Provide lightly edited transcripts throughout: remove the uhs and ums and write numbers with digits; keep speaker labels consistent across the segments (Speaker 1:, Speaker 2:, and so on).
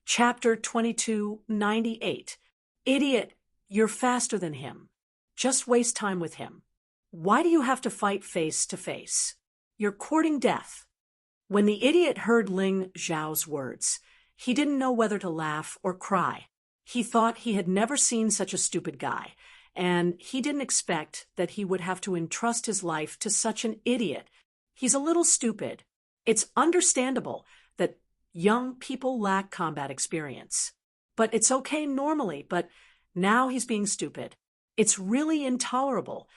Speaker 1: Chapter 2298. Idiot, you're faster than him. Just waste time with him. Why do you have to fight face to face? You're courting death. When the idiot heard Ling Zhao's words, he didn't know whether to laugh or cry. He thought he had never seen such a stupid guy, and he didn't expect that he would have to entrust his life to such an idiot. He's a little stupid. It's understandable that young people lack combat experience. But it's okay normally, but now he's being stupid. It's really intolerable.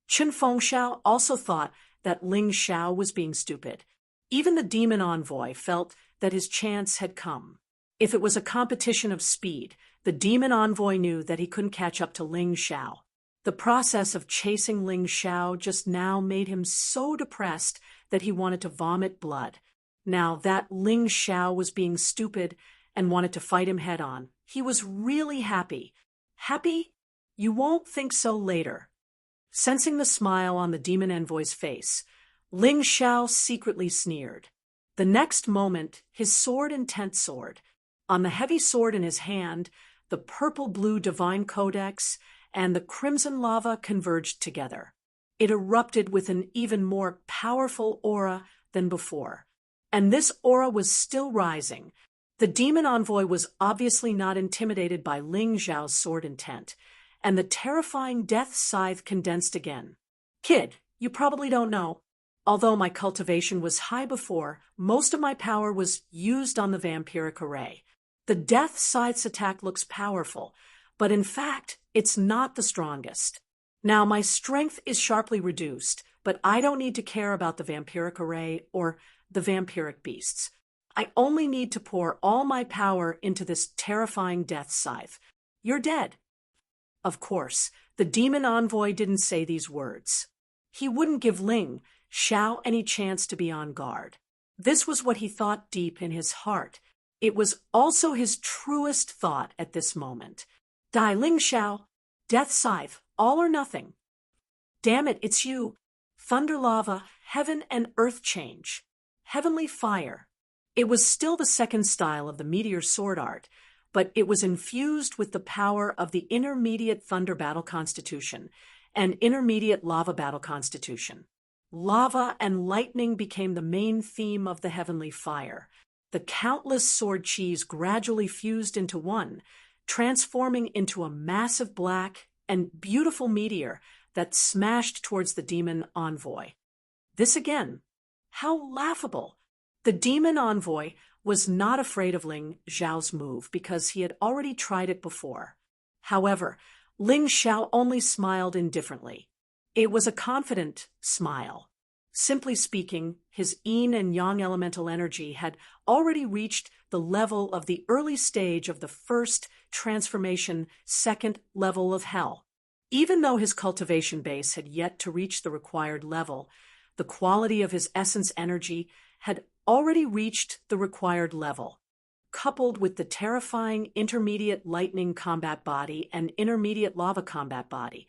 Speaker 1: Chen Fengxiao also thought that Ling Xiao was being stupid. Even the demon envoy felt that his chance had come. If it was a competition of speed, the demon envoy knew that he couldn't catch up to Ling Xiao. The process of chasing Ling Xiao just now made him so depressed that he wanted to vomit blood. Now that Ling Xiao was being stupid and wanted to fight him head-on, he was really happy. Happy? You won't think so later. Sensing the smile on the demon envoy's face, Ling Xiao secretly sneered. The next moment, his sword-intent sword. On the heavy sword in his hand, the purple-blue divine codex and the crimson lava converged together. It erupted with an even more powerful aura than before. And this aura was still rising. The demon envoy was obviously not intimidated by Ling Zhao's sword intent, and the terrifying death scythe condensed again. Kid, you probably don't know. Although my cultivation was high before, most of my power was used on the vampiric array. The death scythe's attack looks powerful, but in fact, it's not the strongest. Now, my strength is sharply reduced, but I don't need to care about the vampiric array or the vampiric beasts. I only need to pour all my power into this terrifying death scythe. You're dead. Of course, the demon envoy didn't say these words. He wouldn't give Ling Xiao any chance to be on guard. This was what he thought deep in his heart. It was also his truest thought at this moment. Die, Ling Xiao. Death scythe, all or nothing. Damn it, it's you. Thunder lava, heaven and earth change. Heavenly fire. It was still the second style of the meteor sword art, but it was infused with the power of the intermediate thunder battle constitution and intermediate lava battle constitution. Lava and lightning became the main theme of the heavenly fire. The countless sword chis gradually fused into one, transforming into a massive black and beautiful meteor that smashed towards the demon envoy. This again. How laughable! The demon envoy was not afraid of Ling Zhao's move because he had already tried it before. However, Ling Xiao only smiled indifferently. It was a confident smile. Simply speaking, his yin and yang elemental energy had already reached the level of the early stage of the first transformation, second level of hell. Even though his cultivation base had yet to reach the required level, the quality of his essence energy had already reached the required level. Coupled with the terrifying intermediate lightning combat body and intermediate lava combat body,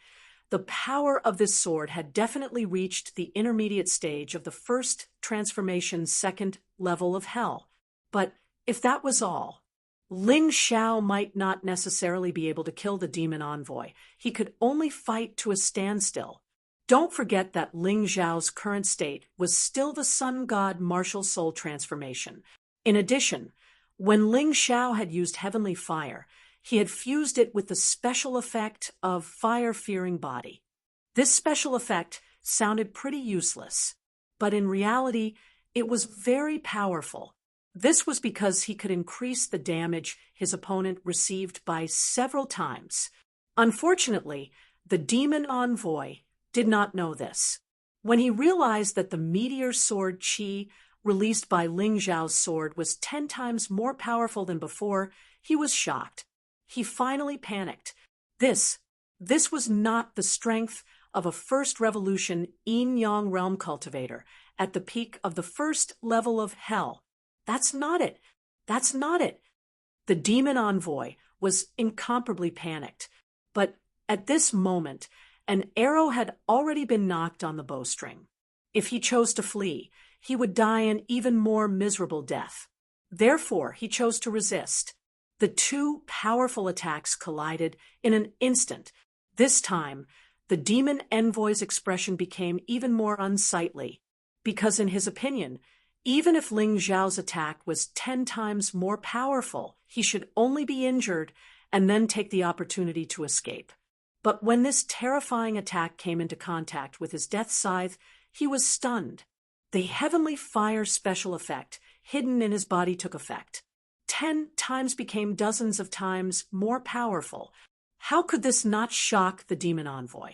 Speaker 1: the power of this sword had definitely reached the intermediate stage of the first transformation second level of hell. But if that was all, Ling Xiao might not necessarily be able to kill the demon envoy. He could only fight to a standstill. Don't forget that Ling Zhao's current state was still the sun god martial soul transformation. In addition, when Ling Xiao had used heavenly fire, he had fused it with the special effect of fire-fearing body. This special effect sounded pretty useless, but in reality, it was very powerful. This was because he could increase the damage his opponent received by several times. Unfortunately, the demon envoy did not know this. When he realized that the meteor sword chi released by Ling Zhao's sword was 10 times more powerful than before, he was shocked. He finally panicked. This was not the strength of a first revolution yin-yang realm cultivator at the peak of the first level of hell. That's not it. That's not it. The demon envoy was incomparably panicked. But at this moment, an arrow had already been knocked on the bowstring. If he chose to flee, he would die an even more miserable death. Therefore, he chose to resist. The two powerful attacks collided in an instant. This time, the demon envoy's expression became even more unsightly, because in his opinion, even if Ling Zhao's attack was 10 times more powerful, he should only be injured and then take the opportunity to escape. But when this terrifying attack came into contact with his death scythe, he was stunned. The heavenly fire special effect hidden in his body took effect. 10 times became dozens of times more powerful. How could this not shock the demon envoy?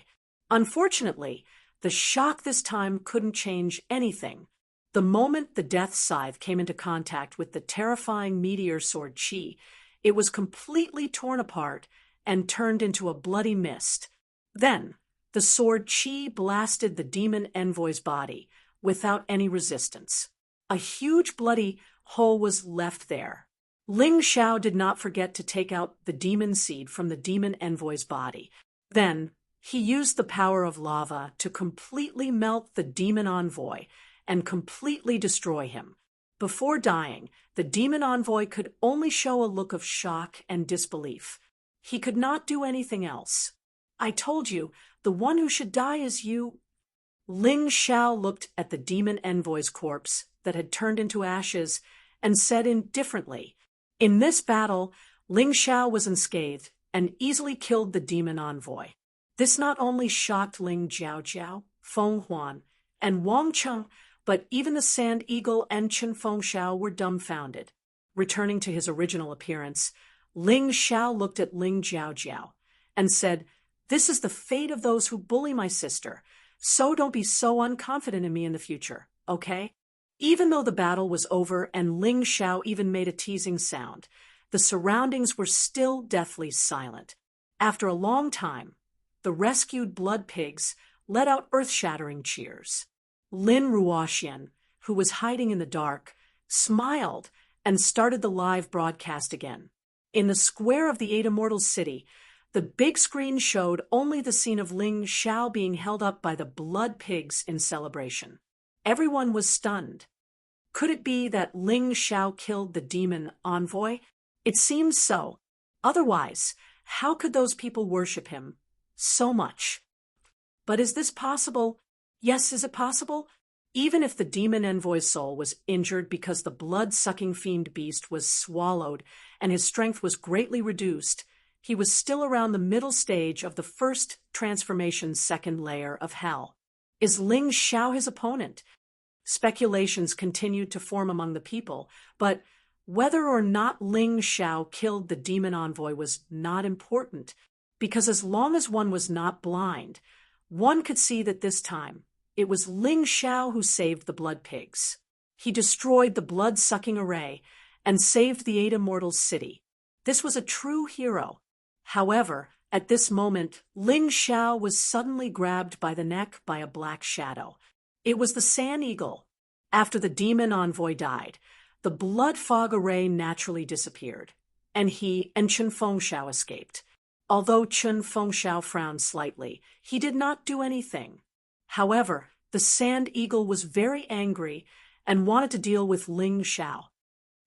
Speaker 1: Unfortunately, the shock this time couldn't change anything. The moment the death scythe came into contact with the terrifying meteor sword Qi, it was completely torn apart and turned into a bloody mist. Then, the sword Qi blasted the demon envoy's body without any resistance. A huge bloody hole was left there. Ling Xiao did not forget to take out the demon seed from the demon envoy's body. Then, he used the power of lava to completely melt the demon envoy and completely destroy him. Before dying, the demon envoy could only show a look of shock and disbelief. He could not do anything else. I told you, the one who should die is you. Ling Xiao looked at the demon envoy's corpse that had turned into ashes and said indifferently, "In this battle, Ling Xiao was unscathed and easily killed the demon envoy." This not only shocked Ling Jiaojiao, Feng Huan, and Wang Cheng, but even the Sand Eagle and Chen Fengxiao were dumbfounded. Returning to his original appearance, Ling Xiao looked at Ling Jiaojiao and said, "This is the fate of those who bully my sister, so don't be so unconfident in me in the future, okay?" Even though the battle was over and Ling Xiao even made a teasing sound, the surroundings were still deathly silent. After a long time, the rescued blood pigs let out earth-shattering cheers. Lin Ruoxian, who was hiding in the dark, smiled and started the live broadcast again. In the square of the Eight Immortals city, the big screen showed only the scene of Ling Xiao being held up by the blood pigs in celebration. Everyone was stunned. Could it be that Ling Xiao killed the demon envoy? It seems so. Otherwise, how could those people worship him so much? But is this possible? Yes, is it possible? Even if the demon envoy's soul was injured because the blood-sucking fiend beast was swallowed and his strength was greatly reduced, he was still around the middle stage of the first transformation's second layer of hell. Is Ling Xiao his opponent? Speculations continued to form among the people, but whether or not Ling Xiao killed the demon envoy was not important, because as long as one was not blind, one could see that this time it was Ling Xiao who saved the blood pigs. He destroyed the blood-sucking array and saved the Eight Immortals city. This was a true hero. However, at this moment, Ling Xiao was suddenly grabbed by the neck by a black shadow. It was the Sand Eagle. After the demon envoy died, the blood fog array naturally disappeared, and he and Chen Fengxiao escaped. Although Chen Fengxiao frowned slightly, he did not do anything. However, the Sand Eagle was very angry and wanted to deal with Ling Xiao.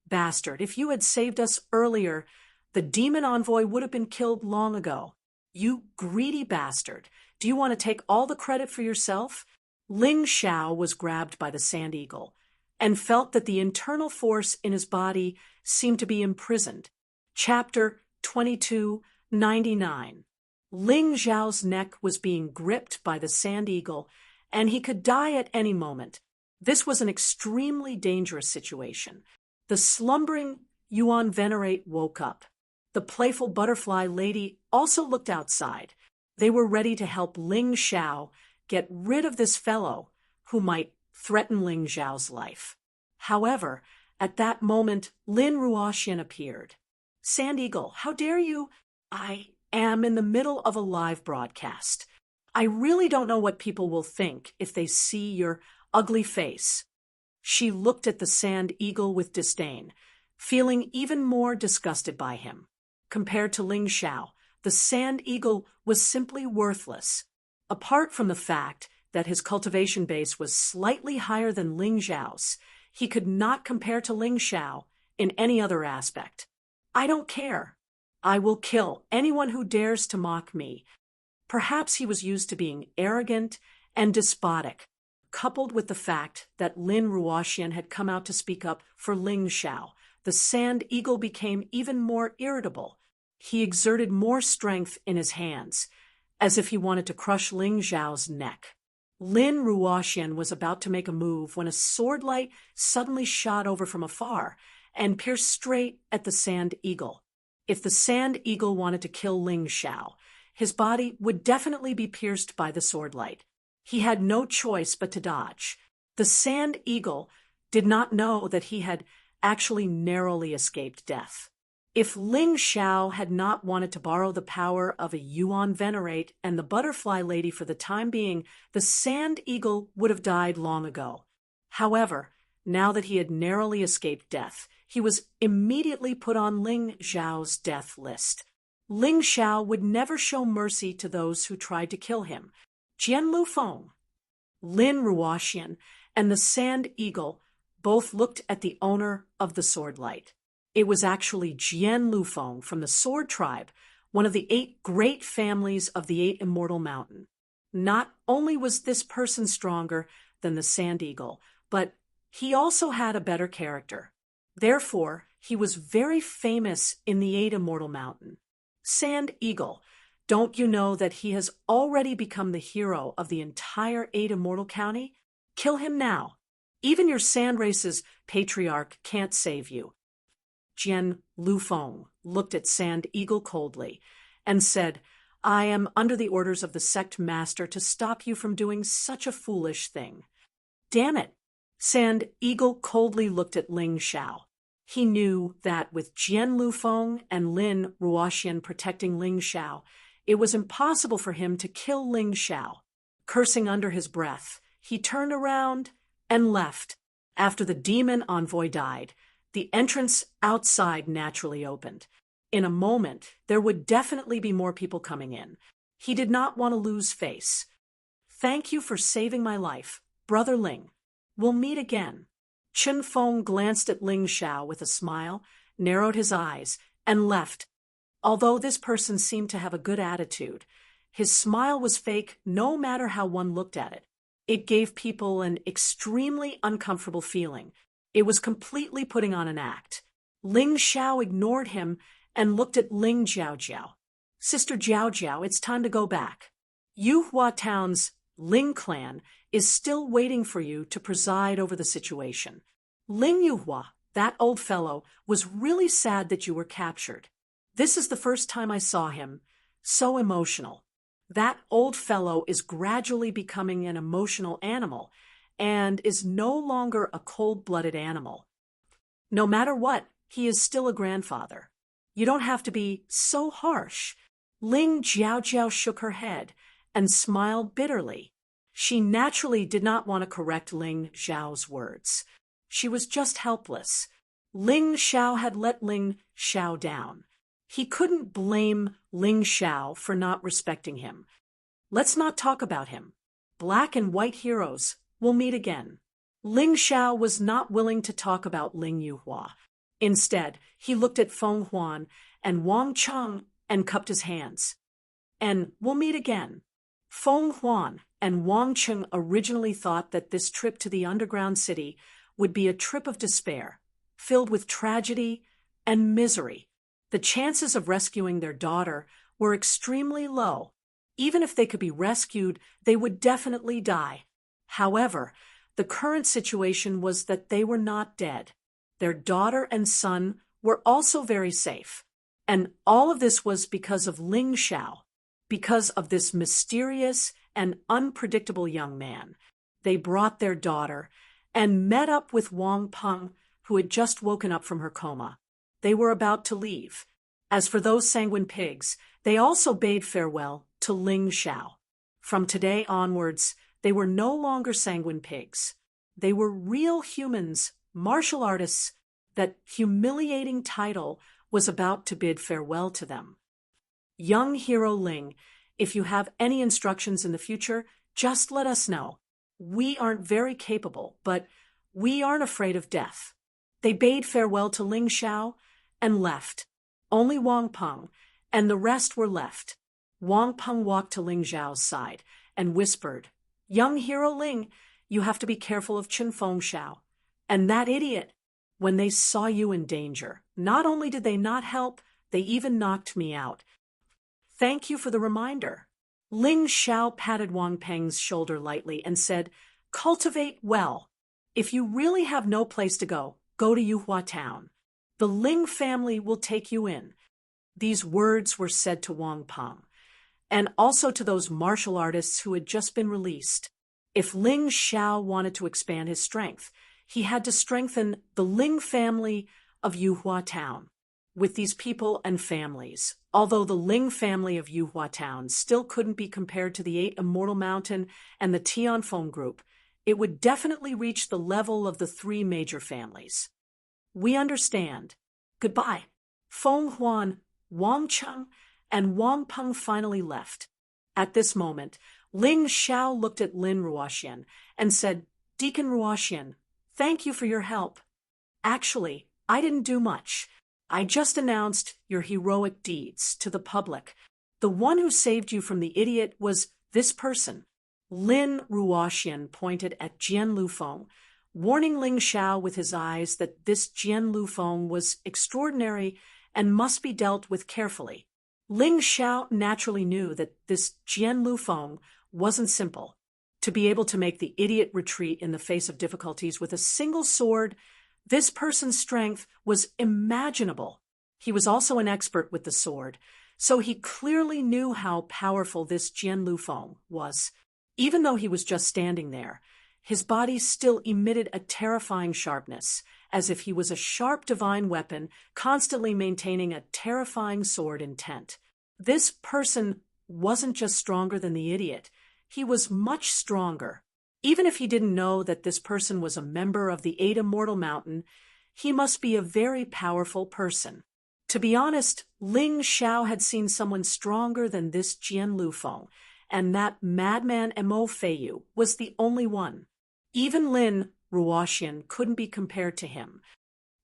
Speaker 1: "Bastard, if you had saved us earlier, the demon envoy would have been killed long ago. You greedy bastard. Do you want to take all the credit for yourself?" Ling Xiao was grabbed by the Sand Eagle and felt that the internal force in his body seemed to be imprisoned. Chapter 2299. Ling Xiao's neck was being gripped by the Sand Eagle, and he could die at any moment. This was an extremely dangerous situation. The slumbering Yuan Venerate woke up. The playful butterfly lady also looked outside. They were ready to help Ling Xiao get rid of this fellow who might threaten Ling Xiao's life. However, at that moment, Lin Ruoxian appeared. "Sand Eagle, how dare you? I am in the middle of a live broadcast. I really don't know what people will think if they see your ugly face." She looked at the Sand Eagle with disdain, feeling even more disgusted by him. Compared to Ling Xiao, the Sand Eagle was simply worthless. Apart from the fact that his cultivation base was slightly higher than Ling Xiao's, he could not compare to Ling Xiao in any other aspect. I don't care. I will kill anyone who dares to mock me. Perhaps he was used to being arrogant and despotic, coupled with the fact that Lin Ruoxian had come out to speak up for Ling Xiao. The Sand Eagle became even more irritable. He exerted more strength in his hands, as if he wanted to crush Ling Xiao's neck. Lin Ruoxian was about to make a move when a sword light suddenly shot over from afar and pierced straight at the Sand Eagle. If the Sand Eagle wanted to kill Ling Xiao, his body would definitely be pierced by the sword light. He had no choice but to dodge. The Sand Eagle did not know that he had actually narrowly escaped death. If Ling Xiao had not wanted to borrow the power of a Yuan Venerate and the Butterfly Lady for the time being, the Sand Eagle would have died long ago. However, now that he had narrowly escaped death, he was immediately put on Ling Xiao's death list. Ling Xiao would never show mercy to those who tried to kill him. Jian Lufeng, Lin Ruoxian, and the Sand Eagle both looked at the owner of the sword light. It was actually Jian Lufeng from the Sword Tribe, one of the 8 great families of the 8 Immortal Mountain. Not only was this person stronger than the Sand Eagle, but he also had a better character. Therefore, he was very famous in the 8 Immortal Mountain. Sand Eagle, don't you know that he has already become the hero of the entire 8 Immortal County? Kill him now. Even your Sand Race's patriarch can't save you. Jian Lufeng looked at Sand Eagle coldly and said, I am under the orders of the sect master to stop you from doing such a foolish thing. Damn it! Sand Eagle coldly looked at Ling Xiao. He knew that with Jian Lufeng and Lin Ruoxian protecting Ling Xiao, it was impossible for him to kill Ling Xiao. Cursing under his breath, he turned around and left. After the demon envoy died, the entrance outside naturally opened. In a moment, there would definitely be more people coming in. He did not want to lose face. Thank you for saving my life, Brother Ling. We'll meet again. Chen Feng glanced at Ling Xiao with a smile, narrowed his eyes, and left. Although this person seemed to have a good attitude, his smile was fake no matter how one looked at it. It gave people an extremely uncomfortable feeling. It was completely putting on an act. Ling Xiao ignored him and looked at Ling Jiaojiao. Sister Jiaojiao, it's time to go back. Yuhua Town's Ling clan is still waiting for you to preside over the situation. Ling Yuhua, that old fellow, was really sad that you were captured. This is the first time I saw him. So emotional. That old fellow is gradually becoming an emotional animal and is no longer a cold-blooded animal. No matter what, he is still a grandfather. You don't have to be so harsh. Ling Jiaojiao shook her head and smiled bitterly. She naturally did not want to correct Ling Xiao's words. She was just helpless. Ling Xiao had let Ling Xiao down. He couldn't blame Ling Xiao for not respecting him. Let's not talk about him. Black and white heroes will meet again. Ling Xiao was not willing to talk about Ling Yuhua. Instead, he looked at Feng Huan and Wang Cheng and cupped his hands. And we'll meet again. Feng Huan and Wang Cheng originally thought that this trip to the underground city would be a trip of despair, filled with tragedy and misery. The chances of rescuing their daughter were extremely low. Even if they could be rescued, they would definitely die. However, the current situation was that they were not dead. Their daughter and son were also very safe. And all of this was because of Ling Xiao, because of this mysterious and unpredictable young man. They brought their daughter and met up with Wang Peng, who had just woken up from her coma. They were about to leave. As for those sanguine pigs, they also bade farewell to Ling Xiao. From today onwards, they were no longer sanguine pigs. They were real humans, martial artists. That humiliating title was about to bid farewell to them. Young hero Ling, if you have any instructions in the future, just let us know. We aren't very capable, but we aren't afraid of death. They bade farewell to Ling Xiao and left. only Wang Peng, and the rest were left. Wang Peng walked to Ling Zhao's side and whispered, "Young hero Ling, you have to be careful of Chen Fengxiao. And that idiot, when they saw you in danger, not only did they not help, they even knocked me out. Thank you for the reminder." Ling Xiao patted Wang Peng's shoulder lightly and said, "Cultivate well. If you really have no place to go, go to Yuhua Town. The Ling family will take you in." These words were said to Wang Peng, and also to those martial artists who had just been released. If Ling Xiao wanted to expand his strength, he had to strengthen the Ling family of Yuhua Town. With these people and families, although the Ling family of Yuhua Town still couldn't be compared to the 8 Immortal Mountain and the Tianfeng group, it would definitely reach the level of the 3 major families. "We understand. Goodbye." Feng Huan, Wang Cheng, and Wang Peng finally left. At this moment, Ling Xiao looked at Lin Ruoxian and said, "Deacon Ruoxian, thank you for your help. Actually, I didn't do much. I just announced your heroic deeds to the public. The one who saved you from the idiot was this person." Lin Ruoxian pointed at Jian Lufeng, warning Ling Xiao with his eyes that this Jian Lufeng was extraordinary and must be dealt with carefully. Ling Xiao naturally knew that this Jian Lufeng wasn't simple. To be able to make the idiot retreat in the face of difficulties with a single sword, this person's strength was imaginable. He was also an expert with the sword, so he clearly knew how powerful this Jian Lufeng was. Even though he was just standing there, his body still emitted a terrifying sharpness, as if he was a sharp divine weapon constantly maintaining a terrifying sword intent. This person wasn't just stronger than the idiot, he was much stronger. Even if he didn't know that this person was a member of the 8 Immortal Mountain, he must be a very powerful person. To be honest, Ling Xiao had seen someone stronger than this Jian Lufeng, and that madman Mo Feiyu was the only one. Even Lin Ruoxian couldn't be compared to him.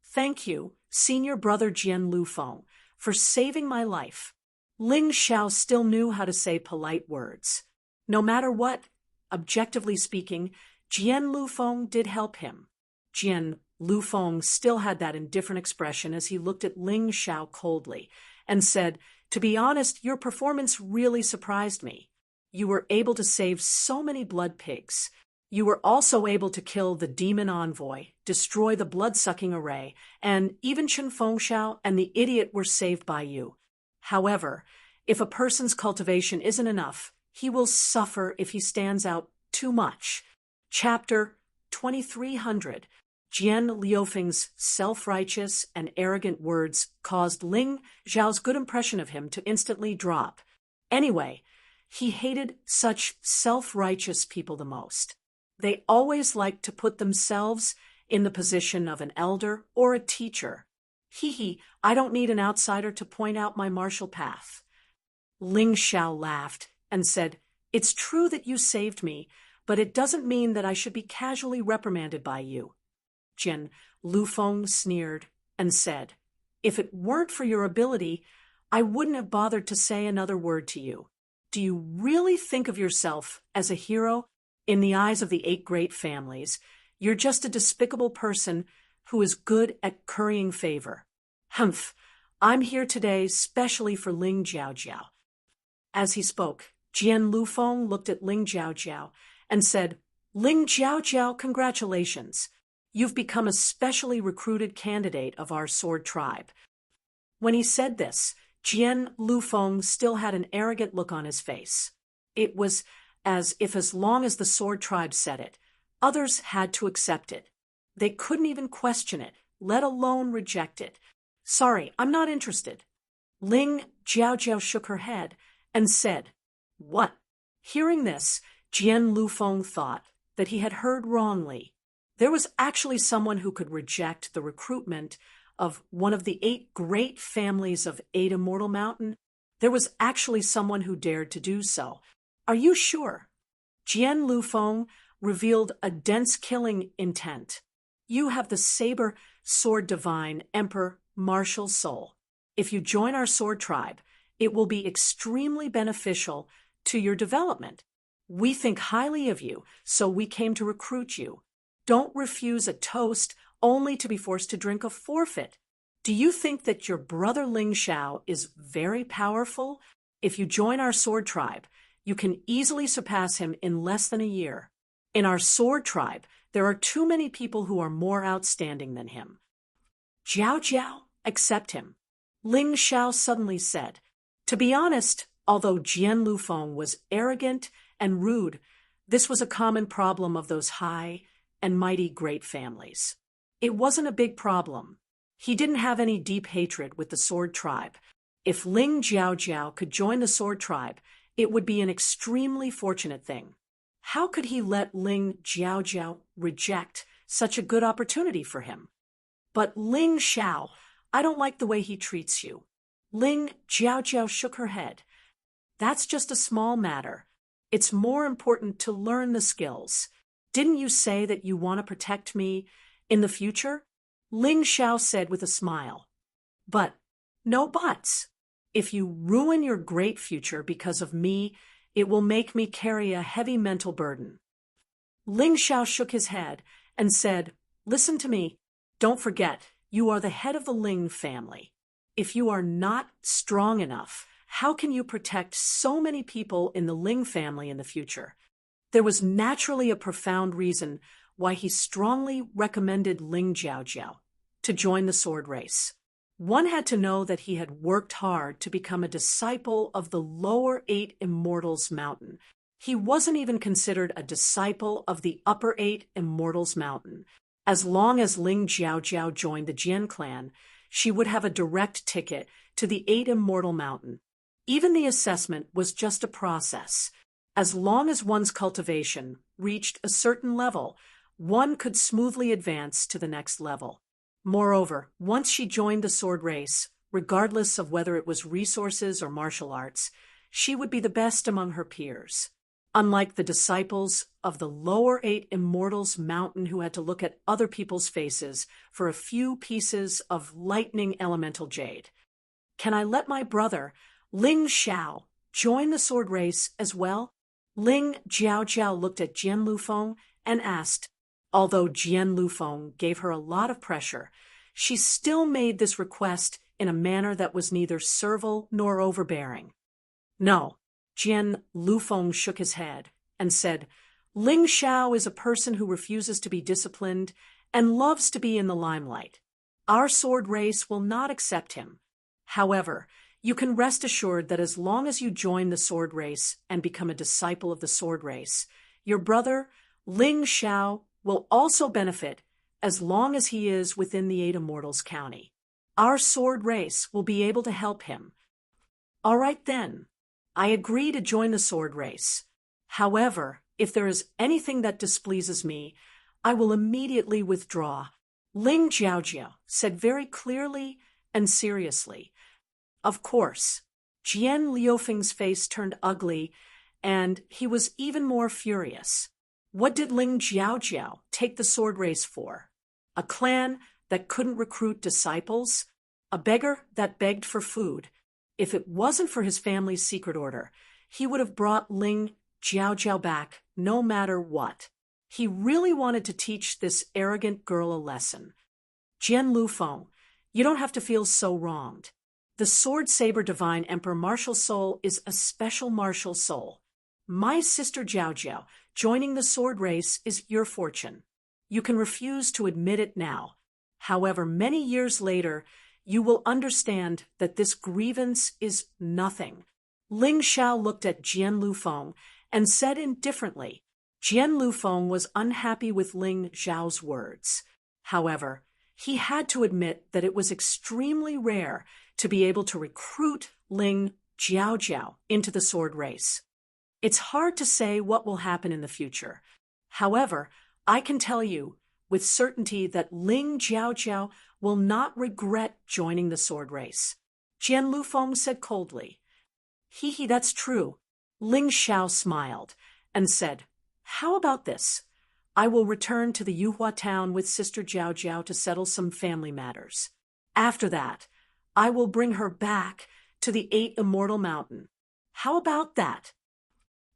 Speaker 1: "Thank you, senior brother Jian Lufeng, for saving my life." Ling Xiao still knew how to say polite words. No matter what, objectively speaking, Jian Lufeng did help him. Jian Lufeng still had that indifferent expression as he looked at Ling Xiao coldly and said, "To be honest, your performance really surprised me. You were able to save so many blood pigs. You were also able to kill the demon envoy, destroy the blood-sucking array, and even Chen Fengxiao and the idiot were saved by you. However, if a person's cultivation isn't enough, he will suffer if he stands out too much." Chapter 2300. Jian Liufeng's self-righteous and arrogant words caused Ling Zhao's good impression of him to instantly drop. Anyway, he hated such self-righteous people the most. They always liked to put themselves in the position of an elder or a teacher. "Hee, I don't need an outsider to point out my martial path." Ling Xiao laughed and said, "It's true that you saved me, but it doesn't mean that I should be casually reprimanded by you." Jian Lufeng sneered and said, "If it weren't for your ability, I wouldn't have bothered to say another word to you. Do you really think of yourself as a hero? In the eyes of the 8 great families, you're just a despicable person who is good at currying favor. Humph, I'm here today specially for Ling Jiaojiao." As he spoke, Jian Lufeng looked at Ling Jiaojiao and said, "Ling Jiaojiao, congratulations. You've become a specially recruited candidate of our sword tribe." When he said this, Jian Lufeng still had an arrogant look on his face. It was as if as long as the sword tribe said it, others had to accept it. They couldn't even question it, let alone reject it. "Sorry, I'm not interested." Ling Jiaojiao shook her head and said, "What?" Hearing this, Jian Lufeng thought that he had heard wrongly. There was actually someone who could reject the recruitment of one of the 8 great families of 8 Immortal Mountain. There was actually someone who dared to do so. "Are you sure?" Jian Lufeng revealed a dense killing intent. "You have the saber sword divine emperor martial soul. If you join our sword tribe, it will be extremely beneficial to your development. We think highly of you, so we came to recruit you. Don't refuse a toast only to be forced to drink a forfeit. Do you think that your brother Ling Xiao is very powerful? If you join our sword tribe, you can easily surpass him in less than a year. In our sword tribe, there are too many people who are more outstanding than him. Jiao Jiao, accept him. Ling Xiao suddenly said. To be honest, although Jian Lufeng was arrogant and rude, this was a common problem of those high and mighty great families. It wasn't a big problem. He didn't have any deep hatred with the sword tribe. If Ling Jiao could join the sword tribe, it would be an extremely fortunate thing. How could he let Ling Jiao reject such a good opportunity for him? But Ling Xiao, I don't like the way he treats you. Ling Jiao shook her head. That's just a small matter. It's more important to learn the skills. Didn't you say that you want to protect me in the future? Ling Xiao said with a smile. But, no buts. If you ruin your great future because of me, it will make me carry a heavy mental burden. Ling Xiao shook his head and said, Listen to me. Don't forget, you are the head of the Ling family. If you are not strong enough, how can you protect so many people in the Ling family in the future? There was naturally a profound reason why he strongly recommended Ling Jiao to join the sword race. One had to know that he had worked hard to become a disciple of the lower 8 Immortals Mountain. He wasn't even considered a disciple of the upper 8 Immortals Mountain. As long as Ling Jiao joined the Jian clan, she would have a direct ticket to the 8 Immortal Mountain. Even the assessment was just a process. As long as one's cultivation reached a certain level, one could smoothly advance to the next level. Moreover, once she joined the sword race, regardless of whether it was resources or martial arts, she would be the best among her peers. Unlike the disciples of the lower 8 Immortals Mountain who had to look at other people's faces for a few pieces of lightning elemental jade. Can I let my brother, Ling Xiao, join the sword race as well? Ling Jiao looked at Jian Lufeng and asked. Although Jian Lufeng gave her a lot of pressure, she still made this request in a manner that was neither servile nor overbearing. No, Jian Lufeng shook his head and said, Ling Xiao is a person who refuses to be disciplined and loves to be in the limelight. Our sword race will not accept him. However, you can rest assured that as long as you join the sword race and become a disciple of the sword race, your brother, Ling Xiao, will also benefit as long as he is within the 8 Immortals County. Our sword race will be able to help him. All right then, I agree to join the sword race. However, if there is anything that displeases me, I will immediately withdraw. Ling Jiao said very clearly and seriously. Of course, Jian Liufeng's face turned ugly, and he was even more furious. What did Ling Jiao take the sword race for? A clan that couldn't recruit disciples? A beggar that begged for food? If it wasn't for his family's secret order, he would have brought Ling Jiao back no matter what. He really wanted to teach this arrogant girl a lesson. Jian Lufeng, you don't have to feel so wronged. The Sword Saber Divine Emperor Martial Soul is a special martial soul. My sister Jiao joining the sword race is your fortune. You can refuse to admit it now. However, many years later, you will understand that this grievance is nothing. Ling Xiao looked at Jian Lufeng and said indifferently. Jian Lufeng was unhappy with Ling Xiao's words. However, he had to admit that it was extremely rare to be able to recruit Ling Jiao into the sword race. It's hard to say what will happen in the future. However, I can tell you with certainty that Ling Jiao will not regret joining the sword race. Jian Lufeng said coldly. That's true. Ling Xiao smiled and said, How about this? I will return to the Yuhua town with Sister Jiao to settle some family matters. After that, I will bring her back to the 8 Immortal Mountain. How about that?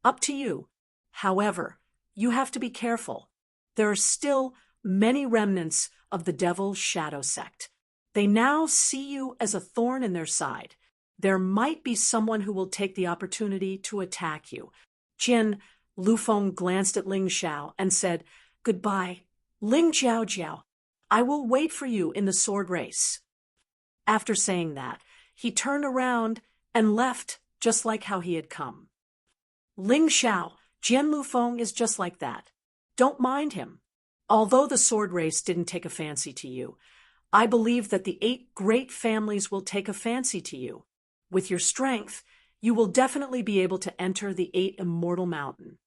Speaker 1: Up to you. However, you have to be careful. There are still many remnants of the Devil's Shadow Sect. They now see you as a thorn in their side. There might be someone who will take the opportunity to attack you. Jin Lufeng glanced at Ling Xiao and said, "Goodbye, Ling Jiao Jiao. I will wait for you in the sword race." After saying that, he turned around and left just like how he had come. Ling Xiao, Jian Lufeng is just like that. Don't mind him. Although the sword race didn't take a fancy to you, I believe that the 8 great families will take a fancy to you. With your strength, you will definitely be able to enter the 8 Immortal Mountain.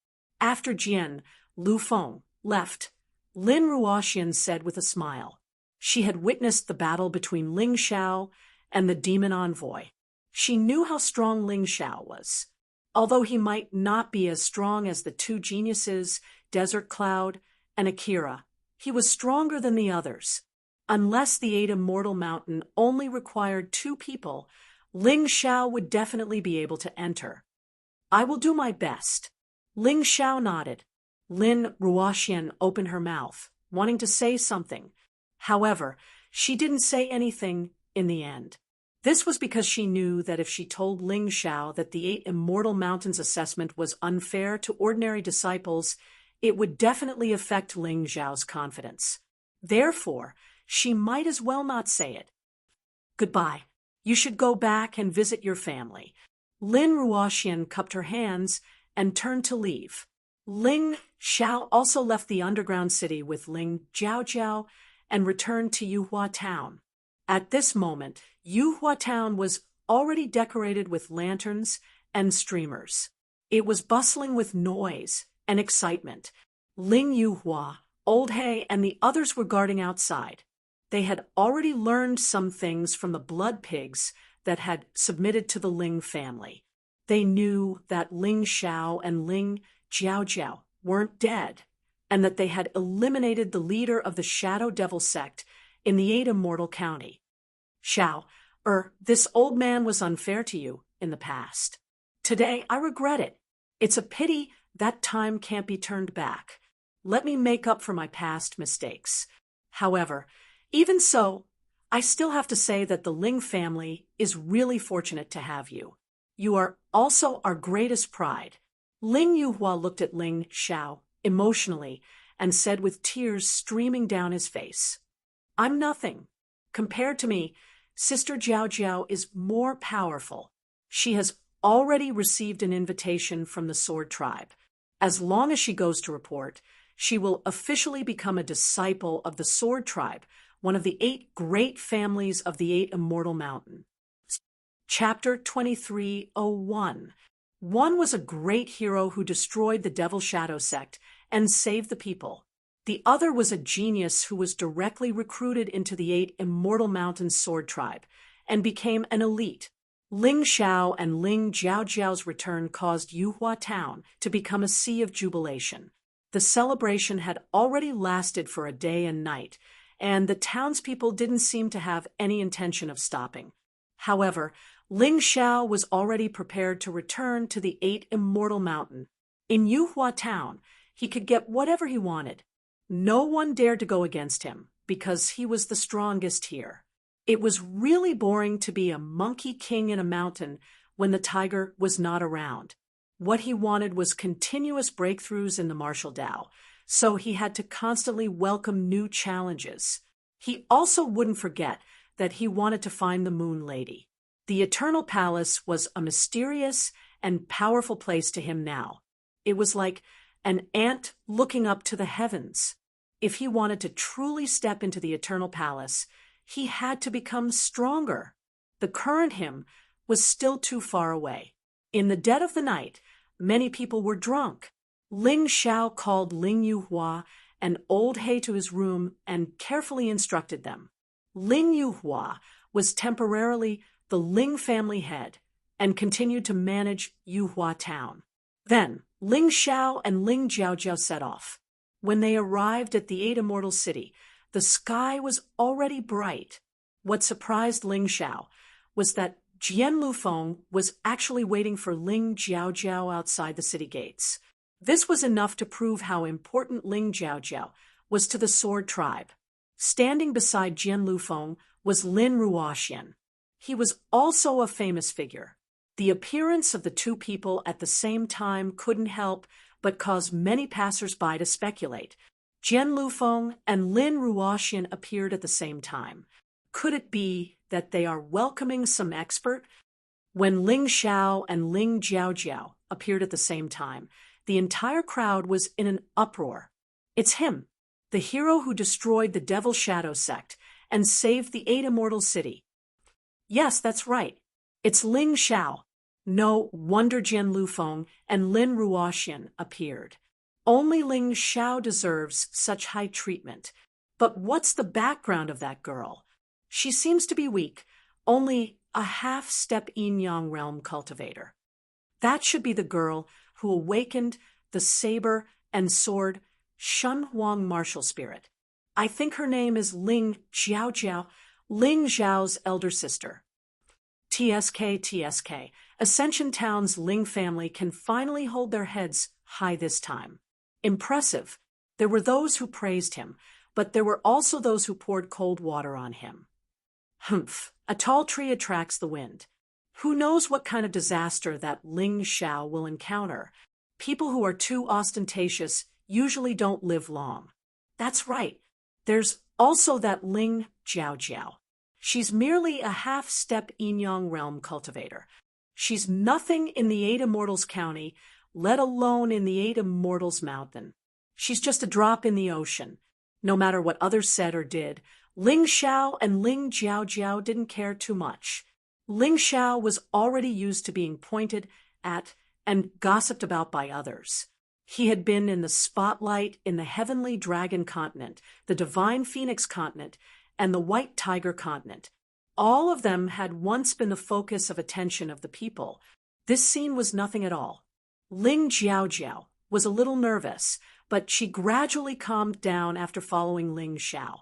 Speaker 1: After Jian Lufeng left, Lin Ruoxian said with a smile. She had witnessed the battle between Ling Xiao and the demon envoy. She knew how strong Ling Xiao was. Although he might not be as strong as the 2 geniuses, Desert Cloud and Akira, he was stronger than the others. Unless the 8 Immortal Mountain only required 2 people, Ling Xiao would definitely be able to enter. I will do my best. Ling Xiao nodded. Lin Ruoxian opened her mouth, wanting to say something. However, she didn't say anything in the end. This was because she knew that if she told Ling Xiao that the 8 Immortal Mountains assessment was unfair to ordinary disciples, it would definitely affect Ling Xiao's confidence. Therefore, she might as well not say it. Goodbye. You should go back and visit your family. Lin Ruoxian cupped her hands and turned to leave. Ling Xiao also left the underground city with Ling Jiao Jiao and returned to Yuhua Town. At this moment, Yuhua Town was already decorated with lanterns and streamers. It was bustling with noise and excitement. Ling Yuhua, Old He, and the others were guarding outside. They had already learned some things from the blood pigs that had submitted to the Ling family. They knew that Ling Xiao and Ling Jiao Jiao weren't dead, and that they had eliminated the leader of the Shadow Devil sect in the 8 Immortal County. Xiao, this old man was unfair to you in the past. Today, I regret it. It's a pity that time can't be turned back. Let me make up for my past mistakes. However, even so, I still have to say that the Ling family is really fortunate to have you. You are also our greatest pride. Ling Yuhua looked at Ling Xiao emotionally and said with tears streaming down his face, "I'm nothing. Compared to me, Sister Jiao Jiao is more powerful. She has already received an invitation from the Sword Tribe. As long as she goes to report, she will officially become a disciple of the Sword Tribe, one of the 8 great families of the 8 Immortal Mountain." Chapter 2301. One was a great hero who destroyed the Devil Shadow sect and saved the people. The other was a genius who was directly recruited into the 8 Immortal Mountain Sword Tribe and became an elite. Ling Xiao and Ling Jiao Jiao's return caused Yuhua Town to become a sea of jubilation. The celebration had already lasted for a day and night, and the townspeople didn't seem to have any intention of stopping. However, Ling Xiao was already prepared to return to the 8 Immortal Mountain. In Yuhua Town, he could get whatever he wanted. No one dared to go against him, because he was the strongest here. It was really boring to be a monkey king in a mountain when the tiger was not around. What he wanted was continuous breakthroughs in the martial Tao, so he had to constantly welcome new challenges. He also wouldn't forget that he wanted to find the Moon Lady. The Eternal Palace was a mysterious and powerful place to him now. It was like an ant looking up to the heavens. If he wanted to truly step into the Eternal Palace, he had to become stronger. The current him was still too far away. In the dead of the night, many people were drunk. Ling Xiao called Ling Yuhua and Old He to his room and carefully instructed them. Ling Yuhua was temporarily the Ling family head and continued to manage Yuhua Town. Then, Ling Xiao and Ling Jiao Jiao set off. When they arrived at the 8 Immortal City, the sky was already bright. What surprised Ling Xiao was that Jian Lufeng was actually waiting for Ling Jiaojiao outside the city gates. This was enough to prove how important Ling Jiaojiao was to the Sword tribe. Standing beside Jian Lufeng was Lin Ruoxian. He was also a famous figure. The appearance of the two people at the same time couldn't help but cause many passers-by to speculate. Jian Lufeng and Lin Ruoxian appeared at the same time. Could it be that they are welcoming some expert? When Ling Xiao and Ling Jiaojiao appeared at the same time, the entire crowd was in an uproar. It's him, the hero who destroyed the Devil Shadow sect and saved the 8 Immortal City. Yes, that's right. It's Ling Xiao. No wonder Jian Lufeng and Lin Ruoxian appeared. Only Ling Xiao deserves such high treatment. But what's the background of that girl? She seems to be weak, only a half-step yin-yang realm cultivator. That should be the girl who awakened the saber and sword Shun Huang martial spirit. I think her name is Ling Jiaojiao, Ling Xiao's elder sister. TSK. Ascension Town's Ling family can finally hold their heads high this time. Impressive. There were those who praised him, but there were also those who poured cold water on him. Humph, a tall tree attracts the wind. Who knows what kind of disaster that Ling Xiao will encounter? People who are too ostentatious usually don't live long. That's right. There's also that Ling Jiaojiao. She's merely a half-step yin-yang realm cultivator. She's nothing in the 8 Immortals County, let alone in the 8 Immortals Mountain. She's just a drop in the ocean. No matter what others said or did, Ling Xiao and Ling Jiaojiao didn't care too much. Ling Xiao was already used to being pointed at and gossiped about by others. He had been in the spotlight in the Heavenly Dragon Continent, the Divine Phoenix Continent, and the White Tiger Continent. All of them had once been the focus of attention of the people. This scene was nothing at all. Ling Jiaojiao was a little nervous, but she gradually calmed down after following Ling Xiao.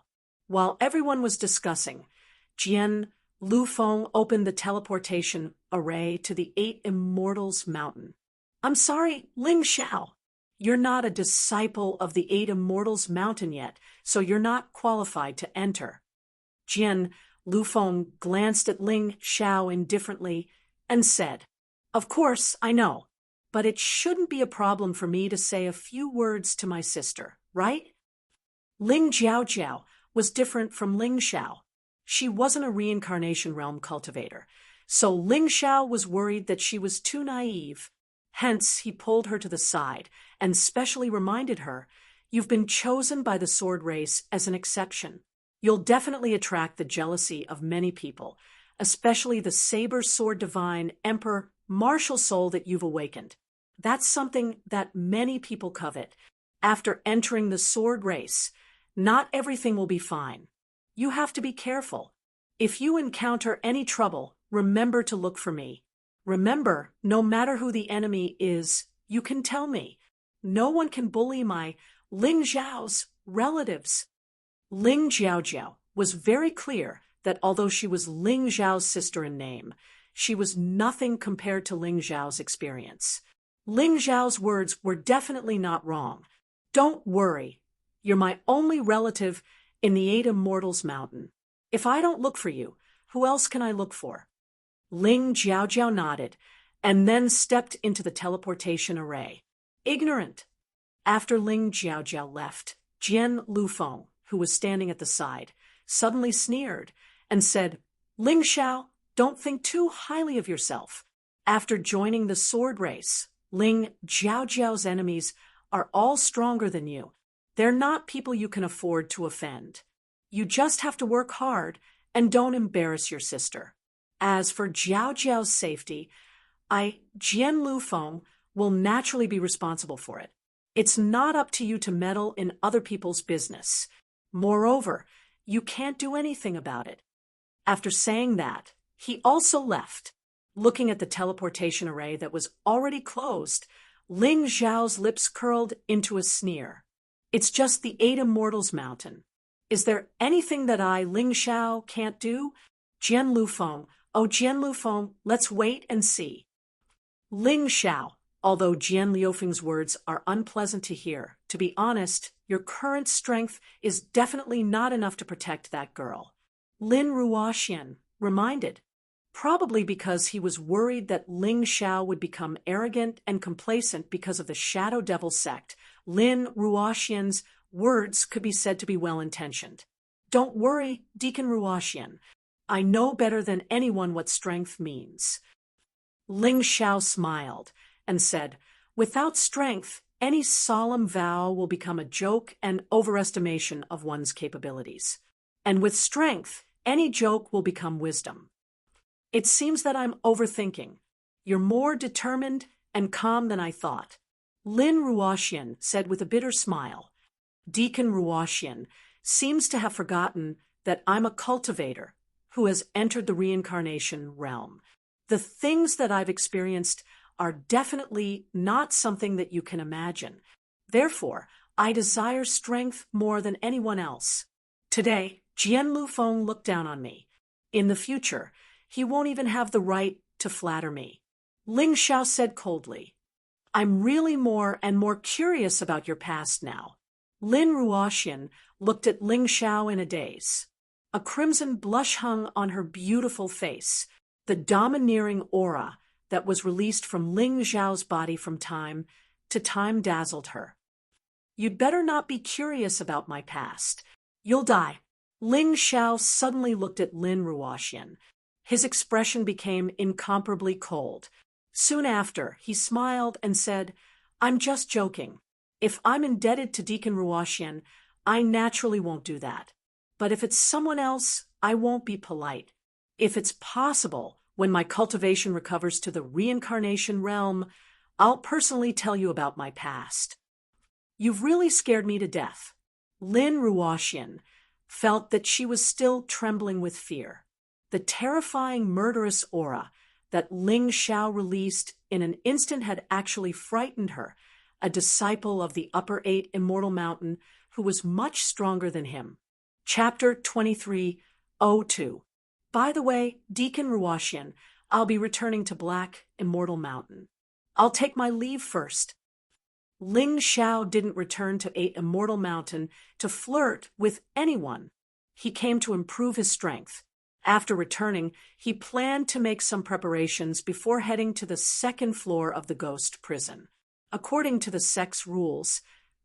Speaker 1: While everyone was discussing, Jian Lufeng opened the teleportation array to the 8 Immortals Mountain. I'm sorry, Ling Xiao. You're not a disciple of the 8 Immortals Mountain yet, so you're not qualified to enter. Jian Lufeng glanced at Ling Xiao indifferently and said, Of course, I know, but it shouldn't be a problem for me to say a few words to my sister, right? Ling Jiaojiao was different from Ling Xiao. She wasn't a reincarnation realm cultivator, so Ling Xiao was worried that she was too naive. Hence, he pulled her to the side and specially reminded her, You've been chosen by the sword race as an exception. You'll definitely attract the jealousy of many people, especially the saber sword divine emperor martial soul that you've awakened. That's something that many people covet. After entering the sword race, not everything will be fine. You have to be careful. If you encounter any trouble, remember to look for me. Remember, no matter who the enemy is, you can tell me. No one can bully my Ling Xiao's relatives. Ling Jiaojiao was very clear that although she was Ling Xiao's sister in name, she was nothing compared to Ling Xiao's experience. Ling Xiao's words were definitely not wrong. Don't worry. You're my only relative in the 8 Immortals Mountain. If I don't look for you, who else can I look for? Ling Jiaojiao nodded and then stepped into the teleportation array. Ignorant. After Ling Jiaojiao left, Jian Lufeng, who was standing at the side, suddenly sneered and said, Ling Xiao, don't think too highly of yourself. After joining the sword race, Ling Jiaojiao's enemies are all stronger than you. They're not people you can afford to offend. You just have to work hard and don't embarrass your sister. As for Jiaojiao's safety, Jian Lufeng, will naturally be responsible for it. It's not up to you to meddle in other people's business. Moreover, you can't do anything about it. After saying that, he also left. Looking at the teleportation array that was already closed, Ling Xiao's lips curled into a sneer. It's just the 8 Immortals Mountain. Is there anything that I, Ling Xiao, can't do? Jian Lufeng, oh Jian Lufeng, let's wait and see. Ling Xiao, although Jian Liufeng's words are unpleasant to hear, to be honest, your current strength is definitely not enough to protect that girl. Lin Ruoxian reminded, probably because he was worried that Ling Xiao would become arrogant and complacent because of the Shadow Devil sect. Lin Ruoxian's words could be said to be well-intentioned. Don't worry, Deacon Ruoxian. I know better than anyone what strength means. Ling Xiao smiled and said, without strength, any solemn vow will become a joke and overestimation of one's capabilities. And with strength, any joke will become wisdom. It seems that I'm overthinking. You're more determined and calm than I thought. Lin Ruoxian said with a bitter smile. Deacon Ruoxian seems to have forgotten that I'm a cultivator who has entered the reincarnation realm. The things that I've experienced are definitely not something that you can imagine. Therefore, I desire strength more than anyone else. Today, Jian Lufeng looked down on me. In the future, he won't even have the right to flatter me. Ling Xiao said coldly, I'm really more and more curious about your past now. Lin Ruoxian looked at Ling Xiao in a daze. A crimson blush hung on her beautiful face, the domineering aura that was released from Ling Xiao's body from time to time dazzled her. You'd better not be curious about my past. You'll die. Ling Xiao suddenly looked at Lin Ruoxian. His expression became incomparably cold. Soon after, he smiled and said, I'm just joking. If I'm indebted to Deacon Ruoxian, I naturally won't do that. But if it's someone else, I won't be polite. If it's possible, when my cultivation recovers to the reincarnation realm, I'll personally tell you about my past. You've really scared me to death. Lin Ruoxian felt that she was still trembling with fear. The terrifying murderous aura that Ling Xiao released in an instant had actually frightened her, a disciple of the Upper Eight Immortal Mountain who was much stronger than him. Chapter 23:02. By the way, Deacon Ruoxian, I'll be returning to Black Immortal Mountain. I'll take my leave first. Ling Xiao didn't return to Eight Immortal Mountain to flirt with anyone. He came to improve his strength. After returning, he planned to make some preparations before heading to the second floor of the ghost prison. According to the sect's rules,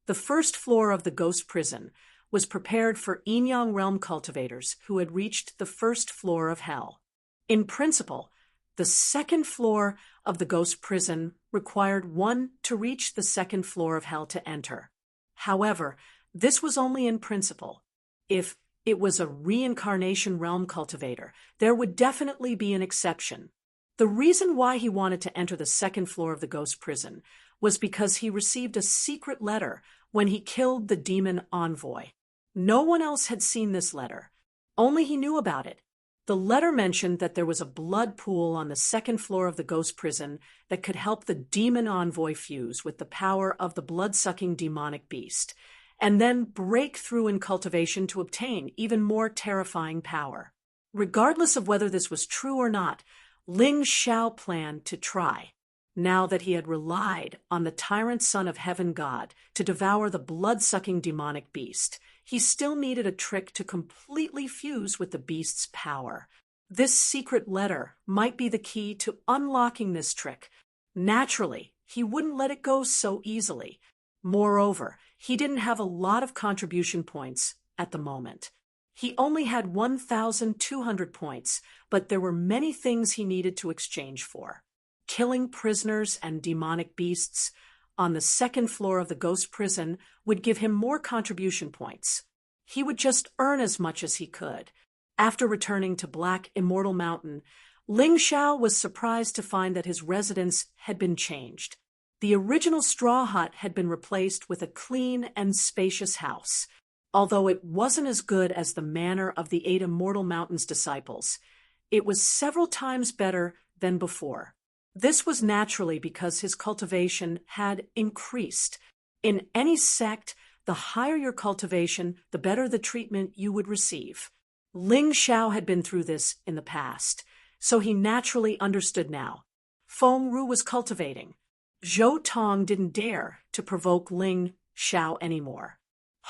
Speaker 1: the first floor of the ghost prison was prepared for Yin-Yang realm cultivators who had reached the first floor of hell. In principle, the second floor of the ghost prison required one to reach the second floor of hell to enter. However, this was only in principle. If it was a reincarnation realm cultivator, there would definitely be an exception. The reason why he wanted to enter the second floor of the ghost prison was because he received a secret letter when he killed the demon envoy. No one else had seen this letter. Only he knew about it. The letter mentioned that there was a blood pool on the second floor of the ghost prison that could help the demon envoy fuse with the power of the blood-sucking demonic beast, and then break through in cultivation to obtain even more terrifying power. Regardless of whether this was true or not, Ling Xiao planned to try. Now that he had relied on the tyrant son of heaven god to devour the blood-sucking demonic beast, he still needed a trick to completely fuse with the beast's power. This secret letter might be the key to unlocking this trick. Naturally, he wouldn't let it go so easily. Moreover, he didn't have a lot of contribution points at the moment. He only had 1,200 points, but there were many things he needed to exchange for. Killing prisoners and demonic beasts on the second floor of the ghost prison would give him more contribution points. He would just earn as much as he could. After returning to Black Immortal Mountain, Ling Xiao was surprised to find that his residence had been changed. The original straw hut had been replaced with a clean and spacious house. Although it wasn't as good as the manor of the Eight Immortal Mountain's disciples, it was several times better than before. This was naturally because his cultivation had increased. In any sect, The higher your cultivation, the better the treatment you would receive. Ling Xiao had been through this in the past, so he naturally understood now. Feng Ru was cultivating. Zhou Tong didn't dare to provoke Ling Xiao anymore.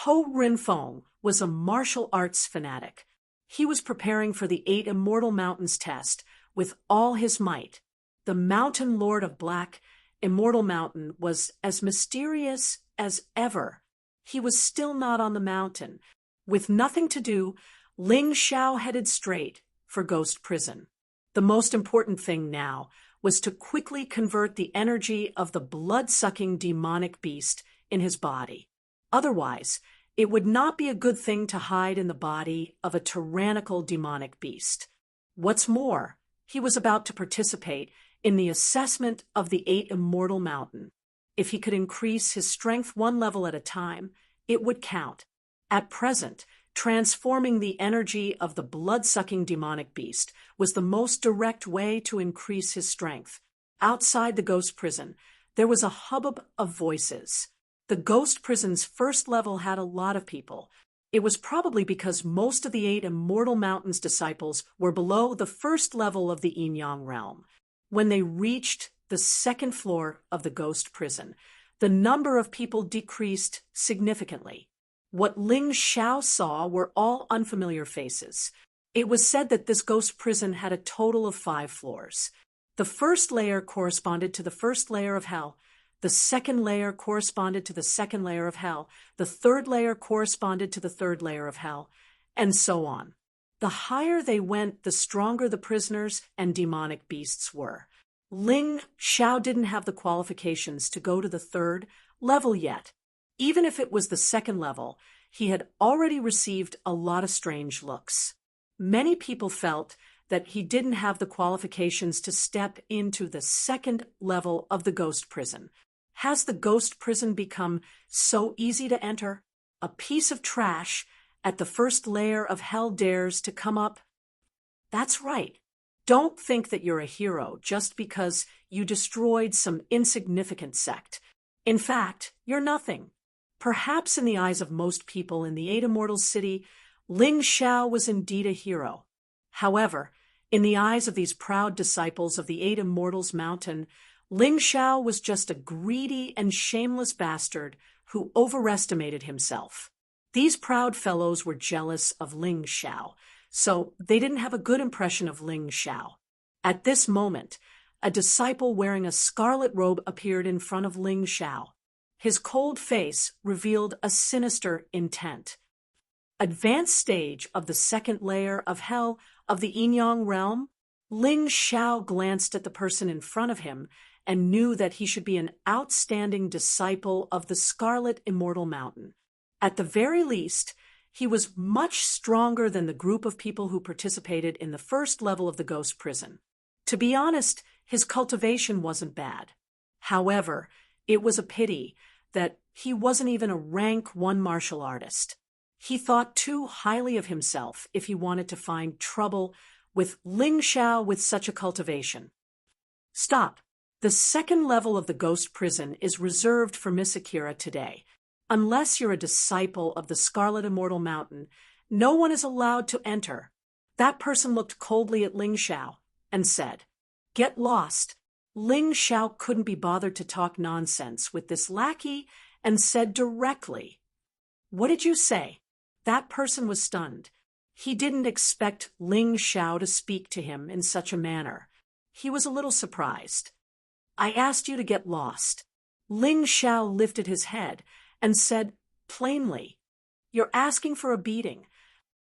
Speaker 1: Ho Rinfeng was a martial arts fanatic. He was preparing for the 8 Immortal Mountains test with all his might. The Mountain Lord of Black Immortal Mountain was as mysterious as ever. He was still not on the mountain. With nothing to do, Ling Xiao headed straight for Ghost Prison. The most important thing now was to quickly convert the energy of the blood-sucking demonic beast in his body. Otherwise, it would not be a good thing to hide in the body of a tyrannical demonic beast. What's more, he was about to participate in the assessment of the 8 Immortal Mountain. If he could increase his strength 1 level at a time, it would count. At present, transforming the energy of the blood-sucking demonic beast was the most direct way to increase his strength. Outside the ghost prison, there was a hubbub of voices. The ghost prison's first level had a lot of people. It was probably because most of the 8 Immortal Mountains disciples were below the first level of the Yin Yang realm. When they reached the second floor of the ghost prison, the number of people decreased significantly. What Ling Xiao saw were all unfamiliar faces. It was said that this ghost prison had a total of 5 floors. The first layer corresponded to the first layer of hell. The second layer corresponded to the second layer of hell. The third layer corresponded to the third layer of hell, and so on. The higher they went, the stronger the prisoners and demonic beasts were. Ling Xiao didn't have the qualifications to go to the third level yet. Even if it was the second level, he had already received a lot of strange looks. Many people felt that he didn't have the qualifications to step into the second level of the ghost prison. Has the ghost prison become so easy to enter? A piece of trash at the first layer of hell dares to come up? That's right. Don't think that you're a hero just because you destroyed some insignificant sect. In fact, you're nothing. Perhaps in the eyes of most people in the 8 Immortals city, Ling Xiao was indeed a hero. However, in the eyes of these proud disciples of the 8 Immortals Mountain, Ling Xiao was just a greedy and shameless bastard who overestimated himself. These proud fellows were jealous of Ling Xiao, so they didn't have a good impression of Ling Xiao. At this moment, a disciple wearing a scarlet robe appeared in front of Ling Xiao. His cold face revealed a sinister intent. Advanced stage of the second layer of hell of the Yin Yang realm, Ling Xiao glanced at the person in front of him and knew that he should be an outstanding disciple of the Scarlet Immortal Mountain. At the very least, he was much stronger than the group of people who participated in the first level of the ghost prison. To be honest, his cultivation wasn't bad. However, it was a pity that he wasn't even a rank 1 martial artist. He thought too highly of himself if he wanted to find trouble with Ling Xiao with such a cultivation. Stop. The second level of the ghost prison is reserved for Miss Akira today. Unless you're a disciple of the Scarlet Immortal Mountain, no one is allowed to enter. That person looked coldly at Ling Xiao and said, "Get lost." Ling Xiao couldn't be bothered to talk nonsense with this lackey and said directly, "What did you say?" That person was stunned. He didn't expect Ling Xiao to speak to him in such a manner. He was a little surprised. "I asked you to get lost." Ling Xiao lifted his head and said plainly, "You're asking for a beating."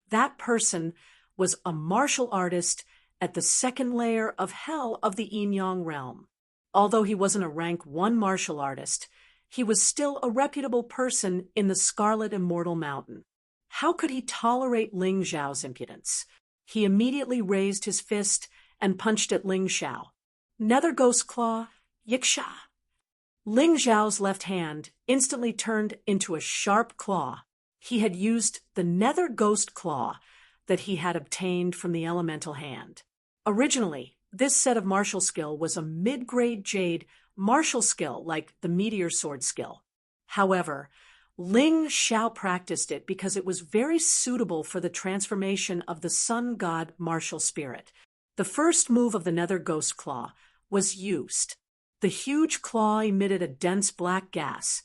Speaker 1: That person was a martial artist at the second layer of hell of the Yin Yang realm. Although he wasn't a rank 1 martial artist, he was still a reputable person in the Scarlet Immortal Mountain. How could he tolerate Ling Xiao's impudence? He immediately raised his fist and punched at Ling Xiao. Nether Ghost Claw, Yiksha. Ling Xiao's left hand instantly turned into a sharp claw. He had used the Nether Ghost Claw that he had obtained from the elemental hand. Originally, this set of martial skill was a mid-grade jade martial skill like the meteor sword skill. However, Ling Xiao practiced it because it was very suitable for the transformation of the sun god martial spirit. The first move of the nether ghost claw was used. The huge claw emitted a dense black gas,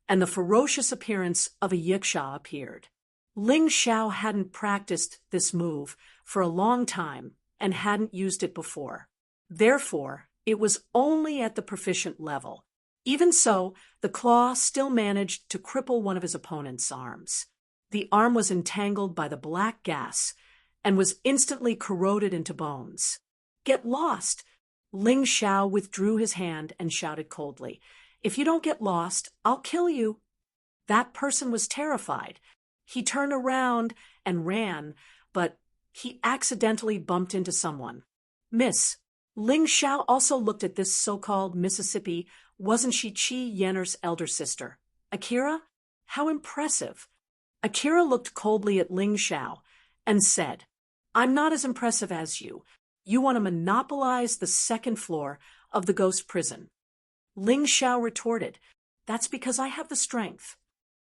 Speaker 1: and the ferocious appearance of a yiksha appeared. Ling Xiao hadn't practiced this move for a long time and hadn't used it before. Therefore, it was only at the proficient level. Even so, the claw still managed to cripple one of his opponent's arms. The arm was entangled by the black gas and was instantly corroded into bones. "Get lost!" Ling Xiao withdrew his hand and shouted coldly, "If you don't get lost, I'll kill you." That person was terrified. He turned around and ran, but he accidentally bumped into someone. "Miss." Ling Xiao also looked at this so-called Mississippi. Wasn't she Qi Yenner's elder sister? Akira? How impressive. Akira looked coldly at Ling Xiao and said, "I'm not as impressive as you. You want to monopolize the second floor of the ghost prison." Ling Xiao retorted, "That's because I have the strength."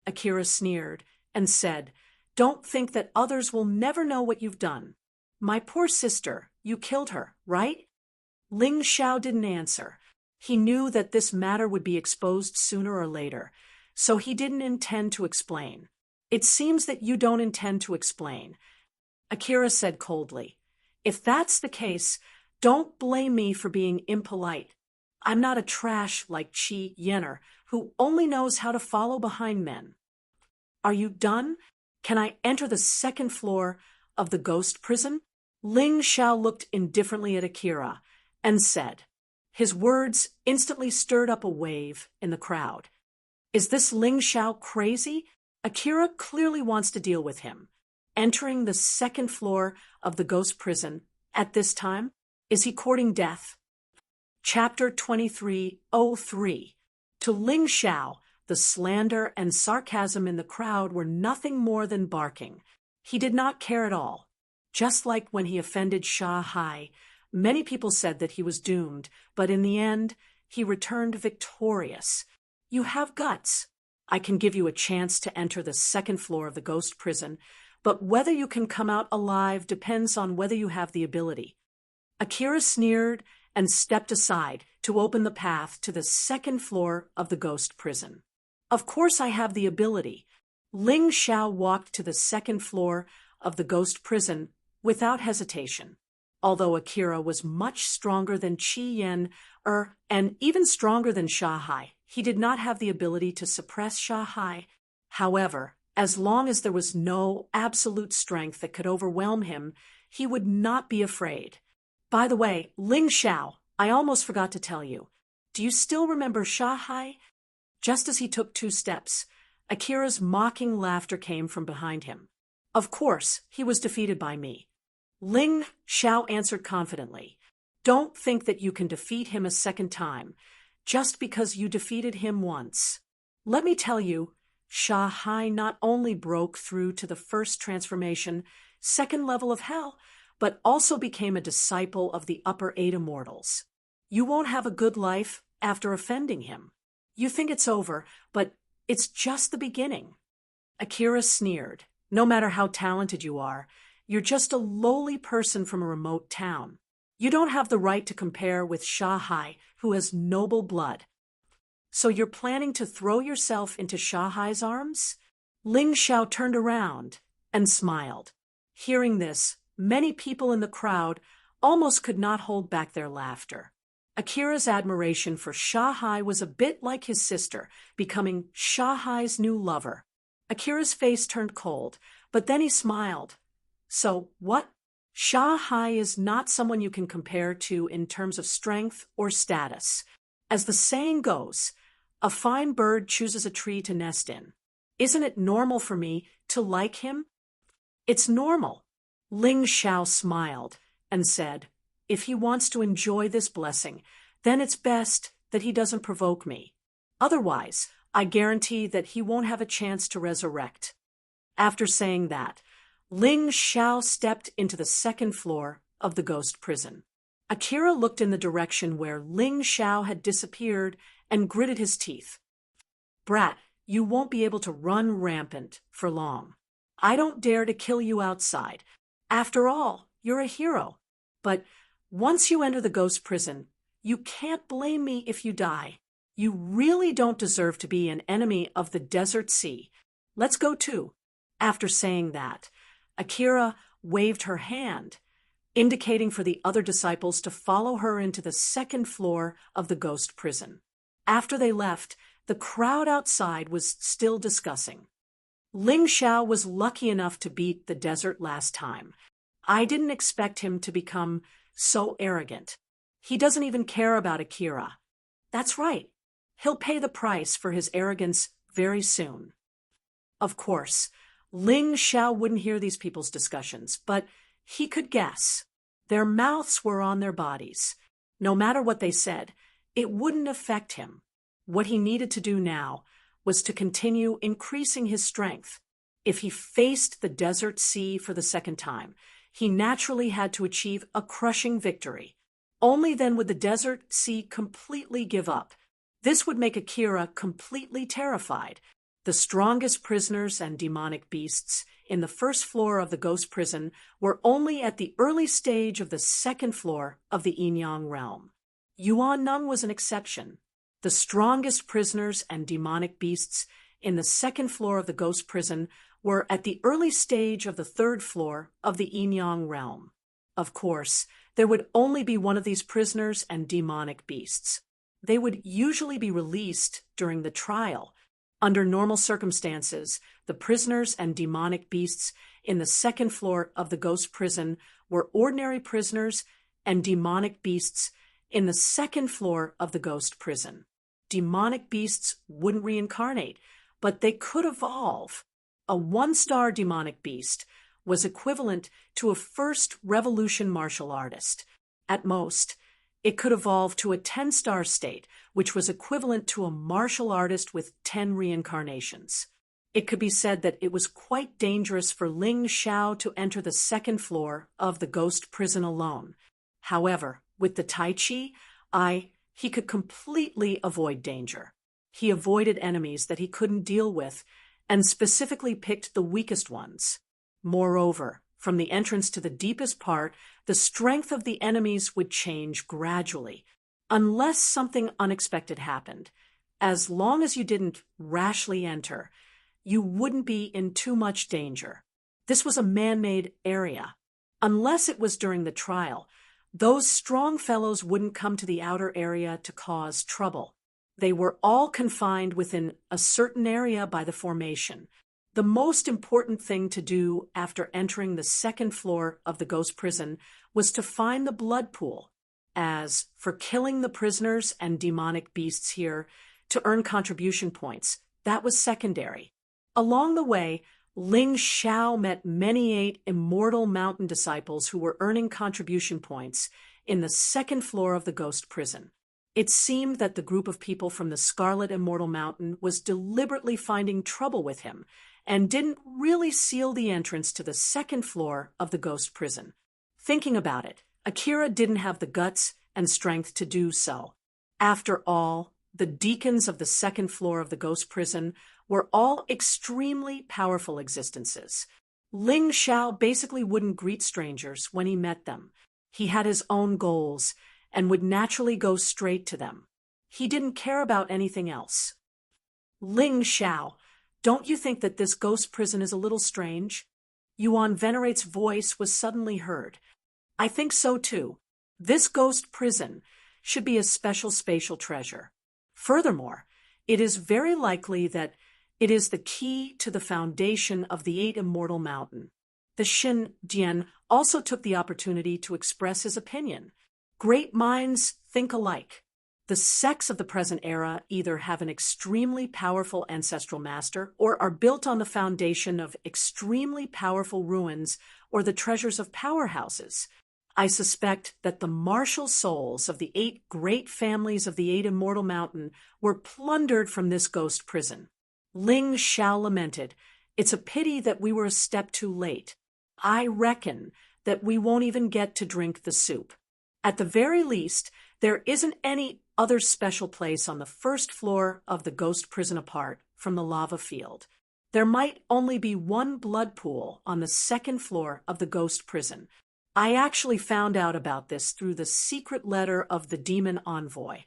Speaker 1: Akira sneered and said, "Don't think that others will never know what you've done. My poor sister, you killed her, right?" Ling Xiao didn't answer. He knew that this matter would be exposed sooner or later, so he didn't intend to explain. "It seems that you don't intend to explain," Akira said coldly. "If that's the case, don't blame me for being impolite. I'm not a trash like Qi Yenner, who only knows how to follow behind men." "Are you done? Can I enter the second floor of the ghost prison?" Ling Xiao looked indifferently at Akira and said. His words instantly stirred up a wave in the crowd. Is this Ling Xiao crazy? Akira clearly wants to deal with him. Entering the second floor of the ghost prison at this time? Is he courting death? Chapter 2303. To Ling Xiao, the slander and sarcasm in the crowd were nothing more than barking. He did not care at all. Just like when he offended Sha Hai, many people said that he was doomed, but in the end, he returned victorious. "You have guts. I can give you a chance to enter the second floor of the ghost prison, but whether you can come out alive depends on whether you have the ability." Akira sneered and stepped aside to open the path to the second floor of the ghost prison. "Of course I have the ability." Ling Xiao walked to the second floor of the ghost prison without hesitation. Although Akira was much stronger than Qi Yen, and even stronger than Sha Hai, he did not have the ability to suppress Sha Hai. However, as long as there was no absolute strength that could overwhelm him, he would not be afraid. By the way, Ling Xiao, I almost forgot to tell you. Do you still remember Sha Hai? Just as he took 2 steps, Akira's mocking laughter came from behind him. "Of course, he was defeated by me." Ling Xiao answered confidently. "Don't think that you can defeat him a second time, just because you defeated him once. Let me tell you, Sha Hai not only broke through to the first transformation, second level of hell, but also became a disciple of the upper 8 immortals. You won't have a good life after offending him. You think it's over, but it's just the beginning." Akira sneered. "No matter how talented you are, you're just a lowly person from a remote town. You don't have the right to compare with Sha Hai, who has noble blood. So you're planning to throw yourself into Sha Hai's arms?" Ling Xiao turned around and smiled. Hearing this, many people in the crowd almost could not hold back their laughter. Akira's admiration for Sha Hai was a bit like his sister, becoming Sha Hai's new lover. Akira's face turned cold, but then he smiled. "So, what? Sha Hai is not someone you can compare to in terms of strength or status. As the saying goes, a fine bird chooses a tree to nest in. Isn't it normal for me to like him?" "It's normal." Ling Xiao smiled and said, "If he wants to enjoy this blessing, then it's best that he doesn't provoke me. Otherwise, I guarantee that he won't have a chance to resurrect." After saying that, Ling Xiao stepped into the second floor of the ghost prison. Akira looked in the direction where Ling Xiao had disappeared and gritted his teeth. "Brat, you won't be able to run rampant for long. I don't dare to kill you outside. After all, you're a hero. But once you enter the ghost prison, you can't blame me if you die. You really don't deserve to be an enemy of the desert sea. Let's go too." After saying that, Akira waved her hand, indicating for the other disciples to follow her into the second floor of the ghost prison. After they left, the crowd outside was still discussing. "Ling Xiao was lucky enough to beat the desert last time. I didn't expect him to become so arrogant. He doesn't even care about Akira. That's right. He'll pay the price for his arrogance very soon." Of course, Ling Xiao wouldn't hear these people's discussions, but he could guess. Their mouths were on their bodies. No matter what they said, it wouldn't affect him. What he needed to do now was to continue increasing his strength. If he faced the desert sea for the second time, he naturally had to achieve a crushing victory. Only then would the desert sea completely give up. This would make Akira completely terrified. The strongest prisoners and demonic beasts in the first floor of the ghost prison were only at the early stage of the second floor of the Yin-Yang realm. Yuan Neng was an exception. The strongest prisoners and demonic beasts in the second floor of the ghost prison were at the early stage of the third floor of the Yin-Yang realm. Of course, there would only be one of these prisoners and demonic beasts. They would usually be released during the trial. Under normal circumstances, the prisoners and demonic beasts in the second floor of the ghost prison were ordinary prisoners and demonic beasts in the second floor of the ghost prison. Demonic beasts wouldn't reincarnate, but they could evolve. A 1-star demonic beast was equivalent to a first revolution martial artist. At most, it could evolve to a 10-star state, which was equivalent to a martial artist with 10 reincarnations. It could be said that it was quite dangerous for Ling Xiao to enter the second floor of the ghost prison alone. However, with the Tai Chi, he could completely avoid danger. He avoided enemies that he couldn't deal with, and specifically picked the weakest ones. Moreover, from the entrance to the deepest part, the strength of the enemies would change gradually, unless something unexpected happened. As long as you didn't rashly enter, you wouldn't be in too much danger. This was a man-made area. Unless it was during the trial, those strong fellows wouldn't come to the outer area to cause trouble. They were all confined within a certain area by the formation. The most important thing to do after entering the second floor of the ghost prison was to find the blood pool. As for killing the prisoners and demonic beasts here to earn contribution points, that was secondary. Along the way, Ling Xiao met many 8 immortal mountain disciples who were earning contribution points in the second floor of the ghost prison. It seemed that the group of people from the Scarlet Immortal Mountain was deliberately finding trouble with him and didn't really seal the entrance to the second floor of the ghost prison. Thinking about it, Akira didn't have the guts and strength to do so. After all, the deacons of the second floor of the ghost prison were all extremely powerful existences. Ling Xiao basically wouldn't greet strangers when he met them. He had his own goals and would naturally go straight to them. He didn't care about anything else. "Ling Xiao, don't you think that this ghost prison is a little strange?" Yuan Venerate's voice was suddenly heard. "I think so too. This ghost prison should be a special spatial treasure. Furthermore, it is very likely that it is the key to the foundation of the 8 Immortal Mountain." The Xin Dian also took the opportunity to express his opinion. Great minds think alike. The sects of the present era either have an extremely powerful ancestral master or are built on the foundation of extremely powerful ruins or the treasures of powerhouses. I suspect that the martial souls of the 8 great families of the 8 Immortal Mountain were plundered from this ghost prison. Ling Xiao lamented, "It's a pity that we were a step too late. I reckon that we won't even get to drink the soup. At the very least, there isn't any other special place on the first floor of the ghost prison apart from the lava field. There might only be one blood pool on the second floor of the ghost prison. I actually found out about this through the secret letter of the demon envoy.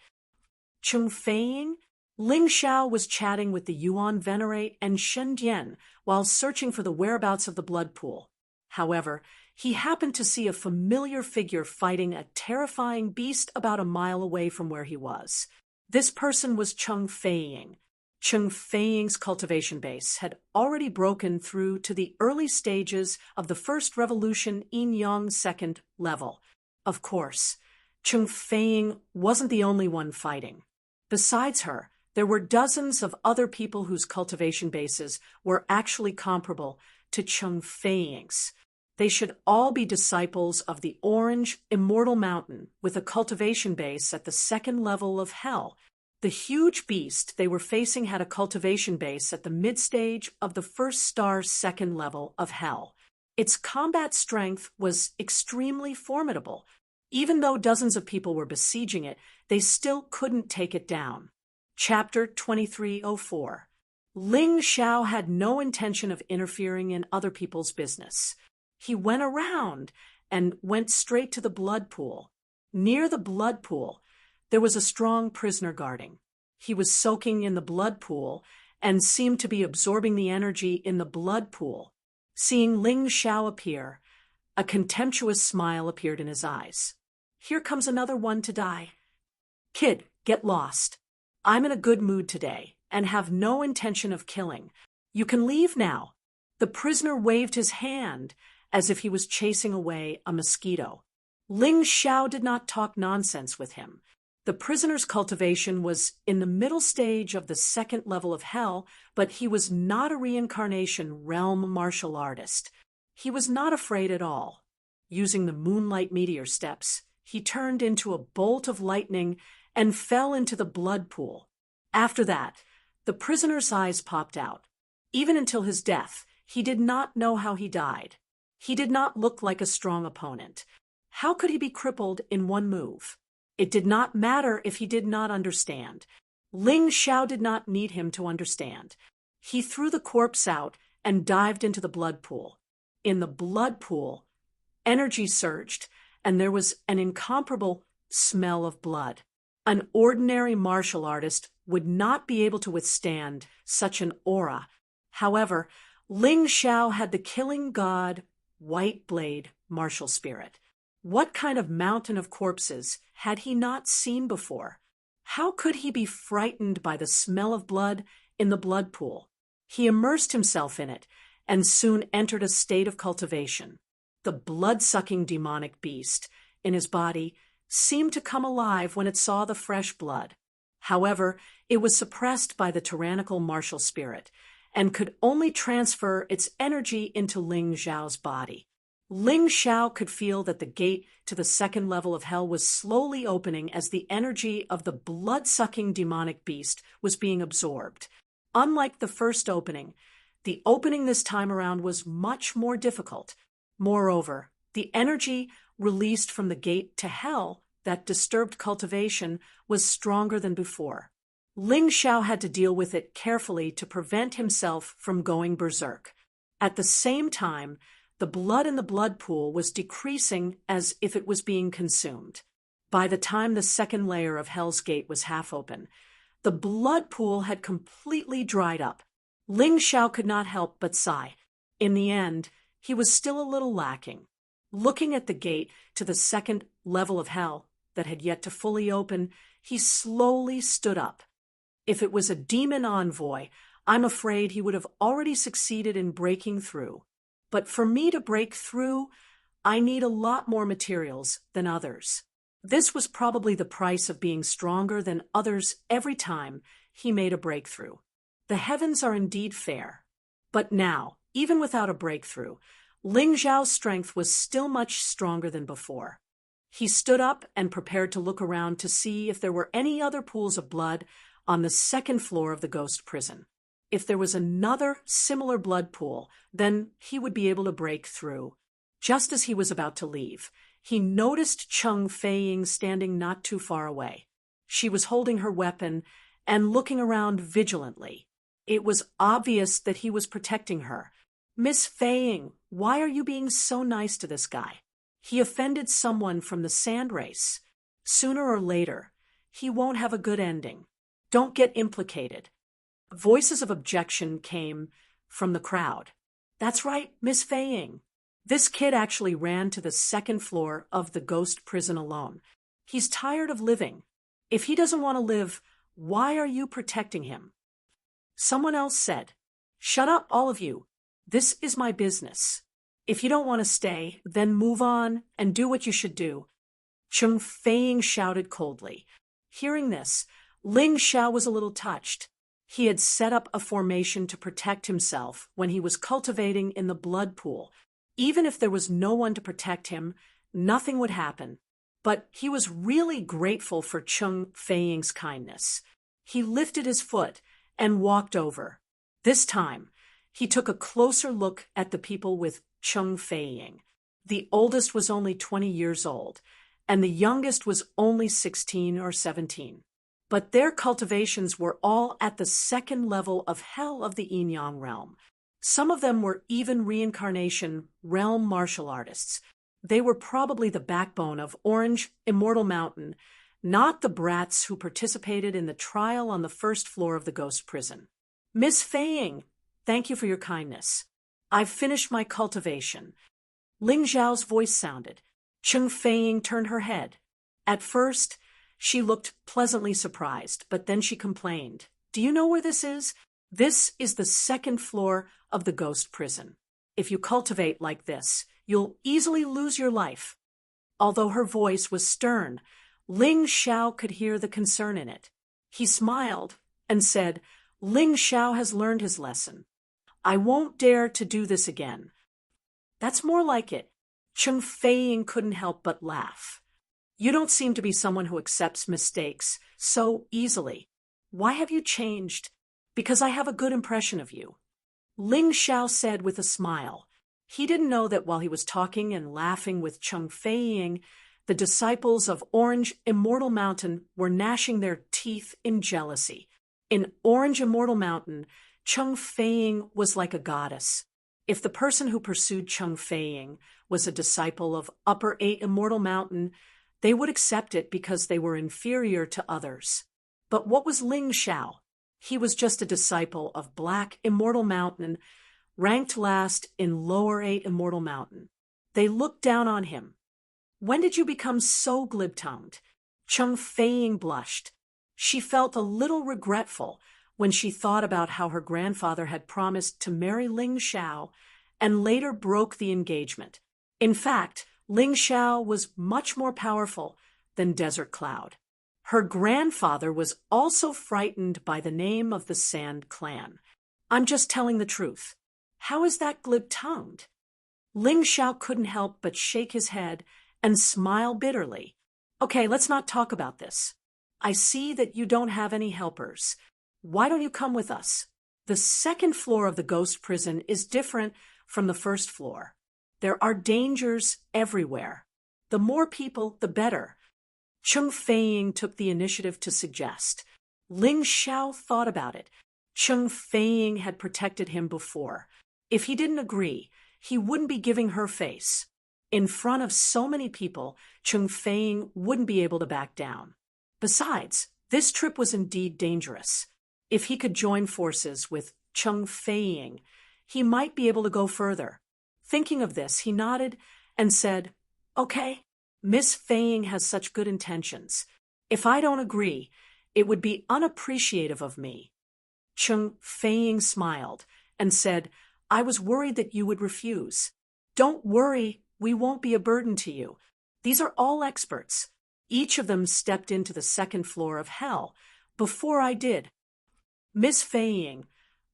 Speaker 1: Cheng Feiying? Ling Xiao was chatting with the Yuan Venerate and Shen Dian while searching for the whereabouts of the blood pool. However, he happened to see a familiar figure fighting a terrifying beast about a mile away from where he was. This person was Cheng Feiying. Cheng Feiying's cultivation base had already broken through to the early stages of the first revolution Yin Yang second level. Of course, Cheng Feiying wasn't the only one fighting. Besides her, there were dozens of other people whose cultivation bases were actually comparable to Cheng Feiying's. They should all be disciples of the Orange Immortal Mountain with a cultivation base at the second level of Hell. The huge beast they were facing had a cultivation base at the mid-stage of the first star second level of Hell. Its combat strength was extremely formidable. Even though dozens of people were besieging it, they still couldn't take it down. Chapter 2304. Ling Xiao had no intention of interfering in other people's business. He went around and went straight to the blood pool. Near the blood pool, there was a strong prisoner guarding. He was soaking in the blood pool and seemed to be absorbing the energy in the blood pool. Seeing Ling Xiao appear, a contemptuous smile appeared in his eyes. Here comes another one to die. Kid, get lost. I'm in a good mood today and have no intention of killing. You can leave now. The prisoner waved his hand as if he was chasing away a mosquito. Ling Xiao did not talk nonsense with him. The prisoner's cultivation was in the middle stage of the second level of Hell, but he was not a reincarnation realm martial artist. He was not afraid at all. Using the moonlight meteor steps, he turned into a bolt of lightning and fell into the blood pool. After that, the prisoner's eyes popped out. Even until his death, he did not know how he died. He did not look like a strong opponent. How could he be crippled in one move? It did not matter if he did not understand. Ling Xiao did not need him to understand. He threw the corpse out and dived into the blood pool. In the blood pool, energy surged, and there was an incomparable smell of blood. An ordinary martial artist would not be able to withstand such an aura. However, Ling Xiao had the killing god, White Blade martial spirit. What kind of mountain of corpses had he not seen before? How could he be frightened by the smell of blood in the blood pool? He immersed himself in it and soon entered a state of cultivation. The blood-sucking demonic beast in his body seemed to come alive when it saw the fresh blood. However, it was suppressed by the tyrannical martial spirit and could only transfer its energy into Ling Xiao's body. Ling Xiao could feel that the gate to the second level of Hell was slowly opening as the energy of the blood-sucking demonic beast was being absorbed. Unlike the first opening, the opening this time around was much more difficult. Moreover, the energy released from the gate to Hell that disturbed cultivation was stronger than before. Ling Xiao had to deal with it carefully to prevent himself from going berserk. At the same time, the blood in the blood pool was decreasing as if it was being consumed. By the time the second layer of Hell's Gate was half open, the blood pool had completely dried up. Ling Xiao could not help but sigh. In the end, he was still a little lacking. Looking at the gate to the second level of Hell that had yet to fully open, he slowly stood up. If it was a demon envoy, I'm afraid he would have already succeeded in breaking through. But for me to break through, I need a lot more materials than others. This was probably the price of being stronger than others every time he made a breakthrough. The heavens are indeed fair. But now, even without a breakthrough, Ling Xiao's strength was still much stronger than before. He stood up and prepared to look around to see if there were any other pools of blood on the second floor of the ghost prison. If there was another similar blood pool, then he would be able to break through. Just as he was about to leave, he noticed Cheng Feiying standing not too far away. She was holding her weapon and looking around vigilantly. It was obvious that he was protecting her. Miss Faying, why are you being so nice to this guy? He offended someone from the sand race. Sooner or later, he won't have a good ending. Don't get implicated. Voices of objection came from the crowd. That's right, Miss Faying. This kid actually ran to the second floor of the ghost prison alone. He's tired of living. If he doesn't want to live, why are you protecting him? Someone else said, "Shut up, all of you. This is my business. If you don't want to stay, then move on and do what you should do." Chung Faying shouted coldly. Hearing this, Ling Xiao was a little touched. He had set up a formation to protect himself when he was cultivating in the blood pool. Even if there was no one to protect him, nothing would happen. But he was really grateful for Chung Faying's kindness. He lifted his foot and walked over. This time, he took a closer look at the people with Chung Faying. The oldest was only 20 years old, and the youngest was only 16 or 17. But their cultivations were all at the second level of hell of the Yin-Yang realm. Some of them were even reincarnation realm martial artists. They were probably the backbone of Orange Immortal Mountain, not the brats who participated in the trial on the first floor of the ghost prison. Miss Faying, thank you for your kindness. I've finished my cultivation. Ling Zhao's voice sounded. Chung Faying turned her head. At first, she looked pleasantly surprised, but then she complained. Do you know where this is? This is the second floor of the ghost prison. If you cultivate like this, you'll easily lose your life. Although her voice was stern, Ling Xiao could hear the concern in it. He smiled and said, Ling Xiao has learned his lesson. I won't dare to do this again. That's more like it. Chung Faying couldn't help but laugh. You don't seem to be someone who accepts mistakes so easily. Why have you changed? Because I have a good impression of you. Ling Xiao said with a smile. He didn't know that while he was talking and laughing with Chung Faying, the disciples of Orange Immortal Mountain were gnashing their teeth in jealousy. In Orange Immortal Mountain, Chung Faying was like a goddess. If the person who pursued Chung Faying was a disciple of Upper 8 Immortal Mountain, they would accept it because they were inferior to others. But what was Ling Xiao? He was just a disciple of Black Immortal Mountain, ranked last in Lower 8 Immortal Mountain. They looked down on him. When did you become so glib-tongued? Chung Faying blushed. She felt a little regretful when she thought about how her grandfather had promised to marry Ling Xiao and later broke the engagement. In fact, Ling Xiao was much more powerful than Desert Cloud. Her grandfather was also frightened by the name of the Sand Clan. I'm just telling the truth. How is that glib-tongued? Ling Xiao couldn't help but shake his head and smile bitterly. Okay, let's not talk about this. I see that you don't have any helpers. Why don't you come with us? The second floor of the ghost prison is different from the first floor. There are dangers everywhere. The more people, the better. Chung Faying took the initiative to suggest. Ling Xiao thought about it. Chung Faying had protected him before. If he didn't agree, he wouldn't be giving her face. In front of so many people, Chung Faying wouldn't be able to back down. Besides, this trip was indeed dangerous. If he could join forces with Chung Faying, he might be able to go further. Thinking of this, he nodded and said, Okay, Miss Faying has such good intentions. If I don't agree, it would be unappreciative of me. Chung Faying smiled and said, I was worried that you would refuse. Don't worry, we won't be a burden to you. These are all experts. Each of them stepped into the second floor of hell before I did. Miss Faying,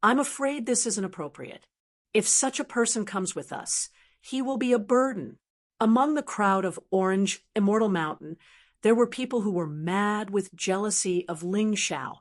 Speaker 1: I'm afraid this isn't appropriate. If such a person comes with us, he will be a burden. Among the crowd of Orange Immortal Mountain, there were people who were mad with jealousy of Ling Xiao.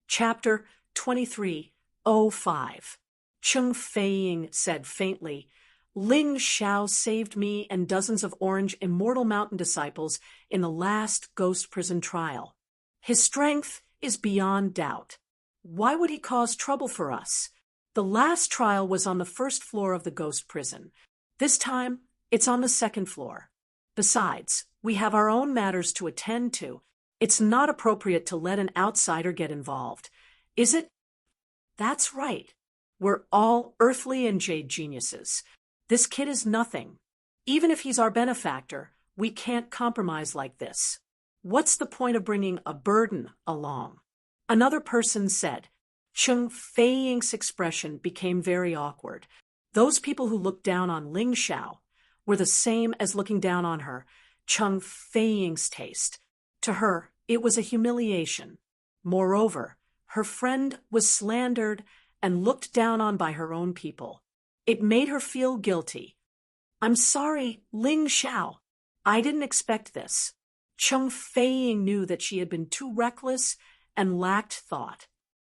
Speaker 1: Chapter 23:05. Chung Faying said faintly, Ling Xiao saved me and dozens of Orange Immortal Mountain disciples in the last ghost prison trial. His strength is beyond doubt. Why would he cause trouble for us? The last trial was on the first floor of the ghost prison. This time, it's on the second floor. Besides, we have our own matters to attend to. It's not appropriate to let an outsider get involved. Is it? That's right. We're all earthly and jade geniuses. This kid is nothing. Even if he's our benefactor, we can't compromise like this. What's the point of bringing a burden along? Another person said. Cheng Fei-Ying's expression became very awkward. Those people who looked down on Ling Xiao were the same as looking down on her, Cheng Fei-Ying's taste. To her, it was a humiliation. Moreover, her friend was slandered and looked down on by her own people. It made her feel guilty. I'm sorry, Ling Xiao. I didn't expect this. Cheng Fei-Ying knew that she had been too reckless and lacked thought.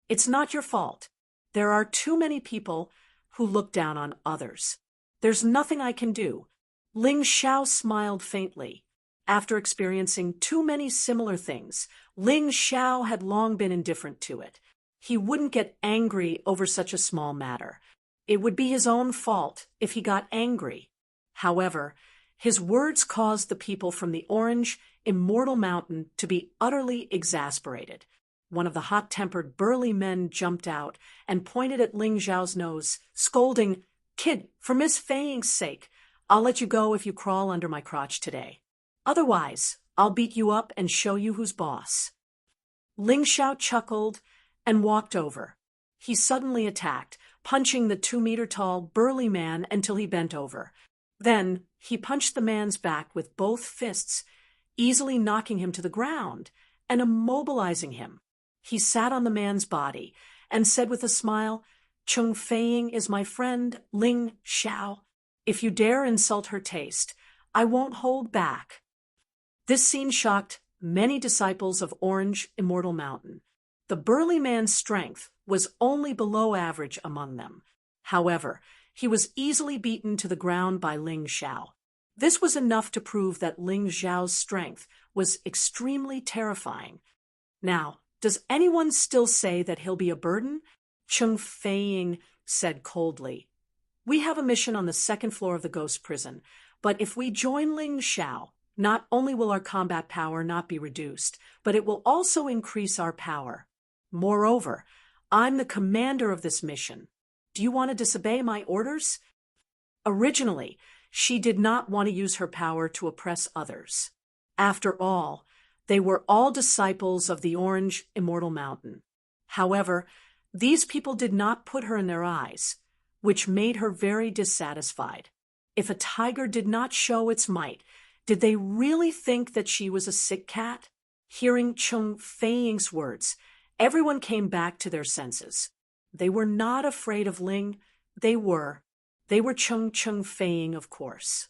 Speaker 1: It's not your fault. There are too many people who look down on others. There's nothing I can do. Ling Xiao smiled faintly. After experiencing too many similar things, Ling Xiao had long been indifferent to it. He wouldn't get angry over such a small matter. It would be his own fault if he got angry. However, his words caused the people from the Orange Immortal Mountain to be utterly exasperated. One of the hot-tempered, burly men jumped out and pointed at Ling Xiao's nose, scolding, "Kid, for Miss Fei-Ying's sake, I'll let you go if you crawl under my crotch today. Otherwise, I'll beat you up and show you who's boss." Ling Xiao chuckled and walked over. He suddenly attacked, punching the 2-meter-tall, burly man until he bent over. Then he punched the man's back with both fists, easily knocking him to the ground and immobilizing him. He sat on the man's body and said with a smile, "Cheng Fei-Ying is my friend, Ling Xiao. If you dare insult her taste, I won't hold back." This scene shocked many disciples of Orange Immortal Mountain. The burly man's strength was only below average among them. However, he was easily beaten to the ground by Ling Xiao. This was enough to prove that Ling Xiao's strength was extremely terrifying. Now, does anyone still say that he'll be a burden? Cheng Fei-Ying said coldly. "We have a mission on the second floor of the ghost prison, but if we join Ling Xiao, not only will our combat power not be reduced, but it will also increase our power. Moreover, I'm the commander of this mission. Do you want to disobey my orders?" Originally, she did not want to use her power to oppress others. After all, they were all disciples of the Orange Immortal Mountain. However, these people did not put her in their eyes, which made her very dissatisfied. If a tiger did not show its might, did they really think that she was a sick cat? Hearing Cheng Fei-Ying's words, everyone came back to their senses. They were not afraid of Ling. They were Cheng Fei-Ying, of course.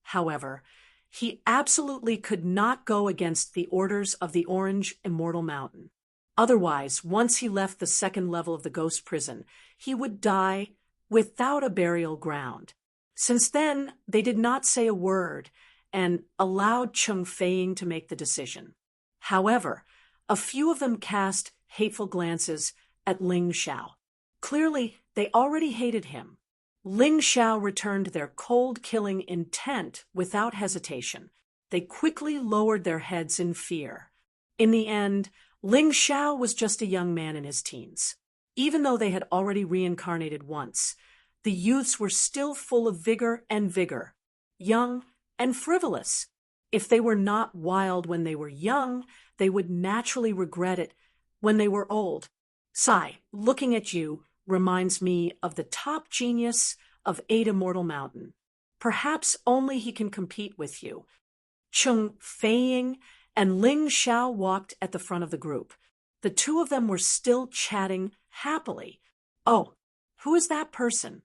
Speaker 1: However, he absolutely could not go against the orders of the Orange Immortal Mountain. Otherwise, once he left the second level of the ghost prison, he would die without a burial ground. Since then, they did not say a word and allowed Cheng Fei-Ying to make the decision. However, a few of them cast hateful glances at Ling Xiao. Clearly, they already hated him. Ling Xiao returned their cold-killing intent without hesitation. They quickly lowered their heads in fear. In the end, Ling Xiao was just a young man in his teens. Even though they had already reincarnated once, the youths were still full of vigor, young and frivolous. If they were not wild when they were young, they would naturally regret it when they were old. Sai, looking at you reminds me of the top genius of 8 Immortal Mountain. Perhaps only he can compete with you. Cheng Fei-Ying and Ling Xiao walked at the front of the group. The two of them were still chatting happily. "Oh, who is that person?"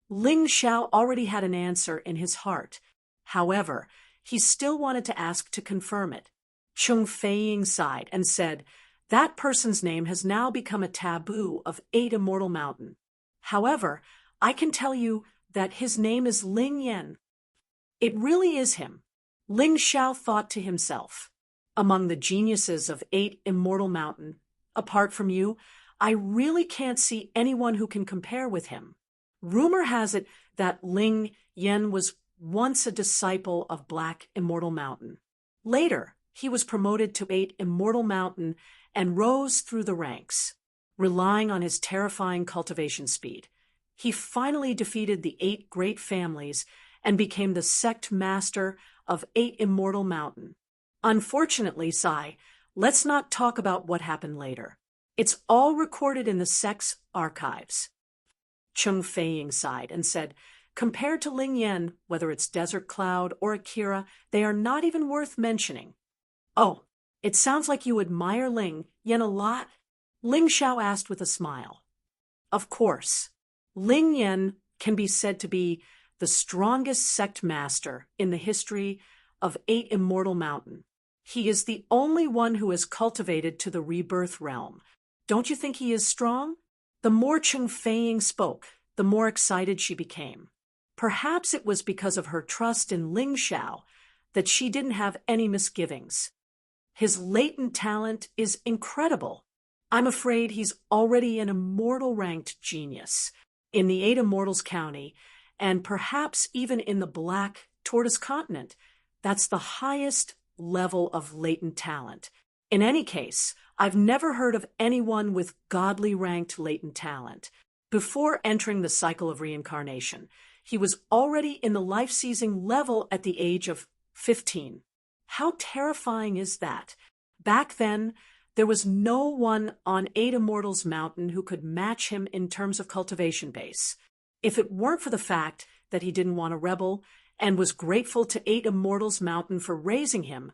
Speaker 1: Ling Xiao already had an answer in his heart. However, he still wanted to ask to confirm it. Cheng Fei-Ying sighed and said, "That person's name has now become a taboo of 8 Immortal Mountain. However, I can tell you that his name is Ling Yan." "It really is him," Ling Xiao thought to himself. "Among the geniuses of 8 Immortal Mountain, apart from you, I really can't see anyone who can compare with him. Rumor has it that Ling Yen was once a disciple of Black Immortal Mountain. Later, he was promoted to 8 Immortal Mountain and rose through the ranks, relying on his terrifying cultivation speed. He finally defeated the 8 great families and became the sect master of 8 Immortal Mountain. Unfortunately, Sai, let's not talk about what happened later. It's all recorded in the sect's archives. Cheng Feiying sighed and said, compared to Ling Yan, whether it's Desert Cloud or Akira, they are not even worth mentioning. Oh, it sounds like you admire Ling Yan a lot? Ling Xiao asked with a smile. Of course. Ling Yan can be said to be the strongest sect master in the history of 8 Immortal Mountain. He is the only one who has cultivated to the rebirth realm. Don't you think he is strong? The more Cheng Feiying spoke, the more excited she became. Perhaps it was because of her trust in Ling Xiao that she didn't have any misgivings. His latent talent is incredible. I'm afraid he's already an immortal-ranked genius in the 8 Immortals County, and perhaps even in the Black Tortoise Continent. That's the highest level of latent talent. In any case, I've never heard of anyone with godly ranked latent talent. Before entering the cycle of reincarnation, he was already in the life-seizing level at the age of 15. How terrifying is that? Back then, there was no one on 8 Immortals Mountain who could match him in terms of cultivation base. If it weren't for the fact that he didn't want to rebel and was grateful to 8 Immortals Mountain for raising him,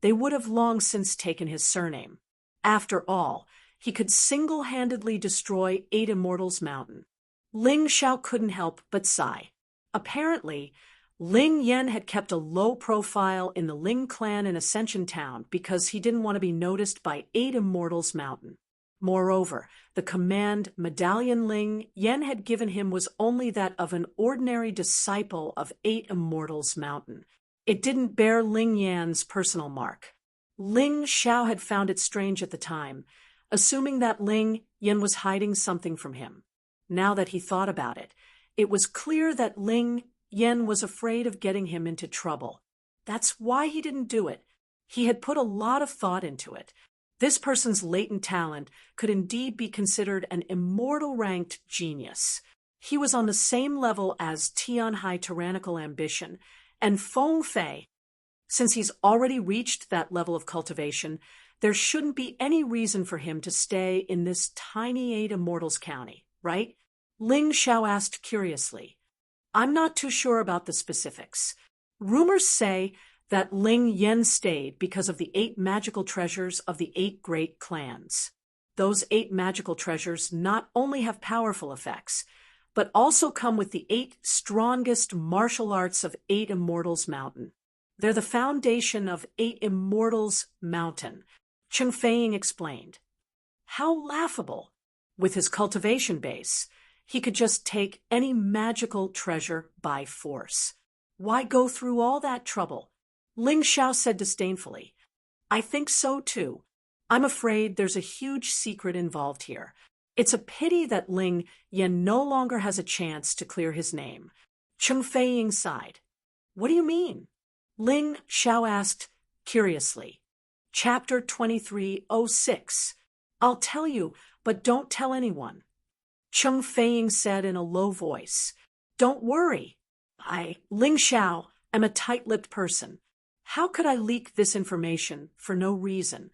Speaker 1: they would have long since taken his surname. After all, he could single-handedly destroy 8 Immortals Mountain. Ling Xiao couldn't help but sigh. Apparently, Ling Yan had kept a low profile in the Ling clan in Ascension Town because he didn't want to be noticed by 8 Immortals Mountain. Moreover, the command Medallion Ling Yan had given him was only that of an ordinary disciple of 8 Immortals Mountain. It didn't bear Ling Yan's personal mark. Ling Xiao had found it strange at the time, assuming that Ling Yan was hiding something from him. Now that he thought about it, it was clear that Ling Yan was afraid of getting him into trouble. That's why he didn't do it. He had put a lot of thought into it. This person's latent talent could indeed be considered an immortal-ranked genius. He was on the same level as Tianhai Tyrannical Ambition and Feng Fei. Since he's already reached that level of cultivation, there shouldn't be any reason for him to stay in this tiny 8 Immortals County, right? Ling Xiao asked curiously. I'm not too sure about the specifics. Rumors say that Ling Yan stayed because of the 8 magical treasures of the 8 great clans. Those 8 magical treasures not only have powerful effects, but also come with the 8 strongest martial arts of 8 Immortals Mountain. They're the foundation of 8 Immortals Mountain, Cheng Feiying explained. How laughable! With his cultivation base, he could just take any magical treasure by force. Why go through all that trouble? Ling Xiao said disdainfully. I think so too. I'm afraid there's a huge secret involved here. It's a pity that Ling Yan no longer has a chance to clear his name. Cheng Feiying sighed. What do you mean? Ling Xiao asked curiously. Chapter 2306. I'll tell you, but don't tell anyone. Cheng Feiying said in a low voice. Don't worry. Ling Xiao, am a tight-lipped person. How could I leak this information for no reason?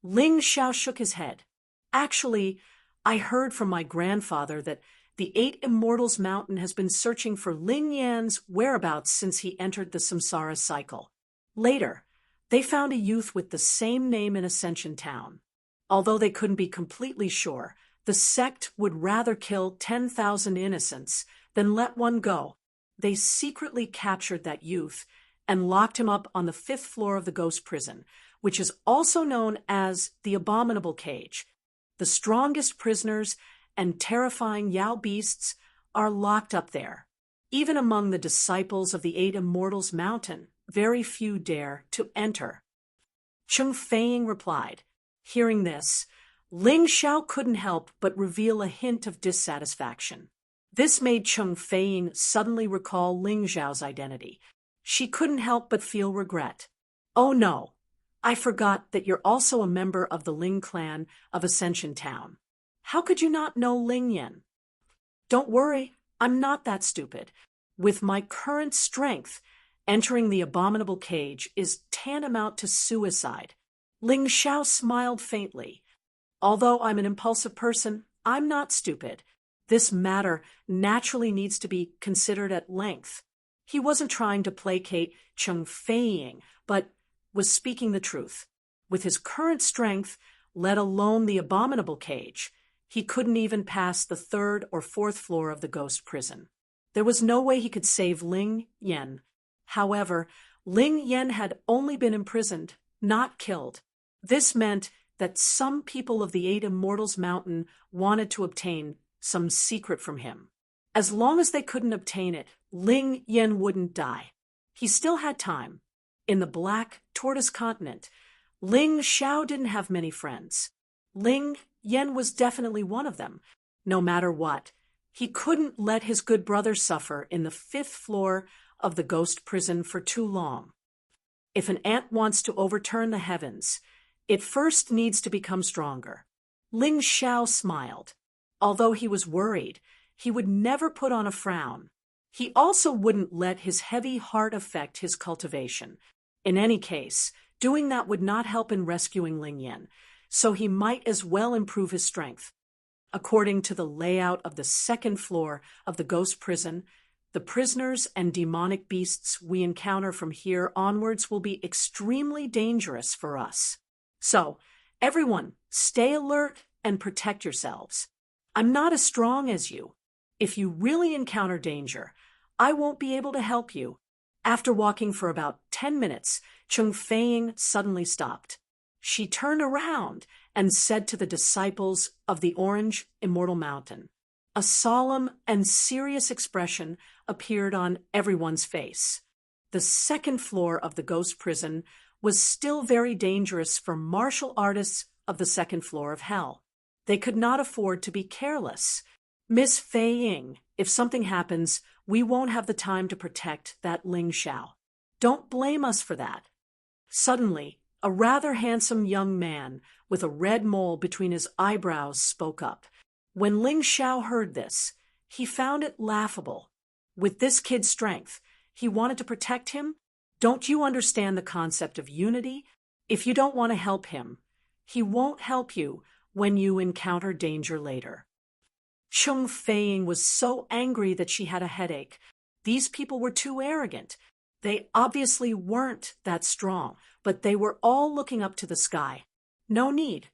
Speaker 1: Ling Xiao shook his head. Actually, I heard from my grandfather that the 8 Immortals Mountain has been searching for Ling Yan's whereabouts since he entered the samsara cycle. Later, they found a youth with the same name in Ascension Town. Although they couldn't be completely sure, the sect would rather kill 10,000 innocents than let one go. They secretly captured that youth and locked him up on the 5th floor of the ghost prison, which is also known as the Abominable Cage. The strongest prisoners and terrifying Yao beasts are locked up there. Even among the disciples of the 8 Immortals Mountain, very few dare to enter. Cheng Feiying replied. Hearing this, Ling Xiao couldn't help but reveal a hint of dissatisfaction. This made Cheng Feiying suddenly recall Ling Xiao's identity. She couldn't help but feel regret. Oh no, I forgot that you're also a member of the Ling clan of Ascension Town. How could you not know Ling Yan? Don't worry, I'm not that stupid. With my current strength, entering the abominable cage is tantamount to suicide. Ling Xiao smiled faintly. Although I'm an impulsive person, I'm not stupid. This matter naturally needs to be considered at length. He wasn't trying to placate Cheng Feiying, but was speaking the truth. With his current strength, let alone the abominable cage, he couldn't even pass the 3rd or 4th floor of the ghost prison. There was no way he could save Ling Yan. However, Ling Yan had only been imprisoned, not killed. This meant that some people of the 8 Immortals Mountain wanted to obtain some secret from him. As long as they couldn't obtain it, Ling Yan wouldn't die. He still had time. In the Black Tortoise Continent, Ling Xiao didn't have many friends. Ling Yan was definitely one of them. No matter what, he couldn't let his good brother suffer in the 5th floor of the ghost prison for too long. If an ant wants to overturn the heavens, it first needs to become stronger. Ling Xiao smiled. Although he was worried, he would never put on a frown. He also wouldn't let his heavy heart affect his cultivation. In any case, doing that would not help in rescuing Ling Yan, so he might as well improve his strength. According to the layout of the 2nd floor of the ghost prison, the prisoners and demonic beasts we encounter from here onwards will be extremely dangerous for us. So, everyone, stay alert and protect yourselves. I'm not as strong as you. If you really encounter danger, I won't be able to help you. After walking for about 10 minutes, Cheng Feiying suddenly stopped. She turned around and said to the disciples of the Orange Immortal Mountain. A solemn and serious expression appeared on everyone's face. The 2nd floor of the ghost prison was still very dangerous for martial artists of the 2nd floor of hell. They could not afford to be careless. Miss Feiying, if something happens, we won't have the time to protect that Ling Xiao. Don't blame us for that. Suddenly, a rather handsome young man with a red mole between his eyebrows spoke up. When Ling Xiao heard this, he found it laughable. With this kid's strength, he wanted to protect him? Don't you understand the concept of unity? If you don't want to help him, he won't help you when you encounter danger later. Cheng Feiying was so angry that she had a headache. These people were too arrogant. They obviously weren't that strong, but they were all looking up to the sky. No need.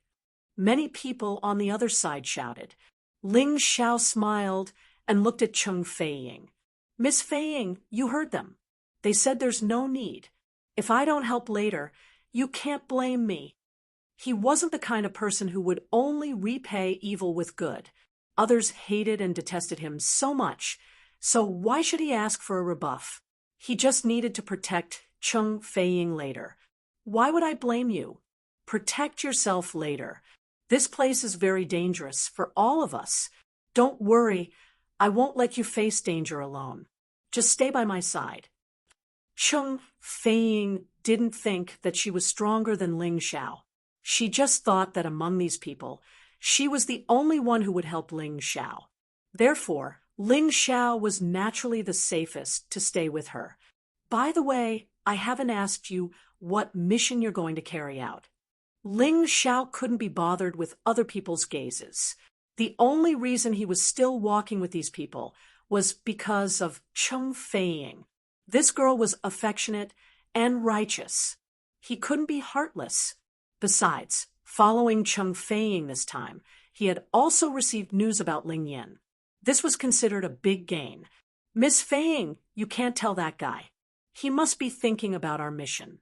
Speaker 1: Many people on the other side shouted. Ling Xiao smiled and looked at Cheng Feiying. Miss Feiying, you heard them. They said there's no need. If I don't help later, you can't blame me. He wasn't the kind of person who would only repay evil with good. Others hated and detested him so much, so why should he ask for a rebuff? He just needed to protect Cheng Feiying later. Why would I blame you? Protect yourself later. This place is very dangerous for all of us. Don't worry, I won't let you face danger alone. Just stay by my side. Cheng Feiying didn't think that she was stronger than Ling Xiao. She just thought that among these people, she was the only one who would help Ling Xiao. Therefore, Ling Xiao was naturally the safest to stay with her. By the way, I haven't asked you what mission you're going to carry out. Ling Xiao couldn't be bothered with other people's gazes. The only reason he was still walking with these people was because of Cheng Feiying. This girl was affectionate and righteous. He couldn't be heartless. Besides, following Cheng Feiying this time, he had also received news about Ling Yan. This was considered a big gain. Miss Feiying, you can't tell that guy. He must be thinking about our mission.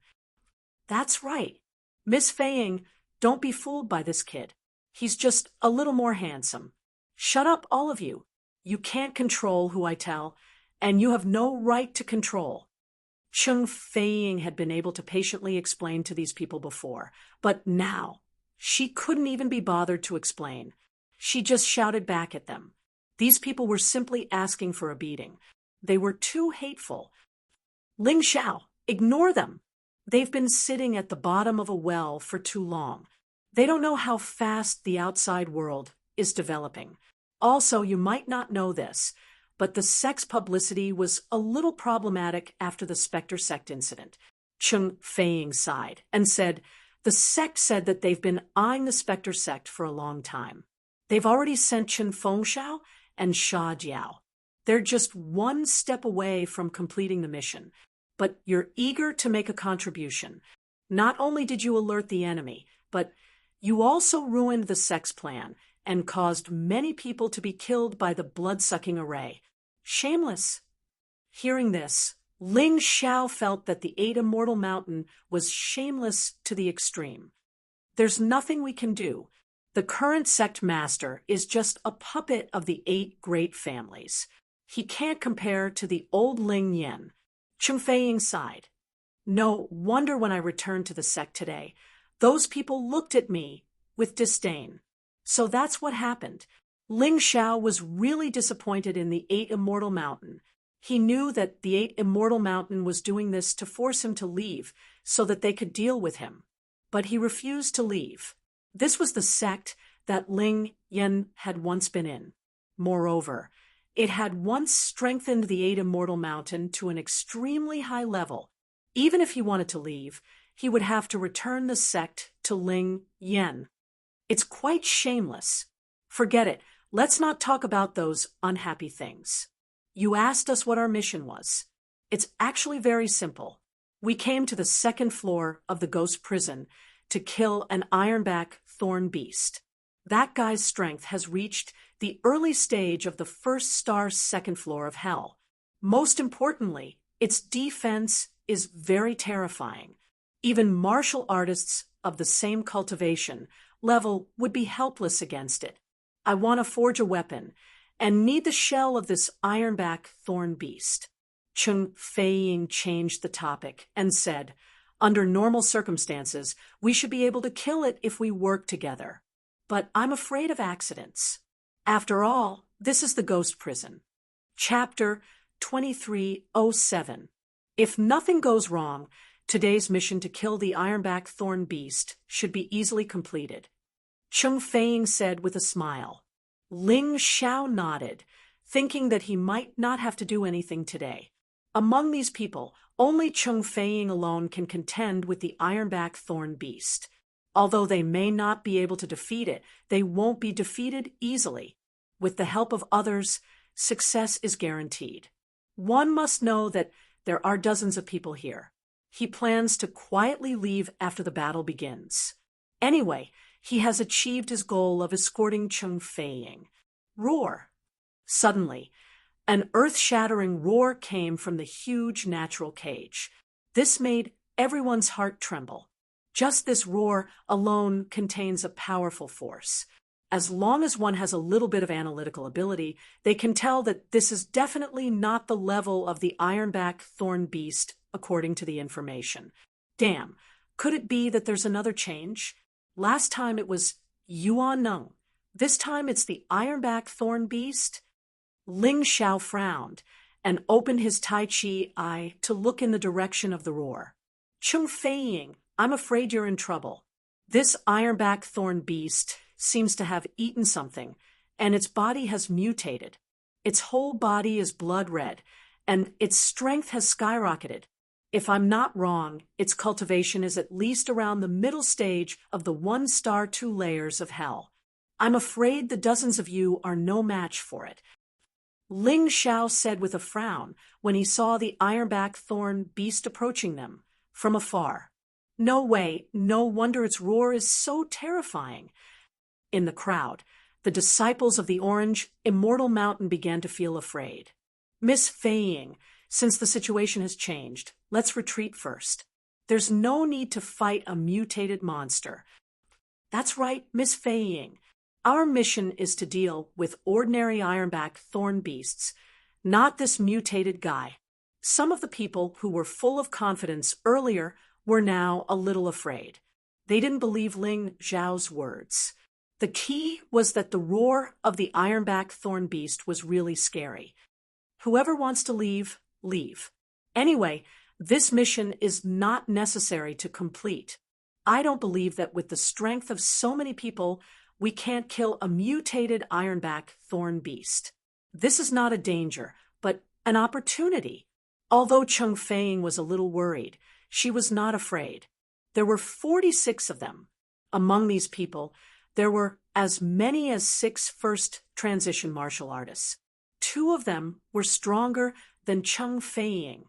Speaker 1: That's right. Miss Feiying, don't be fooled by this kid. He's just a little more handsome. Shut up, all of you. You can't control who I tell, and you have no right to control. Cheng Feiying had been able to patiently explain to these people before, but now She couldn't even be bothered to explain. She just shouted back at them. These people were simply asking for a beating. They were too hateful. Ling Xiao, ignore them. They've been sitting at the bottom of a well for too long. They don't know how fast the outside world is developing. Also, you might not know this, but the sex publicity was a little problematic after the Spectre sect incident. Cheng Feiying sighed and said, the sect said that they've been eyeing the Spectre sect for a long time. They've already sent Chen Fengxiao and Sha Jiao. They're just one step away from completing the mission. But you're eager to make a contribution. Not only did you alert the enemy, but you also ruined the sex plan and caused many people to be killed by the blood-sucking array. Shameless. Hearing this, Ling Xiao felt that the 8 Immortal Mountain was shameless to the extreme. There's nothing we can do. The current sect master is just a puppet of the 8 great families. He can't compare to the old Ling Yan. Cheng Feiying sighed. No wonder when I returned to the sect today, those people looked at me with disdain. So that's what happened. Ling Xiao was really disappointed in the 8 Immortal Mountain. He knew that the 8 Immortal Mountain was doing this to force him to leave so that they could deal with him. But he refused to leave. This was the sect that Ling Yan had once been in. Moreover, it had once strengthened the 8 Immortal Mountain to an extremely high level. Even if he wanted to leave, he would have to return the sect to Ling Yan. It's quite shameless. Forget it. Let's not talk about those unhappy things. You asked us what our mission was. It's actually very simple. We came to the 2nd floor of the ghost prison to kill an ironback thorn beast. That guy's strength has reached the early stage of the 1st star 2nd floor of hell. Most importantly, its defense is very terrifying. Even martial artists of the same cultivation level would be helpless against it. I want to forge a weapon and need the shell of this ironback thorn beast. Cheng Feiying changed the topic and said, under normal circumstances, we should be able to kill it if we work together. But I'm afraid of accidents. After all, this is the ghost prison. Chapter 2307. If nothing goes wrong, today's mission to kill the ironback thorn beast should be easily completed. Cheng Feiying said with a smile. Ling Xiao nodded, thinking that he might not have to do anything today. Among these people, only Cheng Feiying alone can contend with the ironback thorn beast. Although they may not be able to defeat it, they won't be defeated easily. With the help of others, success is guaranteed. One must know that there are dozens of people here. He plans to quietly leave after the battle begins. Anyway, he has achieved his goal of escorting Cheng Feiying. Roar! Suddenly, an earth-shattering roar came from the huge natural cage. This made everyone's heart tremble. Just this roar alone contains a powerful force. As long as one has a little bit of analytical ability, they can tell that this is definitely not the level of the ironback thorn beast, according to the information. Damn, could it be that there's another change? Last time it was Yuan Neng. This time it's the ironback thorn beast? Ling Xiao frowned and opened his Tai Chi eye to look in the direction of the roar. Cheng Feiying, I'm afraid you're in trouble. This ironback thorn beast seems to have eaten something, and its body has mutated. Its whole body is blood red, and its strength has skyrocketed. If I'm not wrong, its cultivation is at least around the middle stage of the 1-star 2 layers of hell. I'm afraid the dozens of you are no match for it. Ling Xiao said with a frown when he saw the ironback thorn beast approaching them from afar. No way, no wonder its roar is so terrifying. In the crowd, the disciples of the Orange Immortal Mountain began to feel afraid. Miss Feiying, since the situation has changed, let's retreat first. There's no need to fight a mutated monster. That's right, Miss Feiying. Our mission is to deal with ordinary ironback thorn beasts, not this mutated guy. Some of the people who were full of confidence earlier were now a little afraid. They didn't believe Ling Xiao's words. The key was that the roar of the ironback thorn beast was really scary. Whoever wants to leave, leave. Anyway, this mission is not necessary to complete. I don't believe that with the strength of so many people, we can't kill a mutated ironback thorn beast. This is not a danger, but an opportunity. Although Cheng Feiying was a little worried, she was not afraid. There were 46 of them. Among these people, there were as many as 6 first transition martial artists. 2 of them were stronger than Cheng Feiying,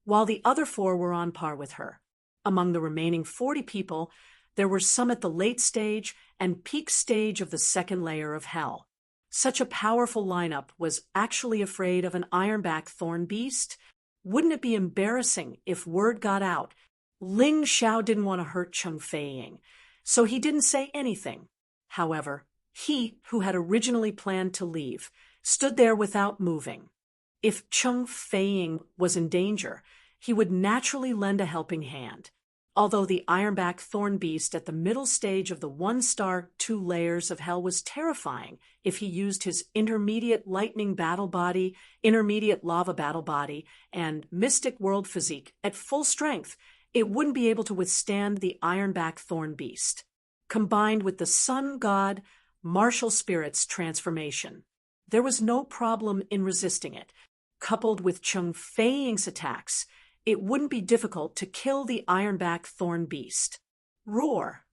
Speaker 1: while the other 4 were on par with her. Among the remaining 40 people, there were some at the late stage and peak stage of the second layer of hell. Such a powerful lineup was actually afraid of an ironback thorn beast? Wouldn't it be embarrassing if word got out? Ling Xiao didn't want to hurt Cheng Feiying, so he didn't say anything. However, he, who had originally planned to leave, stood there without moving. If Cheng Feiying was in danger, he would naturally lend a helping hand. Although the ironback thorn beast at the middle stage of the 1-star 2 layers of hell was terrifying if he used his intermediate lightning battle body, intermediate lava battle body, and mystic world physique at full strength, it wouldn't be able to withstand the ironback thorn beast. Combined with the sun god martial spirit's transformation, there was no problem in resisting it. Coupled with Cheng Feiying's attacks, it wouldn't be difficult to kill the ironback thorn beast. Roar!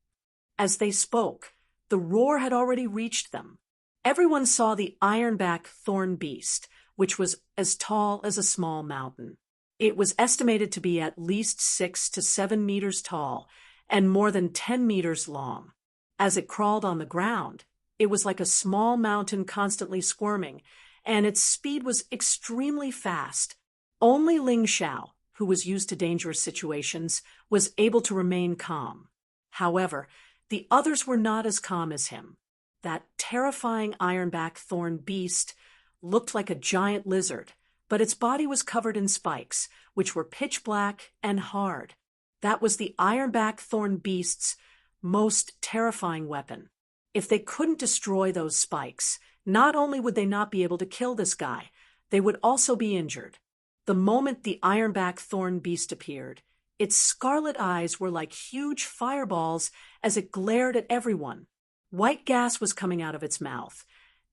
Speaker 1: As they spoke, the roar had already reached them. Everyone saw the ironback thorn beast, which was as tall as a small mountain. It was estimated to be at least 6 to 7 meters tall and more than 10 meters long. As it crawled on the ground, it was like a small mountain constantly squirming, and its speed was extremely fast. Only Ling Xiao, who was used to dangerous situations, was able to remain calm. However, the others were not as calm as him. That terrifying ironback thorn beast looked like a giant lizard, but its body was covered in spikes, which were pitch black and hard. That was the ironback thorn beast's most terrifying weapon. If they couldn't destroy those spikes, not only would they not be able to kill this guy, they would also be injured. The moment the ironback thorn beast appeared, its scarlet eyes were like huge fireballs as it glared at everyone. White gas was coming out of its mouth,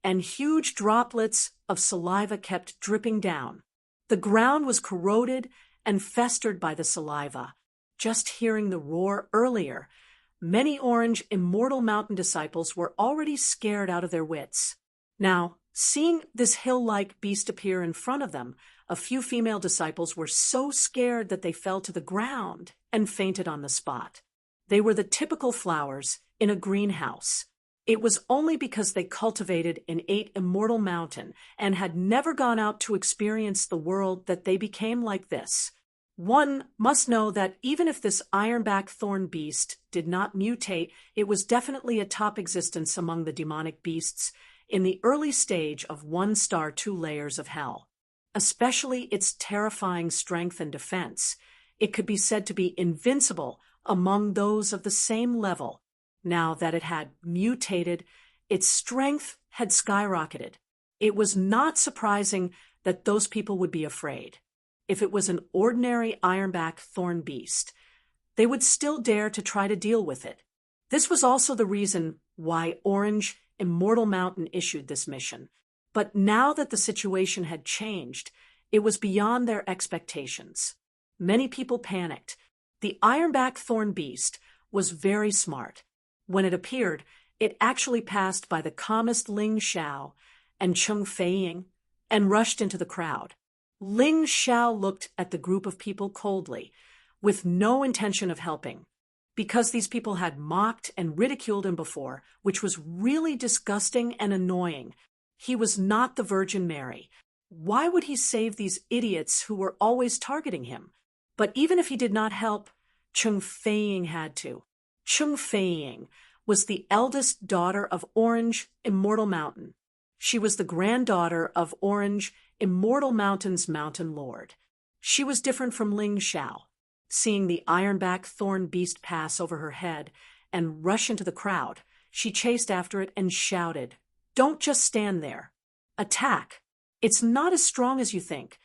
Speaker 1: and huge droplets of saliva kept dripping down. The ground was corroded and festered by the saliva. Just hearing the roar earlier, many Orange Immortal Mountain disciples were already scared out of their wits. Now, seeing this hill-like beast appear in front of them, a few female disciples were so scared that they fell to the ground and fainted on the spot. They were the typical flowers in a greenhouse. It was only because they cultivated and ate Immortal Mountain and had never gone out to experience the world that they became like this. One must know that even if this ironback thorn beast did not mutate, it was definitely a top existence among the demonic beasts in the early stage of 1-star 2 layers of hell. Especially its terrifying strength and defense, it could be said to be invincible among those of the same level. Now that it had mutated, its strength had skyrocketed. It was not surprising that those people would be afraid. If it was an ordinary ironback thorn beast, they would still dare to try to deal with it. This was also the reason why Orange Immortal Mountain issued this mission. But now that the situation had changed, it was beyond their expectations. Many people panicked. The ironback thorn beast was very smart. When it appeared, it actually passed by the calmest Ling Xiao and Cheng Feiying and rushed into the crowd. Ling Xiao looked at the group of people coldly, with no intention of helping. Because these people had mocked and ridiculed him before, which was really disgusting and annoying. He was not the Virgin Mary. Why would he save these idiots who were always targeting him? But even if he did not help, Cheng Feiying had to. Cheng Feiying was the eldest daughter of Orange Immortal Mountain. She was the granddaughter of Orange Immortal Mountain's Mountain Lord. She was different from Ling Xiao. Seeing the ironback thorn beast pass over her head and rush into the crowd. She chased after it and shouted, "Don't just stand there. Attack. It's not as strong as you think."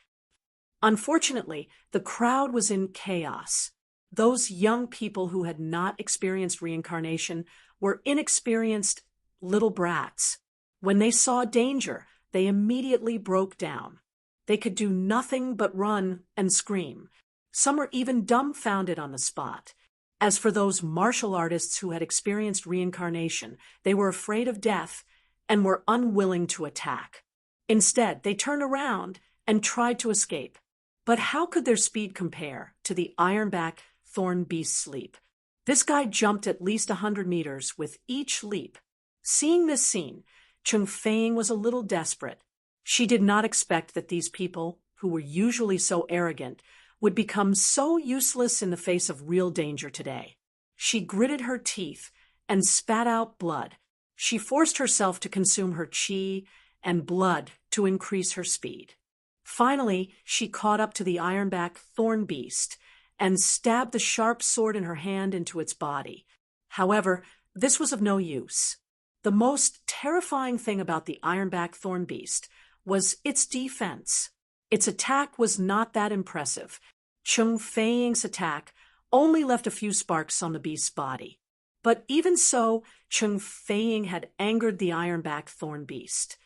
Speaker 1: Unfortunately, the crowd was in chaos. Those young people who had not experienced reincarnation were inexperienced little brats. When they saw danger, they immediately broke down. They could do nothing but run and scream. Some were even dumbfounded on the spot. As for those martial artists who had experienced reincarnation, they were afraid of death and were unwilling to attack. Instead, they turned around and tried to escape. But how could their speed compare to the ironback thorn beast's leap? This guy jumped at least 100 meters with each leap. Seeing this scene, Chung Feiying was a little desperate. She did not expect that these people, who were usually so arrogant, would become so useless in the face of real danger today. She gritted her teeth and spat out blood. She forced herself to consume her qi and blood to increase her speed. Finally, she caught up to the ironback thorn beast and stabbed the sharp sword in her hand into its body. However, this was of no use. The most terrifying thing about the ironback thorn beast was its defense. Its attack was not that impressive. Chung Feiying's attack only left a few sparks on the beast's body. But even so, Chung Feiying had angered the ironback thorn beast.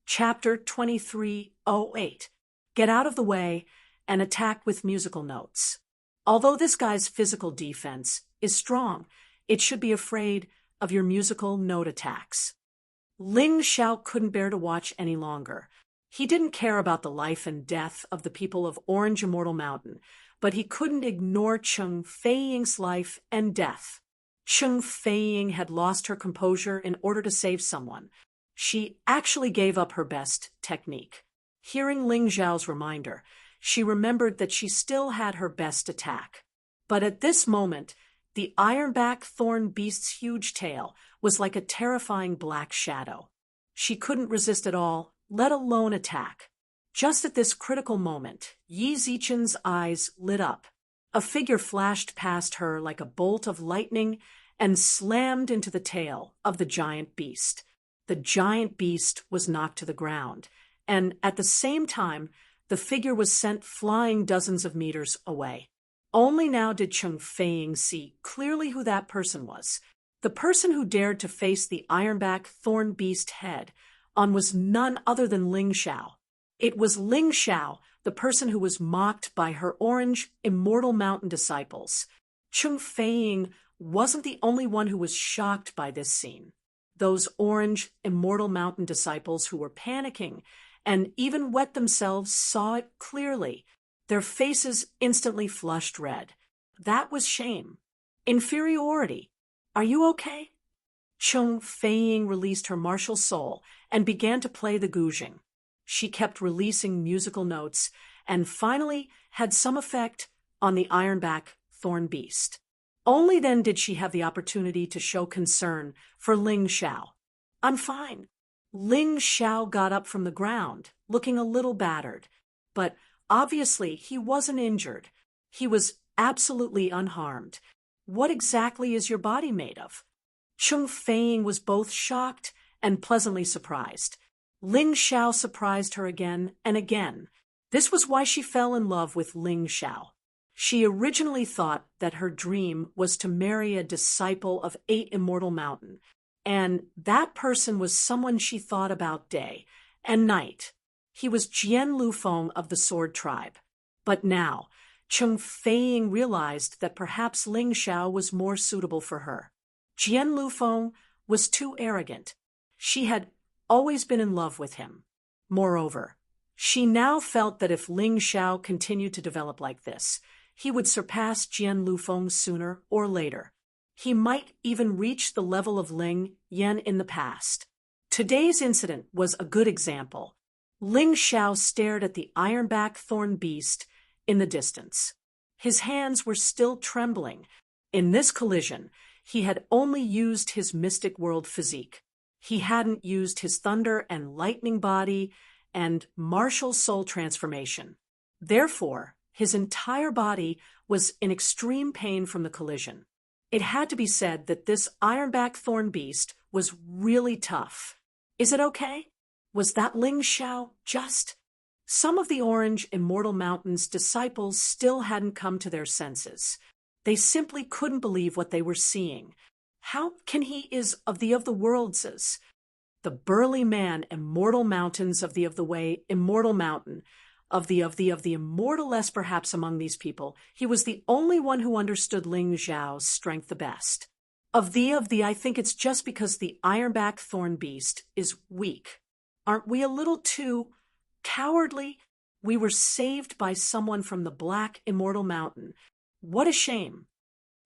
Speaker 1: Chapter 2308. Get out of the way and attack with musical notes. Although this guy's physical defense is strong, it should be afraid of your musical note attacks. Ling Xiao couldn't bear to watch any longer. He didn't care about the life and death of the people of Orange Immortal Mountain, but he couldn't ignore Chung Feiying's life and death. Chung Feiying had lost her composure in order to save someone. She actually gave up her best technique. Hearing Ling Xiao's reminder, she remembered that she still had her best attack. But at this moment, the ironback thorn beast's huge tail was like a terrifying black shadow. She couldn't resist at all, let alone attack. Just at this critical moment, Yi Zichen's eyes lit up. A figure flashed past her like a bolt of lightning and slammed into the tail of the giant beast. The giant beast was knocked to the ground, and at the same time, the figure was sent flying dozens of meters away. Only now did Chung Feiying see clearly who that person was. The person who dared to face the ironback thorn beast head on was none other than Ling Xiao. It was Ling Xiao, the person who was mocked by her Orange Immortal Mountain disciples. Chung Feiying wasn't the only one who was shocked by this scene. Those Orange Immortal Mountain disciples who were panicking and even wet themselves saw it clearly. Their faces instantly flushed red. That was shame. Inferiority. Are you okay? Chung Feiying released her martial soul and began to play the guzheng. She kept releasing musical notes and finally had some effect on the ironback thorn beast. Only then did she have the opportunity to show concern for Ling Xiao. "I'm fine." Ling Xiao got up from the ground, looking a little battered, but obviously he wasn't injured. He was absolutely unharmed. "What exactly is your body made of?" Chung Feiying was both shocked and pleasantly surprised. Ling Xiao surprised her again and again. This was why she fell in love with Ling Xiao. She originally thought that her dream was to marry a disciple of 8 Immortal Mountain, and that person was someone she thought about day and night. He was Jian Lufeng of the Sword Tribe. But now, Chung Feiying realized that perhaps Ling Xiao was more suitable for her. Jian Lufeng was too arrogant. She had always been in love with him. Moreover, she now felt that if Ling Xiao continued to develop like this, he would surpass Jian Lufeng sooner or later. He might even reach the level of Ling Yan in the past. Today's incident was a good example. Ling Xiao stared at the ironback thorn beast in the distance. His hands were still trembling. In this collision, he had only used his mystic world physique. He hadn't used his thunder and lightning body and martial soul transformation. Therefore, his entire body was in extreme pain from the collision. It had to be said that this ironback thorn beast was really tough. Is it okay? Was that Ling Xiao just? Some of the Orange Immortal Mountain's disciples still hadn't come to their senses. They simply couldn't believe what they were seeing. How can he is of the worldses? The burly man, immortal mountains of the way, immortal mountain, of the immortalest perhaps among these people, he was the only one who understood Ling Xiao's strength the best. Of the, I think it's just because the ironback thorn beast is weak. Aren't we a little too cowardly? We were saved by someone from the Black Immortal Mountain. What a shame.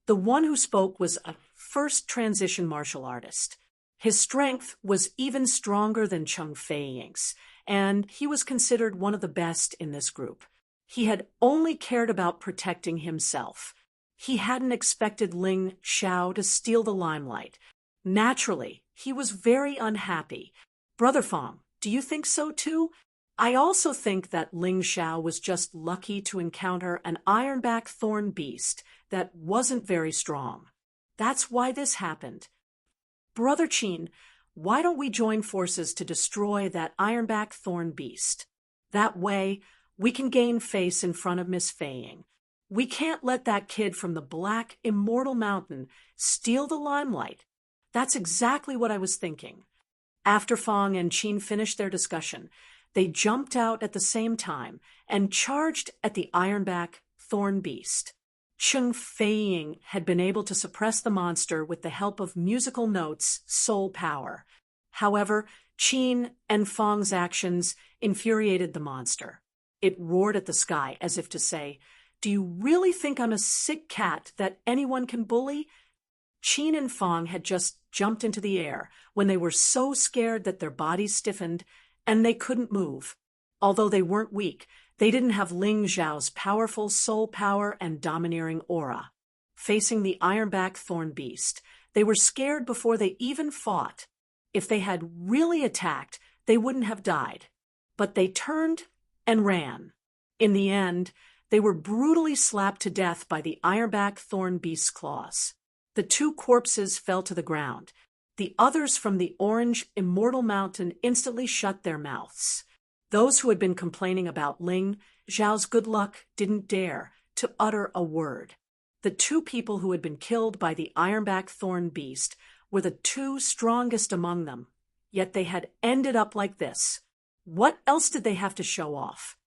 Speaker 1: The one who spoke was a first transition martial artist. His strength was even stronger than Cheng Feiying's, and he was considered one of the best in this group. He had only cared about protecting himself. He hadn't expected Ling Xiao to steal the limelight. Naturally, he was very unhappy. Brother Fong, do you think so too? I also think that Ling Xiao was just lucky to encounter an ironback thorn beast that wasn't very strong. That's why this happened. Brother Qin, why don't we join forces to destroy that ironback thorn beast? That way, we can gain face in front of Miss Feiying. We can't let that kid from the Black Immortal Mountain steal the limelight. That's exactly what I was thinking. After Fong and Qin finished their discussion, they jumped out at the same time and charged at the ironback thorn beast. Cheng Feiying had been able to suppress the monster with the help of musical notes' soul power. However, Qin and Fong's actions infuriated the monster. It roared at the sky as if to say, "Do you really think I'm a sick cat that anyone can bully?" Qin and Fong had just jumped into the air when they were so scared that their bodies stiffened and they couldn't move. Although they weren't weak, they didn't have Ling Xiao's powerful soul power and domineering aura. Facing the ironback thorn beast, they were scared before they even fought. If they had really attacked, they wouldn't have died. But they turned and ran. In the end, they were brutally slapped to death by the ironback thorn beast's claws. The two corpses fell to the ground. The others from the Orange Immortal Mountain instantly shut their mouths. Those who had been complaining about Ling Xiao's good luck didn't dare to utter a word. The two people who had been killed by the ironback thorn beast were the two strongest among them, yet they had ended up like this. What else did they have to show off?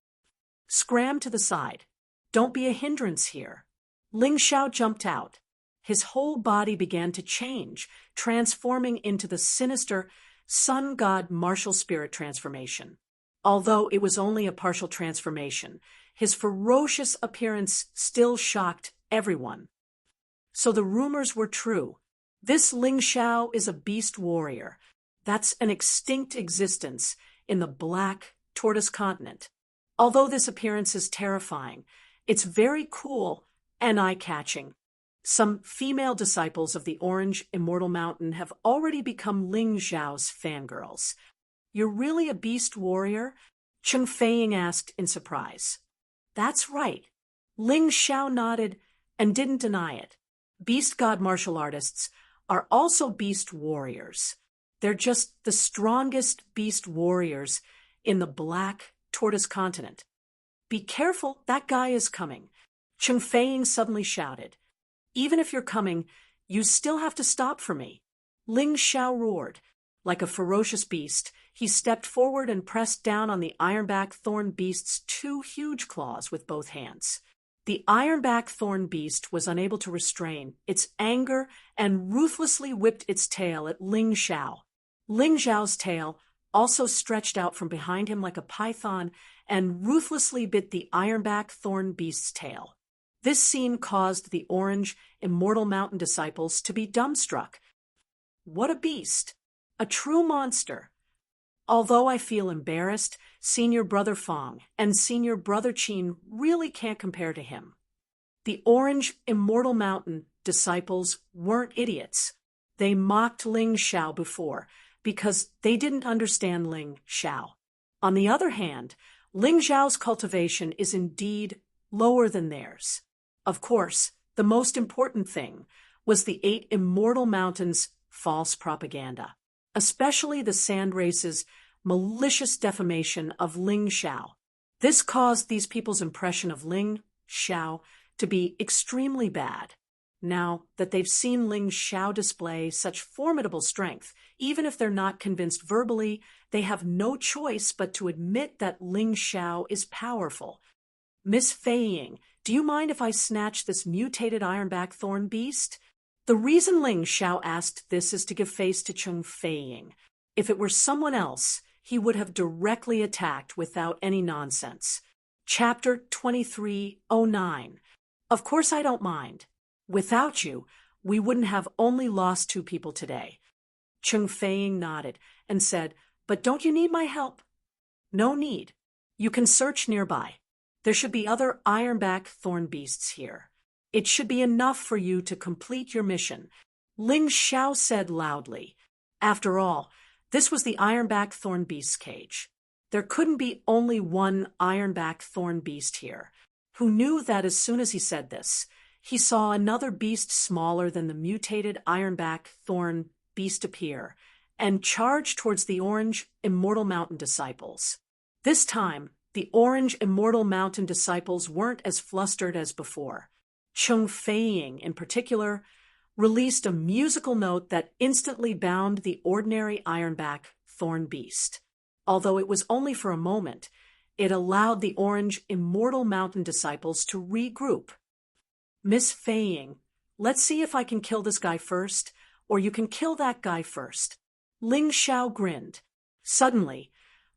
Speaker 1: Scram to the side. Don't be a hindrance here. Ling Xiao jumped out. His whole body began to change, transforming into the sinister sun god martial spirit transformation. Although it was only a partial transformation, his ferocious appearance still shocked everyone. So the rumors were true. This Ling Xiao is a beast warrior. That's an extinct existence in the Black Tortoise continent. Although this appearance is terrifying, it's very cool and eye-catching. Some female disciples of the Orange Immortal Mountain have already become Ling Xiao's fangirls. "You're really a beast warrior?" Cheng Feiying asked in surprise. "That's right." Ling Xiao nodded and didn't deny it. Beast god martial artists are also beast warriors. They're just the strongest beast warriors in the Black Tortoise continent. "Be careful, that guy is coming," Cheng Feiying suddenly shouted. "Even if you're coming, you still have to stop for me." Ling Xiao roared. Like a ferocious beast, he stepped forward and pressed down on the ironback thorn beast's two huge claws with both hands. The ironback thorn beast was unable to restrain its anger and ruthlessly whipped its tail at Ling Xiao. Ling Xiao's tail also stretched out from behind him like a python and ruthlessly bit the ironback thorn beast's tail. This scene caused the Orange Immortal Mountain disciples to be dumbstruck. What a beast! A true monster. Although I feel embarrassed, Senior Brother Fong and Senior Brother Qin really can't compare to him. The Orange Immortal Mountain disciples weren't idiots. They mocked Ling Xiao before because they didn't understand Ling Xiao. On the other hand, Ling Xiao's cultivation is indeed lower than theirs. Of course, the most important thing was the 8 Immortal Mountains' false propaganda, especially the Sand Race's malicious defamation of Ling Xiao. This caused these people's impression of Ling Xiao to be extremely bad. Now that they've seen Ling Xiao display such formidable strength, even if they're not convinced verbally, they have no choice but to admit that Ling Xiao is powerful. Miss Fei Ying, do you mind if I snatch this mutated ironback thorn beast? The reason Ling Xiao asked this is to give face to Cheng Fei Ying. If it were someone else, he would have directly attacked without any nonsense. Chapter 2309. Of course I don't mind. Without you, we wouldn't have only lost 2 people today. Cheng Fei Ying nodded and said, But don't you need my help? No need. You can search nearby. There should be other ironback thorn beasts here. It should be enough for you to complete your mission, Ling Xiao said loudly. After all, this was the ironback thorn beast's cage. There couldn't be only one ironback thorn beast here. Who knew that as soon as he said this, he saw another beast smaller than the mutated ironback thorn beast appear and charge towards the orange Immortal Mountain disciples. This time, the orange Immortal Mountain disciples weren't as flustered as before. Cheng Fei Ying, in particular, released a musical note that instantly bound the ordinary ironback thorn beast. Although it was only for a moment, it allowed the orange Immortal Mountain disciples to regroup. Miss Fei Ying, let's see if I can kill this guy first, or you can kill that guy first. Ling Xiao grinned. Suddenly,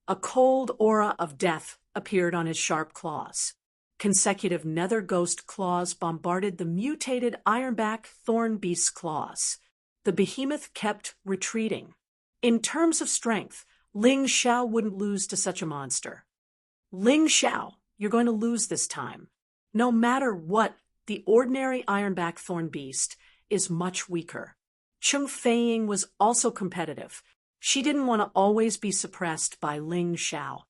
Speaker 1: a cold aura of death appeared on his sharp claws. Consecutive nether ghost claws bombarded the mutated ironback thorn beast's claws. The behemoth kept retreating. In terms of strength, Ling Xiao wouldn't lose to such a monster. Ling Xiao, you're going to lose this time. No matter what, the ordinary ironback thorn beast is much weaker. Cheng Fei Ying was also competitive. She didn't want to always be suppressed by Ling Xiao.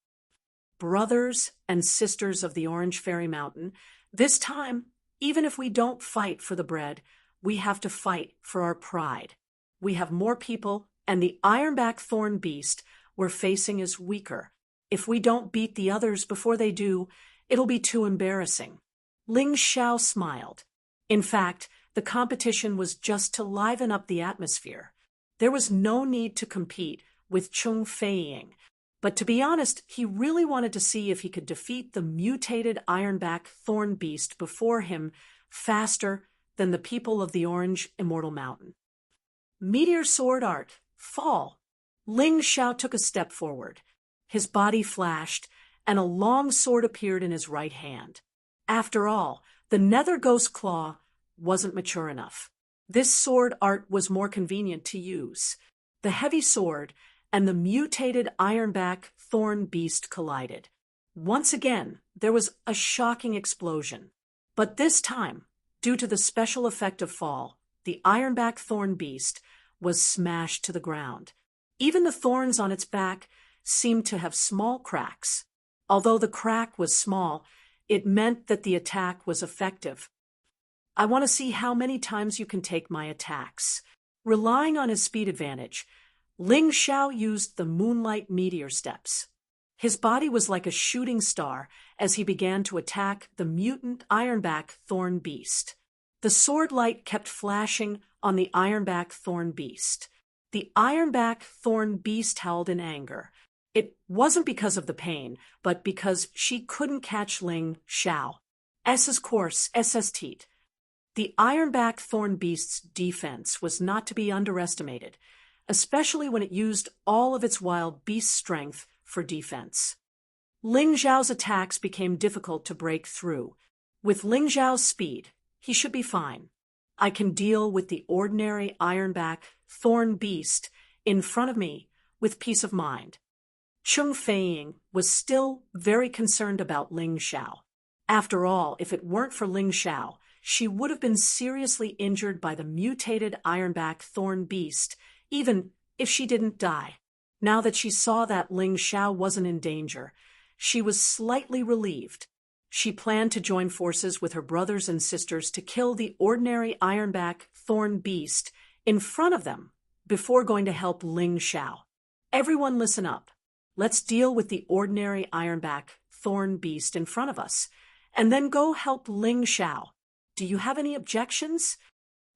Speaker 1: Brothers and sisters of the Orange Fairy Mountain, this time, even if we don't fight for the bread, we have to fight for our pride. We have more people, and the ironback thorn beast we're facing is weaker. If we don't beat the others before they do, it'll be too embarrassing. Ling Xiao smiled. In fact, the competition was just to liven up the atmosphere. There was no need to compete with Cheng Fei Ying, but to be honest, he really wanted to see if he could defeat the mutated ironback thorn beast before him faster than the people of the Orange Immortal Mountain. Meteor sword art, fall. Ling Xiao took a step forward. His body flashed, and a long sword appeared in his right hand. After all, the nether ghost claw wasn't mature enough. This sword art was more convenient to use. The heavy sword and the mutated ironback thorn beast collided. Once again, there was a shocking explosion. But this time, due to the special effect of fall, the ironback thorn beast was smashed to the ground. Even the thorns on its back seemed to have small cracks. Although the crack was small, it meant that the attack was effective. I want to see how many times you can take my attacks. Relying on his speed advantage, Ling Xiao used the moonlight meteor steps. His body was like a shooting star as he began to attack the mutant ironback thorn beast. The sword light kept flashing on the ironback thorn beast. The ironback thorn beast howled in anger. It wasn't because of the pain, but because she couldn't catch Ling Xiao. S's course, SST. The ironback thorn beast's defense was not to be underestimated, especially when it used all of its wild beast strength for defense. Ling Xiao's attacks became difficult to break through. With Ling Xiao's speed, he should be fine. I can deal with the ordinary ironback thorn beast in front of me with peace of mind. Cheng Fei Ying was still very concerned about Ling Xiao. After all, if it weren't for Ling Xiao, she would have been seriously injured by the mutated ironback thorn beast, even if she didn't die. Now that she saw that Ling Xiao wasn't in danger, she was slightly relieved. She planned to join forces with her brothers and sisters to kill the ordinary ironback thorn beast in front of them before going to help Ling Xiao. Everyone listen up. Let's deal with the ordinary ironback thorn beast in front of us, and then go help Ling Xiao. Do you have any objections?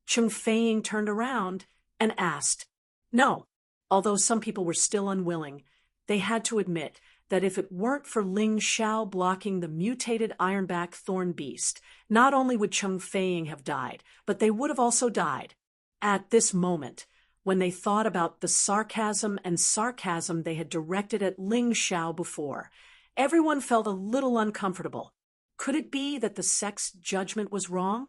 Speaker 1: Cheng Feiying turned around and asked. No. Although some people were still unwilling, they had to admit that if it weren't for Ling Xiao blocking the mutated ironback thorn beast, not only would Cheng Feiying have died, but they would have also died. At this moment, when they thought about the sarcasm they had directed at Ling Xiao before, everyone felt a little uncomfortable. Could it be that the sect's judgment was wrong?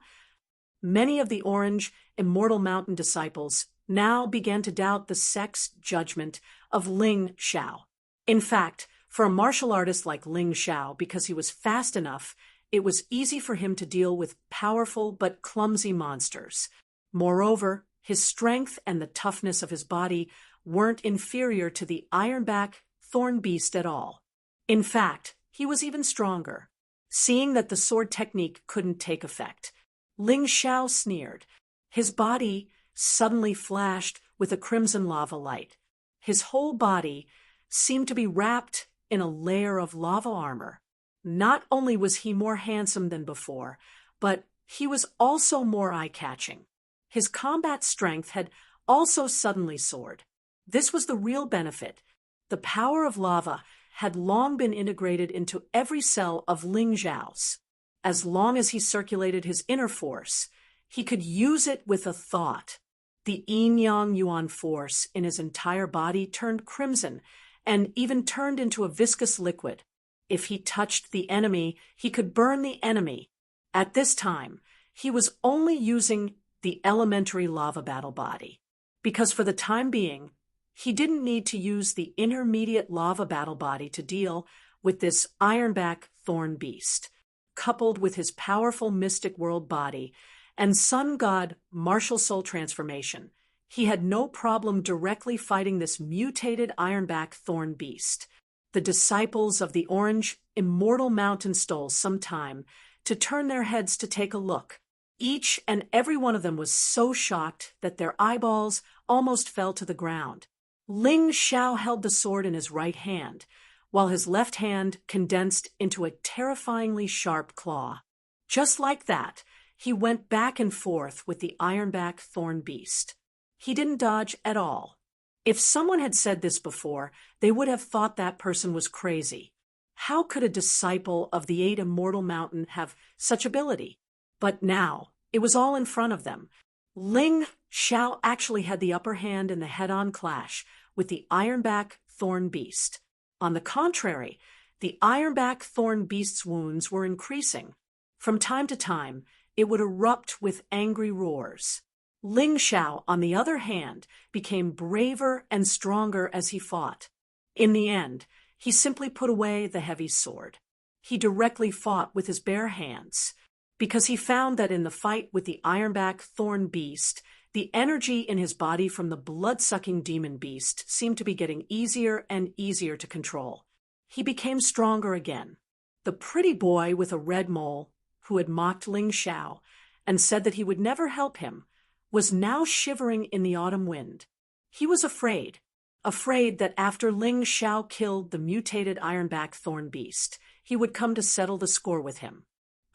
Speaker 1: Many of the Orange Immortal Mountain disciples now began to doubt the sect's judgment of Ling Xiao. In fact, for a martial artist like Ling Xiao, because he was fast enough, it was easy for him to deal with powerful but clumsy monsters. Moreover, his strength and the toughness of his body weren't inferior to the ironback thorn beast at all. In fact, he was even stronger. Seeing that the sword technique couldn't take effect, Ling Xiao sneered. His body suddenly flashed with a crimson lava light. His whole body seemed to be wrapped in a layer of lava armor. Not only was he more handsome than before, but he was also more eye-catching. His combat strength had also suddenly soared. This was the real benefit. The power of lava had long been integrated into every cell of Ling Xiao's. As long as he circulated his inner force, he could use it with a thought. The yin-yang yuan force in his entire body turned crimson and even turned into a viscous liquid. If he touched the enemy, he could burn the enemy. At this time, he was only using the elementary lava battle body, because for the time being, he didn't need to use the intermediate lava battle body to deal with this ironback thorn beast. Coupled with his powerful mystic world body and sun god martial soul transformation, he had no problem directly fighting this mutated ironback thorn beast. The disciples of the Orange Immortal Mountain stole some time to turn their heads to take a look. Each and every one of them was so shocked that their eyeballs almost fell to the ground. Ling Xiao held the sword in his right hand, while his left hand condensed into a terrifyingly sharp claw. Just like that, he went back and forth with the ironback thorn beast. He didn't dodge at all. If someone had said this before, they would have thought that person was crazy. How could a disciple of the Eight Immortal Mountain have such ability? But now, it was all in front of them. Ling Xiao actually had the upper hand in the head-on clash with the ironback thorn beast. On the contrary, the ironback thorn beast's wounds were increasing. From time to time, it would erupt with angry roars. Ling Xiao, on the other hand, became braver and stronger as he fought. In the end, he simply put away the heavy sword. He directly fought with his bare hands, because he found that in the fight with the ironback thorn beast, the energy in his body from the blood-sucking demon beast seemed to be getting easier and easier to control. He became stronger again. The pretty boy with a red mole, who had mocked Ling Xiao and said that he would never help him, was now shivering in the autumn wind. He was afraid that after Ling Xiao killed the mutated ironback thorn beast, he would come to settle the score with him.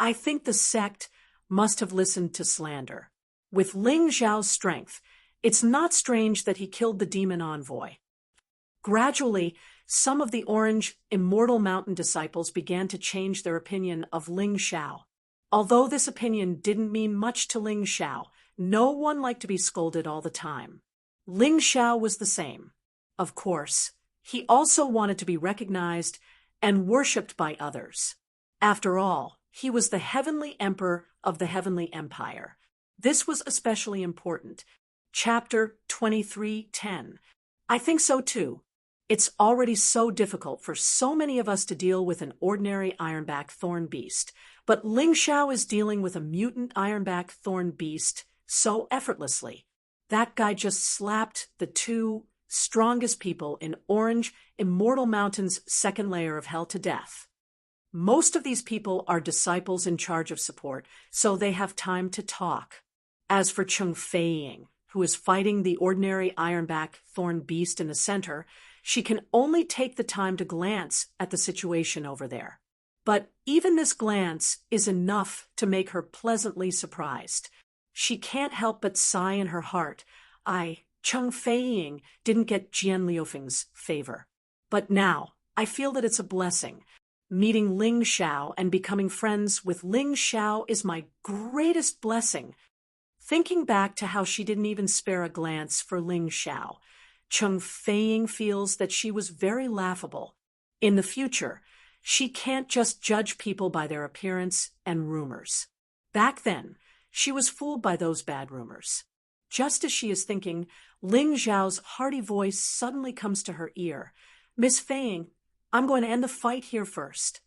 Speaker 1: I think the sect must have listened to slander. With Ling Xiao's strength, it's not strange that he killed the demon envoy. Gradually, some of the Orange Immortal Mountain disciples began to change their opinion of Ling Xiao. Although this opinion didn't mean much to Ling Xiao, no one liked to be scolded all the time. Ling Xiao was the same. Of course, he also wanted to be recognized and worshipped by others. After all, he was the heavenly emperor of the heavenly empire. This was especially important. Chapter 23:10. I think so too. It's already so difficult for so many of us to deal with an ordinary ironback thorn beast, but Ling Xiao is dealing with a mutant ironback thorn beast so effortlessly. That guy just slapped the two strongest people in Orange Immortal Mountain's second layer of hell to death. Most of these people are disciples in charge of support, so they have time to talk. As for Cheng Feiying, who is fighting the ordinary ironback thorn beast in the center, she can only take the time to glance at the situation over there. But even this glance is enough to make her pleasantly surprised. She can't help but sigh in her heart. Cheng Feiying, didn't get Jian Liufeng's favor. But now, I feel that it's a blessing. Meeting Ling Xiao and becoming friends with Ling Xiao is my greatest blessing. Thinking back to how she didn't even spare a glance for Ling Xiao, Cheng Feiying feels that she was very laughable. In the future, she can't just judge people by their appearance and rumors. Back then, she was fooled by those bad rumors. Just as she is thinking, Ling Xiao's hearty voice suddenly comes to her ear. "Miss Feiying, I'm going to end the fight here first."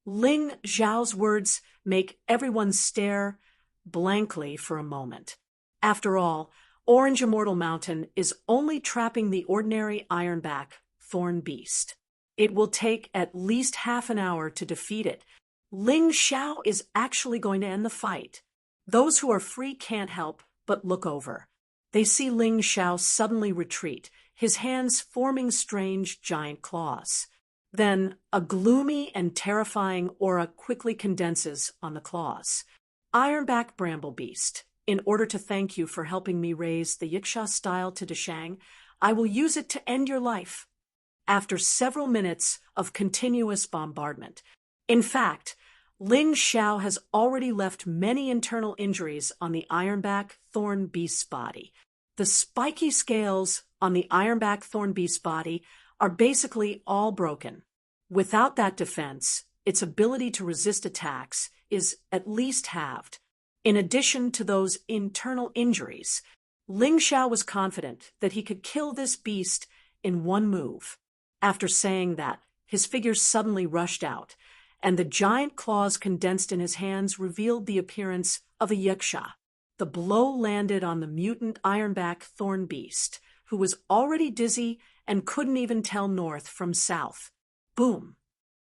Speaker 1: Ling Xiao's words make everyone stare blankly for a moment. After all, Orange Immortal Mountain is only trapping the ordinary ironback thorn beast. It will take at least half an hour to defeat it. Ling Xiao is actually going to end the fight. Those who are free can't help but look over. They see Ling Xiao suddenly retreat, his hands forming strange giant claws. Then a gloomy and terrifying aura quickly condenses on the claws. "Ironback Bramble Beast, in order to thank you for helping me raise the Yiksha style to Deshang, I will use it to end your life." After several minutes of continuous bombardment. In fact, Ling Xiao has already left many internal injuries on the ironback thorn beast's body. The spiky scales on the ironback thorn beast's body are basically all broken. Without that defense, its ability to resist attacks is at least halved. In addition to those internal injuries, Ling Xiao was confident that he could kill this beast in one move. After saying that, his figure suddenly rushed out, and the giant claws condensed in his hands revealed the appearance of a yiksha. The blow landed on the mutant ironback thorn beast, who was already dizzy and couldn't even tell north from south. Boom!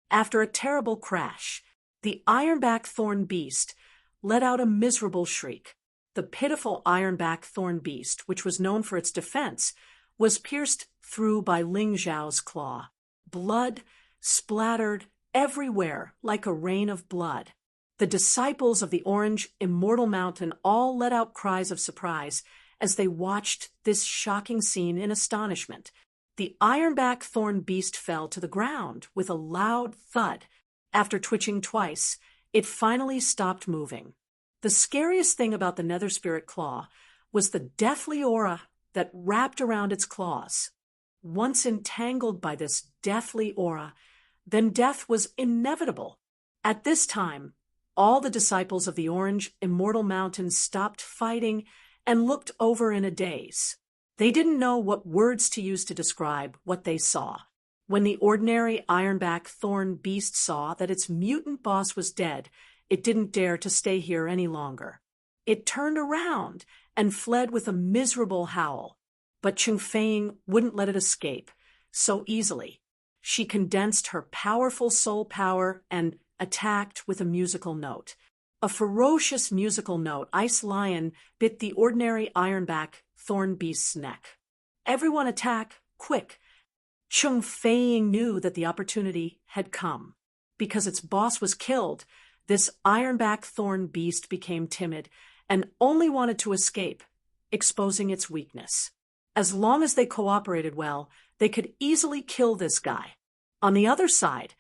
Speaker 1: After a terrible crash, the ironback thorn beast let out a miserable shriek. The pitiful ironback thorn beast, which was known for its defense, was pierced through by Ling Xiao's claw. Blood splattered everywhere like a rain of blood. The disciples of the Orange Immortal Mountain all let out cries of surprise as they watched this shocking scene in astonishment. The ironback thorn beast fell to the ground with a loud thud. After twitching twice, it finally stopped moving. The scariest thing about the Nether Spirit Claw was the deathly aura that wrapped around its claws. Once entangled by this deathly aura, then death was inevitable. At this time, all the disciples of the Orange Immortal Mountain stopped fighting and looked over in a daze. They didn't know what words to use to describe what they saw. When the ordinary ironback thorn beast saw that its mutant boss was dead, it didn't dare to stay here any longer. It turned around and fled with a miserable howl. But Cheng Feiying wouldn't let it escape so easily. She condensed her powerful soul power and attacked with a musical note. A ferocious musical note, Ice Lion, bit the ordinary ironback thorn beast's neck. "Everyone attack, quick!" Cheng Feiying knew that the opportunity had come. Because its boss was killed, this ironback thorn beast became timid and only wanted to escape, exposing its weakness. As long as they cooperated well, they could easily kill this guy. On the other side,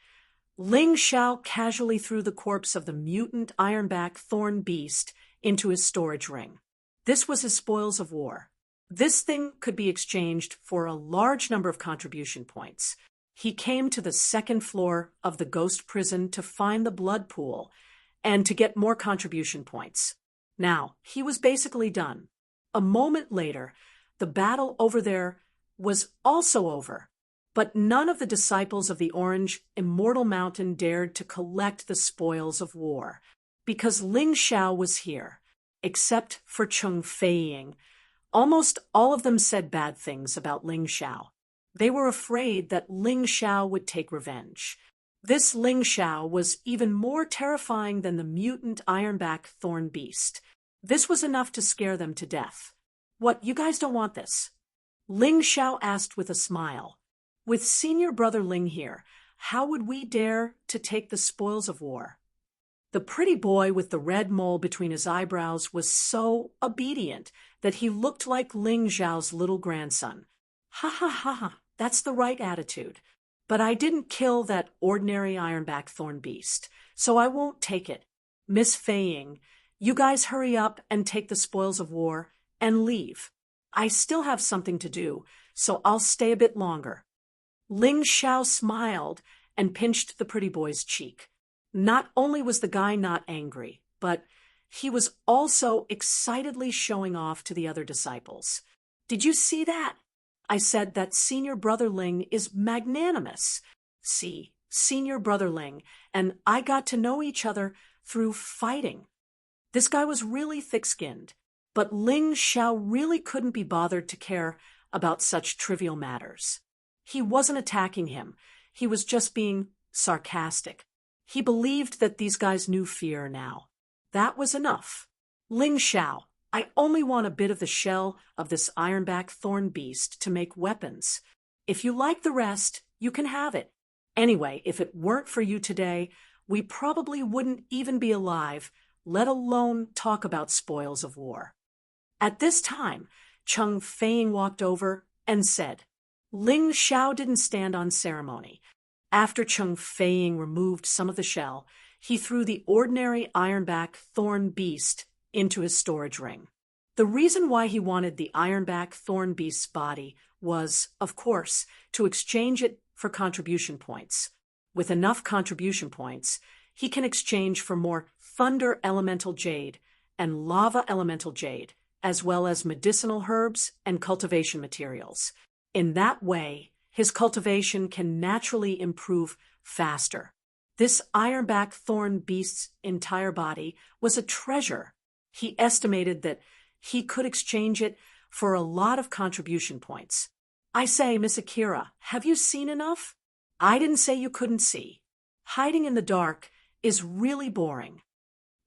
Speaker 1: Ling Xiao casually threw the corpse of the mutant ironback thorn beast into his storage ring. This was his spoils of war. This thing could be exchanged for a large number of contribution points. He came to the second floor of the ghost prison to find the blood pool and to get more contribution points. Now, he was basically done. A moment later, the battle over there was also over. But none of the disciples of the Orange Immortal Mountain dared to collect the spoils of war, because Ling Xiao was here, except for Cheng Feiying. Almost all of them said bad things about Ling Xiao. They were afraid that Ling Xiao would take revenge. This Ling Xiao was even more terrifying than the mutant ironback thorn beast. This was enough to scare them to death. What, you guys don't want this? Ling Xiao asked with a smile. With senior brother Ling here, how would we dare to take the spoils of war? The pretty boy with the red mole between his eyebrows was so obedient that he looked like Ling Xiao's little grandson. Ha ha ha ha, that's the right attitude. But I didn't kill that ordinary ironback thorn beast, so I won't take it. Miss Feiying, you guys hurry up and take the spoils of war and leave. I still have something to do, so I'll stay a bit longer. Ling Xiao smiled and pinched the pretty boy's cheek. Not only was the guy not angry, but he was also excitedly showing off to the other disciples. Did you see that? I said that senior brother Ling is magnanimous. See, senior brother Ling and I got to know each other through fighting. This guy was really thick-skinned, but Ling Xiao really couldn't be bothered to care about such trivial matters. He wasn't attacking him. He was just being sarcastic. He believed that these guys knew fear now. That was enough. Ling Xiao, I only want a bit of the shell of this ironback thorn beast to make weapons. If you like the rest, you can have it. Anyway, if it weren't for you today, we probably wouldn't even be alive, let alone talk about spoils of war. At this time, Cheng Feiying walked over and said, Ling Xiao didn't stand on ceremony. After Cheng Feiying removed some of the shell, he threw the ordinary ironback thorn beast into his storage ring. The reason why he wanted the ironback thorn beast's body was, of course, to exchange it for contribution points. With enough contribution points, he can exchange for more thunder elemental jade and lava elemental jade, as well as medicinal herbs and cultivation materials. In that way, his cultivation can naturally improve faster. This ironback thorn beast's entire body was a treasure. He estimated that he could exchange it for a lot of contribution points. I say, Miss Akira, have you seen enough? I didn't say you couldn't see. Hiding in the dark is really boring.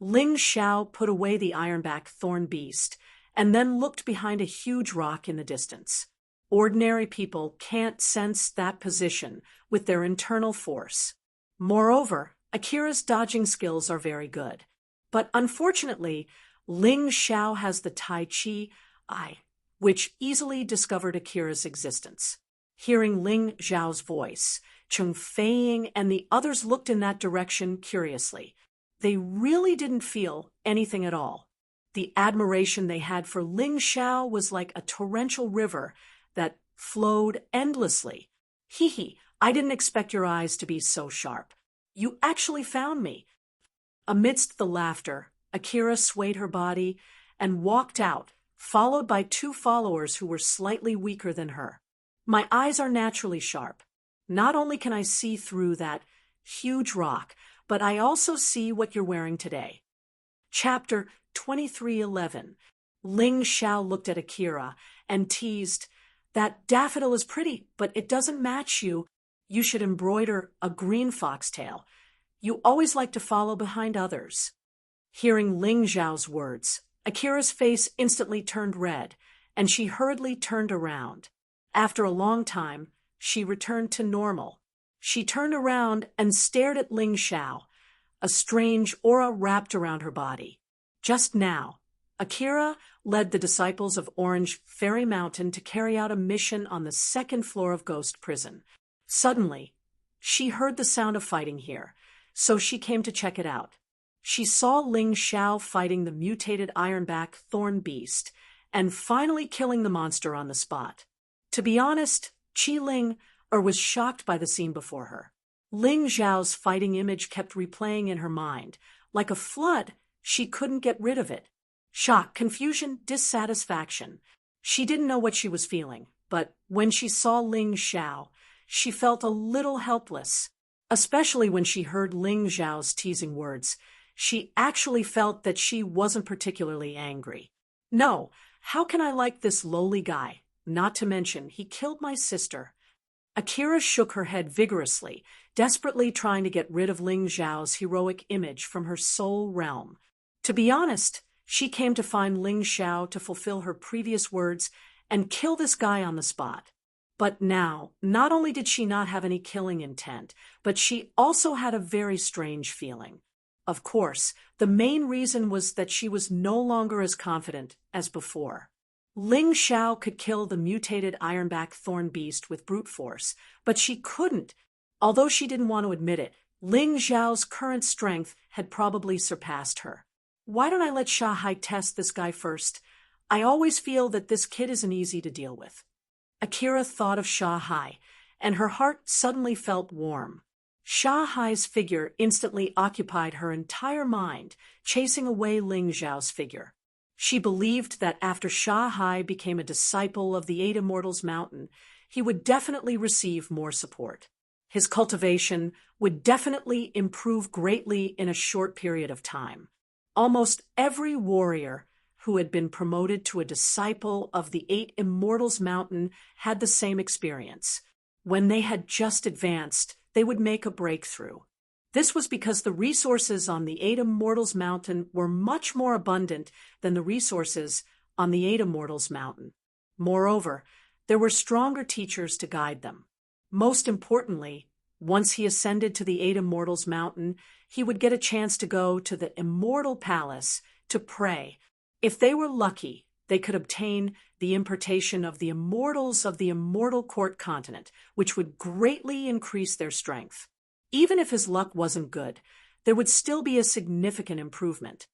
Speaker 1: Ling Xiao put away the ironback thorn beast and then looked behind a huge rock in the distance. Ordinary people can't sense that position with their internal force. Moreover, Akira's dodging skills are very good. But unfortunately, Ling Xiao has the Tai Chi eye, which easily discovered Akira's existence. Hearing Ling Xiao's voice, Cheng Feiying and the others looked in that direction curiously. They really didn't feel anything at all. The admiration they had for Ling Xiao was like a torrential river that flowed endlessly. Hee hee, I didn't expect your eyes to be so sharp. You actually found me. Amidst the laughter, Akira swayed her body and walked out, followed by two followers who were slightly weaker than her. My eyes are naturally sharp. Not only can I see through that huge rock, but I also see what you're wearing today. Chapter 23:11. Ling Xiao looked at Akira and teased, That daffodil is pretty, but it doesn't match you. You should embroider a green foxtail. You always like to follow behind others. Hearing Ling Xiao's words, Akira's face instantly turned red, and she hurriedly turned around. After a long time, she returned to normal. She turned around and stared at Ling Xiao. A strange aura wrapped around her body. Just now, Akira led the disciples of Orange Fairy Mountain to carry out a mission on the second floor of Ghost Prison. Suddenly, she heard the sound of fighting here, so she came to check it out. She saw Ling Xiao fighting the mutated ironback thorn beast and finally killing the monster on the spot. To be honest, Qi Ling was shocked by the scene before her. Ling Xiao's fighting image kept replaying in her mind. Like a flood, she couldn't get rid of it. Shock, confusion, dissatisfaction. She didn't know what she was feeling, but when she saw Ling Xiao, she felt a little helpless, especially when she heard Ling Xiao's teasing words. She actually felt that she wasn't particularly angry. No, how can I like this lowly guy? Not to mention, he killed my sister. Akira shook her head vigorously, desperately trying to get rid of Ling Xiao's heroic image from her soul realm. To be honest, She came to find Ling Xiao to fulfill her previous words and kill this guy on the spot. But now, not only did she not have any killing intent, but she also had a very strange feeling. Of course, the main reason was that she was no longer as confident as before. Ling Xiao could kill the mutated ironback thorn beast with brute force, but she couldn't. Although she didn't want to admit it, Ling Xiao's current strength had probably surpassed her. Why don't I let Sha Hai test this guy first? I always feel that this kid isn't easy to deal with. Akira thought of Sha Hai, and her heart suddenly felt warm. Sha Hai's figure instantly occupied her entire mind, chasing away Ling Xiao's figure. She believed that after Sha Hai became a disciple of the Eight Immortals Mountain, he would definitely receive more support. His cultivation would definitely improve greatly in a short period of time. Almost every warrior who had been promoted to a disciple of the Eight Immortals Mountain had the same experience. When they had just advanced, they would make a breakthrough. This was because the resources on the Eight Immortals Mountain were much more abundant than the resources on the Eight Immortals Mountain. Moreover, there were stronger teachers to guide them. Most importantly, once he ascended to the Eight Immortals Mountain, he would get a chance to go to the Immortal Palace to pray. If they were lucky, they could obtain the impartation of the Immortals of the Immortal Court Continent, which would greatly increase their strength. Even if his luck wasn't good, there would still be a significant improvement.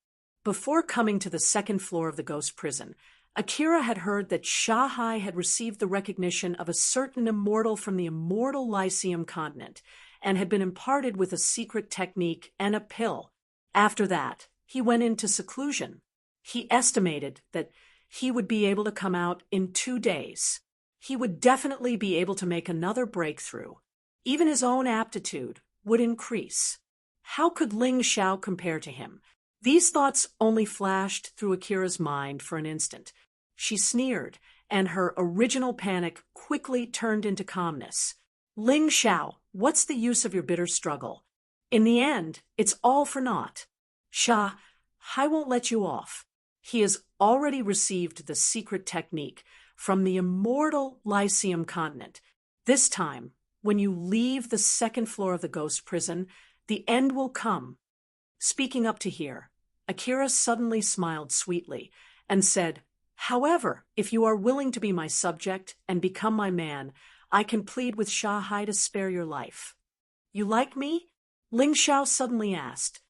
Speaker 1: Before coming to the second floor of the ghost prison, Akira had heard that Sha Hai had received the recognition of a certain immortal from the Immortal Lyceum continent and had been imparted with a secret technique and a pill. After that, he went into seclusion. He estimated that he would be able to come out in 2 days. He would definitely be able to make another breakthrough. Even his own aptitude would increase. How could Ling Xiao compare to him? These thoughts only flashed through Akira's mind for an instant. She sneered, and her original panic quickly turned into calmness. Ling Xiao, what's the use of your bitter struggle? In the end, it's all for naught. Sha Hai won't let you off. He has already received the secret technique from the Immortal Lyceum continent. This time, when you leave the second floor of the ghost prison, the end will come. Speaking up to here, Akira suddenly smiled sweetly and said, "However, if you are willing to be my subject and become my man, I can plead with Sha Hai to spare your life." "You like me?" Ling Xiao suddenly asked.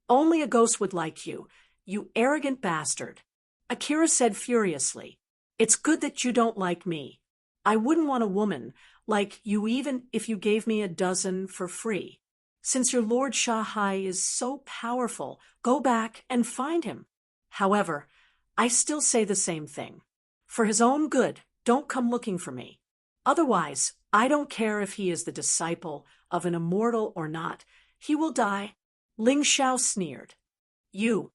Speaker 1: "Only a ghost would like you, you arrogant bastard." Akira said furiously, "It's good that you don't like me. I wouldn't want a woman like you even if you gave me a dozen for free. Since your Lord Sha Hai is so powerful, go back and find him. However, I still say the same thing. For his own good, don't come looking for me. Otherwise, I don't care if he is the disciple of an immortal or not. He will die." Ling Xiao sneered. You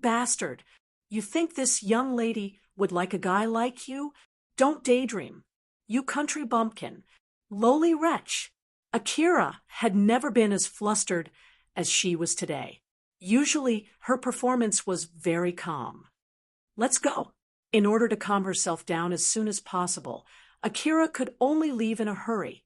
Speaker 1: bastard. You think this young lady would like a guy like you? Don't daydream. You country bumpkin. Lowly wretch." Akira had never been as flustered as she was today. Usually, her performance was very calm. "Let's go." In order to calm herself down as soon as possible, Akira could only leave in a hurry.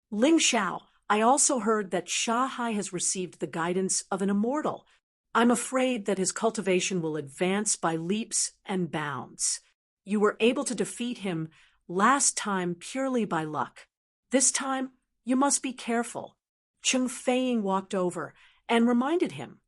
Speaker 1: "Ling Xiao, I also heard that Sha Hai has received the guidance of an immortal. I'm afraid that his cultivation will advance by leaps and bounds. You were able to defeat him last time purely by luck. This time, you must be careful." Cheng Feiying walked over and reminded him.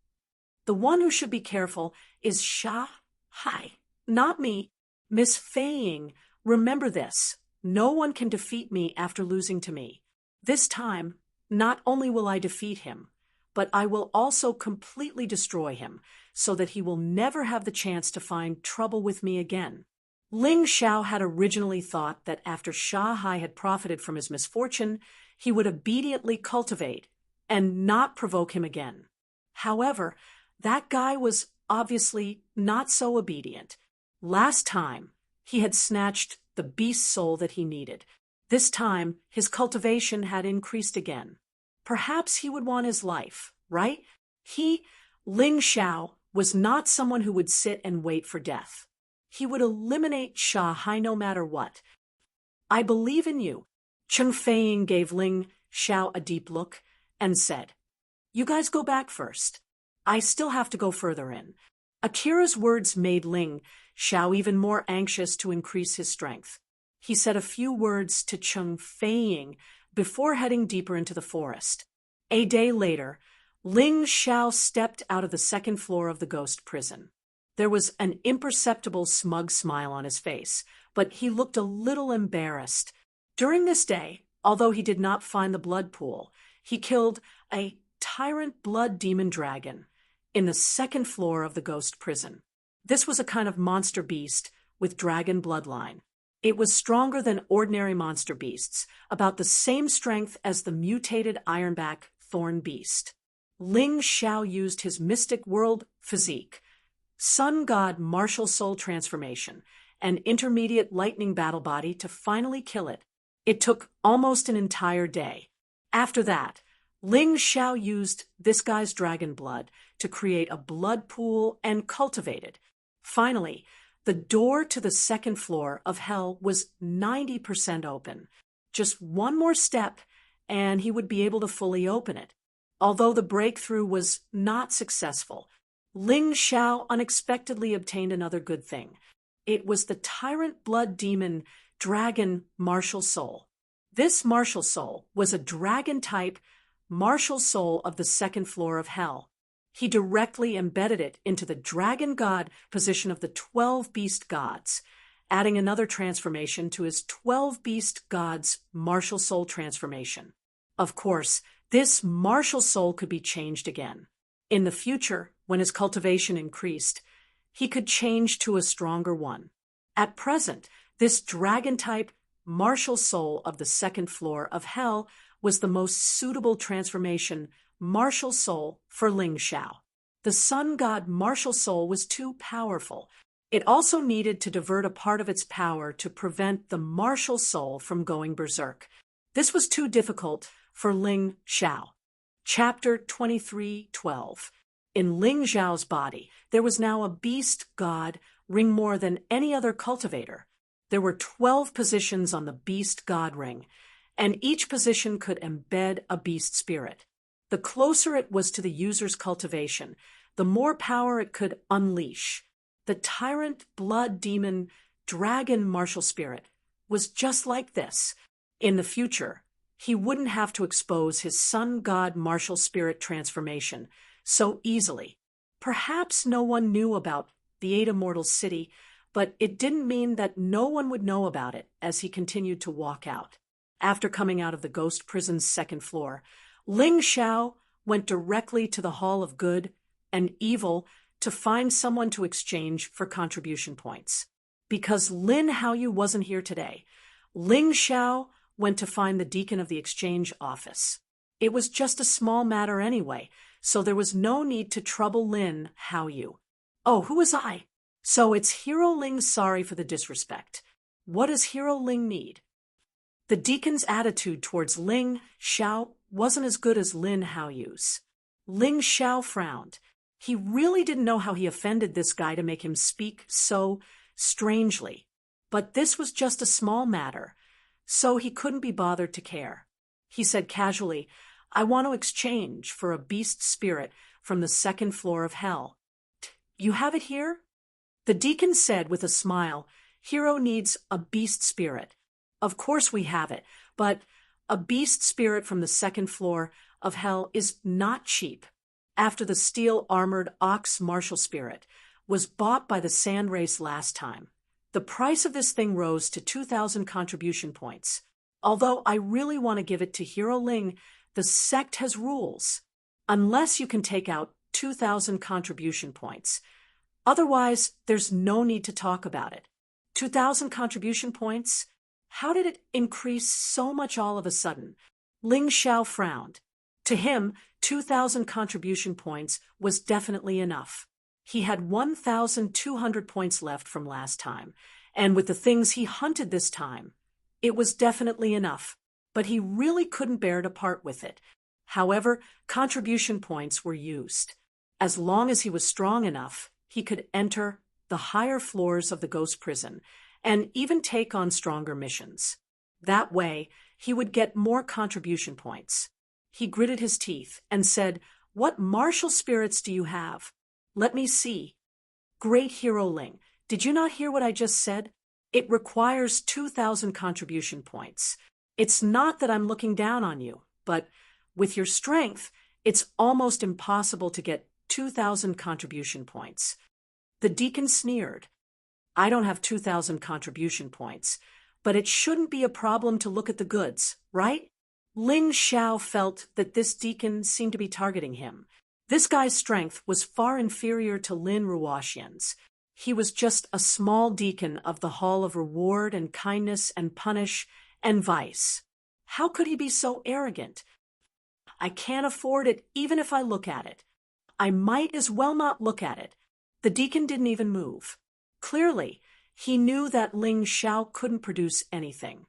Speaker 1: "The one who should be careful is Sha Hai, not me. Miss Feiying, remember this. No one can defeat me after losing to me. This time, not only will I defeat him, but I will also completely destroy him so that he will never have the chance to find trouble with me again." Ling Xiao had originally thought that after Sha Hai had profited from his misfortune, he would obediently cultivate and not provoke him again. However, that guy was obviously not so obedient. Last time, he had snatched the beast soul that he needed. This time, his cultivation had increased again. Perhaps he would want his life, right? Ling Xiao, was not someone who would sit and wait for death. He would eliminate Sha Hai no matter what. I believe in you. Cheng Feiying gave Ling Xiao a deep look and said, You guys go back first. I still have to go further in. Akira's words made Ling Xiao even more anxious to increase his strength. He said a few words to Cheng Feiying before heading deeper into the forest. A day later, Ling Xiao stepped out of the second floor of the ghost prison. There was an imperceptible smug smile on his face, but he looked a little embarrassed. During this day, although he did not find the blood pool, he killed a tyrant blood demon dragon in the second floor of the ghost prison. This was a kind of monster beast with dragon bloodline. It was stronger than ordinary monster beasts, about the same strength as the mutated ironback thorn beast. Ling Xiao used his mystic world physique, sun god martial soul transformation, and intermediate lightning battle body to finally kill it. It took almost an entire day. After that, Ling Xiao used this guy's dragon blood to create a blood pool and cultivate it. Finally, the door to the second floor of hell was 90% open. Just one more step, and he would be able to fully open it. Although the breakthrough was not successful, Ling Xiao unexpectedly obtained another good thing. It was the tyrant blood demon dragon martial soul. This martial soul was a dragon-type martial soul of the second floor of hell. He directly embedded it into the dragon god position of the 12 beast gods, adding another transformation to his 12 beast gods martial soul transformation. Of course, this martial soul could be changed again. In the future, when his cultivation increased, he could change to a stronger one. At present, this dragon-type martial soul of the second floor of hell was the most suitable transformation martial soul for Ling Xiao. The sun god martial soul was too powerful. It also needed to divert a part of its power to prevent the martial soul from going berserk. This was too difficult for Ling Xiao. Chapter 23:12. In Ling Xiao's body, there was now a beast god ring more than any other cultivator. There were 12 positions on the beast god ring, and each position could embed a beast spirit. The closer it was to the user's cultivation, the more power it could unleash. The tyrant blood demon dragon martial spirit was just like this. In the future, he wouldn't have to expose his sun god martial spirit transformation so easily. Perhaps no one knew about the Eight Immortals City, but it didn't mean that no one would know about it as he continued to walk out. After coming out of the ghost prison's second floor, Ling Xiao went directly to the Hall of Good and Evil to find someone to exchange for contribution points. Because Lin Haoyu wasn't here today, Ling Xiao went to find the deacon of the exchange office. It was just a small matter anyway, so there was no need to trouble Lin Haoyu. Oh, who was I? So it's Hero Ling. Sorry for the disrespect. What does Hero Ling need? The deacon's attitude towards Ling Xiao wasn't as good as Lin Haoyu's. Ling Xiao frowned. He really didn't know how he offended this guy to make him speak so strangely. But this was just a small matter, so he couldn't be bothered to care. He said casually, I want to exchange for a beast spirit from the second floor of hell. You have it here? The deacon said with a smile, Hero needs a beast spirit. Of course we have it, but a beast spirit from the second floor of hell is not cheap. After the steel-armored ox martial spirit was bought by the sand race last time, the price of this thing rose to 2,000 contribution points. Although I really want to give it to Hero Ling, the sect has rules. Unless you can take out 2,000 contribution points. Otherwise, there's no need to talk about it. 2,000 contribution points? How did it increase so much all of a sudden? Ling Xiao frowned. To him, 2,000 contribution points was definitely enough. He had 1,200 points left from last time, and with the things he hunted this time, it was definitely enough, but he really couldn't bear to part with it. However, contribution points were used. As long as he was strong enough, he could enter the higher floors of the ghost prison and even take on stronger missions. That way, he would get more contribution points. He gritted his teeth and said, "What martial spirits do you have? Let me see." "Great Hero Ling, did you not hear what I just said? It requires 2,000 contribution points. It's not that I'm looking down on you, but with your strength, it's almost impossible to get 2,000 contribution points." The deacon sneered. "I don't have 2,000 contribution points, but it shouldn't be a problem to look at the goods, right?" Ling Xiao felt that this deacon seemed to be targeting him. This guy's strength was far inferior to Lin Ruoxian's. He was just a small deacon of the Hall of Reward and Kindness and Punish and Vice. How could he be so arrogant? "I can't afford it even if I look at it." "I might as well not look at it." The deacon didn't even move. Clearly, he knew that Ling Xiao couldn't produce anything.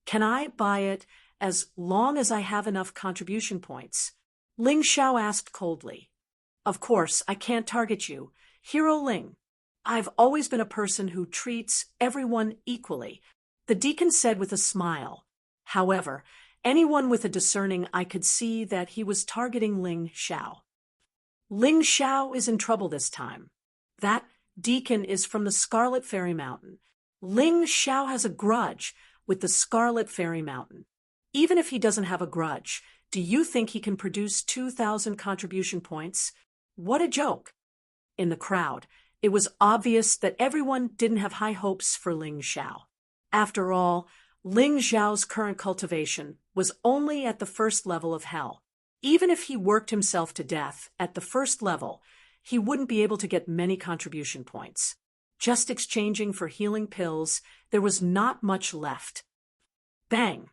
Speaker 1: "Can I buy it as long as I have enough contribution points?" Ling Xiao asked coldly. "Of course, I can't target you. Hero Ling, I've always been a person who treats everyone equally," the deacon said with a smile. However, anyone with a discerning eye could see that he was targeting Ling Xiao. Ling Xiao is in trouble this time. That deacon is from the Scarlet Fairy Mountain. Ling Xiao has a grudge with the Scarlet Fairy Mountain. Even if he doesn't have a grudge, do you think he can produce 2,000 contribution points? What a joke! In the crowd, it was obvious that everyone didn't have high hopes for Ling Xiao. After all, Ling Xiao's current cultivation was only at the first level of hell. Even if he worked himself to death at the first level, he wouldn't be able to get many contribution points. Just exchanging for healing pills, there was not much left. Bang!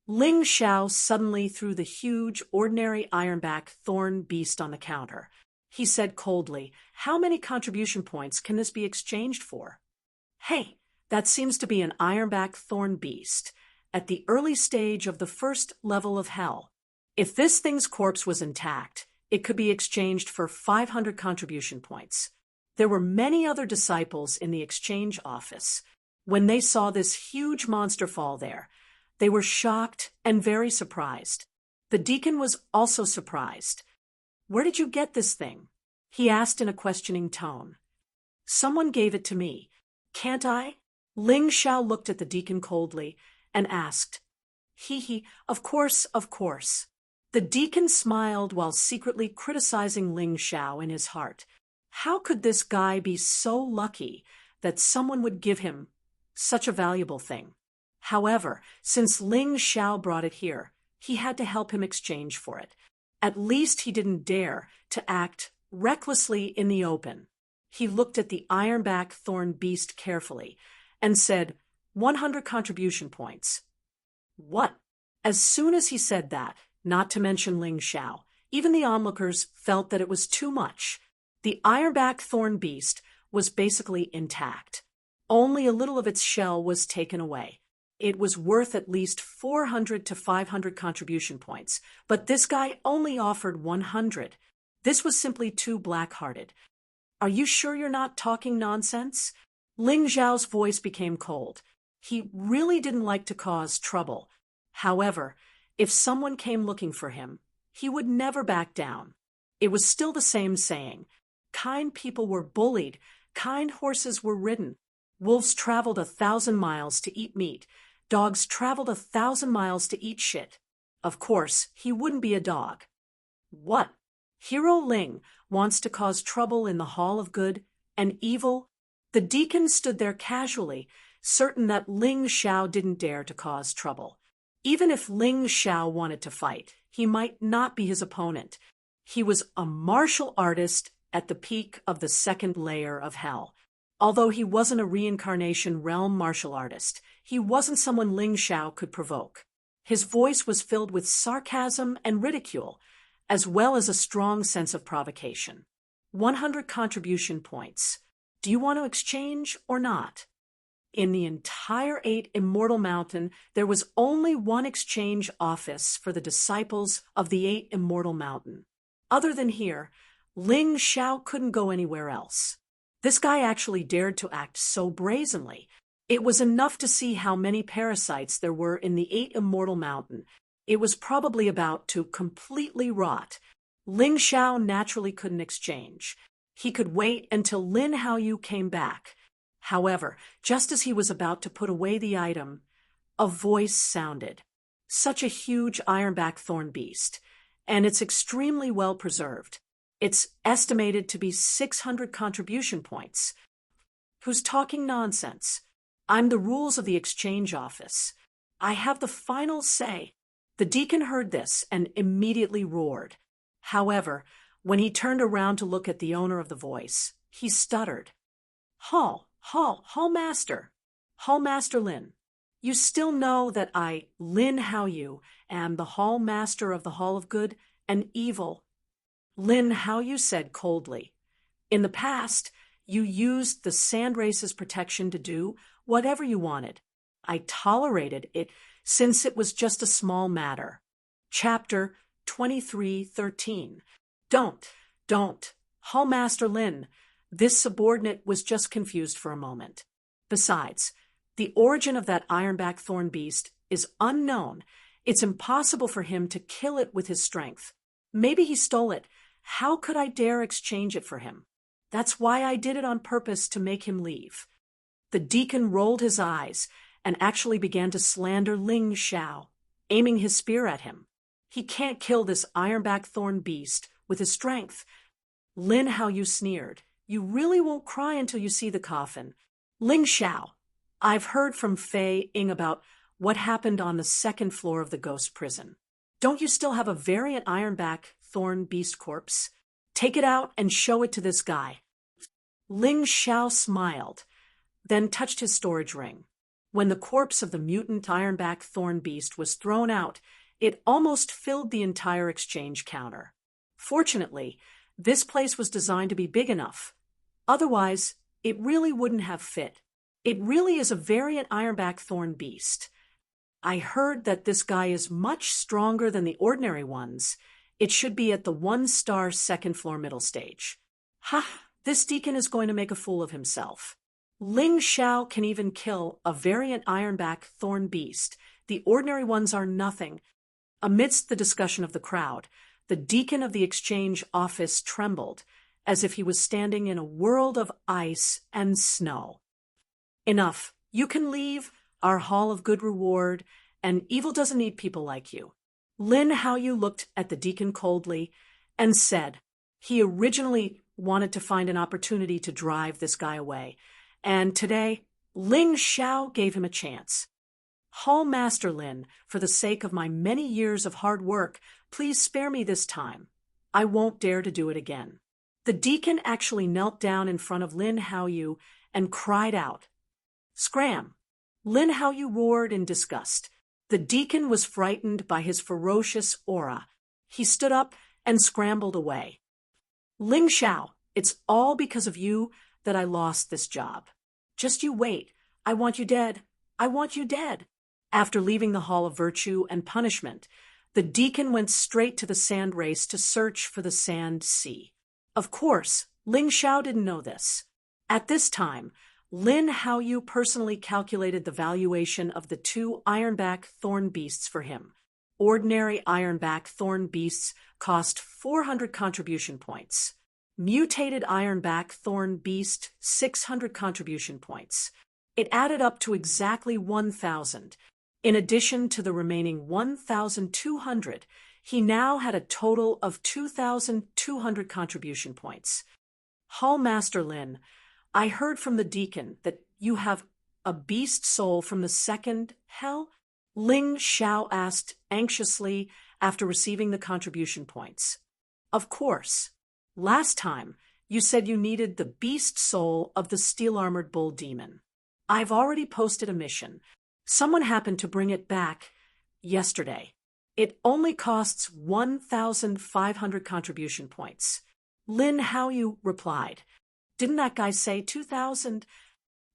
Speaker 1: Ling Xiao suddenly threw the huge, ordinary ironback thorn beast on the counter. He said coldly, "How many contribution points can this be exchanged for?" "Hey, that seems to be an ironback thorn beast, at the early stage of the first level of hell. If this thing's corpse was intact, it could be exchanged for 500 contribution points." There were many other disciples in the exchange office. When they saw this huge monster fall there, they were shocked and very surprised. The deacon was also surprised. "Where did you get this thing?" he asked in a questioning tone. "Someone gave it to me. Can't I?" Ling Xiao looked at the deacon coldly and asked. "Hee, of course, of course." The deacon smiled while secretly criticizing Ling Xiao in his heart. How could this guy be so lucky that someone would give him such a valuable thing? However, since Ling Xiao brought it here, he had to help him exchange for it. At least he didn't dare to act recklessly in the open. He looked at the ironback thorn beast carefully and said, 100 contribution points. What? As soon as he said that, not to mention Ling Xiao, even the onlookers felt that it was too much. The ironback thorn beast was basically intact. Only a little of its shell was taken away. It was worth at least 400 to 500 contribution points, but this guy only offered 100. This was simply too black-hearted. "Are you sure you're not talking nonsense?" Ling Xiao's voice became cold. He really didn't like to cause trouble. However, if someone came looking for him, he would never back down. It was still the same saying. Kind people were bullied, kind horses were ridden. Wolves traveled 1,000 miles to eat meat. Dogs traveled 1,000 miles to eat shit. Of course, he wouldn't be a dog. What? Hero Ling wants to cause trouble in the Hall of Good and Evil? The deacon stood there casually, certain that Ling Xiao didn't dare to cause trouble. Even if Ling Xiao wanted to fight, he might not be his opponent. He was a martial artist at the peak of the second layer of hell. Although he wasn't a reincarnation realm martial artist, he wasn't someone Ling Xiao could provoke. His voice was filled with sarcasm and ridicule, as well as a strong sense of provocation. 100 contribution points. Do you want to exchange or not? In the entire 8 Immortal Mountain, there was only one exchange office for the disciples of the 8 Immortal Mountain. Other than here, Ling Xiao couldn't go anywhere else. This guy actually dared to act so brazenly. It was enough to see how many parasites there were in the 8 Immortal Mountain. It was probably about to completely rot. Ling Xiao naturally couldn't exchange. He could wait until Lin Haoyu came back. However, just as he was about to put away the item, a voice sounded. Such a huge ironback thorn beast, and it's extremely well preserved. It's estimated to be 600 contribution points. Who's talking nonsense? I'm the rules of the exchange office. I have the final say. The deacon heard this and immediately roared. However, when he turned around to look at the owner of the voice, he stuttered. Hall Master Lin. You still know that I, Lin Haoyu, am the Hall Master of the Hall of Good and Evil. Lin Haoyu said coldly. In the past, you used the sand race's protection to do whatever you wanted. I tolerated it since it was just a small matter. Chapter 23:13. Don't. Hall Master Lin. This subordinate was just confused for a moment. Besides, the origin of that ironback thorn beast is unknown. It's impossible for him to kill it with his strength. Maybe he stole it. How could I dare exchange it for him? That's why I did it on purpose, to make him leave. The deacon rolled his eyes and actually began to slander Ling Xiao, aiming his spear at him. He can't kill this ironback thorn beast with his strength. Lin Haoyu sneered. You really won't cry until you see the coffin. Ling Xiao, I've heard from Fei Ying about what happened on the 2nd floor of the ghost prison. Don't you still have a variant ironback thorn beast corpse? Take it out and show it to this guy. Ling Xiao smiled, then touched his storage ring. When the corpse of the mutant ironback thorn beast was thrown out, it almost filled the entire exchange counter. Fortunately, this place was designed to be big enough. Otherwise, it really wouldn't have fit. It really is a variant ironback thorn beast. I heard that this guy is much stronger than the ordinary ones. It should be at the 1-star 2nd floor middle stage. Ha! This deacon is going to make a fool of himself. Ling Xiao can even kill a variant ironback thorn beast. The ordinary ones are nothing. Amidst the discussion of the crowd, the deacon of the exchange office trembled, as if he was standing in a world of ice and snow. Enough. You can leave our Hall of Good Reward, and evil doesn't need people like you. Lin Haoyu looked at the deacon coldly and said he originally wanted to find an opportunity to drive this guy away, and today Ling Xiao gave him a chance. Hall Master Lin, for the sake of my many years of hard work, please spare me this time. I won't dare to do it again. The deacon actually knelt down in front of Lin Haoyu and cried out. Scram! Lin Haoyu roared in disgust. The deacon was frightened by his ferocious aura. He stood up and scrambled away. Ling Xiao, it's all because of you that I lost this job. Just you wait. I want you dead. I want you dead. After leaving the Hall of Virtue and Punishment, the deacon went straight to the sand race to search for the sand sea. Of course, Ling Xiao didn't know this. At this time, Lin Haoyu personally calculated the valuation of the 2 ironback thorn beasts for him. Ordinary ironback thorn beasts cost 400 contribution points. Mutated ironback thorn beast, 600 contribution points. It added up to exactly 1,000. In addition to the remaining 1,200, he now had a total of 2,200 contribution points. Hall Master Lin, I heard from the deacon that you have a beast soul from the 2nd hell? Ling Xiao asked anxiously after receiving the contribution points. Of course. Last time, you said you needed the beast soul of the steel-armored bull demon. I've already posted a mission. Someone happened to bring it back yesterday. It only costs 1,500 contribution points. Lin Haoyu replied. Didn't that guy say 2,000?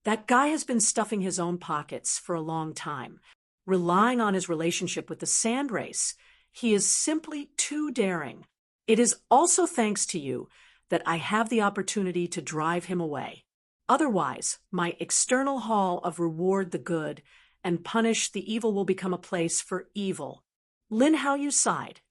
Speaker 1: That guy has been stuffing his own pockets for a long time, relying on his relationship with the sand race. He is simply too daring. It is also thanks to you that I have the opportunity to drive him away. Otherwise, my external hall of reward the good and punish the evil will become a place for evil. Lin Haoyu sighed.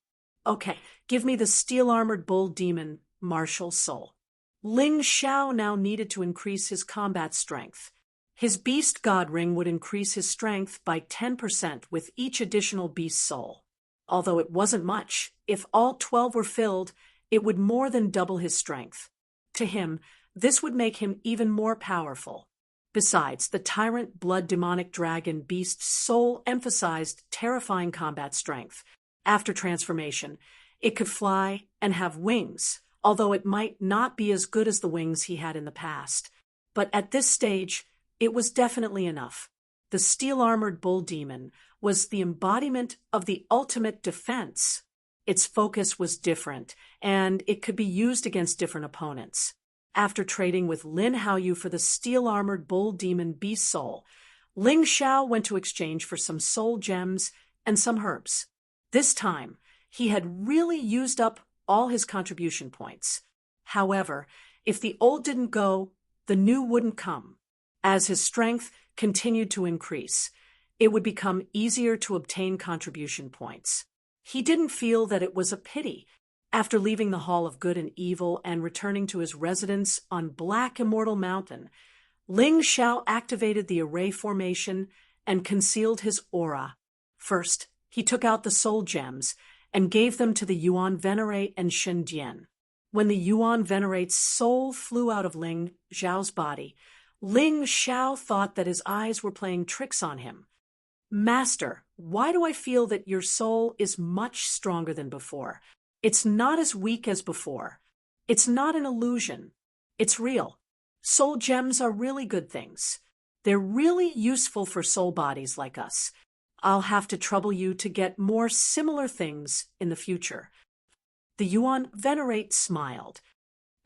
Speaker 1: Okay, give me the steel-armored bull demon, martial soul. Ling Xiao now needed to increase his combat strength. His beast god ring would increase his strength by 10% with each additional beast soul. Although it wasn't much, if all 12 were filled, it would more than double his strength. To him, this would make him even more powerful. Besides, the tyrant blood demonic dragon beast soul emphasized terrifying combat strength. After transformation, it could fly and have wings, although it might not be as good as the wings he had in the past. But at this stage, it was definitely enough. The steel-armored bull demon was the embodiment of the ultimate defense. Its focus was different, and it could be used against different opponents. After trading with Lin Haoyu for the steel-armored bull demon beast soul, Ling Xiao went to exchange for some soul gems and some herbs. This time, he had really used up all his contribution points. However, if the old didn't go, the new wouldn't come. As his strength continued to increase, it would become easier to obtain contribution points. He didn't feel that it was a pity. After leaving the Hall of Good and Evil and returning to his residence on Black Immortal Mountain, Ling Xiao activated the array formation and concealed his aura. First, he took out the soul gems and gave them to the Yuan Venerate and Shen Dian. When the Yuan Venerate's soul flew out of Ling Xiao's body, Ling Xiao thought that his eyes were playing tricks on him. Master, why do I feel that your soul is much stronger than before? It's not as weak as before. It's not an illusion. It's real. Soul gems are really good things. They're really useful for soul bodies like us. I'll have to trouble you to get more similar things in the future. The Yuan Venerate smiled.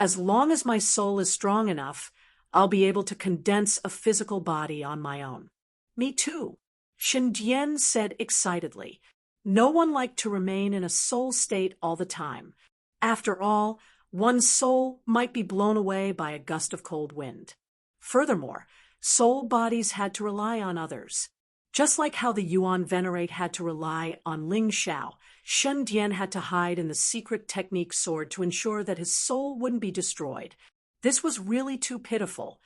Speaker 1: As long as my soul is strong enough, I'll be able to condense a physical body on my own. Me too, Shen Dian said excitedly. No one liked to remain in a soul state all the time. After all, one's soul might be blown away by a gust of cold wind. Furthermore, soul bodies had to rely on others. Just like how the Yuan Venerate had to rely on Ling Xiao, Shen Dian had to hide in the secret technique sword to ensure that his soul wouldn't be destroyed. This was really too pitiful.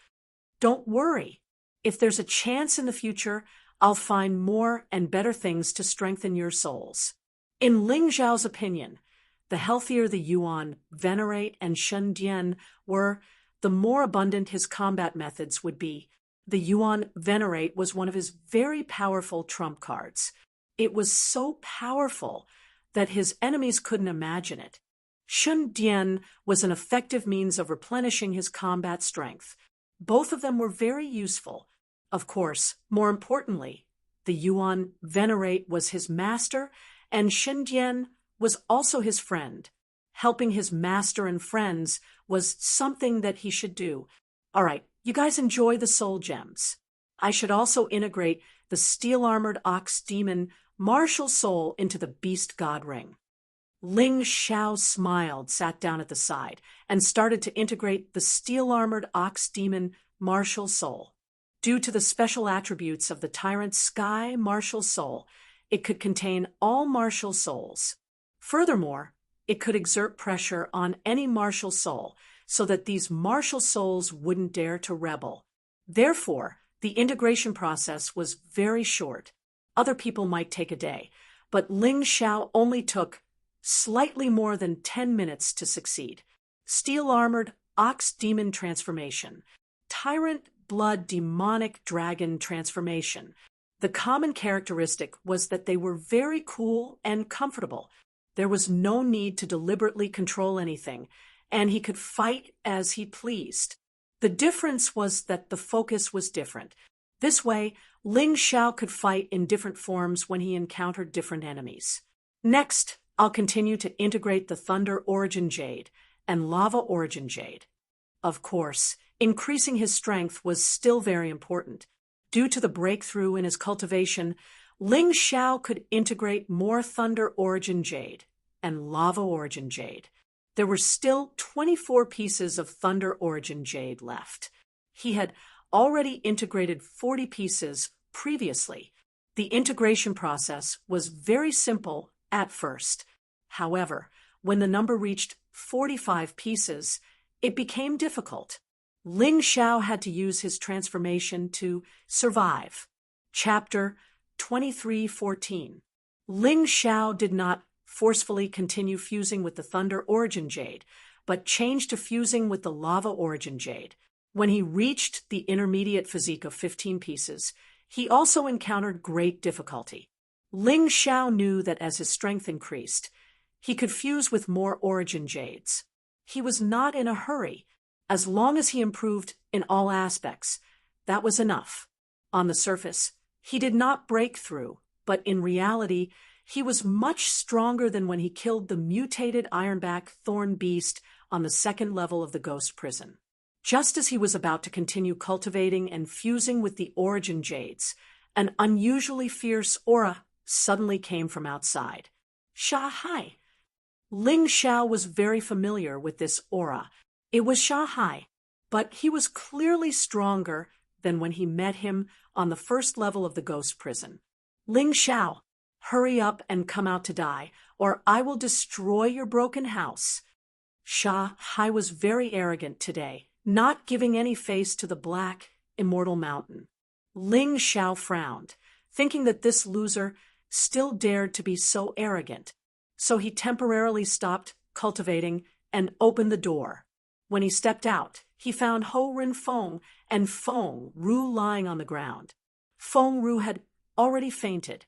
Speaker 1: Don't worry. If there's a chance in the future, I'll find more and better things to strengthen your souls. In Ling Xiao's opinion, the healthier the Yuan Venerate and Shen Dian were, the more abundant his combat methods would be. The Yuan Venerate was one of his very powerful trump cards. It was so powerful that his enemies couldn't imagine it. Shen Dian was an effective means of replenishing his combat strength. Both of them were very useful. Of course, more importantly, the Yuan Venerate was his master, and Shen Dian was also his friend. Helping his master and friends was something that he should do. All right, you guys enjoy the soul gems. I should also integrate the steel-armored ox demon martial soul into the beast god ring. Ling Xiao smiled, sat down at the side, and started to integrate the steel-armored ox demon martial soul. Due to the special attributes of the tyrant sky martial soul, it could contain all martial souls. Furthermore, it could exert pressure on any martial soul so that these martial souls wouldn't dare to rebel. Therefore, the integration process was very short. Other people might take a day, but Ling Xiao only took slightly more than 10 minutes to succeed. Steel-armored ox demon transformation. Tyrant blood demonic dragon transformation. The common characteristic was that they were very cool and comfortable. There was no need to deliberately control anything, and he could fight as he pleased. The difference was that the focus was different. This way, Ling Xiao could fight in different forms when he encountered different enemies. Next, I'll continue to integrate the Thunder Origin Jade and Lava Origin Jade. Of course, increasing his strength was still very important. Due to the breakthrough in his cultivation, Ling Xiao could integrate more Thunder Origin Jade and Lava Origin Jade. There were still 24 pieces of Thunder Origin Jade left. He had already integrated 40 pieces previously. The integration process was very simple at first. However, when the number reached 45 pieces, it became difficult. Ling Xiao had to use his transformation to survive. Chapter 23:14. Ling Xiao did not forcefully continue fusing with the Thunder Origin Jade, but changed to fusing with the Lava Origin Jade. When he reached the intermediate physique of 15 pieces, he also encountered great difficulty. Ling Xiao knew that as his strength increased, he could fuse with more Origin Jades. He was not in a hurry. As long as he improved in all aspects, that was enough. On the surface, he did not break through, but in reality, he was much stronger than when he killed the mutated Ironback Thorn Beast on the second level of the Ghost Prison. Just as he was about to continue cultivating and fusing with the Origin Jades, an unusually fierce aura suddenly came from outside. Sha Hai. Ling Xiao was very familiar with this aura. It was Sha Hai, but he was clearly stronger than when he met him on the first level of the Ghost Prison. Ling Xiao, hurry up and come out to die, or I will destroy your broken house. Sha Hai was very arrogant today, not giving any face to the black, immortal mountain. Ling Xiao frowned, thinking that this loser still dared to be so arrogant, so he temporarily stopped cultivating and opened the door. When he stepped out, he found Ho Rin Feng and Feng Ru lying on the ground. Feng Ru had already fainted.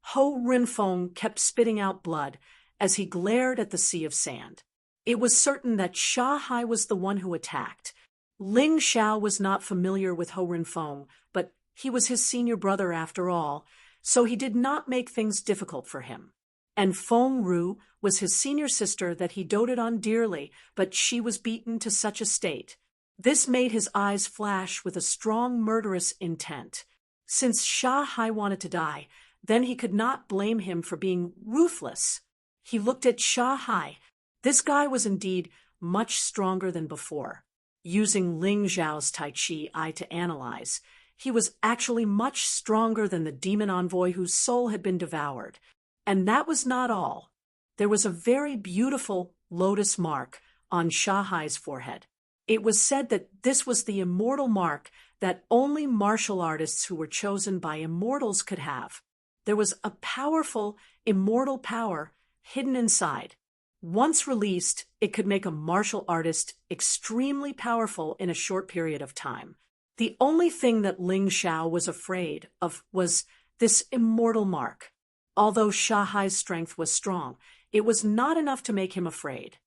Speaker 1: Ho Rin Feng kept spitting out blood as he glared at the sea of sand. It was certain that Sha Hai was the one who attacked. Ling Xiao was not familiar with Ho Rin Feng, but he was his senior brother after all, so he did not make things difficult for him. And Feng Ru was his senior sister that he doted on dearly, but she was beaten to such a state. This made his eyes flash with a strong murderous intent. Since Sha Hai wanted to die, then he could not blame him for being ruthless. He looked at Sha Hai. This guy was indeed much stronger than before. Using Ling Xiao's Tai Chi eye to analyze, he was actually much stronger than the demon envoy whose soul had been devoured. And that was not all. There was a very beautiful lotus mark on Sha Hai's forehead. It was said that this was the immortal mark that only martial artists who were chosen by immortals could have. There was a powerful, immortal power hidden inside. Once released, it could make a martial artist extremely powerful in a short period of time. The only thing that Ling Xiao was afraid of was this immortal mark. Although Sha Hai's strength was strong, it was not enough to make him afraid.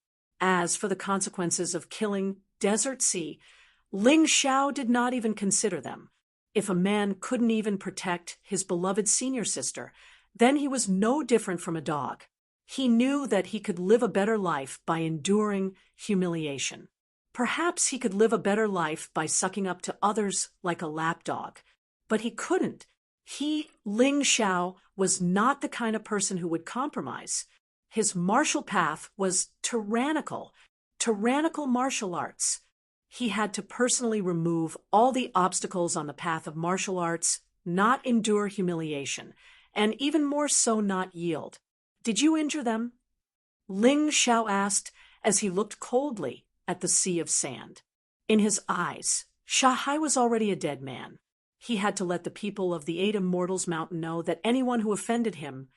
Speaker 1: As for the consequences of killing Desert Sea, Ling Xiao did not even consider them. If a man couldn't even protect his beloved senior sister, then he was no different from a dog. He knew that he could live a better life by enduring humiliation. Perhaps he could live a better life by sucking up to others like a lapdog. But he couldn't. He, Ling Xiao, was not the kind of person who would compromise. His martial path was tyrannical martial arts. He had to personally remove all the obstacles on the path of martial arts, not endure humiliation, and even more so not yield. Did you injure them? Ling Xiao asked as he looked coldly at the sea of sand. In his eyes, Sha Hai was already a dead man. He had to let the people of the Eight Immortals Mountain know that anyone who offended him,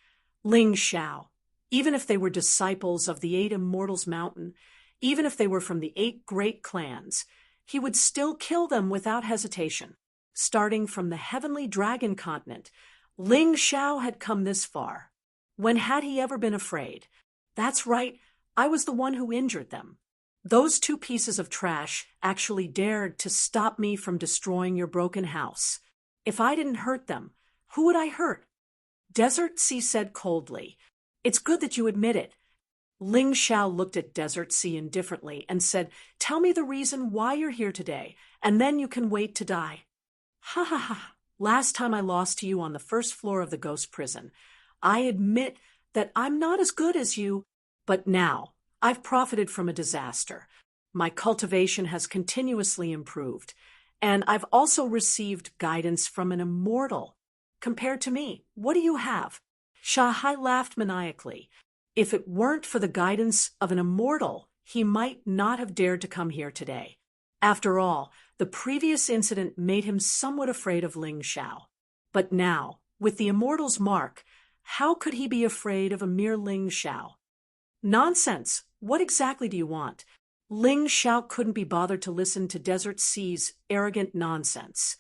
Speaker 1: Ling Xiao, even if they were disciples of the Eight Immortals Mountain, even if they were from the 8 great clans, he would still kill them without hesitation. Starting from the heavenly dragon continent, Ling Xiao had come this far. When had he ever been afraid? That's right, I was the one who injured them. Those 2 pieces of trash actually dared to stop me from destroying your broken house. If I didn't hurt them, who would I hurt? Desert Sea said coldly. It's good that you admit it. Ling Xiao looked at Desert Sea indifferently and said, Tell me the reason why you're here today, and then you can wait to die. Ha ha ha. Last time I lost to you on the first floor of the ghost prison. I admit that I'm not as good as you, but now I've profited from a disaster. My cultivation has continuously improved, and I've also received guidance from an immortal. Compared to me, what do you have? Shahai laughed maniacally. If it weren't for the guidance of an immortal, he might not have dared to come here today. After all, the previous incident made him somewhat afraid of Ling Xiao. But now, with the immortal's mark, how could he be afraid of a mere Ling Xiao? Nonsense! What exactly do you want? Ling Xiao couldn't be bothered to listen to Desert Sea's arrogant nonsense.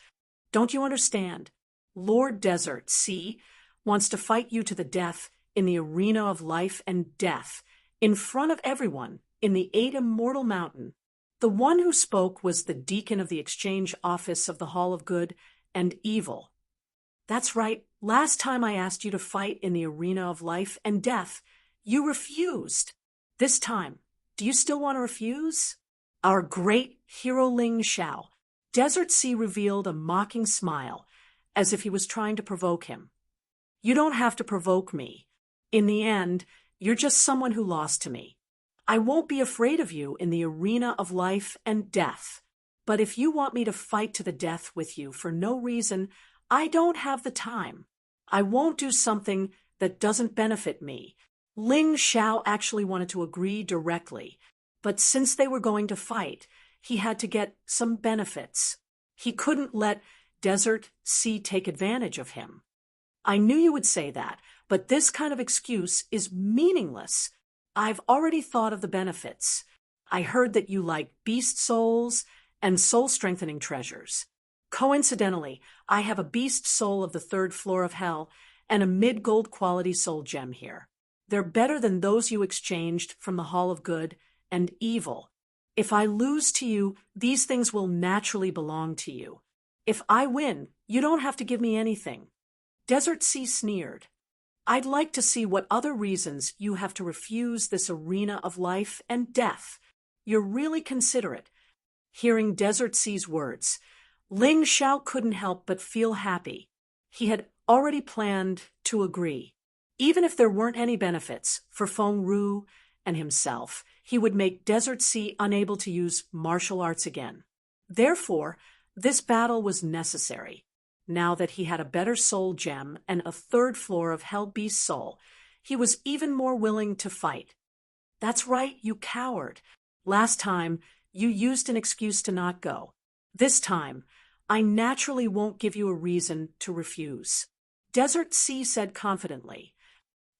Speaker 1: Don't you understand? Lord Desert Sea wants to fight you to the death in the arena of life and death, in front of everyone, in the 8 Immortal Mountain. The one who spoke was the deacon of the exchange office of the Hall of Good and Evil. That's right, last time I asked you to fight in the arena of life and death, you refused. This time, do you still want to refuse? Our great hero Ling Xiao. Desert Sea revealed a mocking smile, as if he was trying to provoke him. You don't have to provoke me. In the end, you're just someone who lost to me. I won't be afraid of you in the arena of life and death. But if you want me to fight to the death with you for no reason, I don't have the time. I won't do something that doesn't benefit me. Ling Xiao actually wanted to agree directly, but since they were going to fight, he had to get some benefits. He couldn't let Desert Sea take advantage of him. I knew you would say that, but this kind of excuse is meaningless. I've already thought of the benefits. I heard that you like beast souls and soul-strengthening treasures. Coincidentally, I have a beast soul of the 3rd floor of hell and a mid-gold quality soul gem here. They're better than those you exchanged from the Hall of Good and Evil. If I lose to you, these things will naturally belong to you. If I win, you don't have to give me anything. Desert Sea sneered. I'd like to see what other reasons you have to refuse this arena of life and death. You're really considerate. Hearing Desert Sea's words, Ling Xiao couldn't help but feel happy. He had already planned to agree. Even if there weren't any benefits for Feng Ru and himself, he would make Desert Sea unable to use martial arts again. Therefore, this battle was necessary. Now that he had a better soul gem and a 3rd floor of Hell Beast soul, he was even more willing to fight. That's right, you coward. Last time, you used an excuse to not go. This time, I naturally won't give you a reason to refuse. Desert Sea said confidently,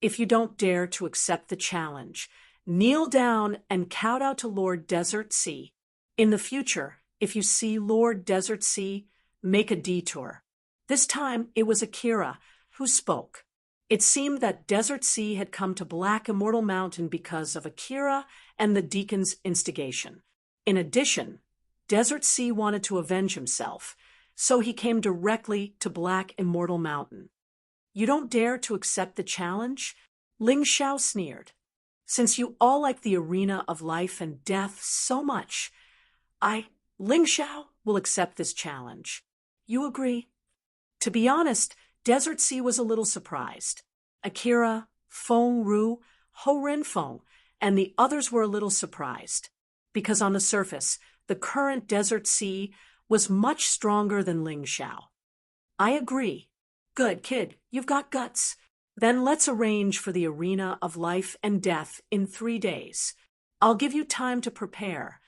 Speaker 1: if you don't dare to accept the challenge, kneel down and kowtow to Lord Desert Sea. In the future, if you see Lord Desert Sea, make a detour. This time it was Akira who spoke. It seemed that Desert Sea had come to Black Immortal Mountain because of Akira and the deacon's instigation. In addition, Desert Sea wanted to avenge himself, so he came directly to Black Immortal Mountain. You don't dare to accept the challenge? Ling Xiao sneered. Since you all like the arena of life and death so much, Ling Xiao, will accept this challenge. You agree? To be honest, Desert Sea was a little surprised. Akira, Feng Ru, Ho Renfeng, and the others were a little surprised, because on the surface, the current Desert Sea was much stronger than Ling Xiao. I agree. Good, kid, you've got guts. Then let's arrange for the arena of life and death in 3 days. I'll give you time to prepare.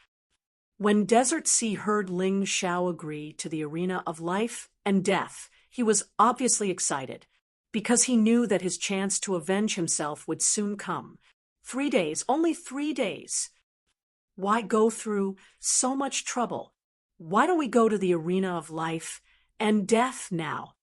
Speaker 1: When Desert Sea heard Ling Xiao agree to the arena of life and death, he was obviously excited, because he knew that his chance to avenge himself would soon come. 3 days, only 3 days. Why go through so much trouble? Why don't we go to the arena of life and death now?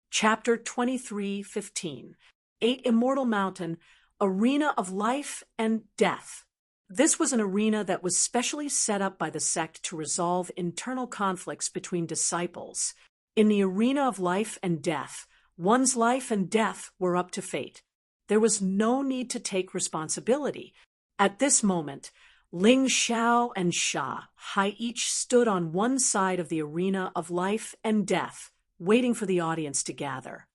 Speaker 1: Chapter 23:15, 8 Immortal Mountain, Arena of Life and Death. This was an arena that was specially set up by the sect to resolve internal conflicts between disciples. In the arena of life and death, one's life and death were up to fate. There was no need to take responsibility. At this moment, Ling Xiao and Sha Hai each stood on one side of the arena of life and death, waiting for the audience to gather.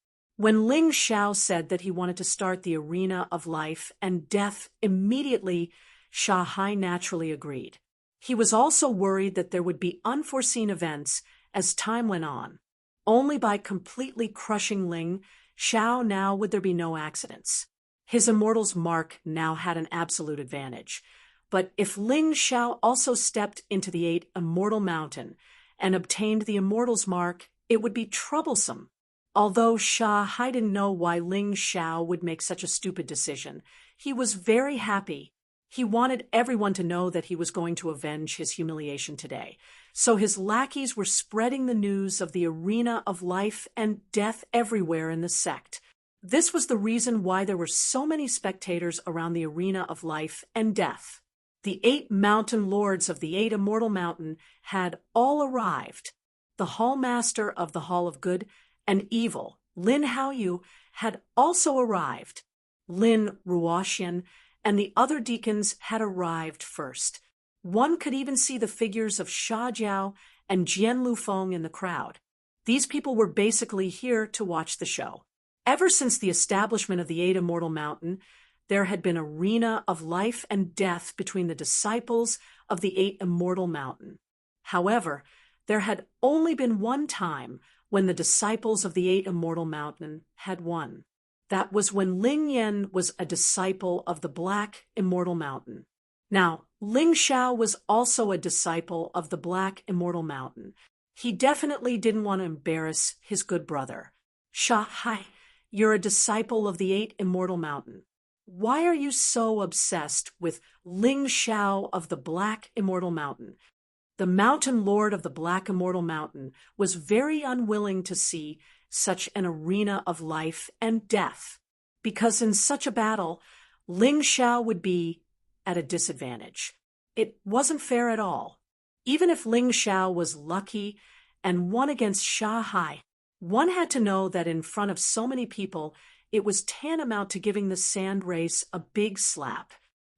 Speaker 1: When Ling Xiao said that he wanted to start the arena of life and death immediately, Sha Hai naturally agreed. He was also worried that there would be unforeseen events as time went on. Only by completely crushing Ling Xiao now would there be no accidents. His immortal's mark now had an absolute advantage. But if Ling Xiao also stepped into the 8 Immortal Mountain and obtained the immortal's mark, it would be troublesome. Although Sha Hai didn't know why Ling Xiao would make such a stupid decision, he was very happy. He wanted everyone to know that he was going to avenge his humiliation today. So his lackeys were spreading the news of the arena of life and death everywhere in the sect. This was the reason why there were so many spectators around the arena of life and death. The 8 mountain lords of the 8 Immortal Mountain had all arrived. The Hall Master of the Hall of Good and Evil, Lin Haoyu, had also arrived. Lin Ruoxian and the other deacons had arrived first. One could even see the figures of Sha Jiao and Jian Lufeng in the crowd. These people were basically here to watch the show. Ever since the establishment of the 8 Immortal Mountain, there had been an arena of life and death between the disciples of the 8 Immortal Mountain. However, there had only been one time when the disciples of the 8 Immortal Mountain had won. That was when Ling Yan was a disciple of the Black Immortal Mountain. Now, Ling Xiao was also a disciple of the Black Immortal Mountain. He definitely didn't want to embarrass his good brother. Sha Hai, you're a disciple of the 8 Immortal Mountain. Why are you so obsessed with Ling Xiao of the Black Immortal Mountain? The Mountain Lord of the Black Immortal Mountain was very unwilling to see such an arena of life and death, because in such a battle, Ling Xiao would be at a disadvantage. It wasn't fair at all. Even if Ling Xiao was lucky and won against Sha Hai, one had to know that in front of so many people, it was tantamount to giving the sand race a big slap.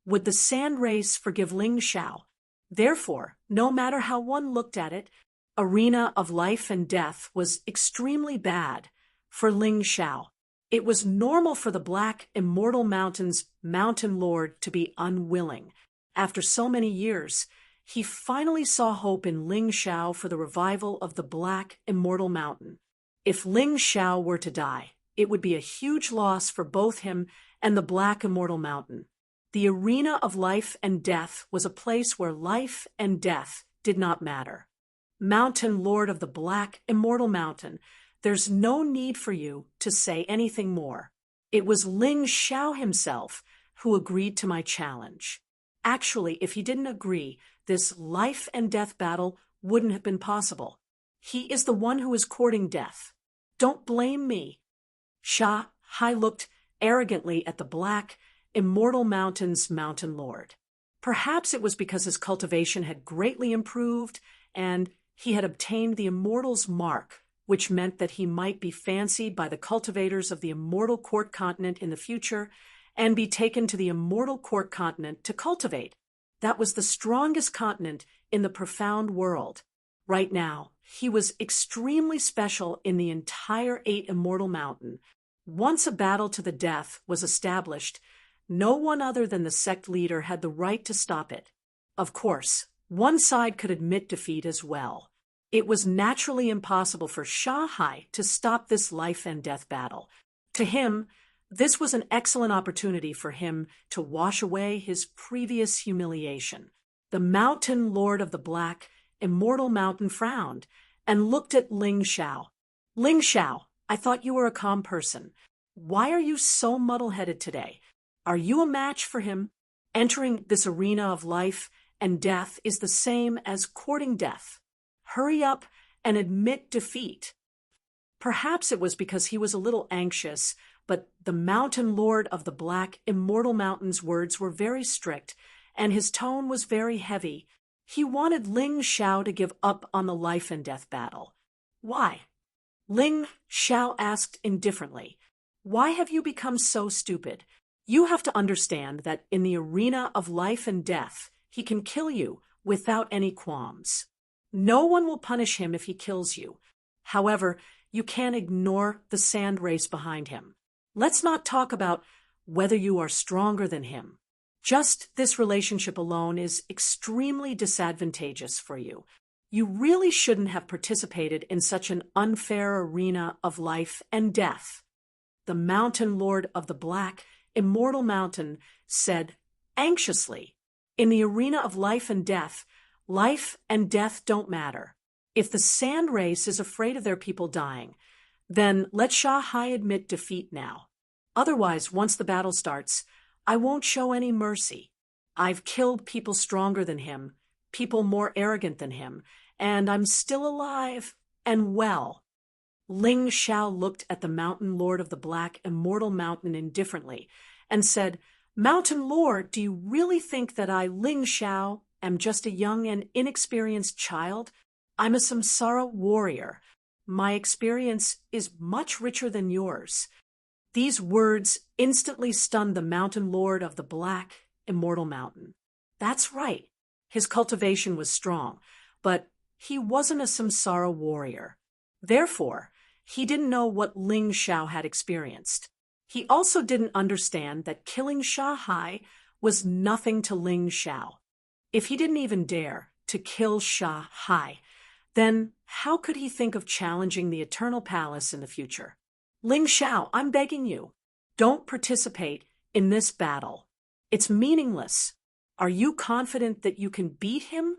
Speaker 1: Would the sand race forgive Ling Xiao? Therefore, no matter how one looked at it, arena of life and death was extremely bad for Ling Xiao. It was normal for the Black Immortal Mountain's Mountain Lord to be unwilling. After so many years, he finally saw hope in Ling Xiao for the revival of the Black Immortal Mountain. If Ling Xiao were to die, it would be a huge loss for both him and the Black Immortal Mountain. The arena of life and death was a place where life and death did not matter. Mountain Lord of the Black Immortal Mountain, there's no need for you to say anything more. It was Ling Xiao himself who agreed to my challenge. Actually, if he didn't agree, this life and death battle wouldn't have been possible. He is the one who is courting death. Don't blame me. Sha Hai looked arrogantly at the Black Immortal Mountain's Mountain Lord. Perhaps it was because his cultivation had greatly improved and he had obtained the Immortal's mark, which meant that he might be fancied by the cultivators of the Immortal Court Continent in the future and be taken to the Immortal Court Continent to cultivate. That was the strongest continent in the profound world. Right now, he was extremely special in the entire 8 Immortal Mountain. Once a battle to the death was established, no one other than the sect leader had the right to stop it. Of course, one side could admit defeat as well. It was naturally impossible for Sha Hai to stop this life and death battle. To him, this was an excellent opportunity for him to wash away his previous humiliation. The Mountain Lord of the Black Immortal Mountain frowned and looked at Ling Xiao. Ling Xiao, I thought you were a calm person. Why are you so muddle-headed today? Are you a match for him? Entering this arena of life and death is the same as courting death. Hurry up and admit defeat. Perhaps it was because he was a little anxious, but the Mountain Lord of the Black Immortal Mountain's words were very strict, and his tone was very heavy. He wanted Ling Xiao to give up on the life and death battle. Why? Ling Xiao asked indifferently. Why have you become so stupid? You have to understand that in the arena of life and death, he can kill you without any qualms. No one will punish him if he kills you. However, You can't ignore the sand race behind him. Let's not talk about whether you are stronger than him. Just this relationship alone is extremely disadvantageous for you. You really shouldn't have participated in such an unfair arena of life and death. The Mountain Lord of the Black, Immortal Mountain, said anxiously, in the arena of life and death don't matter. If the sand race is afraid of their people dying, then let Sha Hai admit defeat now. Otherwise, once the battle starts, I won't show any mercy. I've killed people stronger than him, people more arrogant than him, and I'm still alive and well. Ling Xiao looked at the Mountain Lord of the Black, Immortal Mountain indifferently and said, Mountain Lord, do you really think that I, Ling Xiao, am just a young and inexperienced child? I'm a samsara warrior. My experience is much richer than yours. These words instantly stunned the Mountain Lord of the Black, Immortal Mountain. That's right. His cultivation was strong, but he wasn't a samsara warrior. Therefore, he didn't know what Ling Xiao had experienced. He also didn't understand that killing Sha Hai was nothing to Ling Xiao. If he didn't even dare to kill Sha Hai, then how could he think of challenging the Eternal Palace in the future? Ling Xiao, I'm begging you, don't participate in this battle. It's meaningless. Are you confident that you can beat him?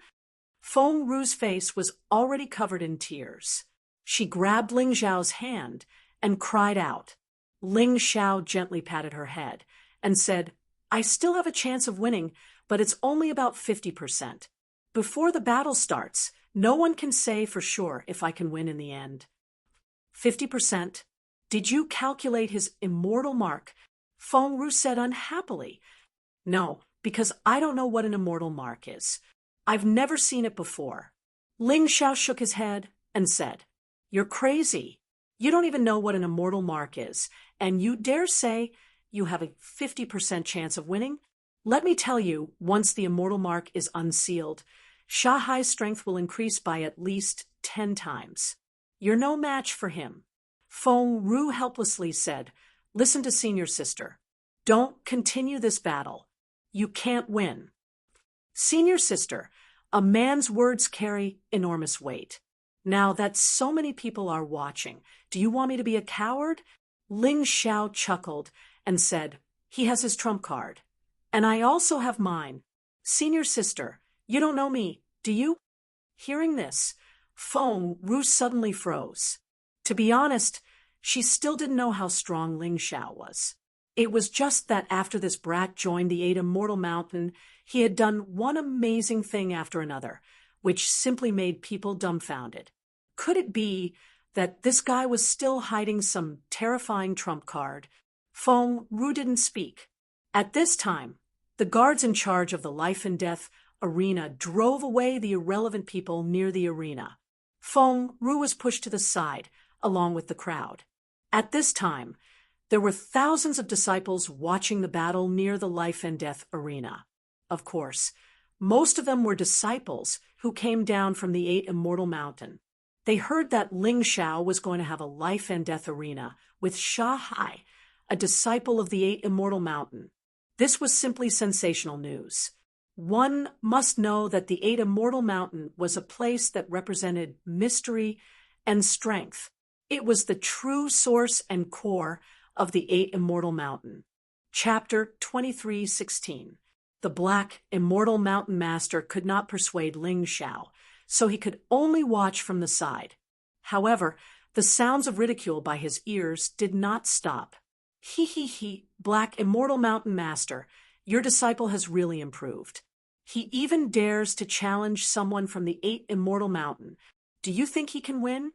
Speaker 1: Feng Ru's face was already covered in tears. She grabbed Ling Xiao's hand and cried out. Ling Xiao gently patted her head and said, I still have a chance of winning, but it's only about 50%. Before the battle starts, no one can say for sure if I can win in the end. 50%? Did you calculate his immortal mark? Feng Ru said unhappily. No, because I don't know what an immortal mark is. I've never seen it before. Ling Xiao shook his head and said, You're crazy. You don't even know what an immortal mark is, and you dare say you have a 50% chance of winning? Let me tell you, once the immortal mark is unsealed, Sha Hai's strength will increase by at least 10 times. You're no match for him. Feng Ru helplessly said, Listen to senior sister. Don't continue this battle. You can't win. Senior sister, a man's words carry enormous weight. Now that so many people are watching, do you want me to be a coward? Ling Xiao chuckled and said, He has his trump card. And I also have mine. Senior sister, you don't know me, do you? Hearing this, Feng Ru suddenly froze. To be honest, she still didn't know how strong Ling Xiao was. It was just that after this brat joined the Eight Immortal Mountain, he had done one amazing thing after another, which simply made people dumbfounded. Could it be that this guy was still hiding some terrifying trump card? Feng Ru didn't speak. At this time, the guards in charge of the life and death arena drove away the irrelevant people near the arena. Feng Ru was pushed to the side, along with the crowd. At this time, there were thousands of disciples watching the battle near the life and death arena. Of course, most of them were disciples who came down from the Eight Immortal Mountain. They heard that Ling Xiao was going to have a life and death arena with Sha Hai, a disciple of the Eight Immortal Mountain. This was simply sensational news. One must know that the Eight Immortal Mountain was a place that represented mystery and strength. It was the true source and core of the Eight Immortal Mountain. Chapter 23:16. The Black Immortal Mountain Master could not persuade Ling Xiao, so he could only watch from the side. However, the sounds of ridicule by his ears did not stop. He, Black Immortal Mountain Master, your disciple has really improved. He even dares to challenge someone from the Eight Immortal Mountain. Do you think he can win?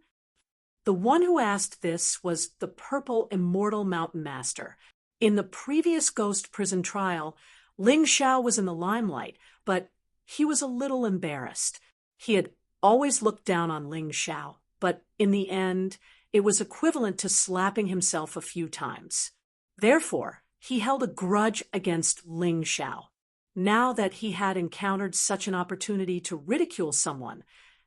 Speaker 1: The one who asked this was the Purple Immortal Mountain Master. In the previous ghost prison trial, Ling Xiao was in the limelight, but he was a little embarrassed. He had always looked down on Ling Xiao, but in the end, it was equivalent to slapping himself a few times. Therefore, he held a grudge against Ling Xiao. Now that he had encountered such an opportunity to ridicule someone,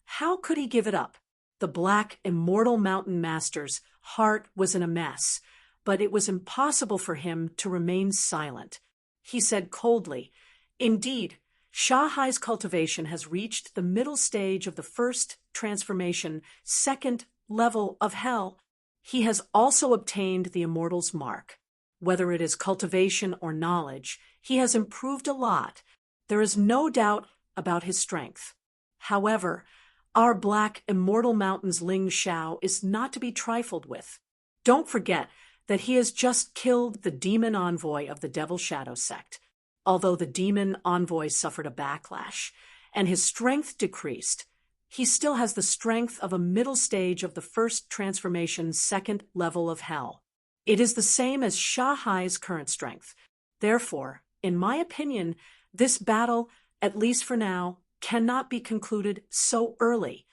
Speaker 1: how could he give it up? The Black Immortal Mountain Master's heart was in a mess, but it was impossible for him to remain silent. He said coldly, "Indeed, Shahai's cultivation has reached the middle stage of the first transformation, second level of hell. He has also obtained the Immortal's mark. Whether it is cultivation or knowledge, he has improved a lot. There is no doubt about his strength. However, our Black Immortal Mountain's Ling Xiao is not to be trifled with. Don't forget that he has just killed the demon envoy of the Devil Shadow sect. Although the demon envoy suffered a backlash and his strength decreased, he still has the strength of a middle stage of the first transformation, second level of hell. It is the same as Shahai's current strength. Therefore, in my opinion, this battle, at least for now, cannot be concluded so early."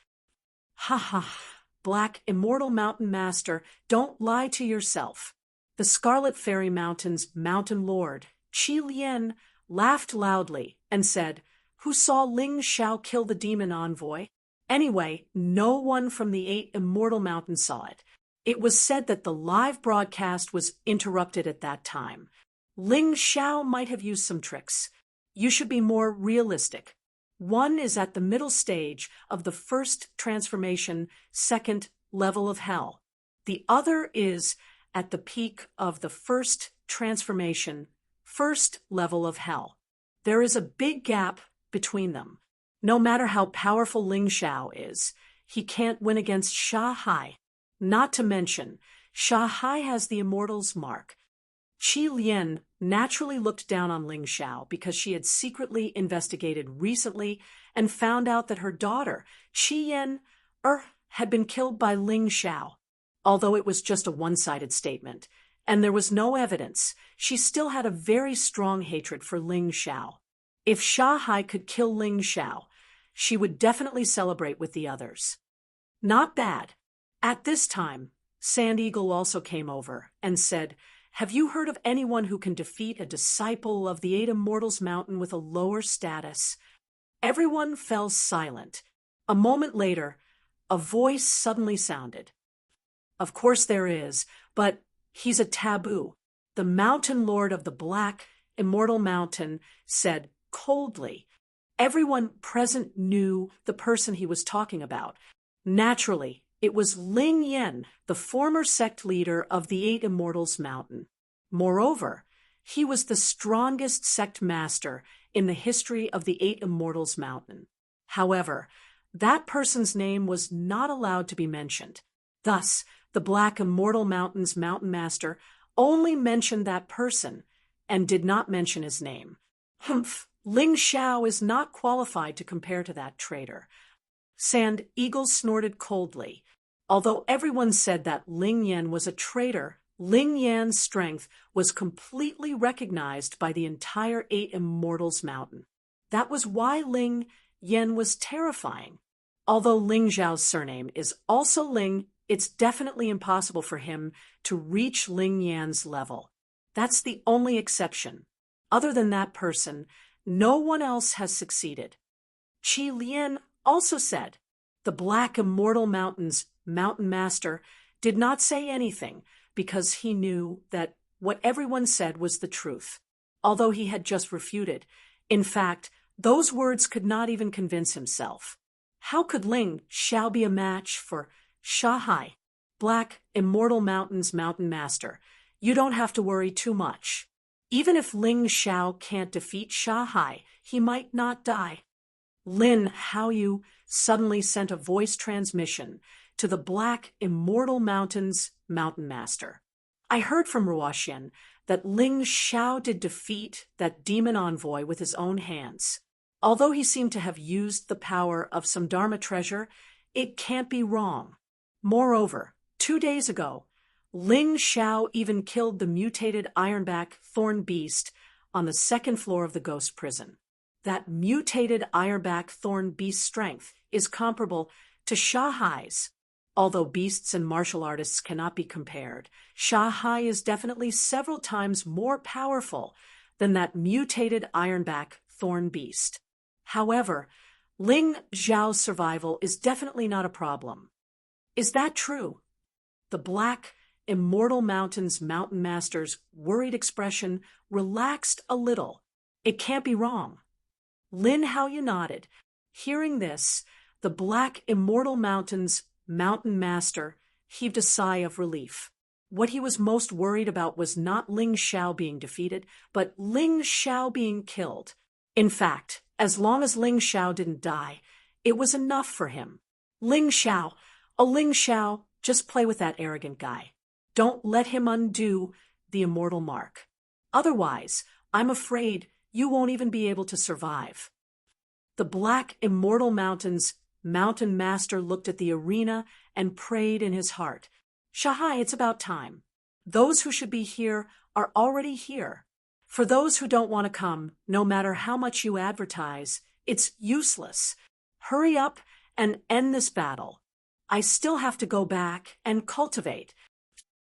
Speaker 1: "Ha ha, Black Immortal Mountain Master, don't lie to yourself." The Scarlet Fairy Mountain's Mountain Lord, Qi Lian, laughed loudly and said, "Who saw Ling Xiao kill the demon envoy? Anyway, no one from the 8 Immortal Mountains saw it. It was said that the live broadcast was interrupted at that time. Ling Xiao might have used some tricks. You should be more realistic. One is at the middle stage of the first transformation, second level of hell. The other is at the peak of the first transformation, first level of hell. There is a big gap between them. No matter how powerful Ling Xiao is, he can't win against Shahai. Not to mention, Shahai has the Immortal's mark." Qi Lian naturally looked down on Ling Xiao because she had secretly investigated recently and found out that her daughter, Qi Yan, had been killed by Ling Xiao. Although it was just a one-sided statement, and there was no evidence, she still had a very strong hatred for Ling Xiao. If Shahai could kill Ling Xiao, she would definitely celebrate with the others. Not bad. At this time, Sand Eagle also came over and said, "Have you heard of anyone who can defeat a disciple of the 8 Immortals Mountain with a lower status?" Everyone fell silent. A moment later, a voice suddenly sounded. "Of course there is, but he's a taboo." The Mountain Lord of the Black Immortal Mountain said coldly. Everyone present knew the person he was talking about. Naturally, it was Ling Yan, the former sect leader of the 8 Immortals Mountain. Moreover, he was the strongest sect master in the history of the 8 Immortals Mountain. However, that person's name was not allowed to be mentioned. Thus, the Black Immortal Mountain's Mountain Master only mentioned that person and did not mention his name. Humph, Ling Xiao is not qualified to compare to that traitor. Sand Eagle snorted coldly. Although everyone said that Ling Yan was a traitor, Ling Yan's strength was completely recognized by the entire 8 Immortals Mountain. That was why Ling Yan was terrifying. Although Ling Xiao's surname is also Ling, it's definitely impossible for him to reach Ling Yan's level. That's the only exception. Other than that person, no one else has succeeded. Qi Lian also said, "The Black Immortal Mountain's Mountain Master did not say anything because he knew that what everyone said was the truth, although he had just refuted. In fact, those words could not even convince himself. How could Ling Xiao be a match for Shahai, Black Immortal Mountain's Mountain Master? You don't have to worry too much. Even if Ling Xiao can't defeat Shahai, he might not die." Lin Haoyu suddenly sent a voice transmission to the Black Immortal Mountain's Mountain Master. "I heard from Ruoxian that Ling Xiao did defeat that demon envoy with his own hands. Although he seemed to have used the power of some Dharma treasure, it can't be wrong. Moreover, 2 days ago, Ling Xiao even killed the mutated ironback thorn beast on the 2nd floor of the ghost prison. That mutated ironback thorn beast's strength is comparable to Shahai's. Although beasts and martial artists cannot be compared, Shahai is definitely several times more powerful than that mutated ironback thorn beast. However, Ling Xiao's survival is definitely not a problem. Is that true? The black, immortal mountain's mountain master's worried expression relaxed a little. It can't be wrong. Lin Haoyu nodded. Hearing this, the black, immortal mountain's mountain master heaved a sigh of relief. What he was most worried about was not Ling Xiao being defeated, but Ling Xiao being killed. In fact, as long as Ling Xiao didn't die, it was enough for him. Ling Xiao, Ling Xiao, just play with that arrogant guy. Don't let him undo the immortal mark. Otherwise, I'm afraid you won't even be able to survive. The black, immortal mountain's mountain master looked at the arena and prayed in his heart. Shahai, it's about time. Those who should be here are already here. For those who don't want to come, no matter how much you advertise, it's useless. Hurry up and end this battle. I still have to go back and cultivate.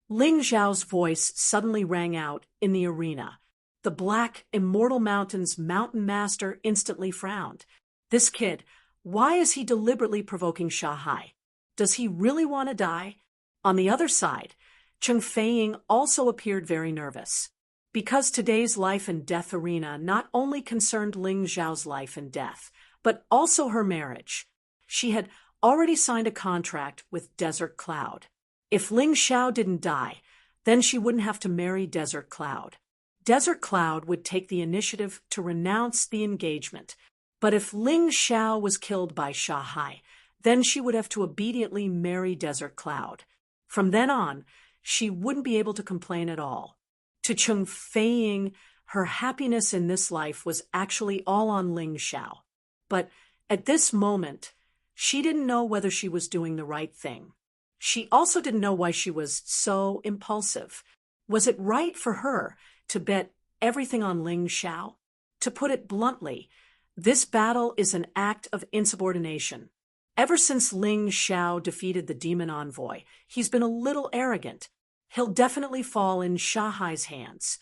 Speaker 1: Ling Zhao's voice suddenly rang out in the arena. The black, immortal mountain's mountain master instantly frowned. This kid, why is he deliberately provoking Shahai? Does he really want to die? On the other side, Cheng Feiying also appeared very nervous. Because today's life and death arena not only concerned Ling Zhao's life and death, but also her marriage. She had already signed a contract with Desert Cloud. If Ling Xiao didn't die, then she wouldn't have to marry Desert Cloud. Desert Cloud would take the initiative to renounce the engagement. But if Ling Xiao was killed by Shahai, then she would have to obediently marry Desert Cloud. From then on, she wouldn't be able to complain at all. To Cheng Feiying, her happiness in this life was actually all on Ling Xiao. But at this moment, she didn't know whether she was doing the right thing. She also didn't know why she was so impulsive. Was it right for her to bet everything on Ling Xiao? To put it bluntly, this battle is an act of insubordination. Ever since Ling Xiao defeated the demon envoy, he's been a little arrogant. He'll definitely fall in Shahai's hands.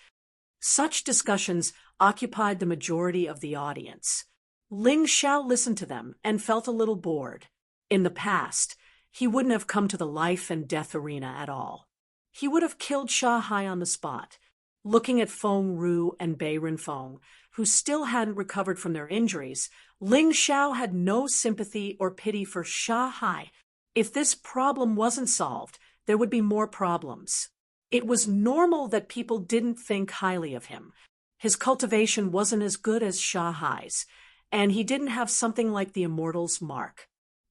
Speaker 1: Such discussions occupied the majority of the audience. Ling Xiao listened to them and felt a little bored. In the past, he wouldn't have come to the life and death arena at all. He would have killed Shahai on the spot. Looking at Feng Ru and Bei Renfeng, who still hadn't recovered from their injuries, Ling Xiao had no sympathy or pity for Shahai. If this problem wasn't solved, there would be more problems. It was normal that people didn't think highly of him. His cultivation wasn't as good as Shahai's, and he didn't have something like the Immortal's mark.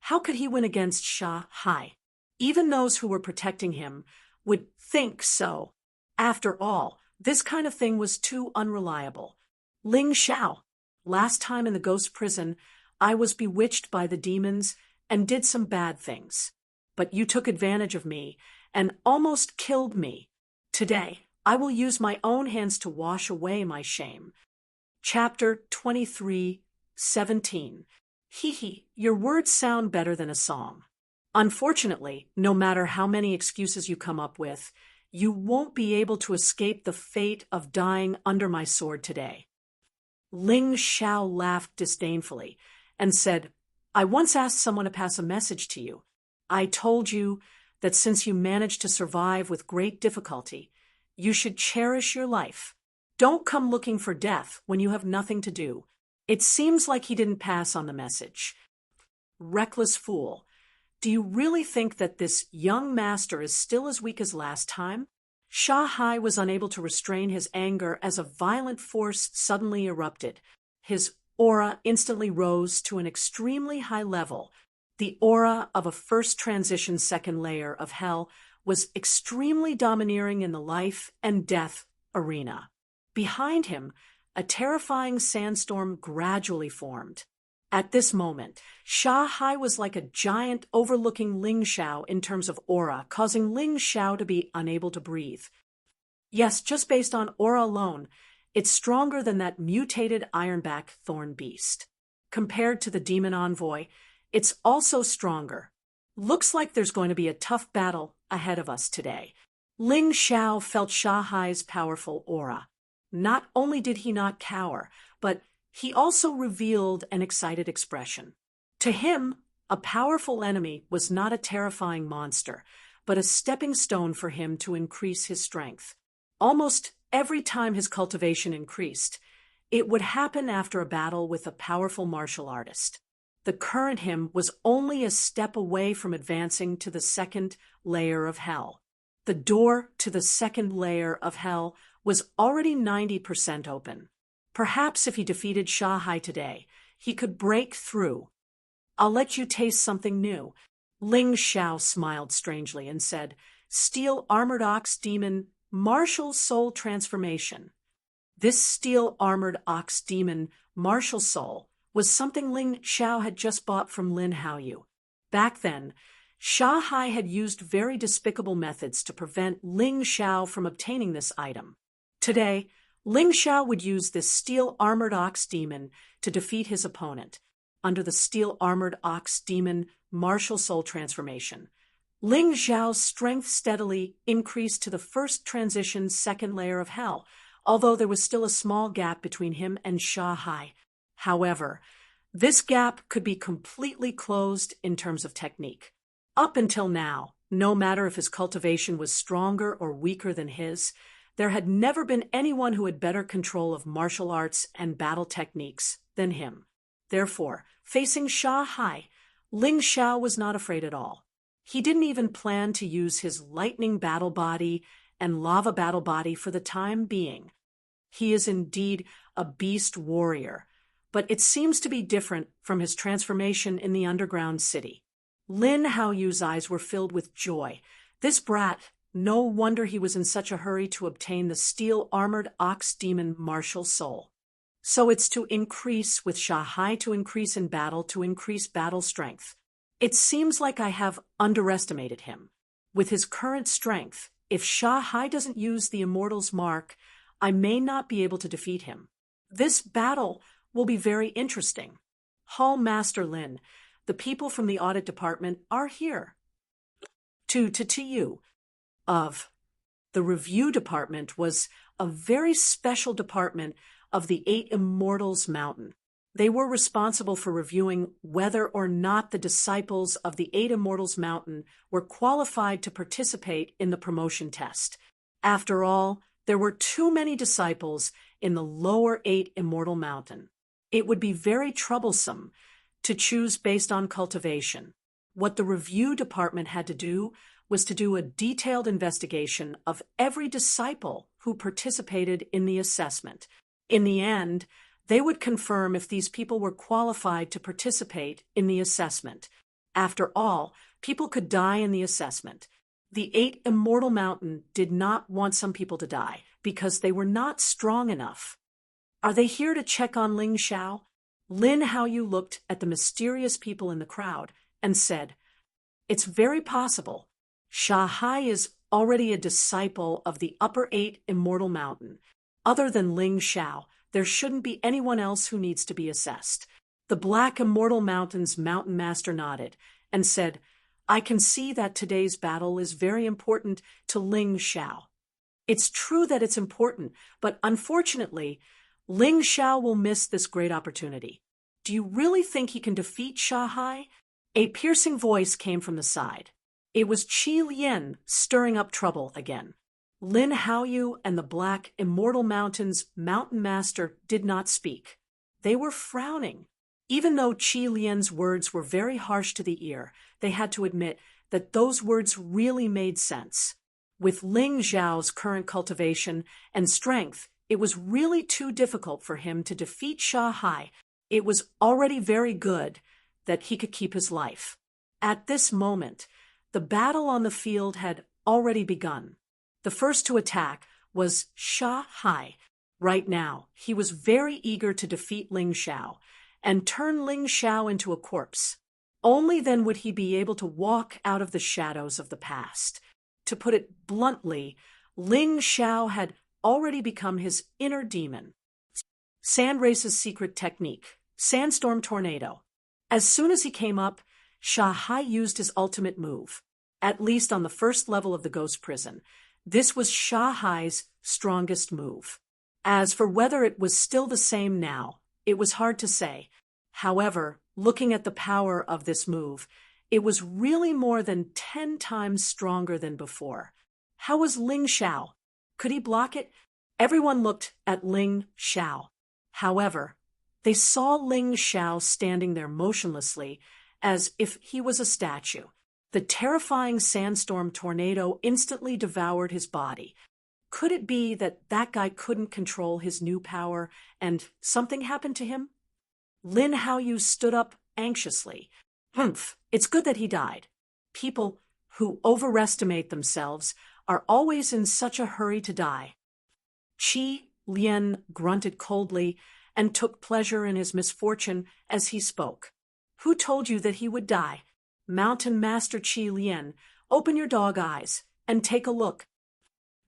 Speaker 1: How could he win against Shahai? Even those who were protecting him would think so. After all, this kind of thing was too unreliable. Ling Xiao, last time in the ghost prison, I was bewitched by the demons and did some bad things. But you took advantage of me and almost killed me. Today, I will use my own hands to wash away my shame. Chapter 23:17. Hee, your words sound better than a song. Unfortunately, no matter how many excuses you come up with, you won't be able to escape the fate of dying under my sword today. Ling Xiao laughed disdainfully and said, I once asked someone to pass a message to you. I told you that since you managed to survive with great difficulty, you should cherish your life. Don't come looking for death when you have nothing to do. It seems like he didn't pass on the message. Reckless fool. Do you really think that this young master is still as weak as last time? Shahai was unable to restrain his anger as a violent force suddenly erupted. His aura instantly rose to an extremely high level. The aura of a first transition second layer of hell was extremely domineering in the life and death arena. Behind him, a terrifying sandstorm gradually formed. At this moment, Shahai was like a giant overlooking Ling Xiao in terms of aura, causing Ling Xiao to be unable to breathe. Yes, just based on aura alone, it's stronger than that mutated ironback thorn beast. Compared to the demon envoy, it's also stronger. Looks like there's going to be a tough battle ahead of us today. Ling Xiao felt Shahai's powerful aura. Not only did he not cower, but he also revealed an excited expression. To him, A powerful enemy was not a terrifying monster, but a stepping stone for him to increase his strength. Almost every time his cultivation increased, it would happen after a battle with a powerful martial artist. The current him was only a step away from advancing to the second layer of hell. The door to the second layer of hell was already 90% open. Perhaps if he defeated Shahai today, he could break through. I'll let you taste something new. Ling Xiao smiled strangely and said, Steel-armored ox demon, martial soul transformation. This steel-armored ox demon, martial soul, was something Ling Xiao had just bought from Lin Haoyu. Back then, Shahai had used very despicable methods to prevent Ling Xiao from obtaining this item. Today, Ling Xiao would use this steel-armored ox demon to defeat his opponent. Under the steel-armored ox demon martial soul transformation, Ling Xiao's strength steadily increased to the first transition's second layer of hell, although there was still a small gap between him and Shahai. However, this gap could be completely closed in terms of technique. Up until now, no matter if his cultivation was stronger or weaker than his, there had never been anyone who had better control of martial arts and battle techniques than him. Therefore, facing Shahai, Ling Xiao was not afraid at all. He didn't even plan to use his lightning battle body and lava battle body for the time being. He is indeed a beast warrior, but it seems to be different from his transformation in the underground city. Lin Haoyu's eyes were filled with joy. This brat, no wonder he was in such a hurry to obtain the steel-armored ox demon martial soul. So it's to increase with Shahai, to increase in battle, to increase battle strength. It seems like I have underestimated him. With his current strength, if Shahai doesn't use the Immortal's mark, I may not be able to defeat him. This battle will be very interesting. Hall Master Lin, the people from the audit department are here. To you. The review department was a very special department of the 8 Immortals Mountain. They were responsible for reviewing whether or not the disciples of the 8 Immortals Mountain were qualified to participate in the promotion test. After all, there were too many disciples in the lower 8 Immortal Mountain. It would be very troublesome to choose based on cultivation. What the review department had to do was to do a detailed investigation of every disciple who participated in the assessment. In the end, they would confirm if these people were qualified to participate in the assessment. After all, people could die in the assessment. The 8 Immortal Mountain did not want some people to die because they were not strong enough. Are they here to check on Ling Xiao? Lin Haoyu looked at the mysterious people in the crowd and said, It's very possible. Shahai is already a disciple of the upper 8 Immortal Mountain. Other than Ling Xiao, there shouldn't be anyone else who needs to be assessed. The Black Immortal Mountain's Mountain Master nodded and said, I can see that today's battle is very important to Ling Xiao. It's true that it's important, but unfortunately, Ling Xiao will miss this great opportunity. Do you really think he can defeat Shahai? A piercing voice came from the side. It was Qi Lian stirring up trouble again. Lin Haoyu and the Black Immortal Mountain's Mountain Master did not speak. They were frowning. Even though Qi Lian's words were very harsh to the ear, they had to admit that those words really made sense. With Ling Xiao's current cultivation and strength, it was really too difficult for him to defeat Shahai. It was already very good that he could keep his life. At this moment, the battle on the field had already begun. The first to attack was Shahai. Right now, he was very eager to defeat Ling Xiao and turn Ling Xiao into a corpse. Only then would he be able to walk out of the shadows of the past. To put it bluntly, Ling Xiao had already become his inner demon. Sandrace's secret technique, Sandstorm Tornado. As soon as he came up, Shahai used his ultimate move. At least on the first level of the ghost prison, this was Shahai's strongest move. As for whether it was still the same now, it was hard to say. However, looking at the power of this move, it was really more than 10 times stronger than before. How was Ling Xiao? Could he block it? Everyone looked at Ling Xiao. However, they saw Ling Xiao standing there motionlessly, as if he was a statue. The terrifying sandstorm tornado instantly devoured his body. Could it be that that guy couldn't control his new power and something happened to him? Lin Haoyu stood up anxiously. Humph, it's good that he died. People who overestimate themselves are always in such a hurry to die. Qi Lian grunted coldly and took pleasure in his misfortune as he spoke. Who told you that he would die? Mountain Master Qi Lian, open your dog eyes and take a look.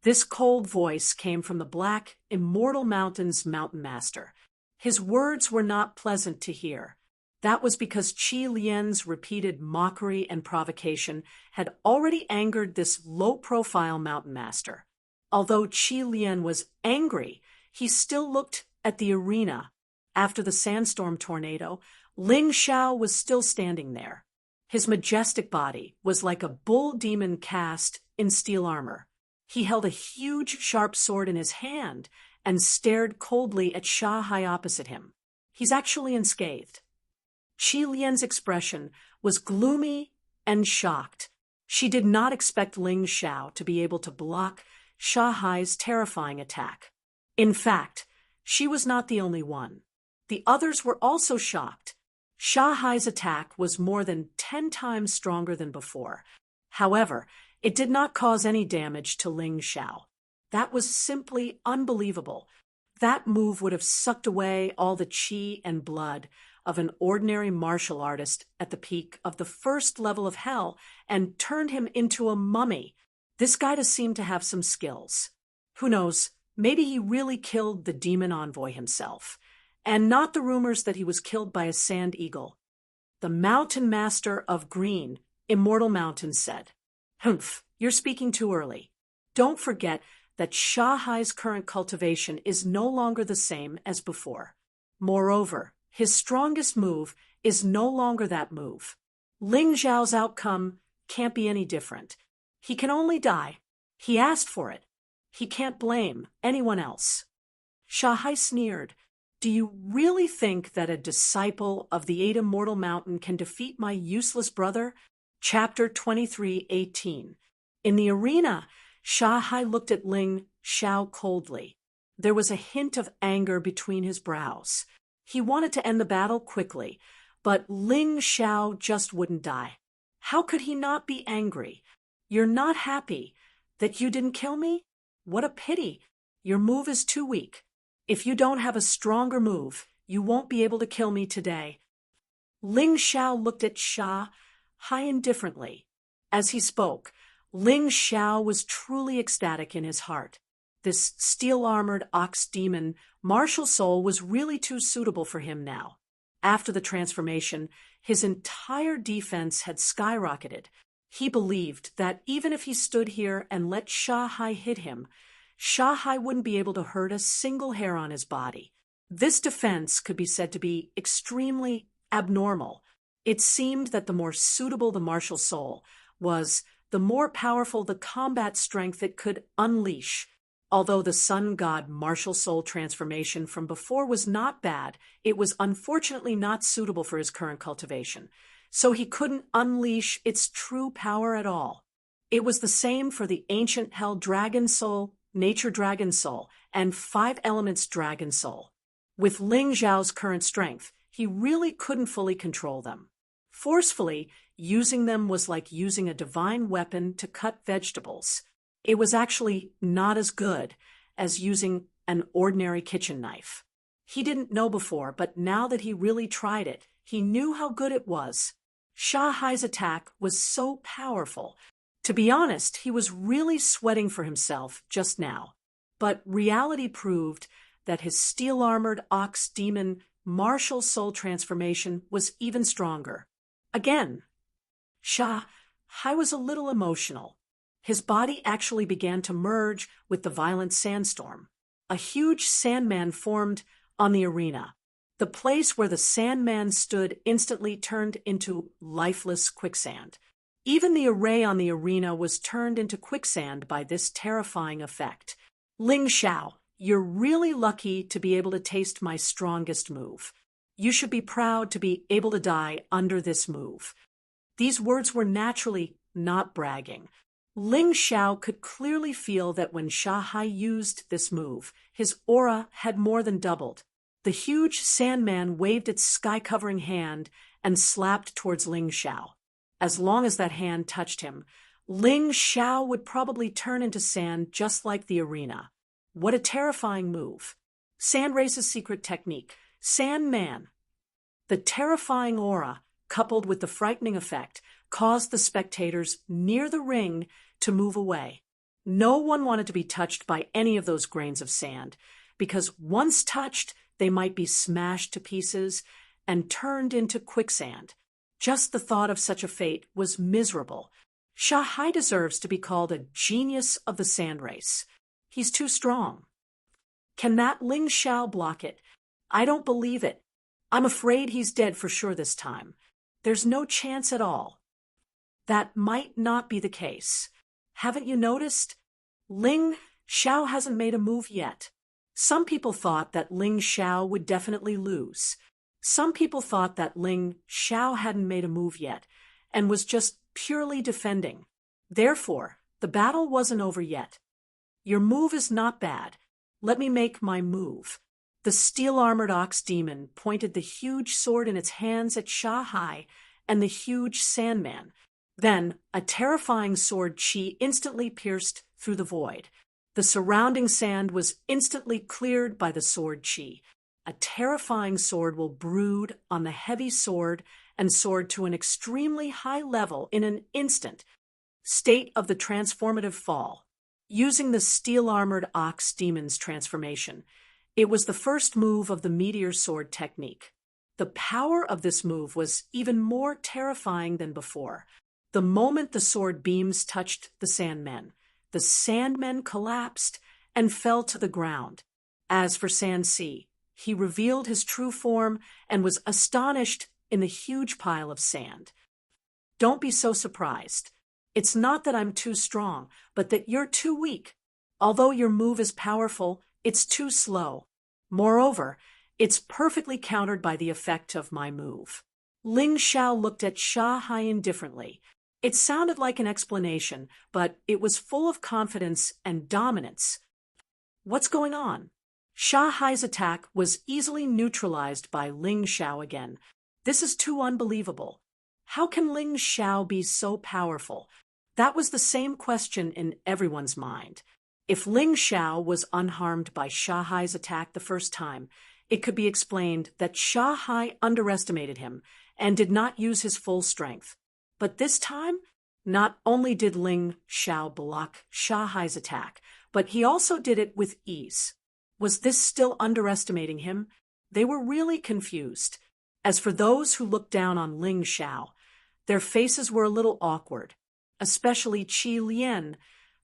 Speaker 1: This cold voice came from the black, immortal mountain's mountain master. His words were not pleasant to hear. That was because Qi Lian's repeated mockery and provocation had already angered this low-profile mountain master. Although Qi Lian was angry, he still looked at the arena. After the sandstorm tornado, Ling Xiao was still standing there. His majestic body was like a bull demon cast in steel armor. He held a huge, sharp sword in his hand and stared coldly at Sha Hai opposite him. He's actually unscathed. Qi Lian's expression was gloomy and shocked. She did not expect Ling Xiao to be able to block Sha Hai's terrifying attack. In fact, she was not the only one. The others were also shocked. Sha Hai's attack was more than 10 times stronger than before. However, it did not cause any damage to Ling Xiao. That was simply unbelievable. That move would have sucked away all the qi and blood of an ordinary martial artist at the peak of the first level of hell and turned him into a mummy. This guy does seem to have some skills. Who knows, maybe he really killed the demon envoy himself, and not the rumors that he was killed by a sand eagle. The mountain master of Green, Immortal Mountain, said, "Humph, you're speaking too early. Don't forget that Sha Hai's current cultivation is no longer the same as before. Moreover, his strongest move is no longer that move. Ling Xiao's outcome can't be any different. He can only die. He asked for it. He can't blame anyone else." Sha Hai sneered. "Do you really think that a disciple of the 8 Immortal Mountain can defeat my useless brother?" Chapter 23:18. In the arena, Sha Hai looked at Ling Xiao coldly. There was a hint of anger between his brows. He wanted to end the battle quickly, but Ling Xiao just wouldn't die. How could he not be angry? "You're not happy that you didn't kill me? What a pity. Your move is too weak. If you don't have a stronger move, you won't be able to kill me today." Ling Xiao looked at Sha Hai indifferently. As he spoke, Ling Xiao was truly ecstatic in his heart. This steel-armored ox demon martial soul was really too suitable for him now. After the transformation, his entire defense had skyrocketed. He believed that even if he stood here and let Sha Hai hit him, Sha Hai wouldn't be able to hurt a single hair on his body. This defense could be said to be extremely abnormal. It seemed that the more suitable the martial soul was, the more powerful the combat strength it could unleash. Although the sun god martial soul transformation from before was not bad, it was unfortunately not suitable for his current cultivation, so he couldn't unleash its true power at all. It was the same for the ancient hell dragon soul, nature dragon soul, and 5 elements dragon soul. With Ling Xiao's current strength, he really couldn't fully control them. Forcefully using them was like using a divine weapon to cut vegetables. It was actually not as good as using an ordinary kitchen knife. He didn't know before, but now that he really tried it, he knew how good it was. Sha Hai's attack was so powerful. To be honest, he was really sweating for himself just now. But reality proved that his steel-armored ox demon martial soul transformation was even stronger. Again, Sha Hai was a little emotional. His body actually began to merge with the violent sandstorm. A huge sandman formed on the arena. The place where the Sandman stood instantly turned into lifeless quicksand. Even the array on the arena was turned into quicksand by this terrifying effect. Ling Xiao, you're really lucky to be able to taste my strongest move. You should be proud to be able to die under this move. These words were naturally not bragging. Ling Xiao could clearly feel that when Sha Hai used this move, his aura had more than doubled. The huge Sandman waved its sky-covering hand and slapped towards Ling Xiao. As long as that hand touched him, Ling Xiao would probably turn into sand just like the arena. What a terrifying move. Sand Race's secret technique, Sandman. The terrifying aura, coupled with the frightening effect, caused the spectators near the ring to move away. No one wanted to be touched by any of those grains of sand, because once touched, they might be smashed to pieces and turned into quicksand. Just the thought of such a fate was miserable. Sha Hai deserves to be called a genius of the sand race. He's too strong. Can that Ling Xiao block it? I don't believe it. I'm afraid he's dead for sure this time. There's no chance at all. That might not be the case. Haven't you noticed? Ling Xiao hasn't made a move yet. Some people thought that Ling Xiao would definitely lose. Some people thought that Ling Xiao hadn't made a move yet and was just purely defending. Therefore, the battle wasn't over yet. Your move is not bad. Let me make my move. The steel-armored ox demon pointed the huge sword in its hands at Sha Hai and the huge Sandman. Then, a terrifying sword chi instantly pierced through the void. The surrounding sand was instantly cleared by the sword chi. A terrifying sword will brood on the heavy sword and soared to an extremely high level in an instant. State of the transformative fall. Using the steel-armored ox demon's transformation, it was the first move of the meteor sword technique. The power of this move was even more terrifying than before. The moment the sword beams touched the Sandmen collapsed and fell to the ground. As for Sansi, he revealed his true form and was astonished in the huge pile of sand. Don't be so surprised. It's not that I'm too strong, but that you're too weak. Although your move is powerful, it's too slow. Moreover, it's perfectly countered by the effect of my move. Ling Xiao looked at Sha Hai indifferently. It sounded like an explanation, but it was full of confidence and dominance. What's going on? Sha Hai's attack was easily neutralized by Ling Xiao again. This is too unbelievable. How can Ling Xiao be so powerful? That was the same question in everyone's mind. If Ling Xiao was unharmed by Sha Hai's attack the first time, it could be explained that Sha Hai underestimated him and did not use his full strength. But this time, not only did Ling Xiao block Sha Hai's attack, but he also did it with ease. Was this still underestimating him? They were really confused. As for those who looked down on Ling Xiao, their faces were a little awkward, especially Qi Lian,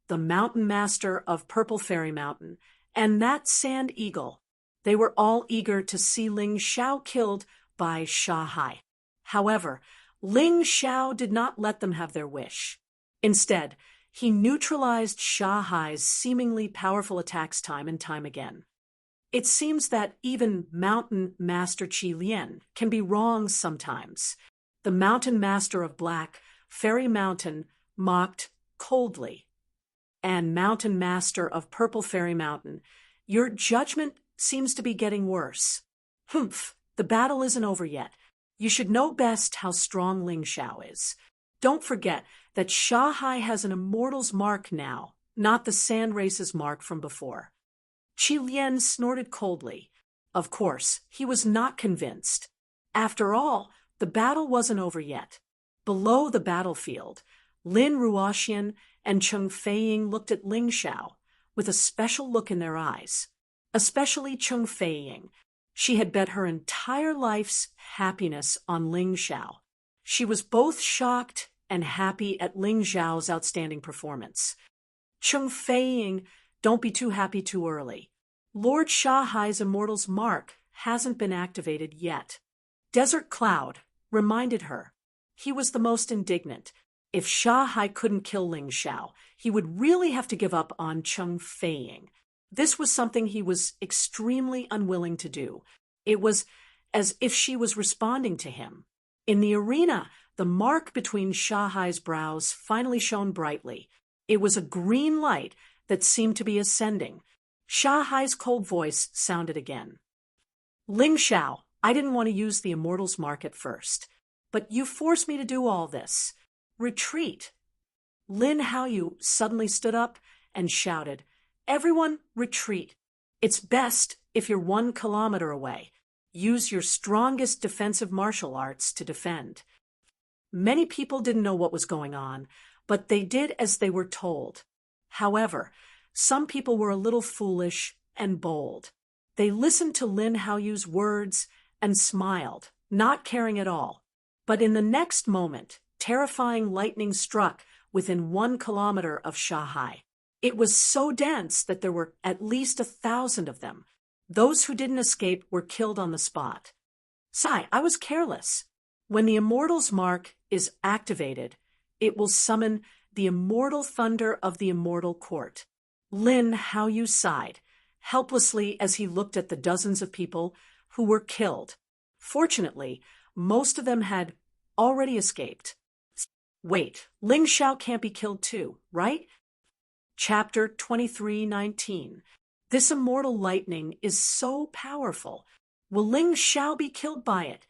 Speaker 1: the mountain master of Purple Fairy Mountain, and that sand eagle. They were all eager to see Ling Xiao killed by Sha Hai. However, Ling Xiao did not let them have their wish. Instead, he neutralized Sha Hai's seemingly powerful attacks time and time again. It seems that even Mountain Master Qi Lian can be wrong sometimes. The Mountain Master of Black Fairy Mountain mocked coldly. And Mountain Master of Purple Fairy Mountain, your judgment seems to be getting worse. Humph, the battle isn't over yet. You should know best how strong Ling Xiao is. Don't forget that Sha Hai has an immortal's mark now, not the sand race's mark from before. Qi Lian snorted coldly. Of course, he was not convinced. After all, the battle wasn't over yet. Below the battlefield, Lin Ruoxian and Cheng Feiying looked at Ling Xiao with a special look in their eyes. Especially Cheng Feiying. She had bet her entire life's happiness on Ling Xiao. She was both shocked and happy at Ling Xiao's outstanding performance. Cheng Feiying, don't be too happy too early. Lord Sha Hai's immortal's mark hasn't been activated yet. Desert Cloud reminded her. He was the most indignant. If Sha Hai couldn't kill Ling Xiao, he would really have to give up on Cheng Feiying. This was something he was extremely unwilling to do. It was as if she was responding to him. In the arena, the mark between Sha Hai's brows finally shone brightly. It was a green light that seemed to be ascending. Sha Hai's cold voice sounded again. Ling Xiao, I didn't want to use the Immortal's mark at first, but you forced me to do all this. Retreat. Lin Haoyu suddenly stood up and shouted, Everyone, retreat. It's best if you're 1 kilometer away. Use your strongest defensive martial arts to defend. Many people didn't know what was going on, but they did as they were told. However, some people were a little foolish and bold. They listened to Lin Haoyu's words and smiled, not caring at all. But in the next moment, terrifying lightning struck within 1 kilometer of Sha Hai. It was so dense that there were at least 1,000 of them. Those who didn't escape were killed on the spot. Sai, I was careless. When the Immortal's mark is activated, it will summon the immortal thunder of the Immortal Court. Lin Haoyu sighed, helplessly as he looked at the dozens of people who were killed. Fortunately, most of them had already escaped. Wait, Ling Xiao can't be killed too, right? Chapter 23:19. This immortal lightning is so powerful. Will Ling Xiao be killed by it?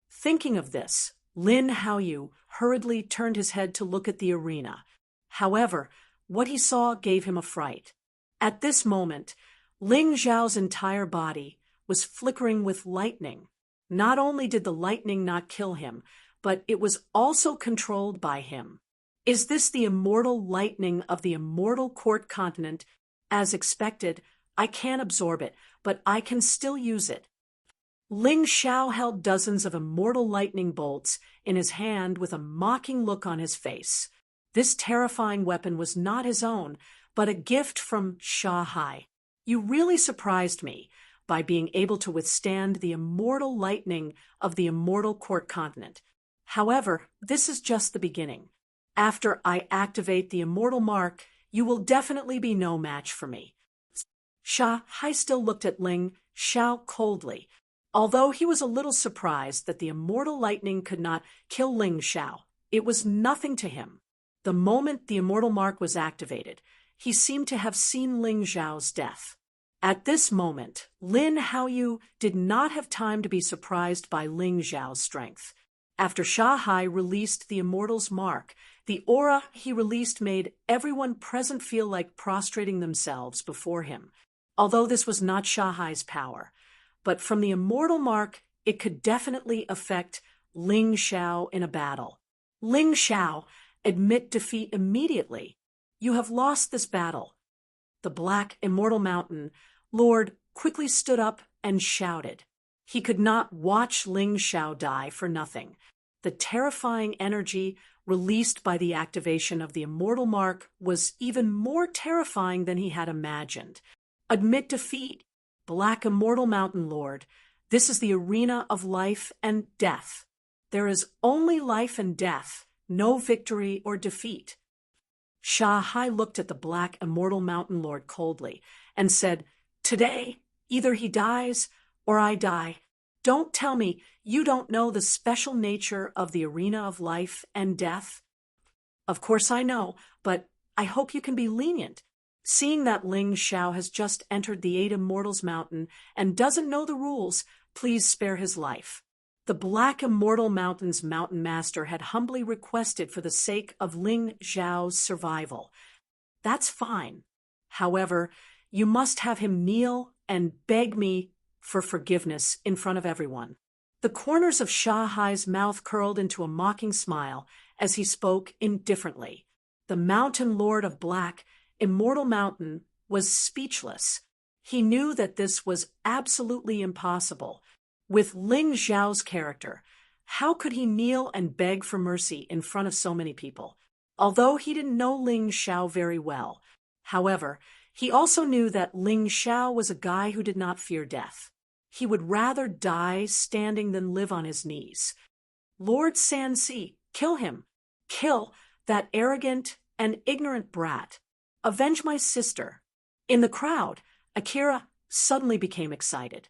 Speaker 1: Thinking of this, Lin Haoyu hurriedly turned his head to look at the arena. However, what he saw gave him a fright. At this moment, Ling Xiao's entire body was flickering with lightning. Not only did the lightning not kill him, but it was also controlled by him. Is this the immortal lightning of the Immortal Court continent? As expected, I can't absorb it, but I can still use it. Ling Xiao held dozens of immortal lightning bolts in his hand with a mocking look on his face. This terrifying weapon was not his own, but a gift from Sha Hai. You really surprised me by being able to withstand the immortal lightning of the Immortal Court continent. However, this is just the beginning. After I activate the immortal mark, you will definitely be no match for me. Sha Hai still looked at Ling Xiao coldly, although he was a little surprised that the immortal lightning could not kill Ling Xiao. It was nothing to him. The moment the immortal mark was activated, he seemed to have seen Ling Xiao's death. At this moment, Lin Haoyu did not have time to be surprised by Ling Xiao's strength. After Sha Hai released the immortal's mark, the aura he released made everyone present feel like prostrating themselves before him. Although this was not Sha Hai's power, but from the immortal mark, it could definitely affect Ling Xiao in a battle. Ling Xiao, admit defeat immediately. You have lost this battle. The Black Immortal Mountain Lord quickly stood up and shouted. He could not watch Ling Xiao die for nothing. The terrifying energy released by the activation of the immortal mark was even more terrifying than he had imagined. Admit defeat, Black Immortal Mountain Lord. This is the arena of life and death. There is only life and death, no victory or defeat. Sha Hai looked at the Black Immortal Mountain Lord coldly and said, Today, either he dies or I die. Don't tell me you don't know the special nature of the arena of life and death. Of course I know, but I hope you can be lenient. Seeing that Ling Xiao has just entered the Eight Immortals Mountain and doesn't know the rules, please spare his life. The Black Immortal Mountain's Mountain Master had humbly requested for the sake of Ling Xiao's survival. That's fine. However, you must have him kneel and beg me for forgiveness in front of everyone. The corners of Sha Hai's mouth curled into a mocking smile as he spoke indifferently. The Mountain Lord of Black Immortal Mountain was speechless. He knew that this was absolutely impossible. With Ling Xiao's character, how could he kneel and beg for mercy in front of so many people? Although he didn't know Ling Xiao very well. However, he also knew that Ling Xiao was a guy who did not fear death. He would rather die standing than live on his knees. Lord Sansi, kill him. Kill that arrogant and ignorant brat. Avenge my sister. In the crowd, Akira suddenly became excited.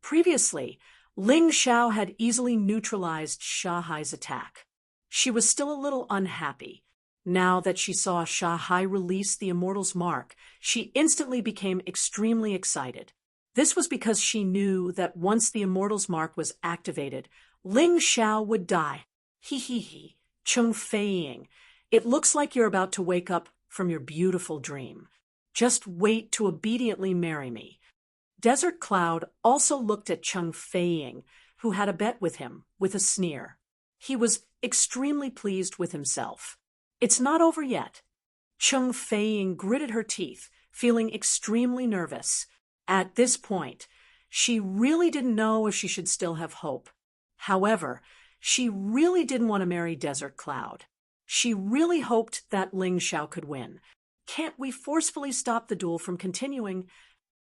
Speaker 1: Previously, Ling Xiao had easily neutralized Sha Hai's attack. She was still a little unhappy. Now that she saw Sha Hai release the Immortal's Mark, she instantly became extremely excited. This was because she knew that once the Immortal's Mark was activated, Ling Xiao would die. He, Chung Feiying. It looks like you're about to wake up from your beautiful dream. Just wait to obediently marry me. Desert Cloud also looked at Chung Feiying, who had a bet with him, with a sneer. He was extremely pleased with himself. It's not over yet. Chung Feiying gritted her teeth, feeling extremely nervous. At this point, she really didn't know if she should still have hope. However, she really didn't want to marry Desert Cloud. She really hoped that Ling Xiao could win. Can't we forcefully stop the duel from continuing?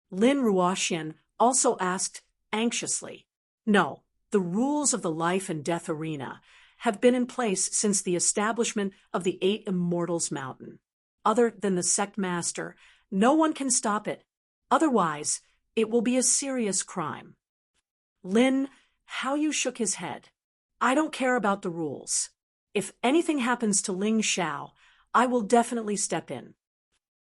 Speaker 1: Lin Ruoxian also asked anxiously. No, the rules of the life and death arena have been in place since the establishment of the 8 Immortals Mountain. Other than the sect master, no one can stop it. Otherwise, it will be a serious crime. Lin, how you shook his head. I don't care about the rules. If anything happens to Ling Xiao, I will definitely step in.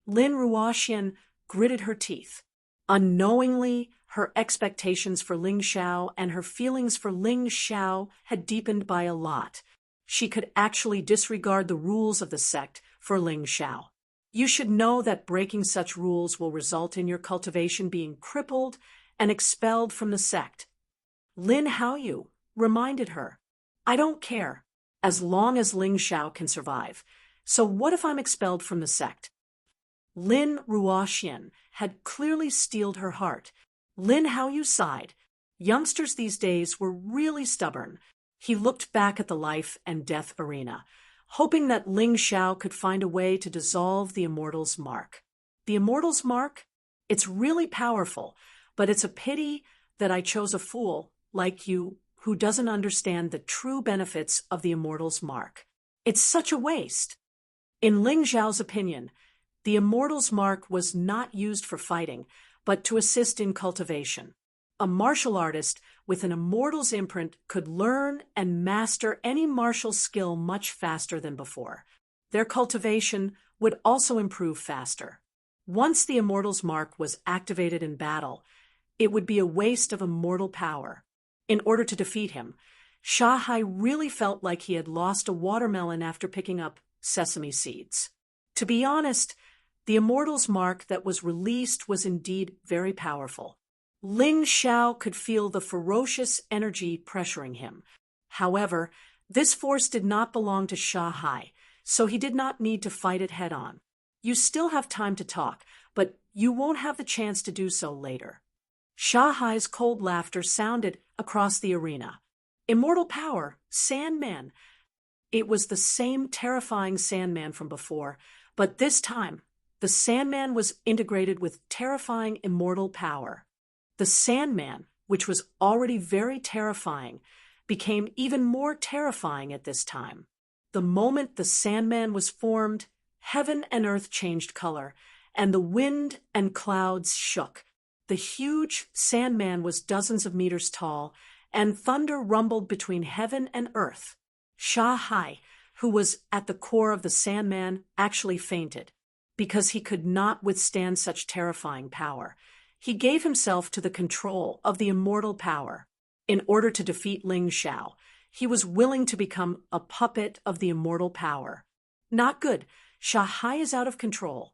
Speaker 1: Lin Ruoxian gritted her teeth. Unknowingly, her expectations for Ling Xiao and her feelings for Ling Xiao had deepened by a lot. She could actually disregard the rules of the sect for Ling Xiao. You should know that breaking such rules will result in your cultivation being crippled and expelled from the sect. Lin Haoyu reminded her, I don't care, as long as Ling Xiao can survive. So what if I'm expelled from the sect? Lin Ruoxian had clearly steeled her heart. Lin Haoyu sighed. Youngsters these days were really stubborn. He looked back at the life and death arena, hoping that Ling Xiao could find a way to dissolve the Immortal's Mark. The Immortal's Mark? It's really powerful, but it's a pity that I chose a fool like you who doesn't understand the true benefits of the Immortal's Mark. It's such a waste. In Ling Xiao's opinion, the Immortal's Mark was not used for fighting, but to assist in cultivation. A martial artist with an Immortal's imprint could learn and master any martial skill much faster than before. Their cultivation would also improve faster. Once the Immortal's Mark was activated in battle, it would be a waste of immortal power. In order to defeat him, Sha Hai really felt like he had lost a watermelon after picking up sesame seeds. To be honest, the Immortal's Mark that was released was indeed very powerful. Ling Xiao could feel the ferocious energy pressuring him. However, this force did not belong to Sha Hai, so he did not need to fight it head-on. You still have time to talk, but you won't have the chance to do so later. Sha Hai's cold laughter sounded across the arena. Immortal power, Sandman. It was the same terrifying Sandman from before, but this time, the Sandman was integrated with terrifying immortal power. The Sandman, which was already very terrifying, became even more terrifying at this time. The moment the Sandman was formed, heaven and earth changed color, and the wind and clouds shook. The huge Sandman was dozens of meters tall, and thunder rumbled between heaven and earth. Sha Hai, who was at the core of the Sandman, actually fainted, because he could not withstand such terrifying power. He gave himself to the control of the immortal power. In order to defeat Ling Xiao, he was willing to become a puppet of the immortal power. Not good. Sha Hai is out of control.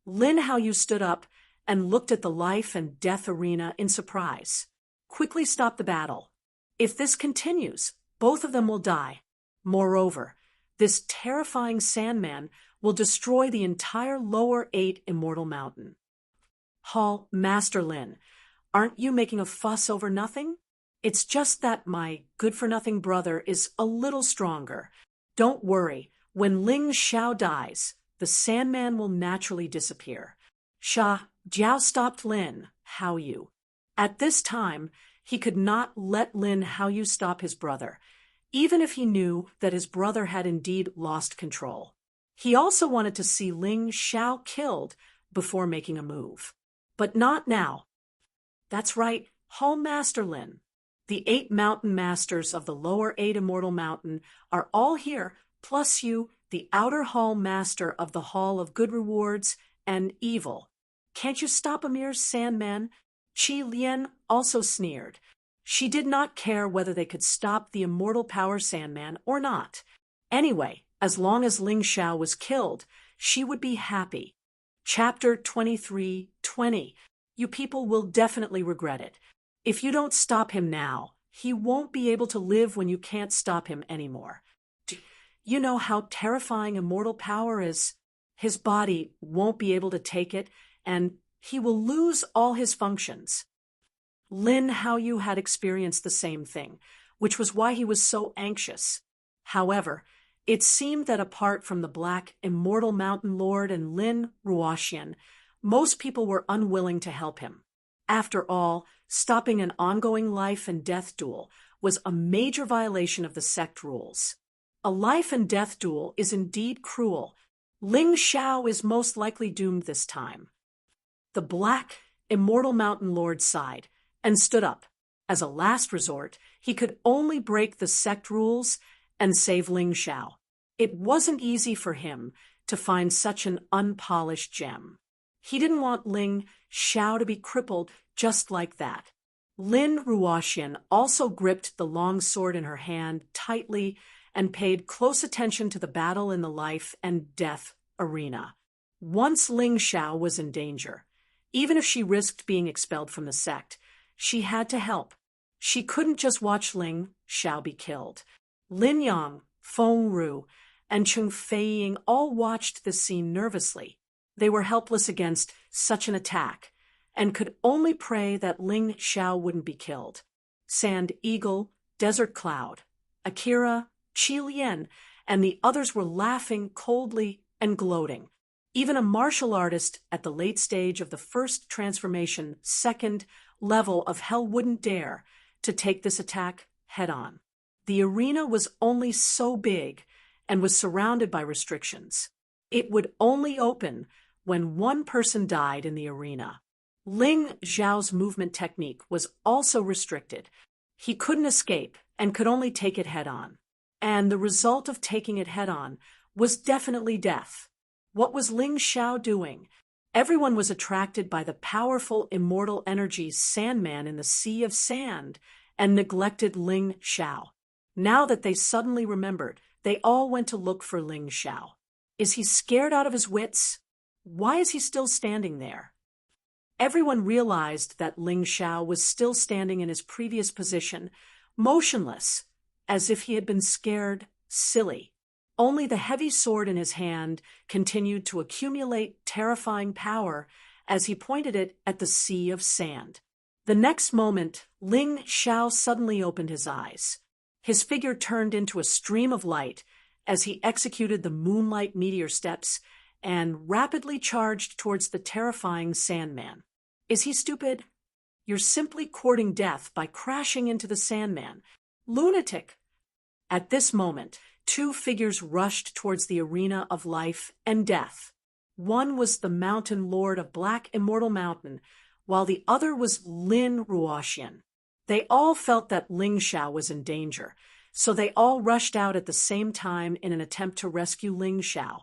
Speaker 1: Lin Haoyu stood up and looked at the life and death arena in surprise. Quickly stop the battle. If this continues, both of them will die. Moreover, this terrifying Sandman will destroy the entire lower 8 Immortal Mountain. Hall, Master Lin, aren't you making a fuss over nothing? It's just that my good-for-nothing brother is a little stronger. Don't worry, when Ling Xiao dies, the Sandman will naturally disappear. Jiao stopped Lin Haoyu. At this time, he could not let Lin Haoyu stop his brother, even if he knew that his brother had indeed lost control. He also wanted to see Ling Xiao killed before making a move. But not now. That's right, Hall Master Lin. The 8 mountain masters of the lower 8 immortal mountain are all here, plus you, the outer hall master of the Hall of Good Rewards and Evil. Can't you stop a mere sandman? Qi Lian also sneered. She did not care whether they could stop the immortal power Sandman or not. Anyway, as long as Ling Xiao was killed, she would be happy. Chapter 23:20. You people will definitely regret it. If you don't stop him now, he won't be able to live when you can't stop him anymore. Do you know how terrifying immortal power is? His body won't be able to take it, and he will lose all his functions. Lin Haoyu had experienced the same thing, which was why he was so anxious. However, it seemed that apart from the Black Immortal Mountain Lord and Lin Ruoxian, most people were unwilling to help him. After all, stopping an ongoing life and death duel was a major violation of the sect rules. A life and death duel is indeed cruel. Ling Xiao is most likely doomed this time. The Black Immortal Mountain Lord sighed and stood up. As a last resort, he could only break the sect rules and save Ling Xiao. It wasn't easy for him to find such an unpolished gem. He didn't want Ling Xiao to be crippled just like that. Lin Ruoxian also gripped the long sword in her hand tightly and paid close attention to the battle in the life and death arena. Once Ling Xiao was in danger, even if she risked being expelled from the sect, she had to help. She couldn't just watch Ling Xiao be killed. Lin Yang, Feng Ru, and Cheng Feiying all watched this scene nervously. They were helpless against such an attack, and could only pray that Ling Xiao wouldn't be killed. Sand Eagle, Desert Cloud, Akira, Qi Lian, and the others were laughing coldly and gloating. Even a martial artist at the late stage of the first transformation, second level of hell wouldn't dare to take this attack head-on. The arena was only so big and was surrounded by restrictions. It would only open when one person died in the arena. Ling Xiao's movement technique was also restricted. He couldn't escape and could only take it head-on. And the result of taking it head-on was definitely death. What was Ling Xiao doing? Everyone was attracted by the powerful immortal energies Sandman in the Sea of Sand and neglected Ling Xiao. Now that they suddenly remembered, they all went to look for Ling Xiao. Is he scared out of his wits? Why is he still standing there? Everyone realized that Ling Xiao was still standing in his previous position, motionless, as if he had been scared silly. Only the heavy sword in his hand continued to accumulate terrifying power as he pointed it at the sea of sand. The next moment, Ling Xiao suddenly opened his eyes. His figure turned into a stream of light as he executed the moonlight meteor steps and rapidly charged towards the terrifying Sandman. Is he stupid? You're simply courting death by crashing into the Sandman. Lunatic! At this moment, 2 figures rushed towards the arena of life and death. One was the Mountain Lord of Black Immortal Mountain, while the other was Lin Ruoxian. They all felt that Ling Xiao was in danger, so they all rushed out at the same time in an attempt to rescue Ling Xiao.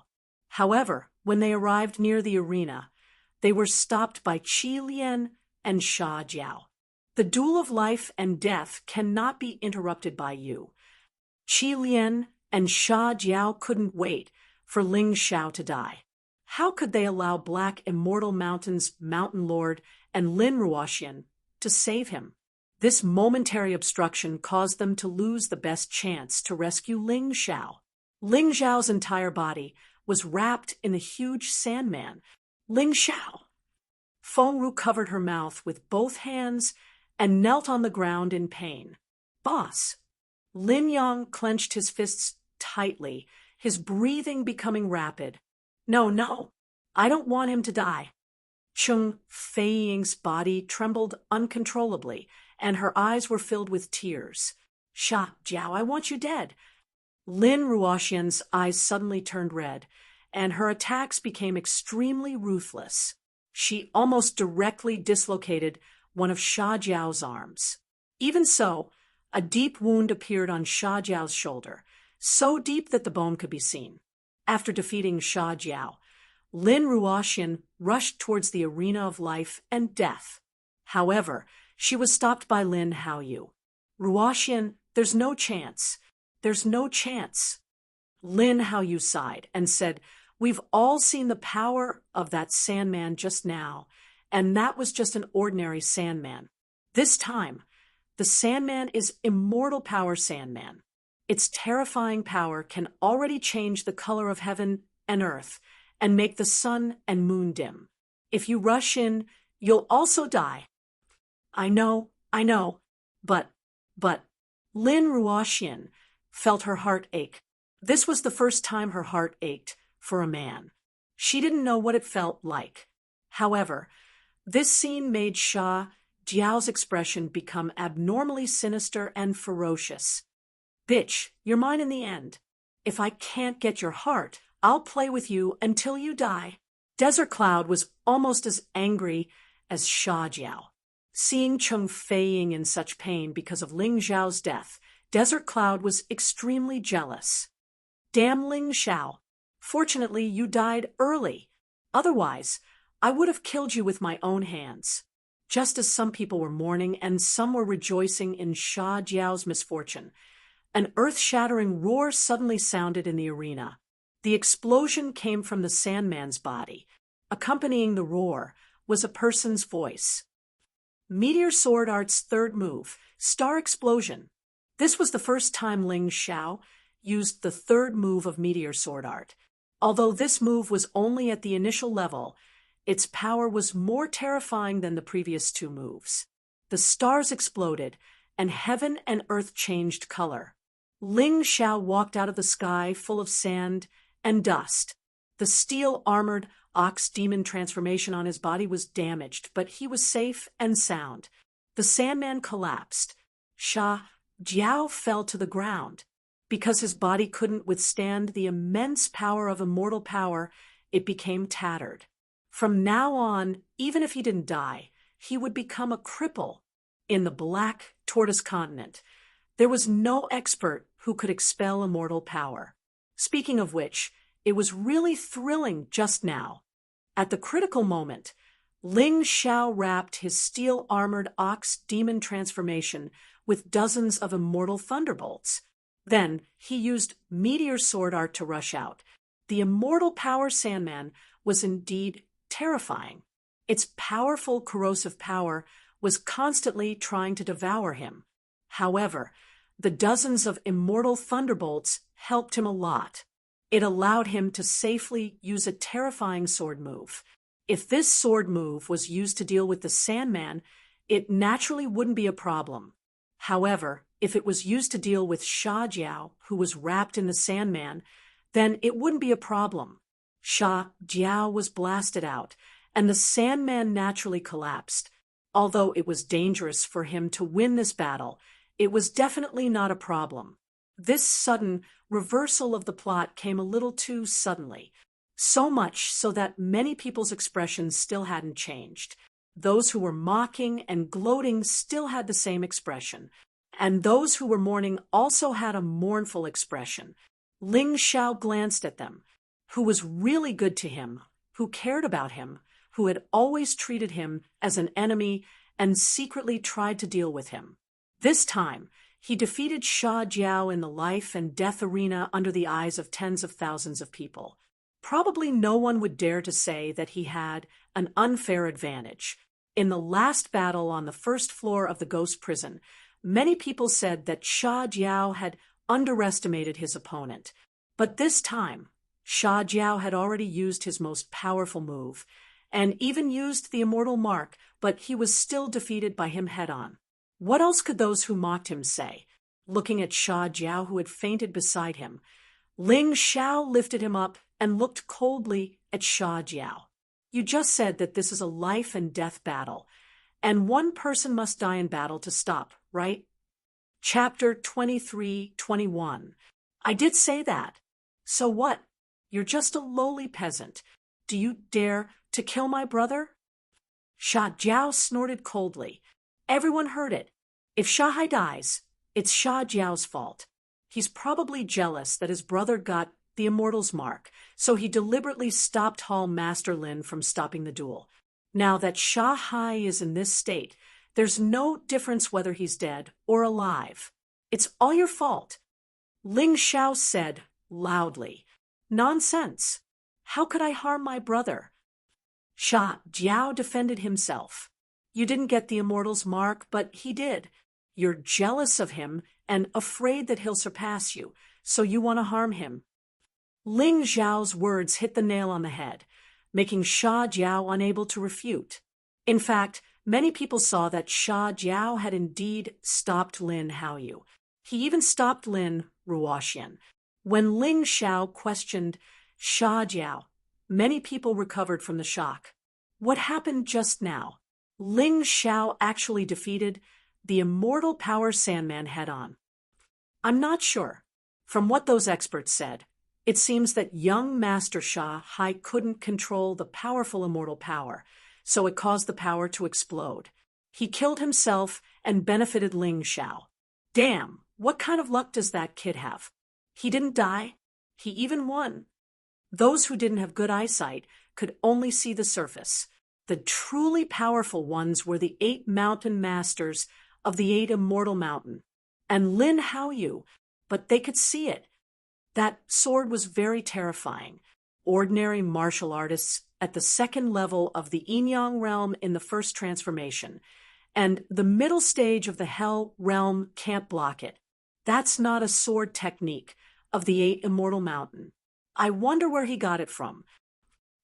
Speaker 1: However, when they arrived near the arena, they were stopped by Qi Lian and Sha Jiao. The duel of life and death cannot be interrupted by you. Qi Lian and Sha Jiao couldn't wait for Ling Xiao to die. How could they allow Black Immortal Mountain's Mountain Lord and Lin Ruoxian to save him? This momentary obstruction caused them to lose the best chance to rescue Ling Xiao. Ling Xiao's entire body was wrapped in the huge Sandman. Ling Xiao! Feng Ru covered her mouth with both hands and knelt on the ground in pain. Boss! Lin Yang clenched his fists tightly, his breathing becoming rapid. No, I don't want him to die. Chung Feiying's body trembled uncontrollably, and her eyes were filled with tears. Sha Jiao, I want you dead. Lin Ruoxian's eyes suddenly turned red, and her attacks became extremely ruthless. She almost directly dislocated one of Sha Jiao's arms. Even so, a deep wound appeared on Sha Jiao's shoulder, so deep that the bone could be seen. After defeating Sha Jiao, Lin Ruoxian rushed towards the arena of life and death. However, she was stopped by Lin Haoyu. Ruoxian, there's no chance. There's no chance. Lin Haoyu sighed and said, we've all seen the power of that Sandman just now, and that was just an ordinary Sandman. This time, the Sandman is Immortal Power Sandman. Its terrifying power can already change the color of heaven and earth and make the sun and moon dim. If you rush in, you'll also die. I know, but Lin Ruoxian felt her heart ache. This was the first time her heart ached for a man. She didn't know what it felt like. However, this scene made Sha Jiao's expression become abnormally sinister and ferocious. Bitch, you're mine in the end. If I can't get your heart, I'll play with you until you die. Desert Cloud was almost as angry as Sha Jiao. Seeing Chung Feiying in such pain because of Ling Xiao's death, Desert Cloud was extremely jealous. Damn Ling Xiao. Fortunately, you died early. Otherwise, I would have killed you with my own hands. Just as some people were mourning and some were rejoicing in Sha Jiao's misfortune, an earth-shattering roar suddenly sounded in the arena. The explosion came from the Sandman's body. Accompanying the roar was a person's voice. Meteor Sword Art's third move, Star Explosion. This was the first time Ling Xiao used the third move of Meteor Sword Art. Although this move was only at the initial level, its power was more terrifying than the previous two moves. The stars exploded, and heaven and earth changed color. Ling Xiao walked out of the sky full of sand and dust. The steel-armored ox demon transformation on his body was damaged, but he was safe and sound. The Sandman collapsed. Sha Jiao fell to the ground. Because his body couldn't withstand the immense power of immortal power, it became tattered. From now on, even if he didn't die, he would become a cripple. In the Black Tortoise Continent, there was no expert who could expel immortal power. Speaking of which, it was really thrilling just now. At the critical moment, Ling Xiao wrapped his steel-armored ox demon transformation with dozens of immortal thunderbolts. Then he used Meteor Sword Art to rush out. The Immortal Power Sandman was indeed terrifying. Its powerful corrosive power was constantly trying to devour him. However, the dozens of immortal thunderbolts helped him a lot. It allowed him to safely use a terrifying sword move. If this sword move was used to deal with the Sandman, it naturally wouldn't be a problem. However, if it was used to deal with Sha Jiao, who was wrapped in the Sandman, then it wouldn't be a problem. Sha Jiao was blasted out, and the Sandman naturally collapsed. Although it was dangerous for him to win this battle, it was definitely not a problem. This sudden reversal of the plot came a little too suddenly, so much so that many people's expressions still hadn't changed. Those who were mocking and gloating still had the same expression, and those who were mourning also had a mournful expression. Ling Xiao glanced at them. Who was really good to him, who cared about him, who had always treated him as an enemy and secretly tried to deal with him. This time, he defeated Sha Jiao in the life and death arena under the eyes of tens of thousands of people. Probably no one would dare to say that he had an unfair advantage. In the last battle on the first floor of the ghost prison, many people said that Sha Jiao had underestimated his opponent. But this time, Sha Jiao had already used his most powerful move, and even used the immortal mark, but he was still defeated by him head-on. What else could those who mocked him say? Looking at Sha Jiao, who had fainted beside him, Ling Xiao lifted him up and looked coldly at Sha Jiao. You just said that this is a life and death battle, and one person must die in battle to stop, right? Chapter 23:21. I did say that. So what? You're just a lowly peasant. Do you dare to kill my brother? Sha Jiao snorted coldly. Everyone heard it. If Shahai dies, it's Sha Jiao's fault. He's probably jealous that his brother got the Immortal's Mark, so he deliberately stopped Hall Master Lin from stopping the duel. Now that Shahai is in this state, there's no difference whether he's dead or alive. It's all your fault. Ling Xiao said loudly. Nonsense. How could I harm my brother? Sha Jiao defended himself. You didn't get the Immortal's Mark, but he did. You're jealous of him and afraid that he'll surpass you, so you want to harm him. Ling Xiao's words hit the nail on the head, making Sha Jiao unable to refute. In fact, many people saw that Sha Jiao had indeed stopped Lin Haoyu. He even stopped Lin Ruoxian. When Ling Xiao questioned Sha Jiao, many people recovered from the shock. What happened just now? Ling Xiao actually defeated the immortal power Sandman head-on. I'm not sure. From what those experts said, it seems that young Master Shahai couldn't control the powerful immortal power, so it caused the power to explode. He killed himself and benefited Ling Xiao. Damn, what kind of luck does that kid have? He didn't die. He even won. Those who didn't have good eyesight could only see the surface. The truly powerful ones were the 8 mountain masters of the 8 immortal mountain, and Lin Haoyu, but they could see it. That sword was very terrifying. Ordinary martial artists at the second level of the Yin-Yang realm in the first transformation, and the middle stage of the Hell realm can't block it. That's not a sword technique of the 8 immortal mountain. I wonder where he got it from.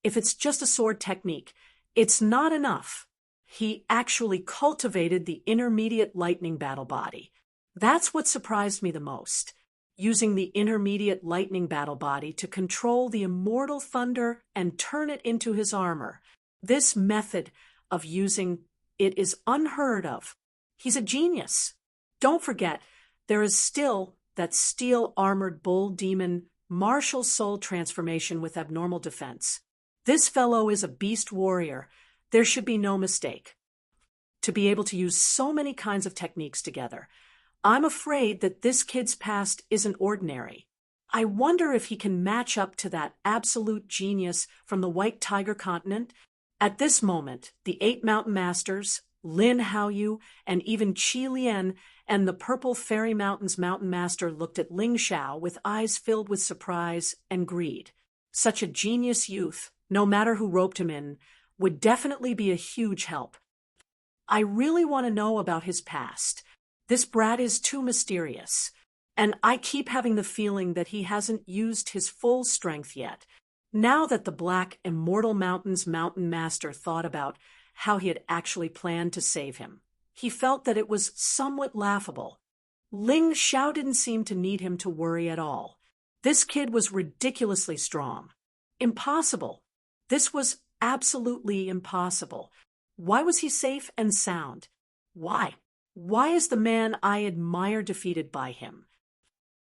Speaker 1: If it's just a sword technique, it's not enough. He actually cultivated the intermediate lightning battle body. That's what surprised me the most. Using the intermediate lightning battle body to control the immortal thunder and turn it into his armor. This method of using it is unheard of. He's a genius. Don't forget, there is still that steel-armored bull demon martial soul transformation with abnormal defense. This fellow is a beast warrior. There should be no mistake. To be able to use so many kinds of techniques together, I'm afraid that this kid's past isn't ordinary. I wonder if he can match up to that absolute genius from the White Tiger continent. At this moment, the 8 mountain masters, Lin Haoyu, and even Qi Lian and the Purple Fairy Mountain's mountain master looked at Ling Xiao with eyes filled with surprise and greed. Such a genius youth, no matter who roped him in, would definitely be a huge help. I really want to know about his past. This brat is too mysterious, and I keep having the feeling that he hasn't used his full strength yet. Now that the Black Immortal Mountain's mountain master thought about how he had actually planned to save him, he felt that it was somewhat laughable. Ling Xiao didn't seem to need him to worry at all. This kid was ridiculously strong. Impossible. This was absolutely impossible. Why was he safe and sound? Why? Why is the man I admire defeated by him?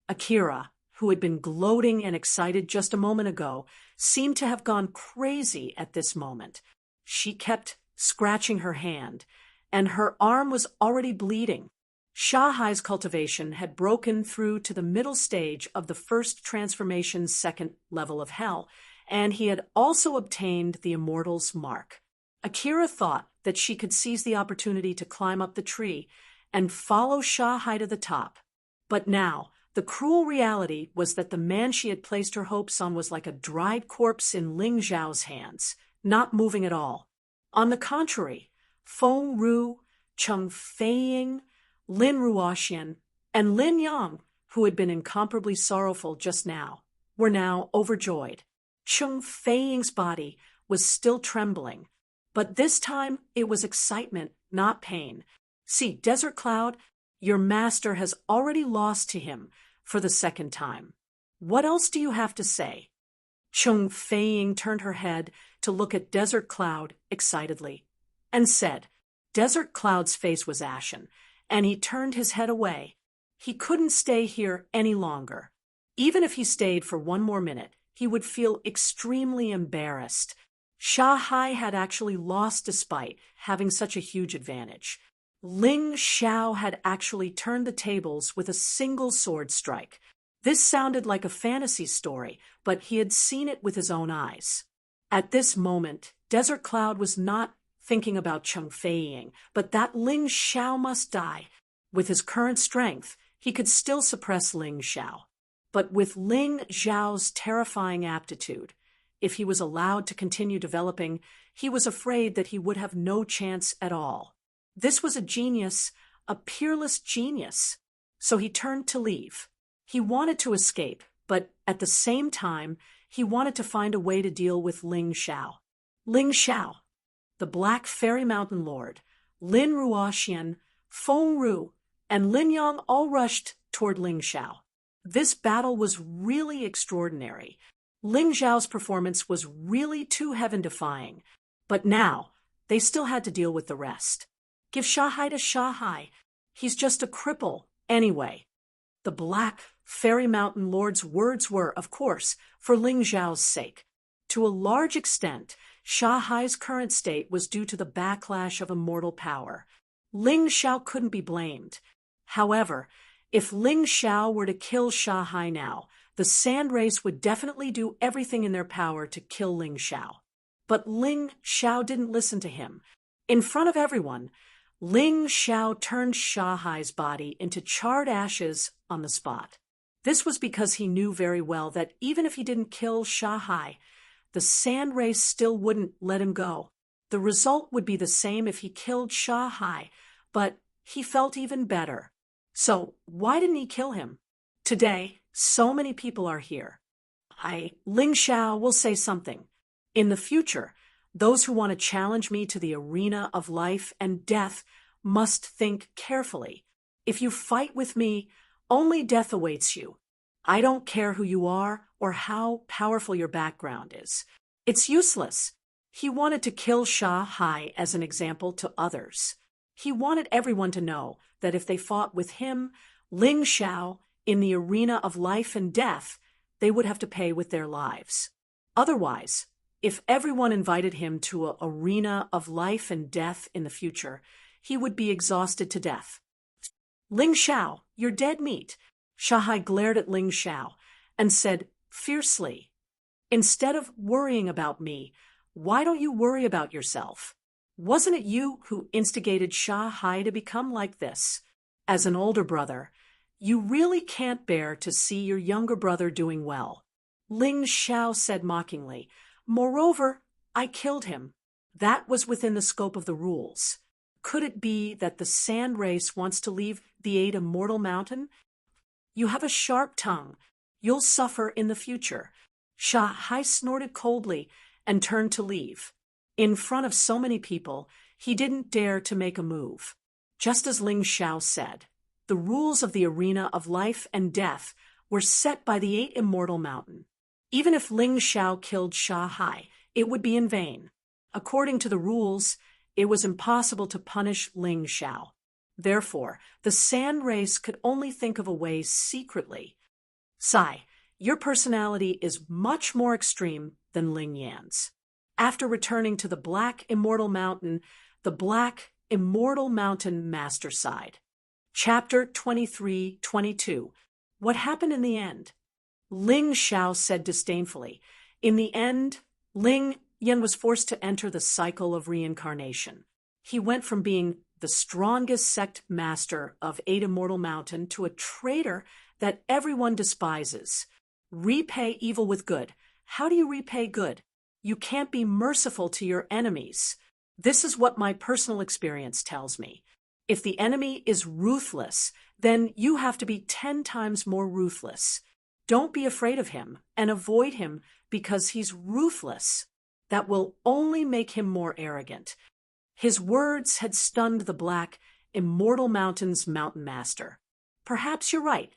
Speaker 1: Akira, who had been gloating and excited just a moment ago, seemed to have gone crazy at this moment. She kept scratching her hand, and her arm was already bleeding. Shahai's cultivation had broken through to the middle stage of the first transformation's second level of hell, and he had also obtained the Immortal's Mark. Akira thought that she could seize the opportunity to climb up the tree and follow Shahai to the top. But now, the cruel reality was that the man she had placed her hopes on was like a dried corpse in Ling Xiao's hands, not moving at all. On the contrary, Feng Ru, Cheng Feiying, Lin Ruoxian, and Lin Yang, who had been incomparably sorrowful just now, were now overjoyed. Cheng Feiying's body was still trembling, but this time it was excitement, not pain. See, Desert Cloud, your master has already lost to him for the second time. What else do you have to say? Cheng Feiying turned her head to look at Desert Cloud excitedly, and said, Desert Cloud's face was ashen, and he turned his head away. He couldn't stay here any longer. Even if he stayed for one more minute, he would feel extremely embarrassed. Shanghai had actually lost despite having such a huge advantage. Ling Xiao had actually turned the tables with a single sword strike. This sounded like a fantasy story, but he had seen it with his own eyes. At this moment, Desert Cloud was not thinking about Cheng Feiying, but that Ling Xiao must die. With his current strength, he could still suppress Ling Xiao. But with Ling Xiao's terrifying aptitude, if he was allowed to continue developing, he was afraid that he would have no chance at all. This was a genius, a peerless genius. So he turned to leave. He wanted to escape, but at the same time, he wanted to find a way to deal with Ling Xiao. Ling Xiao, the Black Fairy Mountain Lord, Lin Ruoxian, Feng Ru, and Lin Yang all rushed toward Ling Xiao. This battle was really extraordinary. Ling Xiao's performance was really too heaven-defying. But now, they still had to deal with the rest. Give Shanghai to Shanghai. He's just a cripple, anyway. The Black Fairy Mountain Lord's words were, of course, for Ling Xiao's sake. To a large extent, Shanghai's current state was due to the backlash of immortal power. Ling Xiao couldn't be blamed. However, if Ling Xiao were to kill Shanghai now, the Sand Race would definitely do everything in their power to kill Ling Xiao. But Ling Xiao didn't listen to him. In front of everyone, Ling Xiao turned Shanghai's body into charred ashes on the spot. This was because he knew very well that even if he didn't kill Shanghai, the Sand Race still wouldn't let him go. The result would be the same if he killed Shanghai, but he felt even better. So why didn't he kill him? Today, so many people are here. Ling Xiao will say something. In the future, those who want to challenge me to the arena of life and death must think carefully. If you fight with me, only death awaits you. I don't care who you are or how powerful your background is. It's useless. He wanted to kill Shanghai as an example to others. He wanted everyone to know that if they fought with him, Ling Xiao, in the arena of life and death, they would have to pay with their lives. Otherwise, if everyone invited him to an arena of life and death in the future, he would be exhausted to death. Ling Xiao, you're dead meat. Shanghai glared at Ling Xiao and said fiercely, instead of worrying about me, why don't you worry about yourself? Wasn't it you who instigated Shanghai to become like this? As an older brother, you really can't bear to see your younger brother doing well. Ling Xiao said mockingly, moreover, I killed him. That was within the scope of the rules. Could it be that the Sand Race wants to leave the 8 Immortal Mountain? You have a sharp tongue. You'll suffer in the future. Shanghai snorted coldly and turned to leave. In front of so many people, he didn't dare to make a move. Just as Ling Xiao said, the rules of the arena of life and death were set by the 8 Immortal Mountain. Even if Ling Xiao killed Shanghai, it would be in vain. According to the rules, it was impossible to punish Ling Xiao. Therefore, the Sand Race could only think of a way secretly. Sai, your personality is much more extreme than Ling Yan's. After returning to the Black Immortal Mountain, the Black Immortal Mountain Master sighed. Chapter 23-22. What happened in the end? Ling Xiao said disdainfully. In the end, Ling Yan was forced to enter the cycle of reincarnation. He went from being the strongest sect master of 8 Immortal Mountain to a traitor that everyone despises. Repay evil with good. How do you repay good? You can't be merciful to your enemies. This is what my personal experience tells me. If the enemy is ruthless, then you have to be 10 times more ruthless. Don't be afraid of him and avoid him because he's ruthless. That will only make him more arrogant. His words had stunned the Black Immortal Mountain's mountain master. Perhaps you're right.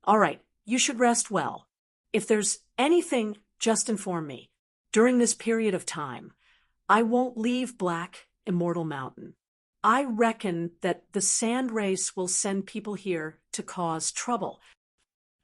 Speaker 1: All right, you should rest well. If there's anything, just inform me. During this period of time, I won't leave Black Immortal Mountain. I reckon that the sand race will send people here to cause trouble.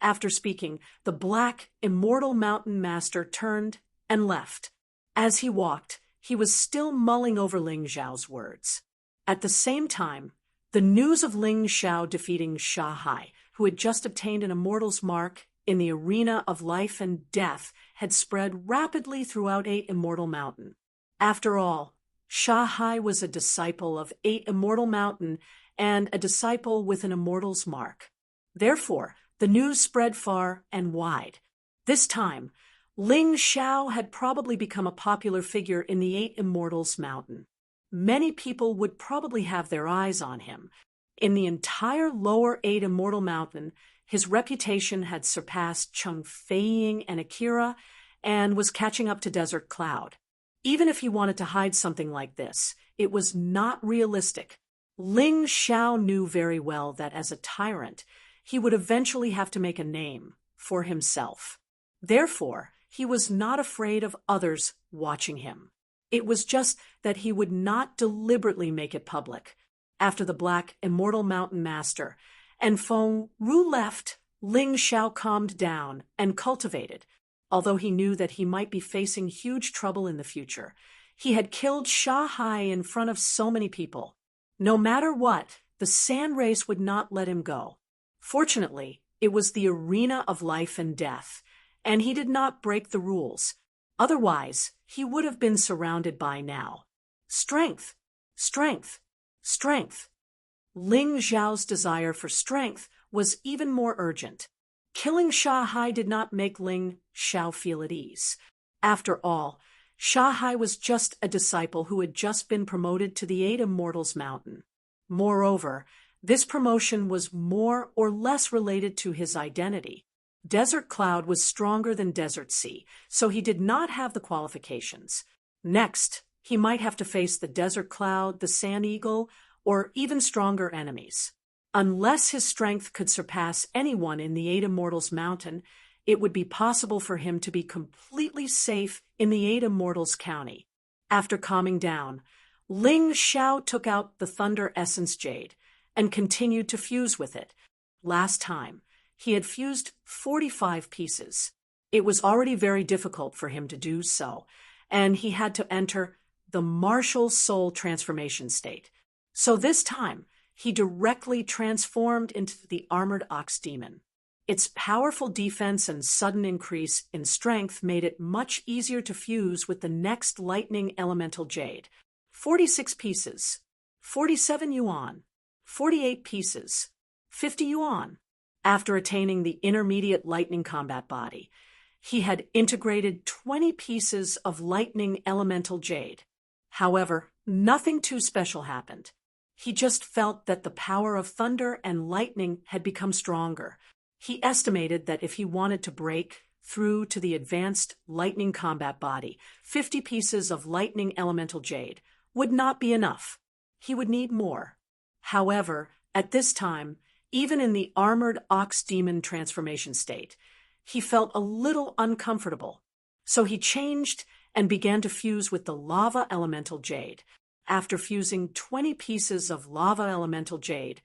Speaker 1: After speaking, the Black Immortal Mountain Master turned and left. As he walked, he was still mulling over Ling Xiao's words. At the same time, the news of Ling Xiao defeating Sha Hai, who had just obtained an Immortal's mark in the arena of life and death, had spread rapidly throughout 8 Immortal Mountain. After all, Sha Hai was a disciple of 8 Immortal Mountain and a disciple with an Immortal's mark. Therefore, the news spread far and wide. This time, Ling Xiao had probably become a popular figure in the 8 Immortals Mountain. Many people would probably have their eyes on him. In the entire lower 8 Immortal Mountain, his reputation had surpassed Cheng Feiying and Akira and was catching up to Desert Cloud. Even if he wanted to hide something like this, it was not realistic. Ling Xiao knew very well that as a tyrant, he would eventually have to make a name for himself. Therefore, he was not afraid of others watching him. It was just that he would not deliberately make it public. After the Black Immortal Mountain Master and Feng Ru left, Ling Xiao calmed down and cultivated. Although he knew that he might be facing huge trouble in the future, he had killed Sha Hai in front of so many people. No matter what, the sand race would not let him go. Fortunately, it was the arena of life and death, and he did not break the rules. Otherwise, he would have been surrounded by now. Strength, strength, strength. Ling Xiao's desire for strength was even more urgent. Killing Sha Hai did not make Ling Xiao feel at ease. After all, Sha Hai was just a disciple who had just been promoted to the 8 Immortals Mountain. Moreover, this promotion was more or less related to his identity. Desert Cloud was stronger than Desert Sea, so he did not have the qualifications. Next, he might have to face the Desert Cloud, the Sand Eagle, or even stronger enemies. Unless his strength could surpass anyone in the 8 Immortals Mountain, it would be possible for him to be completely safe in the 8 Immortals County. After calming down, Ling Xiao took out the Thunder Essence Jade and continued to fuse with it. Last time, he had fused 45 pieces. It was already very difficult for him to do so, and he had to enter the martial soul transformation state. So this time, he directly transformed into the armored ox demon. Its powerful defense and sudden increase in strength made it much easier to fuse with the next lightning elemental jade. 46 pieces, 47 yuan, 48 pieces, 50 yuan. After attaining the intermediate lightning combat body, he had integrated 20 pieces of lightning elemental jade. However, nothing too special happened. He just felt that the power of thunder and lightning had become stronger. He estimated that if he wanted to break through to the advanced lightning combat body, 50 pieces of lightning elemental jade would not be enough. He would need more. However, at this time, even in the armored ox demon transformation state, he felt a little uncomfortable. So he changed and began to fuse with the lava elemental jade. After fusing 20 pieces of lava elemental jade,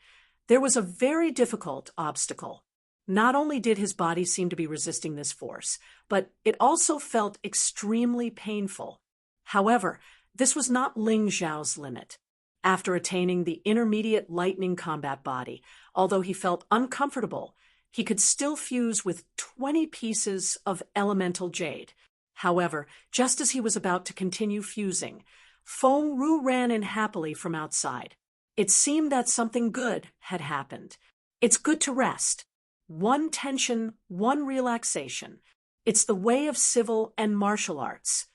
Speaker 1: there was a very difficult obstacle. Not only did his body seem to be resisting this force, but it also felt extremely painful. However, this was not Ling Xiao's limit. After attaining the intermediate lightning combat body, although he felt uncomfortable, he could still fuse with 20 pieces of elemental jade. However, just as he was about to continue fusing, Feng Ru ran in happily from outside. It seemed that something good had happened. It's good to rest. One tension, one relaxation. It's the way of civil and martial arts.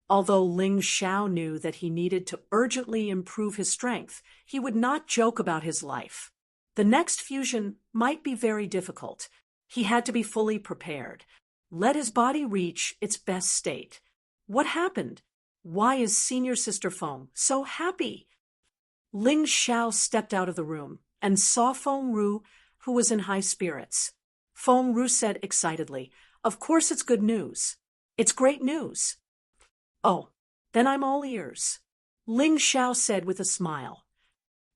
Speaker 1: Although Ling Xiao knew that he needed to urgently improve his strength, he would not joke about his life. The next fusion might be very difficult. He had to be fully prepared. Let his body reach its best state. What happened? Why is Senior Sister Feng so happy? Ling Xiao stepped out of the room and saw Feng Ru, who was in high spirits. Feng Ru said excitedly, "Of course it's good news. It's great news." Oh, then I'm all ears. Ling Xiao said with a smile.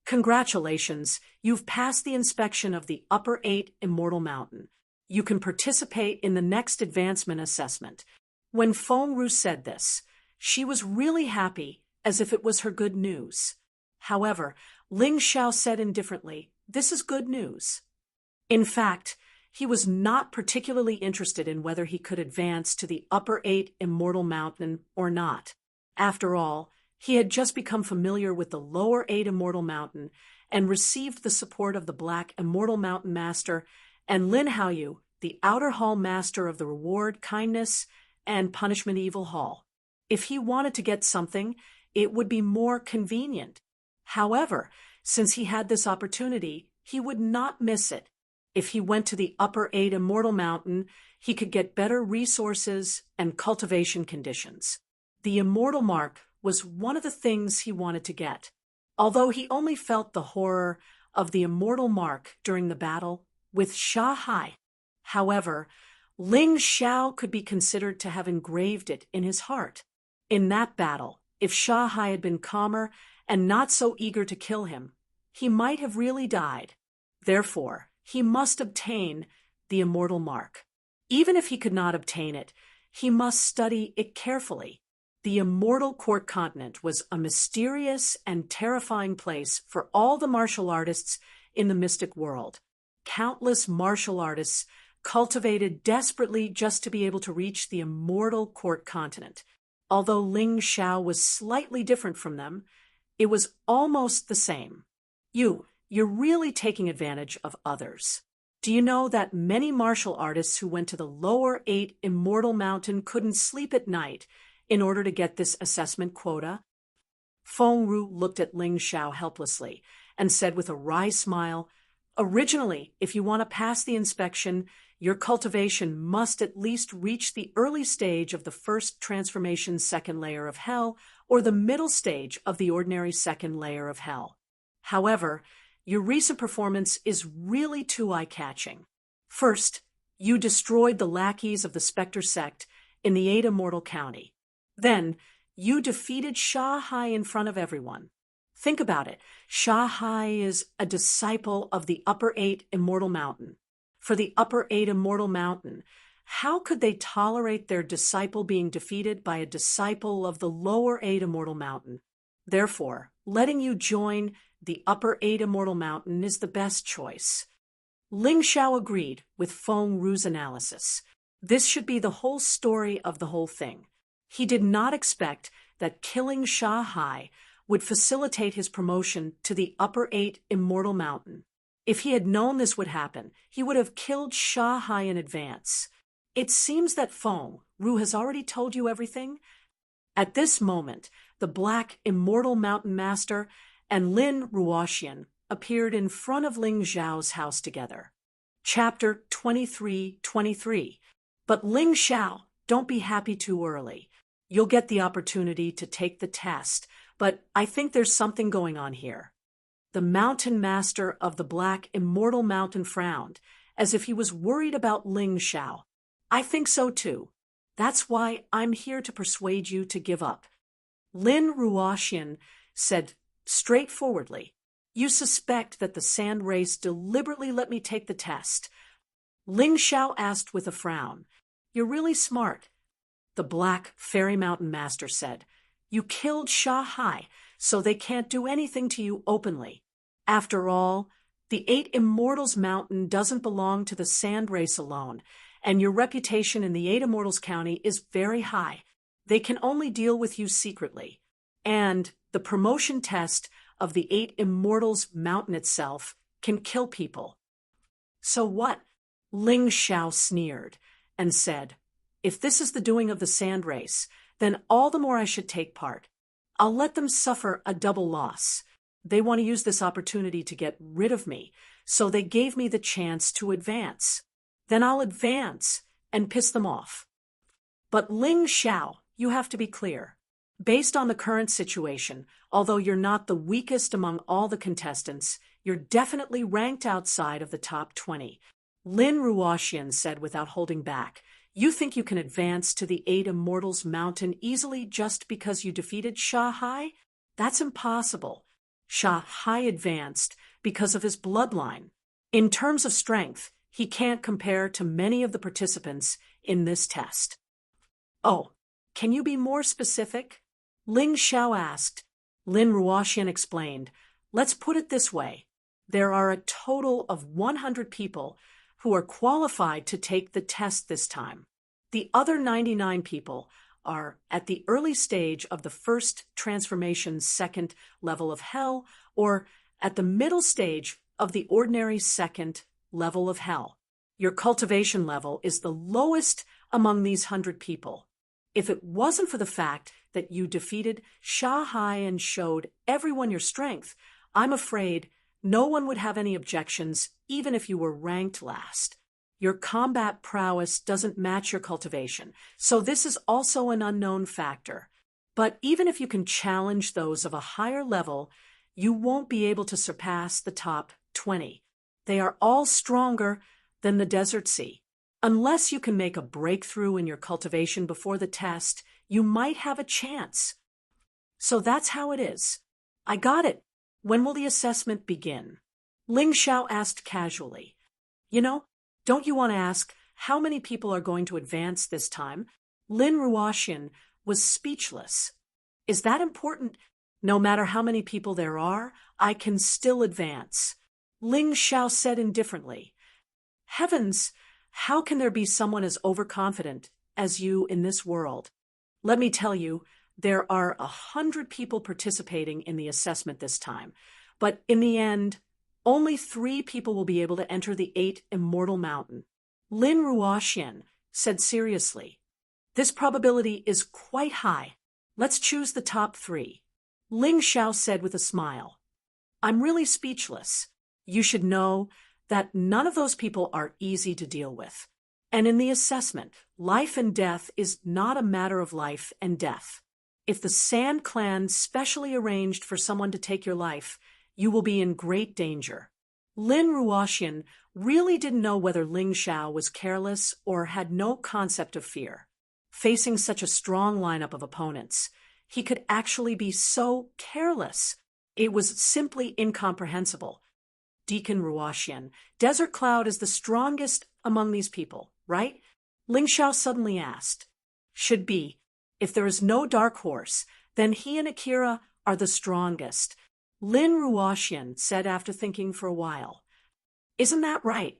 Speaker 1: Congratulations, you've passed the inspection of the Upper 8 Immortal Mountain. You can participate in the next advancement assessment. When Feng Ru said this, she was really happy, as if it was her good news. However, Ling Xiao said indifferently, this is good news. In fact, he was not particularly interested in whether he could advance to the Upper 8 Immortal Mountain or not. After all, he had just become familiar with the Lower 8 Immortal Mountain and received the support of the Black Immortal Mountain Master and Lin Haoyu, the Outer Hall Master of the Reward, Kindness, and Punishment Evil Hall. If he wanted to get something, it would be more convenient. However, since he had this opportunity, he would not miss it. If he went to the Upper 8 Immortal Mountain, he could get better resources and cultivation conditions. The Immortal Mark was one of the things he wanted to get. Although he only felt the horror of the Immortal Mark during the battle with Sha Hai. However, Ling Xiao could be considered to have engraved it in his heart. In that battle, if Sha Hai had been calmer and not so eager to kill him, he might have really died. Therefore, he must obtain the Immortal Mark. Even if he could not obtain it, he must study it carefully. The Immortal Court Continent was a mysterious and terrifying place for all the martial artists in the mystic world. Countless martial artists cultivated desperately just to be able to reach the Immortal Court Continent. Although Ling Xiao was slightly different from them, it was almost the same. You're really taking advantage of others. Do you know that many martial artists who went to the Lower 8 Immortal Mountain couldn't sleep at night in order to get this assessment quota? Feng Ru looked at Ling Xiao helplessly and said with a wry smile, originally, if you want to pass the inspection, your cultivation must at least reach the early stage of the first transformation second layer of hell or the middle stage of the ordinary second layer of hell. However, your recent performance is really too eye-catching. First, you destroyed the lackeys of the Spectre sect in the 8 Immortal County. Then, you defeated Sha Hai in front of everyone. Think about it. Sha Hai is a disciple of the Upper 8 Immortal Mountain. For the Upper 8 Immortal Mountain, how could they tolerate their disciple being defeated by a disciple of the Lower 8 Immortal Mountain? Therefore, letting you join the Upper 8 Immortal Mountain is the best choice. Ling Xiao agreed with Feng Ru's analysis. This should be the whole story of the whole thing. He did not expect that killing Sha Hai would facilitate his promotion to the Upper 8 Immortal Mountain. If he had known this would happen, he would have killed Sha Hai in advance. It seems that Feng Ru has already told you everything. At this moment, the Black Immortal Mountain Master and Lin Ruoxian appeared in front of Ling Xiao's house together. Chapter 23:23. But Ling Xiao, don't be happy too early. You'll get the opportunity to take the test, but I think there's something going on here. The Mountain Master of the Black Immortal Mountain frowned, as if he was worried about Ling Xiao. I think so too. That's why I'm here to persuade you to give up. Lin Ruoxian said straightforwardly, you suspect that the sand race deliberately let me take the test. Ling Xiao asked with a frown, you're really smart. The Black Fairy Mountain Master said, you killed Sha Hai, so they can't do anything to you openly. After all, the 8 Immortals Mountain doesn't belong to the sand race alone, and your reputation in the 8 Immortals County is very high. They can only deal with you secretly. And the promotion test of the 8 Immortals Mountain itself can kill people. So what? Ling Xiao sneered and said, if this is the doing of the sand race, then all the more I should take part. I'll let them suffer a double loss. They want to use this opportunity to get rid of me, so they gave me the chance to advance. Then I'll advance and piss them off. But Ling Xiao, you have to be clear. Based on the current situation, although you're not the weakest among all the contestants, you're definitely ranked outside of the top 20. Lin Ruoxian said without holding back. You think you can advance to the 8 Immortals Mountain easily just because you defeated Sha Hai? That's impossible. Sha Hai advanced because of his bloodline. In terms of strength, he can't compare to many of the participants in this test. Oh, can you be more specific? Ling Xiao asked. Lin Ruoxian explained. Let's put it this way. There are a total of 100 people who are qualified to take the test this time. The other 99 people are at the early stage of the first transformation's second level of hell, or at the middle stage of the ordinary second level of hell. Your cultivation level is the lowest among these 100 people. If it wasn't for the fact that you defeated Sha Hai and showed everyone your strength, I'm afraid no one would have any objections, even if you were ranked last. Your combat prowess doesn't match your cultivation, so this is also an unknown factor. But even if you can challenge those of a higher level, you won't be able to surpass the top 20. They are all stronger than the Desert Sea. Unless you can make a breakthrough in your cultivation before the test, you might have a chance. So that's how it is. I got it. When will the assessment begin? Ling Xiao asked casually. Don't you want to ask how many people are going to advance this time? Lin Ruoxian was speechless. Is that important? No matter how many people there are, I can still advance. Ling Xiao said indifferently. Heavens, how can there be someone as overconfident as you in this world? Let me tell you, there are 100 people participating in the assessment this time, but in the end, only 3 people will be able to enter the 8 Immortal Mountain. Lin Ruoxian said seriously. This probability is quite high. Let's choose the top 3. Ling Xiao said with a smile. I'm really speechless. You should know that none of those people are easy to deal with. And in the assessment, life and death is not a matter of life and death. If the Sand Clan specially arranged for someone to take your life, you will be in great danger. Lin Ruoxian really didn't know whether Ling Xiao was careless or had no concept of fear. Facing such a strong lineup of opponents, he could actually be so careless. It was simply incomprehensible. Deacon Ruoxian, Desert Cloud is the strongest among these people, right? Ling Xiao suddenly asked. Should be. If there is no dark horse, then he and Akira are the strongest. Lin Ruoxian said after thinking for a while. Isn't that right?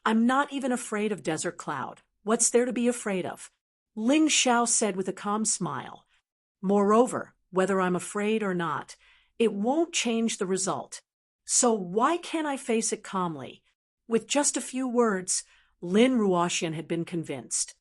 Speaker 1: I'm not even afraid of Desert Cloud. What's there to be afraid of? Ling Xiao said with a calm smile. Moreover, whether I'm afraid or not, it won't change the result. So why can't I face it calmly? With just a few words, Lin Ruoxian had been convinced.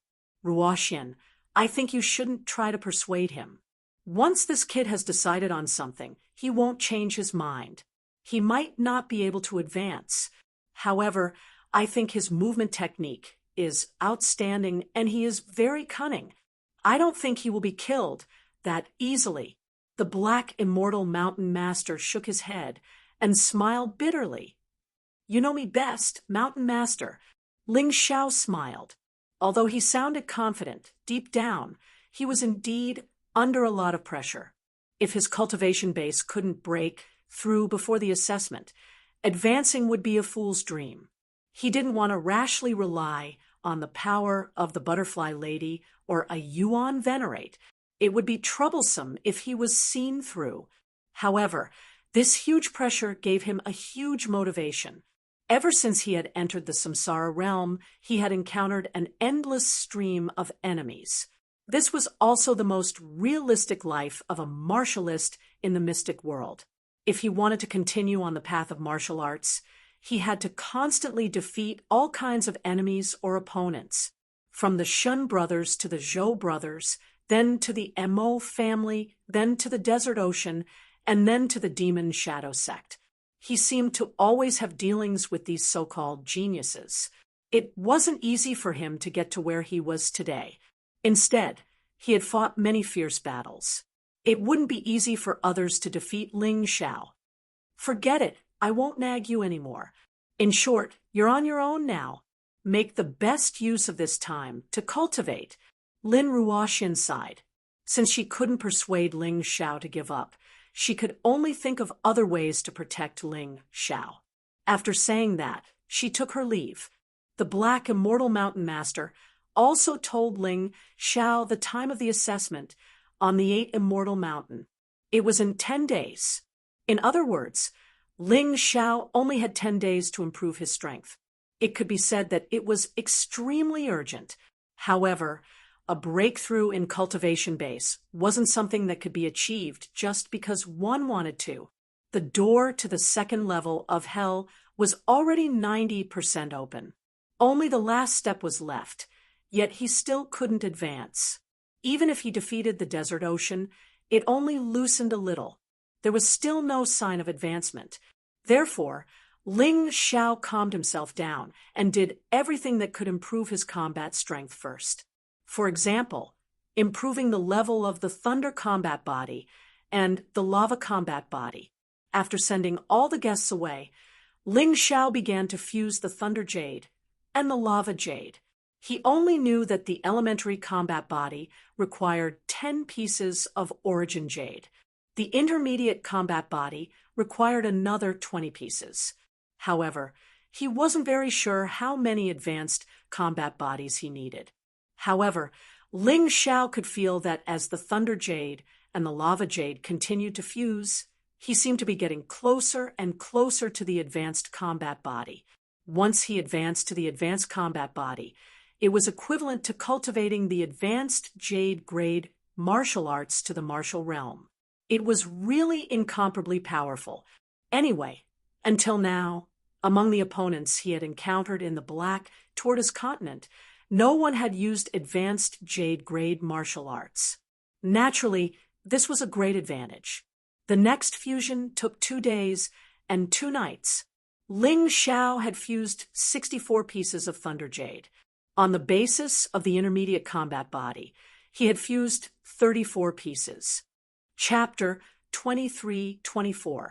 Speaker 1: Ruoxian, I think you shouldn't try to persuade him. Once this kid has decided on something, he won't change his mind. He might not be able to advance. However, I think his movement technique is outstanding and he is very cunning. I don't think he will be killed that easily. The Black Immortal Mountain Master shook his head and smiled bitterly. You know me best, Mountain Master. Ling Xiao smiled. Although he sounded confident, deep down, he was indeed under a lot of pressure. If his cultivation base couldn't break through before the assessment, advancing would be a fool's dream. He didn't want to rashly rely on the power of the Butterfly Lady or a Yuan Venerate. It would be troublesome if he was seen through. However, this huge pressure gave him a huge motivation. Ever since he had entered the Samsara realm, he had encountered an endless stream of enemies. This was also the most realistic life of a martialist in the mystic world. If he wanted to continue on the path of martial arts, he had to constantly defeat all kinds of enemies or opponents, from the Shun brothers to the Zhou brothers, then to the Mo family, then to the Desert Ocean, and then to the Demon Shadow sect. He seemed to always have dealings with these so-called geniuses. It wasn't easy for him to get to where he was today. Instead, he had fought many fierce battles. It wouldn't be easy for others to defeat Ling Xiao. Forget it, I won't nag you anymore. In short, you're on your own now. make the best use of this time to cultivate Lin Ruoxin's side. Since she couldn't persuade Ling Xiao to give up, she could only think of other ways to protect Ling Xiao. After saying that, she took her leave. The Black Immortal Mountain Master also told Ling Xiao the time of the assessment on the 8 Immortal Mountain. It was in 10 days. In other words, Ling Xiao only had 10 days to improve his strength. It could be said that it was extremely urgent. However, a breakthrough in cultivation base wasn't something that could be achieved just because one wanted to. The door to the second level of hell was already 90% open. Only the last step was left, yet he still couldn't advance. Even if he defeated the desert ocean, it only loosened a little. There was still no sign of advancement. Therefore, Ling Xiao calmed himself down and did everything that could improve his combat strength first. For example, improving the level of the Thunder Combat Body and the Lava Combat Body. After sending all the guests away, Ling Xiao began to fuse the Thunder Jade and the Lava Jade. He only knew that the Elementary Combat Body required 10 pieces of Origin Jade. The Intermediate Combat Body required another 20 pieces. However, he wasn't very sure how many advanced combat bodies he needed. However, Ling Xiao could feel that as the Thunder Jade and the Lava Jade continued to fuse, he seemed to be getting closer and closer to the advanced combat body. Once he advanced to the advanced combat body, it was equivalent to cultivating the advanced Jade grade martial arts to the martial realm. It was really incomparably powerful. Anyway, until now, among the opponents he had encountered in the Black Tortoise Continent, no one had used advanced Jade grade martial arts. Naturally, this was a great advantage. The next fusion took 2 days and 2 nights. Ling Xiao had fused 64 pieces of Thunder Jade. On the basis of the Intermediate Combat Body, he had fused 34 pieces. Chapter 23-24.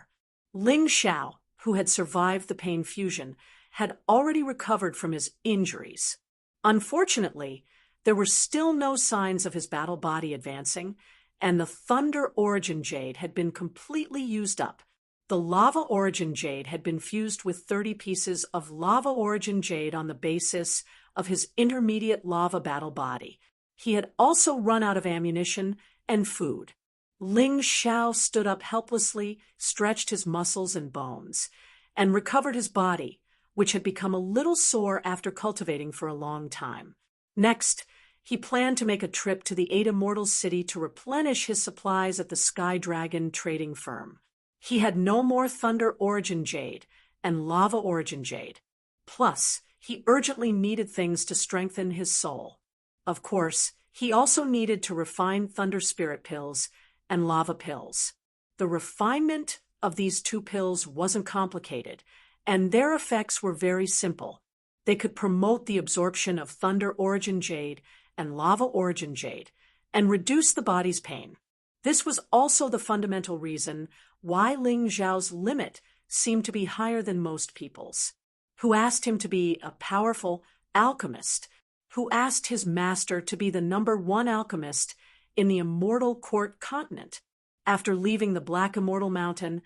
Speaker 1: Ling Xiao, who had survived the pain fusion, had already recovered from his injuries. Unfortunately, there were still no signs of his battle body advancing, and the Thunder Origin Jade had been completely used up. The Lava Origin Jade had been fused with 30 pieces of Lava Origin Jade on the basis of his intermediate lava battle body. He had also run out of ammunition and food. Ling Xiao stood up helplessly, stretched his muscles and bones, and recovered his body, which had become a little sore after cultivating for a long time. Next, he planned to make a trip to the 8 Immortals City to replenish his supplies at the Sky Dragon trading firm. He had no more Thunder Origin Jade and Lava Origin Jade. Plus, he urgently needed things to strengthen his soul. Of course, he also needed to refine Thunder Spirit Pills and Lava Pills. The refinement of these 2 pills wasn't complicated, and their effects were very simple. They could promote the absorption of Thunder Origin Jade and Lava Origin Jade, and reduce the body's pain. This was also the fundamental reason why Ling Xiao's limit seemed to be higher than most people's. Who asked him to be a powerful alchemist, who asked his master to be the #1 alchemist in the Immortal Court continent. After leaving the Black Immortal Mountain,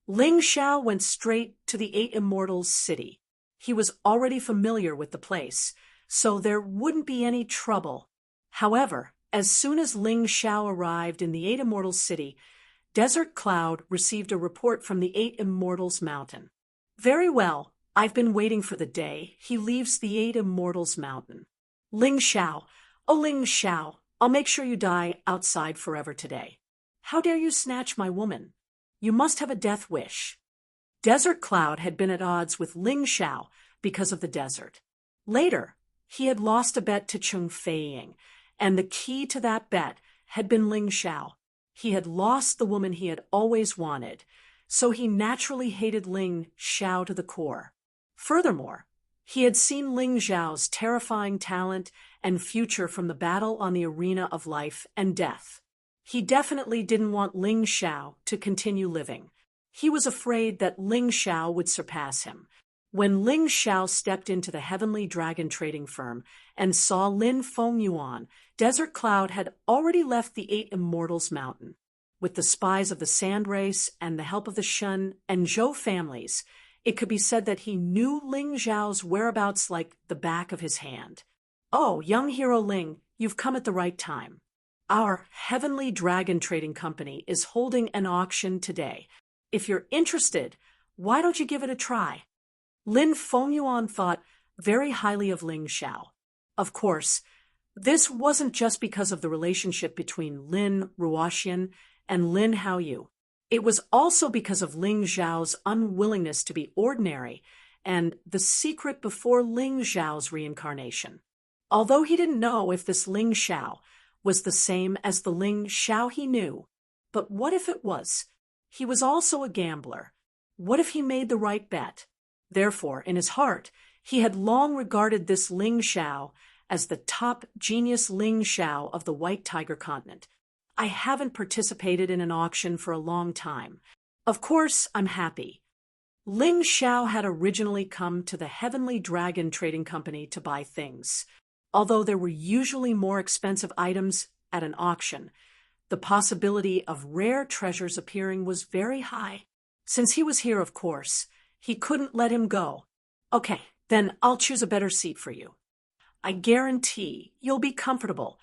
Speaker 1: Ling Xiao went straight to the 8 Immortals City. He was already familiar with the place, so there wouldn't be any trouble. However, as soon as Ling Xiao arrived in the 8 Immortals City, Desert Cloud received a report from the 8 Immortals Mountain. Very well, I've been waiting for the day he leaves the 8 Immortals Mountain. Ling Xiao, oh Ling Xiao, I'll make sure you die outside forever today. How dare you snatch my woman? You must have a death wish. Desert Cloud had been at odds with Ling Xiao because of the desert. Later, he had lost a bet to Cheng Feiying, and the key to that bet had been Ling Xiao. He had lost the woman he had always wanted, so he naturally hated Ling Xiao to the core. Furthermore, he had seen Ling Xiao's terrifying talent and future from the battle on the arena of life and death. He definitely didn't want Ling Xiao to continue living. He was afraid that Ling Xiao would surpass him. When Ling Xiao stepped into the Heavenly Dragon trading firm and saw Lin Fengyuan, Desert Cloud had already left the Eight Immortals Mountain. With the spies of the Sand Race and the help of the Shun and Zhou families, it could be said that he knew Ling Xiao's whereabouts like the back of his hand. "Oh, young hero Ling, you've come at the right time. Our Heavenly Dragon Trading Company is holding an auction today. If you're interested, why don't you give it a try?" Lin Fengyuan thought very highly of Ling Xiao. Of course, this wasn't just because of the relationship between Lin Ruoxian and Lin Haoyu. It was also because of Ling Xiao's unwillingness to be ordinary and the secret before Ling Xiao's reincarnation. Although he didn't know if this Ling Xiao was the same as the Ling Xiao he knew, but what if it was? He was also a gambler. What if he made the right bet? Therefore, in his heart, he had long regarded this Ling Xiao as the top genius Ling Xiao of the White Tiger continent. "I haven't participated in an auction for a long time. Of course, I'm happy." Ling Xiao had originally come to the Heavenly Dragon Trading Company to buy things. Although there were usually more expensive items at an auction, the possibility of rare treasures appearing was very high. Since he was here, of course, he couldn't let him go. "Okay, then I'll choose a better seat for you. I guarantee you'll be comfortable."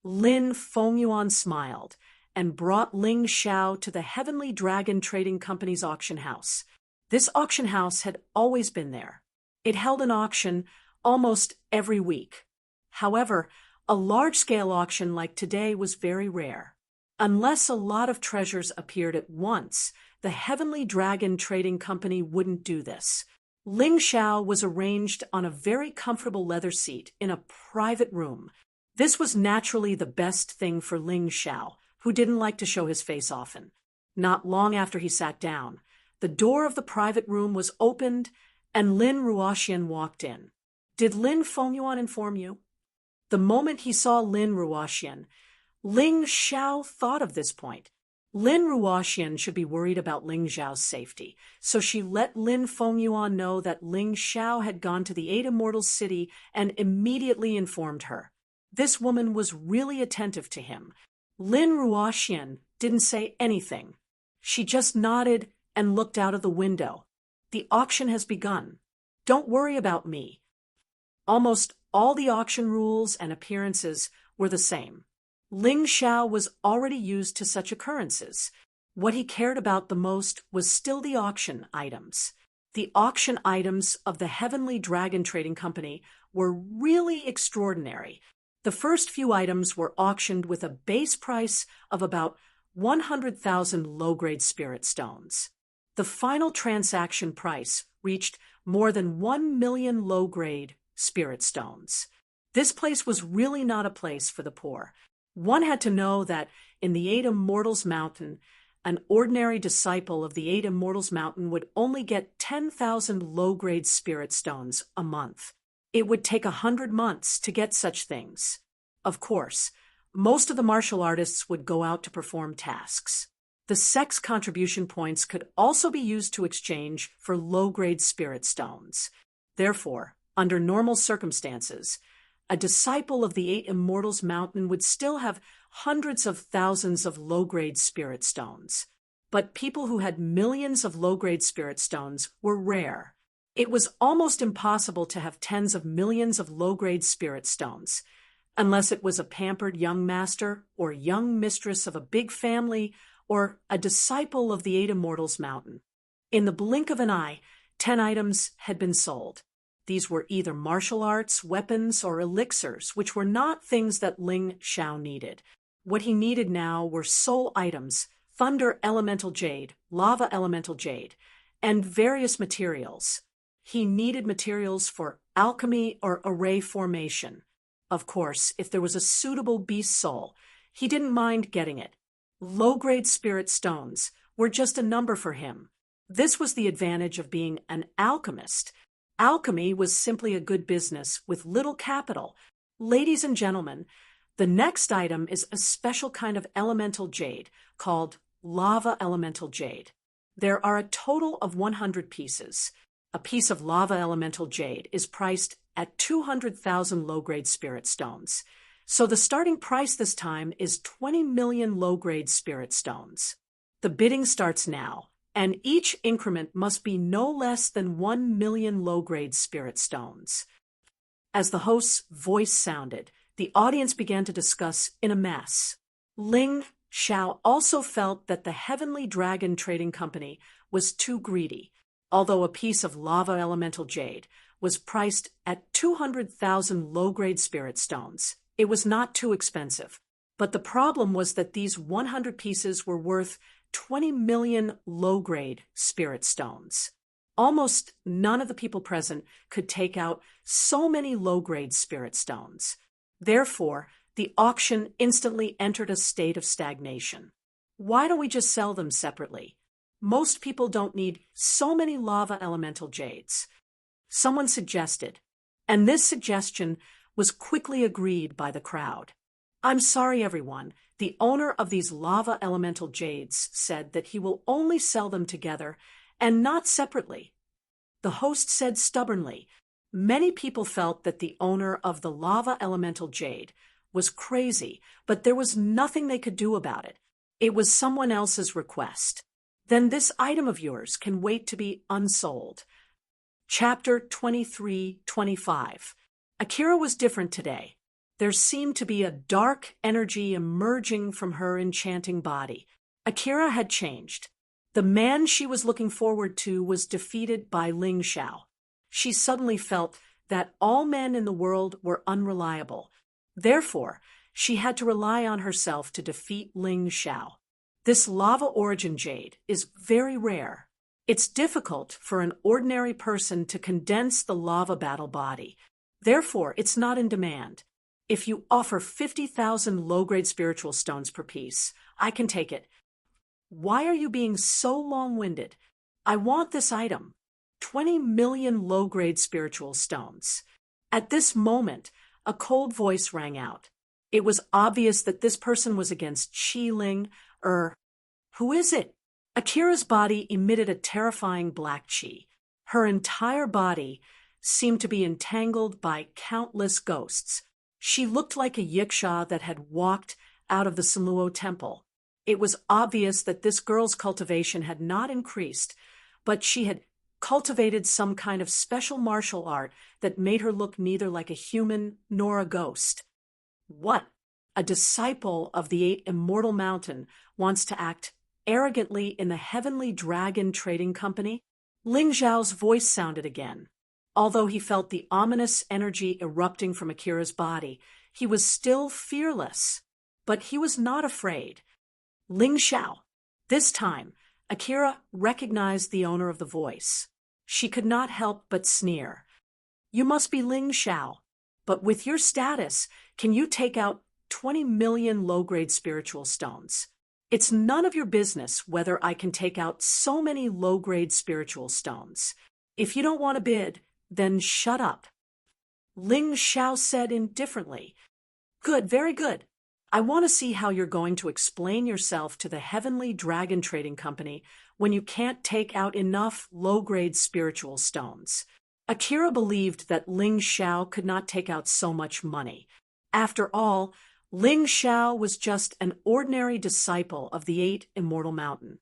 Speaker 1: Lin Fengyuan smiled and brought Ling Xiao to the Heavenly Dragon Trading Company's auction house. This auction house had always been there. It held an auction almost every week. However, a large-scale auction like today was very rare. Unless a lot of treasures appeared at once, the Heavenly Dragon Trading Company wouldn't do this. Ling Xiao was arranged on a very comfortable leather seat in a private room. This was naturally the best thing for Ling Xiao, who didn't like to show his face often. Not long after he sat down, the door of the private room was opened and Lin Ruoxian walked in. "Did Lin Fengyuan inform you?" The moment he saw Lin Ruoxian, Ling Xiao thought of this point. Lin Ruoxian should be worried about Ling Xiao's safety, so she let Lin Fengyuan know that Ling Xiao had gone to the Eight Immortals City and immediately informed her. This woman was really attentive to him. Lin Ruoxian didn't say anything. She just nodded and looked out of the window. "The auction has begun. Don't worry about me." Almost all the auction rules and appearances were the same. Ling Xiao was already used to such occurrences. What he cared about the most was still the auction items. The auction items of the Heavenly Dragon Trading Company were really extraordinary. The first few items were auctioned with a base price of about 100,000 low-grade spirit stones. The final transaction price reached more than 1 million low-grade spirit stones. This place was really not a place for the poor. One had to know that in the Eight Immortals Mountain, an ordinary disciple of the Eight Immortals Mountain would only get 10,000 low-grade spirit stones a month. It would take 100 months to get such things. Of course, most of the martial artists would go out to perform tasks. The sex contribution points could also be used to exchange for low-grade spirit stones. Therefore, under normal circumstances, a disciple of the Eight Immortals Mountain would still have hundreds of thousands of low-grade spirit stones. But people who had millions of low-grade spirit stones were rare. It was almost impossible to have tens of millions of low-grade spirit stones, unless it was a pampered young master or young mistress of a big family or a disciple of the Eight Immortals Mountain. In the blink of an eye, 10 items had been sold. These were either martial arts, weapons, or elixirs, which were not things that Ling Xiao needed. What he needed now were soul items, thunder elemental jade, lava elemental jade, and various materials. He needed materials for alchemy or array formation. Of course, if there was a suitable beast soul, he didn't mind getting it. Low-grade spirit stones were just a number for him. This was the advantage of being an alchemist. Alchemy was simply a good business with little capital. Ladies and gentlemen, the next item is a special kind of elemental jade called lava elemental jade. There are a total of 100 pieces. a piece of lava elemental jade, is priced at 200,000 low-grade spirit stones. So the starting price this time is 20 million low-grade spirit stones. The bidding starts now, and each increment must be no less than 1 million low-grade spirit stones. As the host's voice sounded, the audience began to discuss in a mess. Ling Xiao also felt that the Heavenly Dragon Trading Company was too greedy. Although a piece of lava elemental jade was priced at 200,000 low-grade spirit stones, it was not too expensive. But the problem was that these 100 pieces were worth 20 million low-grade spirit stones. Almost none of the people present could take out so many low-grade spirit stones. Therefore, the auction instantly entered a state of stagnation. Why don't we just sell them separately? Most people don't need so many lava elemental jades. Someone suggested, and this suggestion was quickly agreed by the crowd. I'm sorry, everyone. The owner of these lava elemental jades said that he will only sell them together and not separately. The host said stubbornly. Many people felt that the owner of the lava elemental jade was crazy, but there was nothing they could do about it. It was someone else's request. Then this item of yours can wait to be unsold. Chapter 23-25. Akira was different today. There seemed to be a dark energy emerging from her enchanting body. Akira had changed. The man she was looking forward to was defeated by Ling Xiao. She suddenly felt that all men in the world were unreliable. Therefore, she had to rely on herself to defeat Ling Xiao. This lava origin jade is very rare. It's difficult for an ordinary person to condense the lava battle body. Therefore, it's not in demand. If you offer 50,000 low-grade spiritual stones per piece, I can take it. Why are you being so long-winded? I want this item. 20 million low-grade spiritual stones. At this moment, a cold voice rang out. It was obvious that this person was against Qi Ling, who is it? Akira's body emitted a terrifying black qi. Her entire body seemed to be entangled by countless ghosts. She looked like a yiksha that had walked out of the Sanluo temple. It was obvious that this girl's cultivation had not increased, but she had cultivated some kind of special martial art that made her look neither like a human nor a ghost. What? A disciple of the 8 Immortal Mountain wants to act arrogantly in the Heavenly Dragon Trading Company? Ling Xiao's voice sounded again. Although he felt the ominous energy erupting from Akira's body, he was still fearless. But he was not afraid. Ling Xiao. This time, Akira recognized the owner of the voice. She could not help but sneer. You must be Ling Xiao. But with your status, can you take out 20 million low-grade spiritual stones? It's none of your business whether I can take out so many low-grade spiritual stones. If you don't want to bid, then shut up. Ling Xiao said indifferently. Good, very good. I want to see how you're going to explain yourself to the Heavenly Dragon Trading Company when you can't take out enough low-grade spiritual stones. Akira believed that Ling Xiao could not take out so much money. After all, Ling Xiao was just an ordinary disciple of the 8 Immortal Mountain.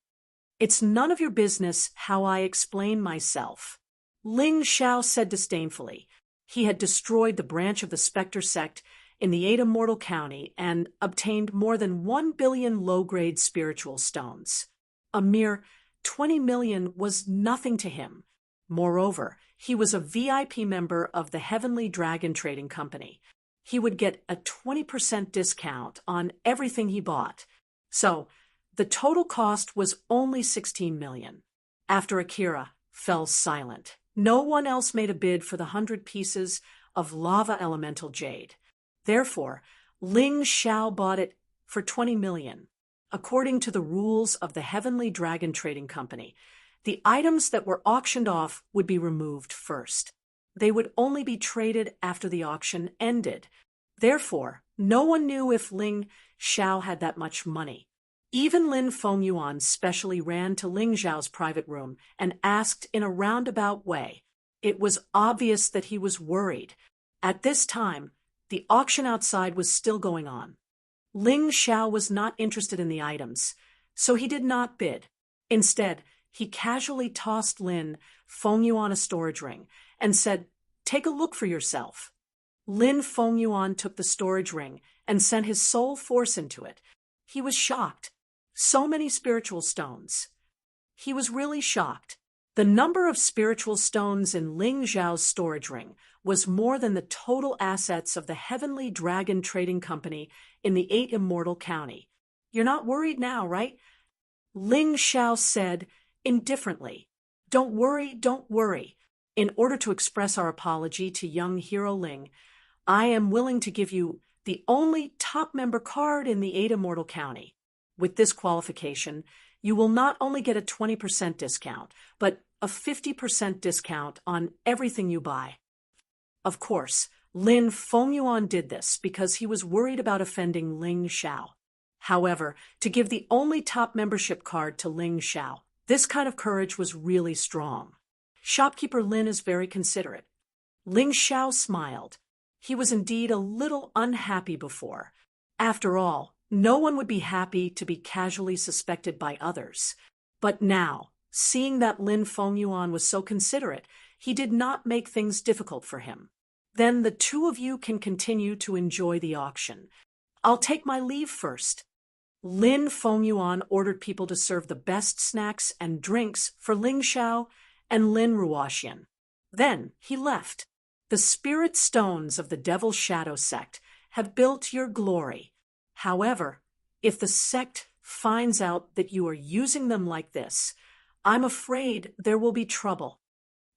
Speaker 1: It's none of your business how I explain myself. Ling Xiao said disdainfully. He had destroyed the branch of the Spectre sect in the 8 Immortal County and obtained more than 1 billion low-grade spiritual stones. A mere 20 million was nothing to him. Moreover, he was a VIP member of the Heavenly Dragon Trading Company. He would get a 20% discount on everything he bought. So, the total cost was only 16 million. After Akira fell silent, no one else made a bid for the 100 pieces of lava elemental jade. Therefore, Ling Xiao bought it for 20 million. According to the rules of the Heavenly Dragon Trading Company, the items that were auctioned off would be removed first. They would only be traded after the auction ended. Therefore, no one knew if Ling Xiao had that much money. Even Lin Fengyuan specially ran to Ling Zhao's private room and asked in a roundabout way. It was obvious that he was worried. At this time, the auction outside was still going on. Ling Zhao was not interested in the items, so he did not bid. Instead, he casually tossed Lin Fengyuan a storage ring and said, "Take a look for yourself." Lin Fengyuan took the storage ring and sent his soul force into it. He was shocked. So many spiritual stones. He was really shocked. The number of spiritual stones in Ling Zhao's storage ring was more than the total assets of the Heavenly Dragon Trading Company in the 8 Immortal County. "You're not worried now, right?" Ling Zhao said indifferently. "Don't worry, don't worry. In order to express our apology to young Hero Ling, I am willing to give you the only top member card in the 8 Immortal County. With this qualification, you will not only get a 20% discount, but a 50% discount on everything you buy." Of course, Lin Fengyuan did this because he was worried about offending Ling Zhao. However, to give the only top membership card to Ling Zhao, this kind of courage was really strong. Shopkeeper Lin is very considerate. Ling Zhao smiled. He was indeed a little unhappy before. After all, no one would be happy to be casually suspected by others. But now, seeing that Lin Fengyuan was so considerate, he did not make things difficult for him. "Then the two of you can continue to enjoy the auction. I'll take my leave first." Lin Fengyuan ordered people to serve the best snacks and drinks for Ling Zhao and Lin Ruoxian. Then he left. "The spirit stones of the Devil's Shadow sect have built your glory. However, if the sect finds out that you are using them like this, I'm afraid there will be trouble."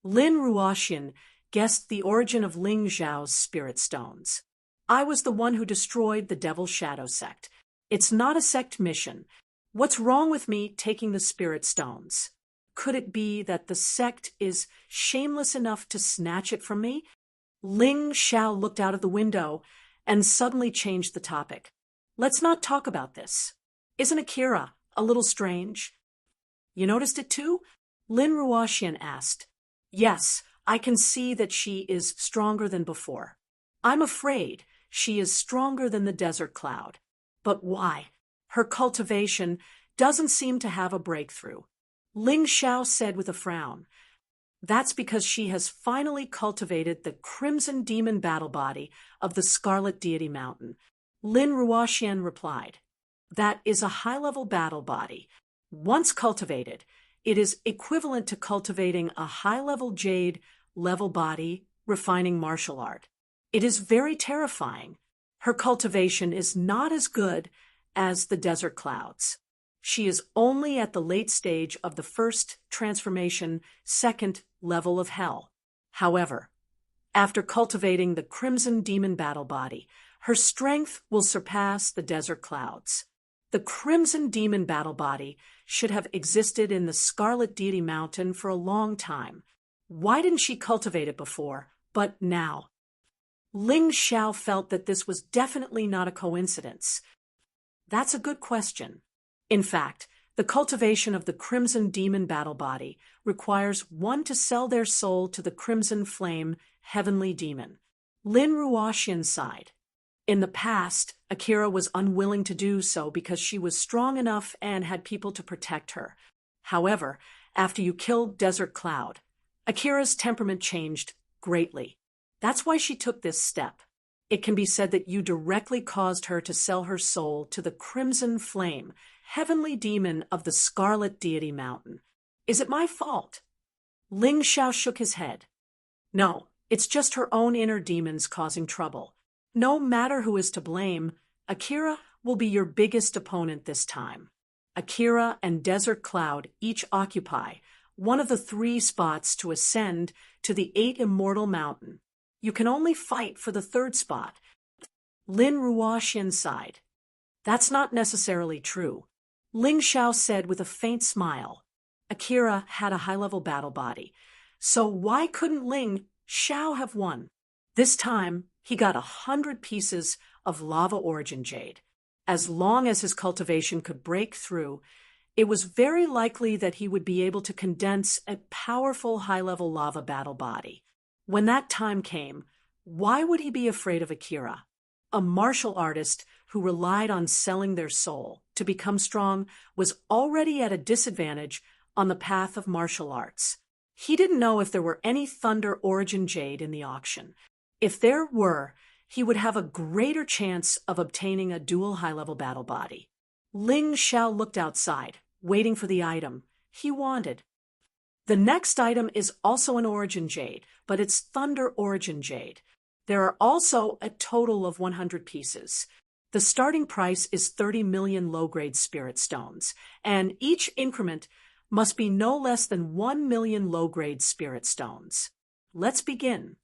Speaker 1: Lin Ruoxian guessed the origin of Ling Zhao's spirit stones. "I was the one who destroyed the Devil's Shadow sect. It's not a sect mission. What's wrong with me taking the spirit stones? Could it be that the sect is shameless enough to snatch it from me?" Ling Zhao looked out of the window and suddenly changed the topic. "Let's not talk about this. Isn't Akira a little strange?" "You noticed it too?" Lin Ruoxian asked. "Yes, I can see that she is stronger than before. I'm afraid she is stronger than the desert cloud. But why? Her cultivation doesn't seem to have a breakthrough." Ling Zhao said with a frown. "That's because she has finally cultivated the Crimson Demon battle body of the Scarlet Deity Mountain." Lin Ruoxian replied. "That is a high-level battle body. Once cultivated, it is equivalent to cultivating a high-level jade level body refining martial art. It is very terrifying. Her cultivation is not as good as the desert clouds. She is only at the late stage of the first transformation, second level of hell. However, after cultivating the Crimson Demon battle body, her strength will surpass the desert clouds. The Crimson Demon battle body should have existed in the Scarlet Deity Mountain for a long time. Why didn't she cultivate it before, but now?" Ling Zhao felt that this was definitely not a coincidence. "That's a good question. In fact, the cultivation of the Crimson Demon battle body requires one to sell their soul to the Crimson Flame Heavenly Demon." Lin Ruoxian sighed. In the past, Akira was unwilling to do so because she was strong enough and had people to protect her. However, after you killed Desert Cloud, Akira's temperament changed greatly. That's why she took this step. It can be said that you directly caused her to sell her soul to the Crimson Flame, Heavenly Demon of the Scarlet Deity Mountain. Is it my fault?" Ling Zhao shook his head. "No, it's just her own inner demons causing trouble. No matter who is to blame, Akira will be your biggest opponent this time. Akira and Desert Cloud each occupy one of the 3 spots to ascend to the 8 Immortal Mountain. You can only fight for the 3rd spot." Lin Ruoxian sighed. "That's not necessarily true." Ling Zhao said with a faint smile. "Akira had a high-level battle body, so why couldn't Ling Zhao have won? This time, he got 100 pieces of lava origin jade. As long as his cultivation could break through, it was very likely that he would be able to condense a powerful high-level lava battle body. When that time came, why would he be afraid of Akira? A martial artist who relied on selling their soul to become strong was already at a disadvantage on the path of martial arts. He didn't know if there were any Thunder Origin Jade in the auction. If there were, he would have a greater chance of obtaining a dual high-level battle body. Ling Xiao looked outside, waiting for the item he wanted. The next item is also an Origin Jade, but it's Thunder Origin Jade. There are also a total of 100 pieces. The starting price is 30 million low-grade spirit stones, and each increment must be no less than 1 million low-grade spirit stones. Let's begin.